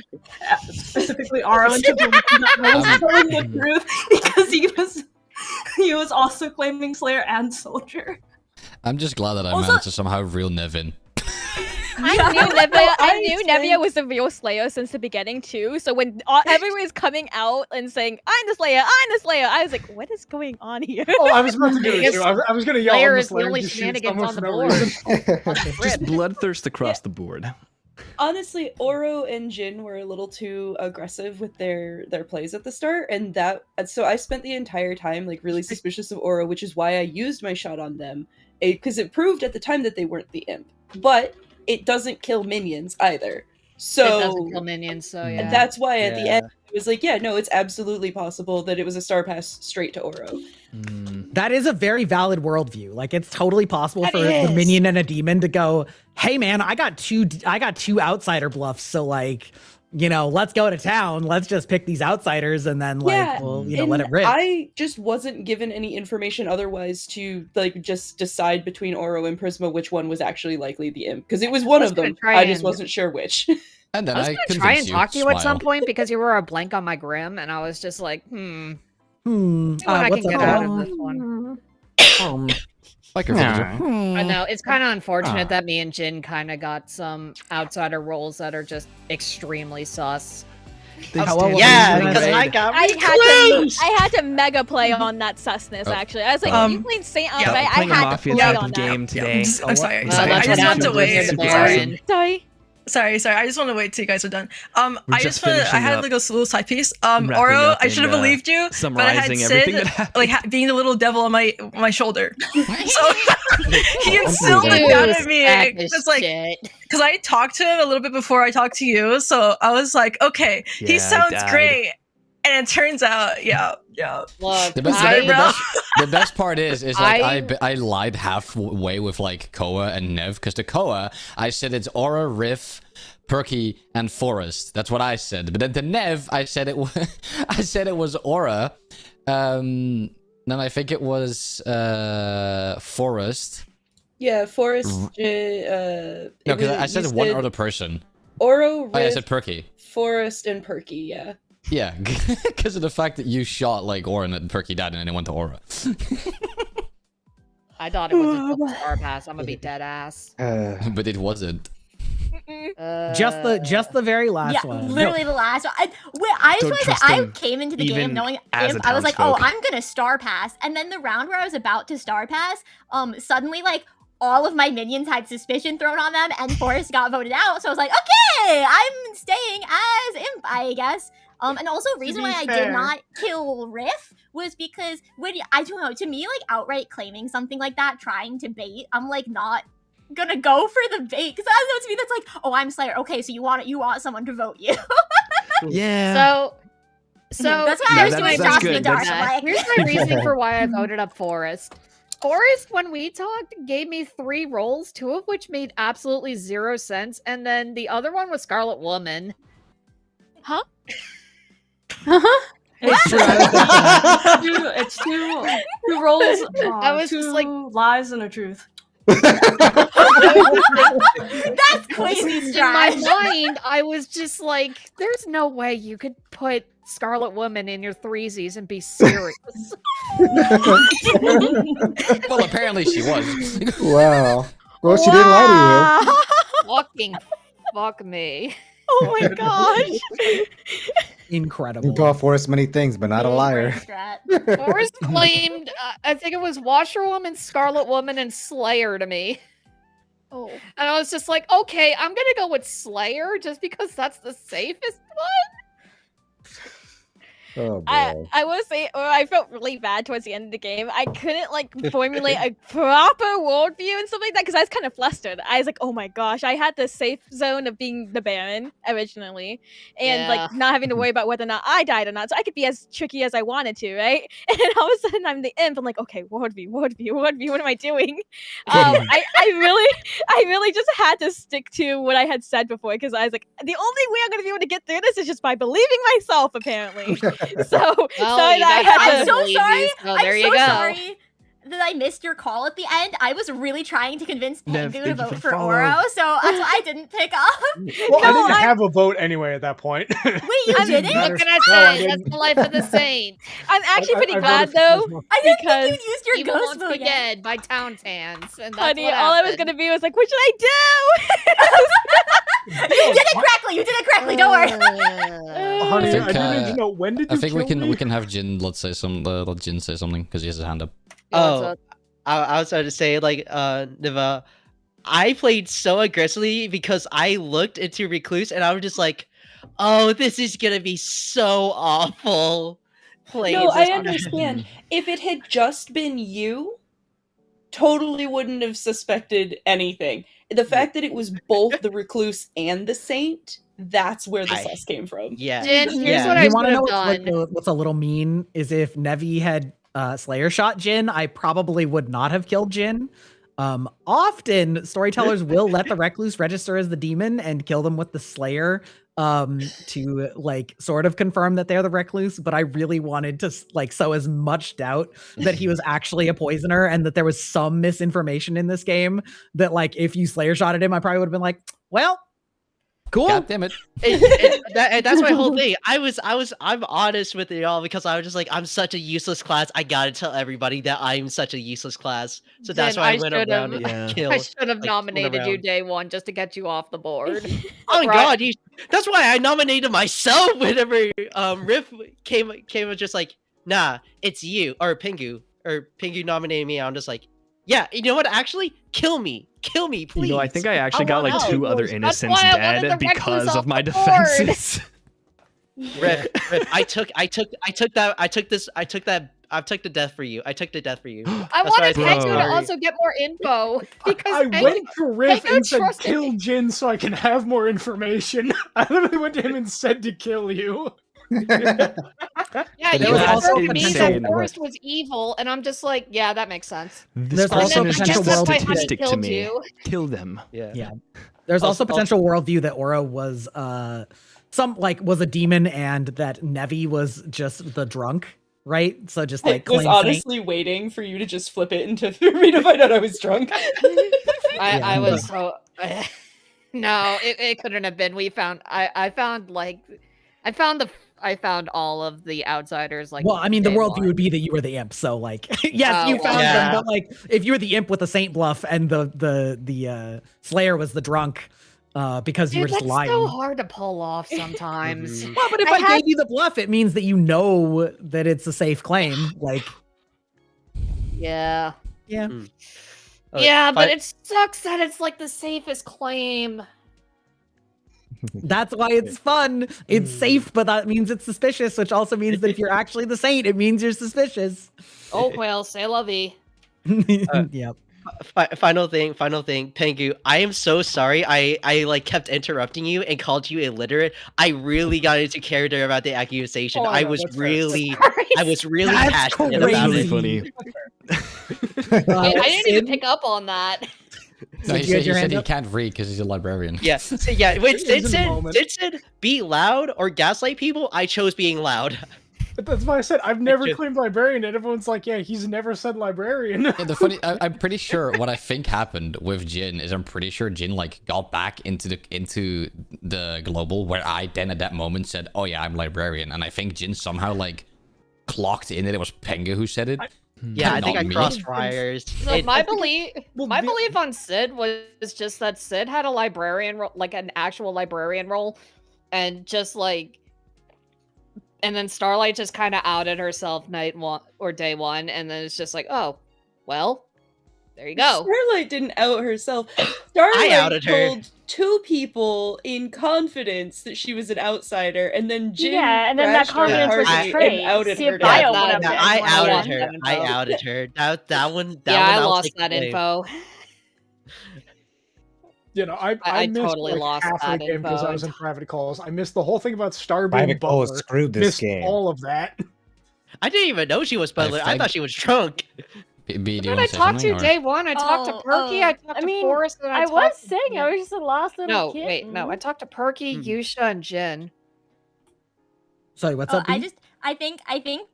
specifically Aro into believing that I was telling the truth because he was also claiming Slayer and Soldier.
I'm just glad that I
Also-
managed to somehow reel Nevin.
I knew Nevia was the real Slayer since the beginning too. So when everyone was coming out and saying, "I'm the Slayer, I was like, "What is going on here?"
Oh, I was about to do it too. I was gonna yell
Slayer
on the
is the
Slayer
only
and just shoot
shenanigans
someone
on
for
the
no
board.
reason.
Just bloodthirst across the board.
Honestly, Oro and Jin were a little too aggressive with their plays at the start, and so I spent the entire time like really suspicious of Oro, which is why I used my shot on them, because it proved at the time that they weren't the imp. But it doesn't kill minions either. So
It doesn't kill minions, so yeah.
and that's why at the
Yeah.
end it was like, yeah, no, it's absolutely possible that it was a star pass straight to Oro.
That is a very valid worldview. Like it's totally possible
That
for the
is.
minion and a demon to go, "Hey man, I got two outsider bluffs, so like, you know, let's go to town. Let's just pick these outsiders and then like,
Yeah,
well, you know, let it
and
rip."
I just wasn't given any information otherwise to like just decide between Oro and Prisma which one was actually likely the imp, because it was one
was
of
gonna
them.
try
I just
and-
wasn't sure which.
And then
I was
I
gonna try and
convinced
talk to you at some
smile.
point because you were a blank on my grim, and I was just like, See what
what's
I can get
up,
out
Paul?
of this one.
Microphone.
I know it's kind of unfortunate that me and Jin kind of got some outsider roles that are just extremely sus.
Yeah, because I got
I had to mega play on that susness. Actually, I was like, you playing Saint
Yeah,
I
playing a
had to
mafia
play
type
on
of
that.
game today.
I'm sorry.
Well,
sorry. I
that's
just
what
want to
happens when you're
wait.
the Baron.
Sorry.
Sorry. I just want to wait till you guys are done.
We're
I
just
just want. I
finishing
had
up,
like a little side piece.
wrapping
Oro,
up
I should have
and,
believed you, but I
summarizing
had
everything that
Sid
happened.
like being the little devil on my shoulder. So he instilled
that.
it down at me.
Sack of
It's like
shit.
because I talked to him a little bit before I talked to you, so I was like, okay,
Yeah,
he
I
sounds
died.
great. And it turns out, yeah.
Look,
The best part is like I lied halfway with like Koa and Nev, because the Koa I said it's Aura, Riff, Perky, and Forest. That's what I said. But then the Nev I said it was Aura. Then I think it was Forest.
Yeah, Forest.
No, because I said one other person.
Oro,
I
Riff,
said Perky.
Forest, and Perky. Yeah.
Yeah, because of the fact that you shot like Aura and then Perky died and then it went to Aura.
I thought it was a star pass. I'm gonna be dead ass.
But it wasn't.
Just the very last
Yeah,
one.
literally the last one. I just
Don't
want to say,
trust
I
him,
came into the
even
game knowing
as
if
a
I was like, oh,
townsfolk.
I'm gonna star pass, and then the round where I was about to star pass, suddenly like all of my minions had suspicion thrown on them, and Forrest got voted out. So I was like, okay, I'm staying as imp, I guess. And also, reason why I did not kill Riff was because I don't know, to me, like outright claiming something like that, trying to bait, I'm like not gonna go for the bait because I know to me that's like, oh, I'm Slayer. Okay, so you want someone to vote you.
Yeah.
So
that's why I was doing
that's
Josh in the
good.
dark.
That's-
I'm like,
here's my reasoning for why I voted up Forrest. Forrest, when we talked, gave me 3 roles, 2 of which made absolutely 0 sense, and then the other one was Scarlet Woman.
Huh?
It's two rolls.
I was
two
just like-
lies and a truth.
that's crazy,
In my
Josh.
mind, I was just like, there's no way you could put Scarlet Woman in your threesies and be serious.
Well, apparently she was.
Wow. Well, she didn't lie to you.
Fucking fuck me.
Oh my gosh.
Incredible.
You can call Forrest many things, but not a liar.
Forrest claimed, I think it was Washerwoman, Scarlet Woman, and Slayer to me.
Oh.
And I was just like, okay, I'm gonna go with Slayer just because that's the safest one.
Oh boy.
I will say, I felt really bad towards the end of the game. I couldn't like formulate a proper worldview and stuff like that because I was kind of flustered. I was like, oh my gosh, I had the safe zone of being the Baron originally, and like not having to worry about whether or not I died or not, so I could be as tricky as I wanted to, right? And then all of a sudden I'm the imp. I'm like, okay, worldview. What am I doing? I really just had to stick to what I had said before because I was like, the only way I'm gonna be able to get through this is just by believing myself, apparently. So
Well,
sorry
you
that I
got
had
to
I'm so
believe
sorry.
you, so
I'm
there you
so
go.
sorry that I missed your call at the end. I was really trying to convince
Nev,
Pengu to
thank you
vote
for
for
following.
Oro, so that's why I didn't pick up.
Well, I
No,
didn't
I'm-
have a vote anyway at that point.
Wait, you didn't?
What can I
No, I
say? That's
didn't.
the life of the saint.
I'm actually pretty
I
glad
voted for
though.
Cosmo.
I didn't
Because
think you used your
Evil
ghost
wants
vote
me
yet.
dead by town hands, and that's
Honey,
what
all I was
happened.
gonna be was like, what should I do?
You did it correctly. You did it correctly. Don't worry.
Honey,
think,
I do need to know, when did you
I think we
kill me?
can have Jin. Let's say let Jin say something because he has his hand up.
Oh, I was about to say, like, Niva, I played so aggressively because I looked into Recluse and I was just like, oh, this is gonna be so awful. Playing
No,
as
I
this-
understand. If it had just been you, totally wouldn't have suspected anything. The fact that it was both the recluse and the saint, that's where the sus came from.
Yeah.
Jin, here's what I
You
should
want to know
have done.
what's a little mean is if Nevi had Slayer shot Jin, I probably would not have killed Jin. Often storytellers will let the recluse register as the demon and kill them with the Slayer to like sort of confirm that they're the recluse, but I really wanted to like sow as much doubt that he was actually a poisoner and that there was some misinformation in this game that like if you Slayer shotted him, I probably would have been like, well, Cool.
God damn it.
That's my whole thing. I'm honest with y'all because I was just like, I'm such a useless class. I gotta tell everybody that I'm such a useless class. So that's
Then
why I went around
Yeah.
and killed.
I should have
like, went
nominated you
around.
day one just to get you off the board.
Oh my
Right.
god, that's why I nominated myself whenever Riff came and just like, nah, it's you or Pingu nominated me. I'm just like, yeah, you know what? Actually, kill me, please.
You know, I think I actually got like
want
two
out.
other
That's
innocents
why I wanted
dead
the recluse
because
off
of my
the board.
defenses.
Riff, I took the death for you. I took the death for you.
I
That's why
wanted
said
Pengu to
sorry.
also get more info because
I
Pengu-
went to Riff
Pengu
and said
trusted
kill
me.
Jin so I can have more information. I literally went to him and said to kill you.
Yeah,
There
you
was also
confirmed me that
insane.
Forrest was evil, and I'm just like, yeah, that makes sense.
This
There's also
person is
potential
just a
world
I haven't
statistic to
killed
me.
you.
Kill them.
Yeah. There's also
Also-
potential worldview that Aura was was a demon and that Nevi was just the drunk, right? So just like
I was
claim
honestly waiting for you to just flip it into for me to find out I was drunk.
I was so no, it couldn't have been. I found all of the outsiders like.
Well, I mean, the
day
worldview
one.
would be that you were the imp. So, like, yes, you
Oh,
found
yeah.
them, but like, if you were the imp with the Saint Bluff and the Slayer was the drunk, because you were
Dude,
just
that's
lying.
so hard to pull off sometimes.
Well, but if I gave you the bluff, it means that you know that it's a safe claim. Like,
Yeah.
yeah.
Okay,
Yeah, but
fine.
it sucks that it's like the safest claim.
That's why it's fun. It's safe, but that means it's suspicious, which also means that if you're actually the saint, it means you're suspicious.
Oh well, say la vie.
Yep.
Final thing, Pengu. I am so sorry. I like kept interrupting you and called you illiterate. I really got into character about the accusation.
Oh,
I
no,
was
that's fair.
really, I was really
That's
passionate
That's
about
really
it.
funny.
I didn't even pick up on that.
No, he
you had
said,
your hand
he
up?
can't read because he's a librarian.
Yeah, so, yeah. Wait,
It is
Sid
in the
said,
moment.
Sid said, be loud or gaslight people. I chose being loud.
But that's why I said I've never
just-
claimed librarian, and everyone's like, "Yeah, he's never said librarian."
Yeah, the funny, I'm pretty sure what I think happened with Jin is I'm pretty sure Jin like got back into the global where I then at that moment said, "Oh yeah, I'm librarian," and I think Jin somehow like clocked in that it was Pengu who said it.
Yeah, I think
Not
I
me.
crossed wires.
So
It-
my belief,
well,
my
the-
belief on Sid was just that Sid had a librarian role, like an actual librarian role, and just like, and then Starlight just kind of outed herself night one or day one, and then it's just like, oh, well, there you go.
Starlight didn't out herself. Starlight
outed her.
told two people in confidence that she was an outsider, and then Jin
Yeah, and then that
crashed her
confidence was
party
betrayed.
and outed
See,
her.
if Bio
Yeah,
would have
that-
been
I
one
outed
of
her.
them.
I outed her. That one.
Yeah, I
I'll
lost
take
that
the blame.
info.
You know, I
I
missed
totally
like
lost
half
that
of the game because I
info.
was in private calls. I missed the whole thing about Star being
Private calls
Butler.
screwed this
Missed
game.
all of that.
I didn't even know she was Butler. I
think-
thought she was drunk.
B, do you
When I
want to say
talked to
something?
day one, I talked to
Oh,
Perky, I talked
I
to
mean,
Forrest, and
I was
talked to
saying I was just a lost little
No,
kid.
wait, no, I talked to Perky, Yusha, and Jin.
Sorry, what's
Oh,
up?
I
B?
just I think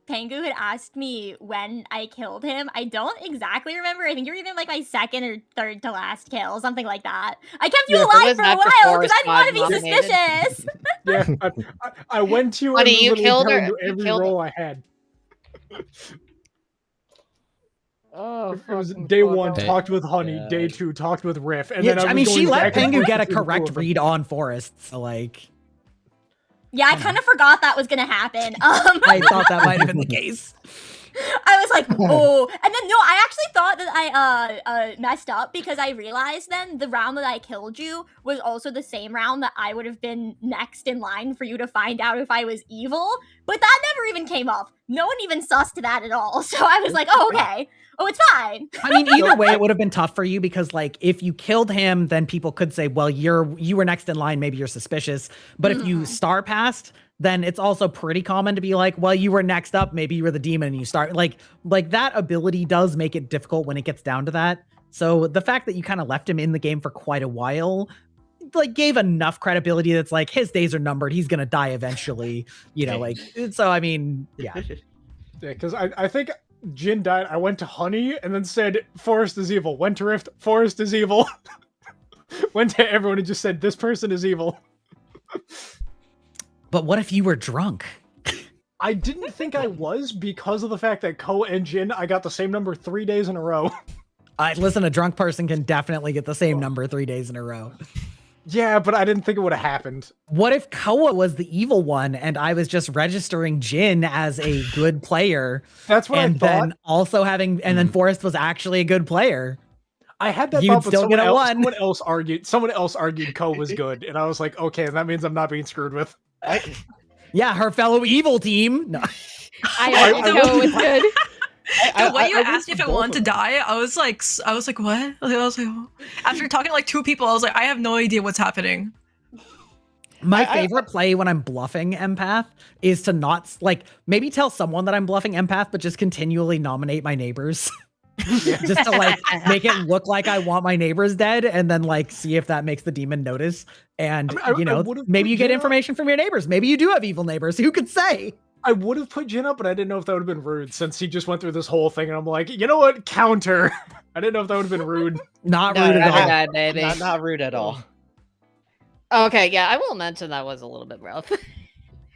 Pengu had asked me when I killed him. I don't exactly remember. I think you're either like my second or third to last kill, something like that. I kept you
Yeah,
alive
was
for a
that
while
before
because I didn't want to be
Squad nominated?
suspicious.
Yeah, I went to
Honey,
and
you
literally
killed
telling
her-
you
you
every
killed her.
role I had.
Oh,
It was
fucking
day
fuck.
one,
Hey.
talked with Honey. Day two, talked with Riff. And
Yeah,
then
I mean,
was
she
going
let
back and
Pengu
forth
get a
between the two
correct
of them.
read on Forrest. So, like,
Yeah, I kind of forgot that was gonna happen.
I thought that might have been the case.
I was like, oh, and then no, I actually thought that I messed up because I realized then the round that I killed you was also the same round that I would have been next in line for you to find out if I was evil. But that never even came up. No one even sussed that at all. So I was like, oh, okay. Oh, it's fine.
I mean, either way, it would have been tough for you because, like, if you killed him, then people could say, "Well, you were next in line. Maybe you're suspicious." But if you star passed, then it's also pretty common to be like, "Well, you were next up. Maybe you were the demon." And you start like that ability does make it difficult when it gets down to that. So the fact that you kind of left him in the game for quite a while, like, gave enough credibility that's like his days are numbered. He's gonna die eventually. You know, like, so. I mean, yeah.
Yeah, because I think Jin died. I went to Honey and then said Forrest is evil. Went to Rift, Forrest is evil. Went to everyone and just said this person is evil.
But what if you were drunk?
I didn't think I was because of the fact that Koa and Jin, I got the same number 3 days in a row.
Listen, a drunk person can definitely get the same number 3 days in a row.
Yeah, but I didn't think it would have happened.
What if Koa was the evil one and I was just registering Jin as a good player?
That's what
and
I thought.
then also having, and then Forrest was actually a good player.
I had that
You'd
thought, but
still get a one.
someone else argued Koa was good, and I was like, okay, that means I'm not being screwed with.
Yeah, her fellow evil team. No.
I know it was good.
The way you
I
asked me if I wanted to die, I was like, what? I was like, oh. After talking to like 2 people, I was like, I have no idea what's happening.
My favorite play when I'm bluffing empath is to not like maybe tell someone that I'm bluffing empath, but just continually nominate my neighbors. Just to like make it look like I want my neighbors dead, and then like see if that makes the demon notice. And you know, maybe you get information from your neighbors. Maybe you do have evil neighbors. Who could say?
I would have put Jin up, but I didn't know if that would have been rude since he just went through this whole thing, and I'm like, you know what? Counter. I didn't know if that would have been rude.
Not rude at all.
God, baby.
Not rude at all.
Okay, yeah, I will mention that was a little bit rough.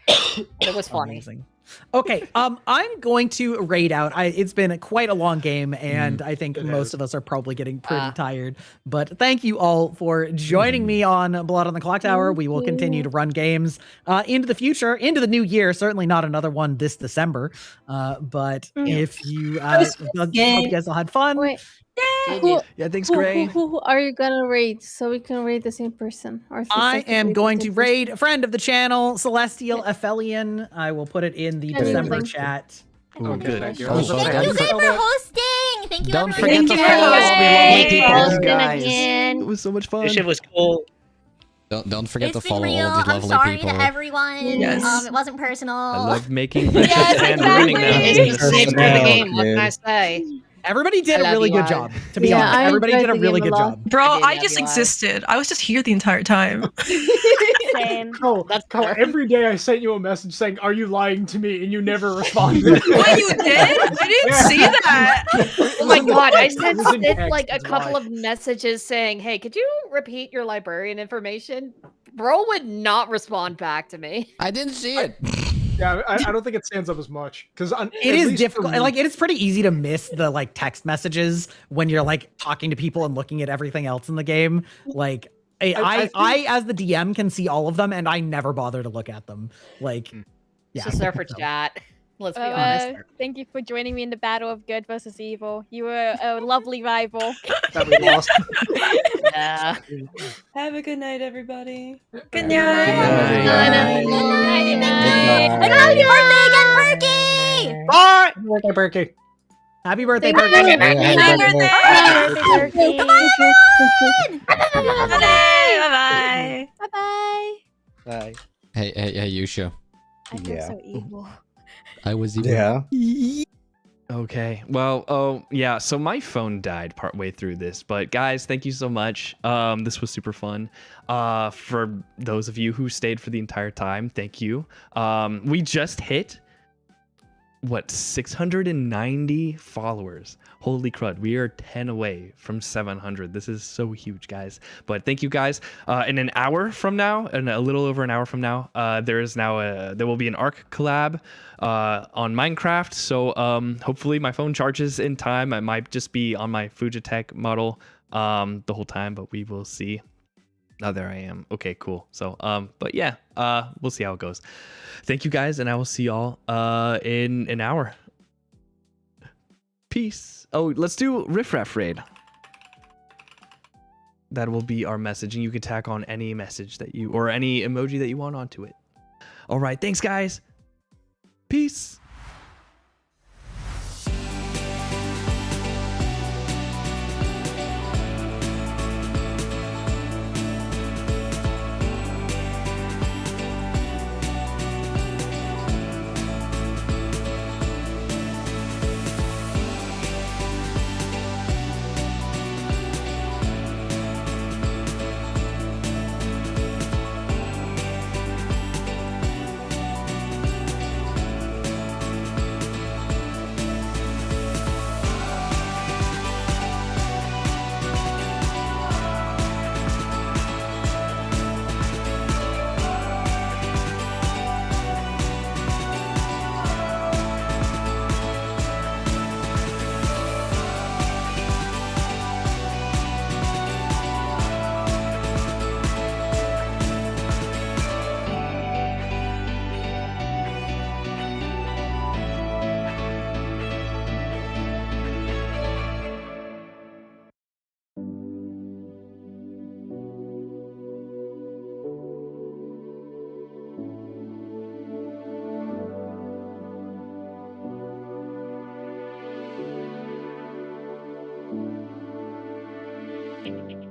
But it was funny.
Amazing. Okay, I'm going to raid out. It's been quite a long game, and I think most of us are probably getting pretty tired. But thank you all for joining me on Blood on the Clock Tower. We will continue to run games into the future, into the new year. Certainly not another one this December. But if you, hope you guys all had fun.
Wait.
Yeah, thanks, Gray.
Who are you gonna raid so we can raid the same person? Or
I am going to raid a friend of the channel, Celestial Aphelion. I will put it in the December chat.
Oh, good.
Thank you guys for hosting. Thank you.
Don't
everyone.
forget to follow us. We love you people.
Guys, it was so much fun.
This shit was cool.
Don't forget
It's
to
been
follow
real.
all of these
I'm
lovely
sorry
people.
to everyone.
Yes.
It wasn't personal.
I love making friendships and ruining them.
It's the nature of the game. What can I say?
Everybody did a
love
really
you,
good
I-
job. To be
Yeah,
honest,
I
everybody
enjoyed
did a
the
really
game a
good
lot.
job.
Bro,
did
I
have
just
you on.
existed. I was just here the entire time.
Same.
Cole, every day I sent you a message saying, "Are you lying to me?" and you never responded.
Wait, you did? I didn't see that.
Oh my god, I sent
It was in
Sid
text,
like a
it's
couple
why.
of messages saying, hey, could you repeat your librarian information? Bro would not respond back to me.
I didn't see it.
Yeah, I don't think it stands up as much because
It is difficult. Like it is pretty easy to miss the like text messages when you're like talking to people and looking at everything else in the game. Like I as the DM can see all of them, and I never bother to look at them. Like, yeah.
Just there for chat. Let's be honest.
Thank you for joining me in the battle of good versus evil. You were a lovely rival.
that we lost.
Yeah.
Have a good night, everybody.
Good night.
And happy birthday again, Perky!
Bye. Happy birthday, Berkey.
Happy birthday,
Thank
Perky.
you.
Happy birthday.
Happy birthday.
Bye.
Bye bye.
Bye.
Hey, Yusha.
I feel
Yeah.
so evil.
I was even.
Yeah.
Okay. Well, oh yeah. So my phone died partway through this, but guys, thank you so much. This was super fun. For those of you who stayed for the entire time, thank you. We just hit 690 followers. Holy crud, we are 10 away from 700. This is so huge, guys. But thank you guys. In an hour from now, and a little over an hour from now, there will be an ARC collab on Minecraft. So hopefully my phone charges in time. I might just be on my Fujitech model the whole time, but we will see. Oh, there I am. Okay, cool. So, but yeah, we'll see how it goes. Thank you guys, and I will see y'all in an hour. Peace. Oh, let's do Riffraff Raid. That will be our message, and you can tack on any message that you, or any emoji that you want onto it. All right, thanks, guys. Peace.
Bye.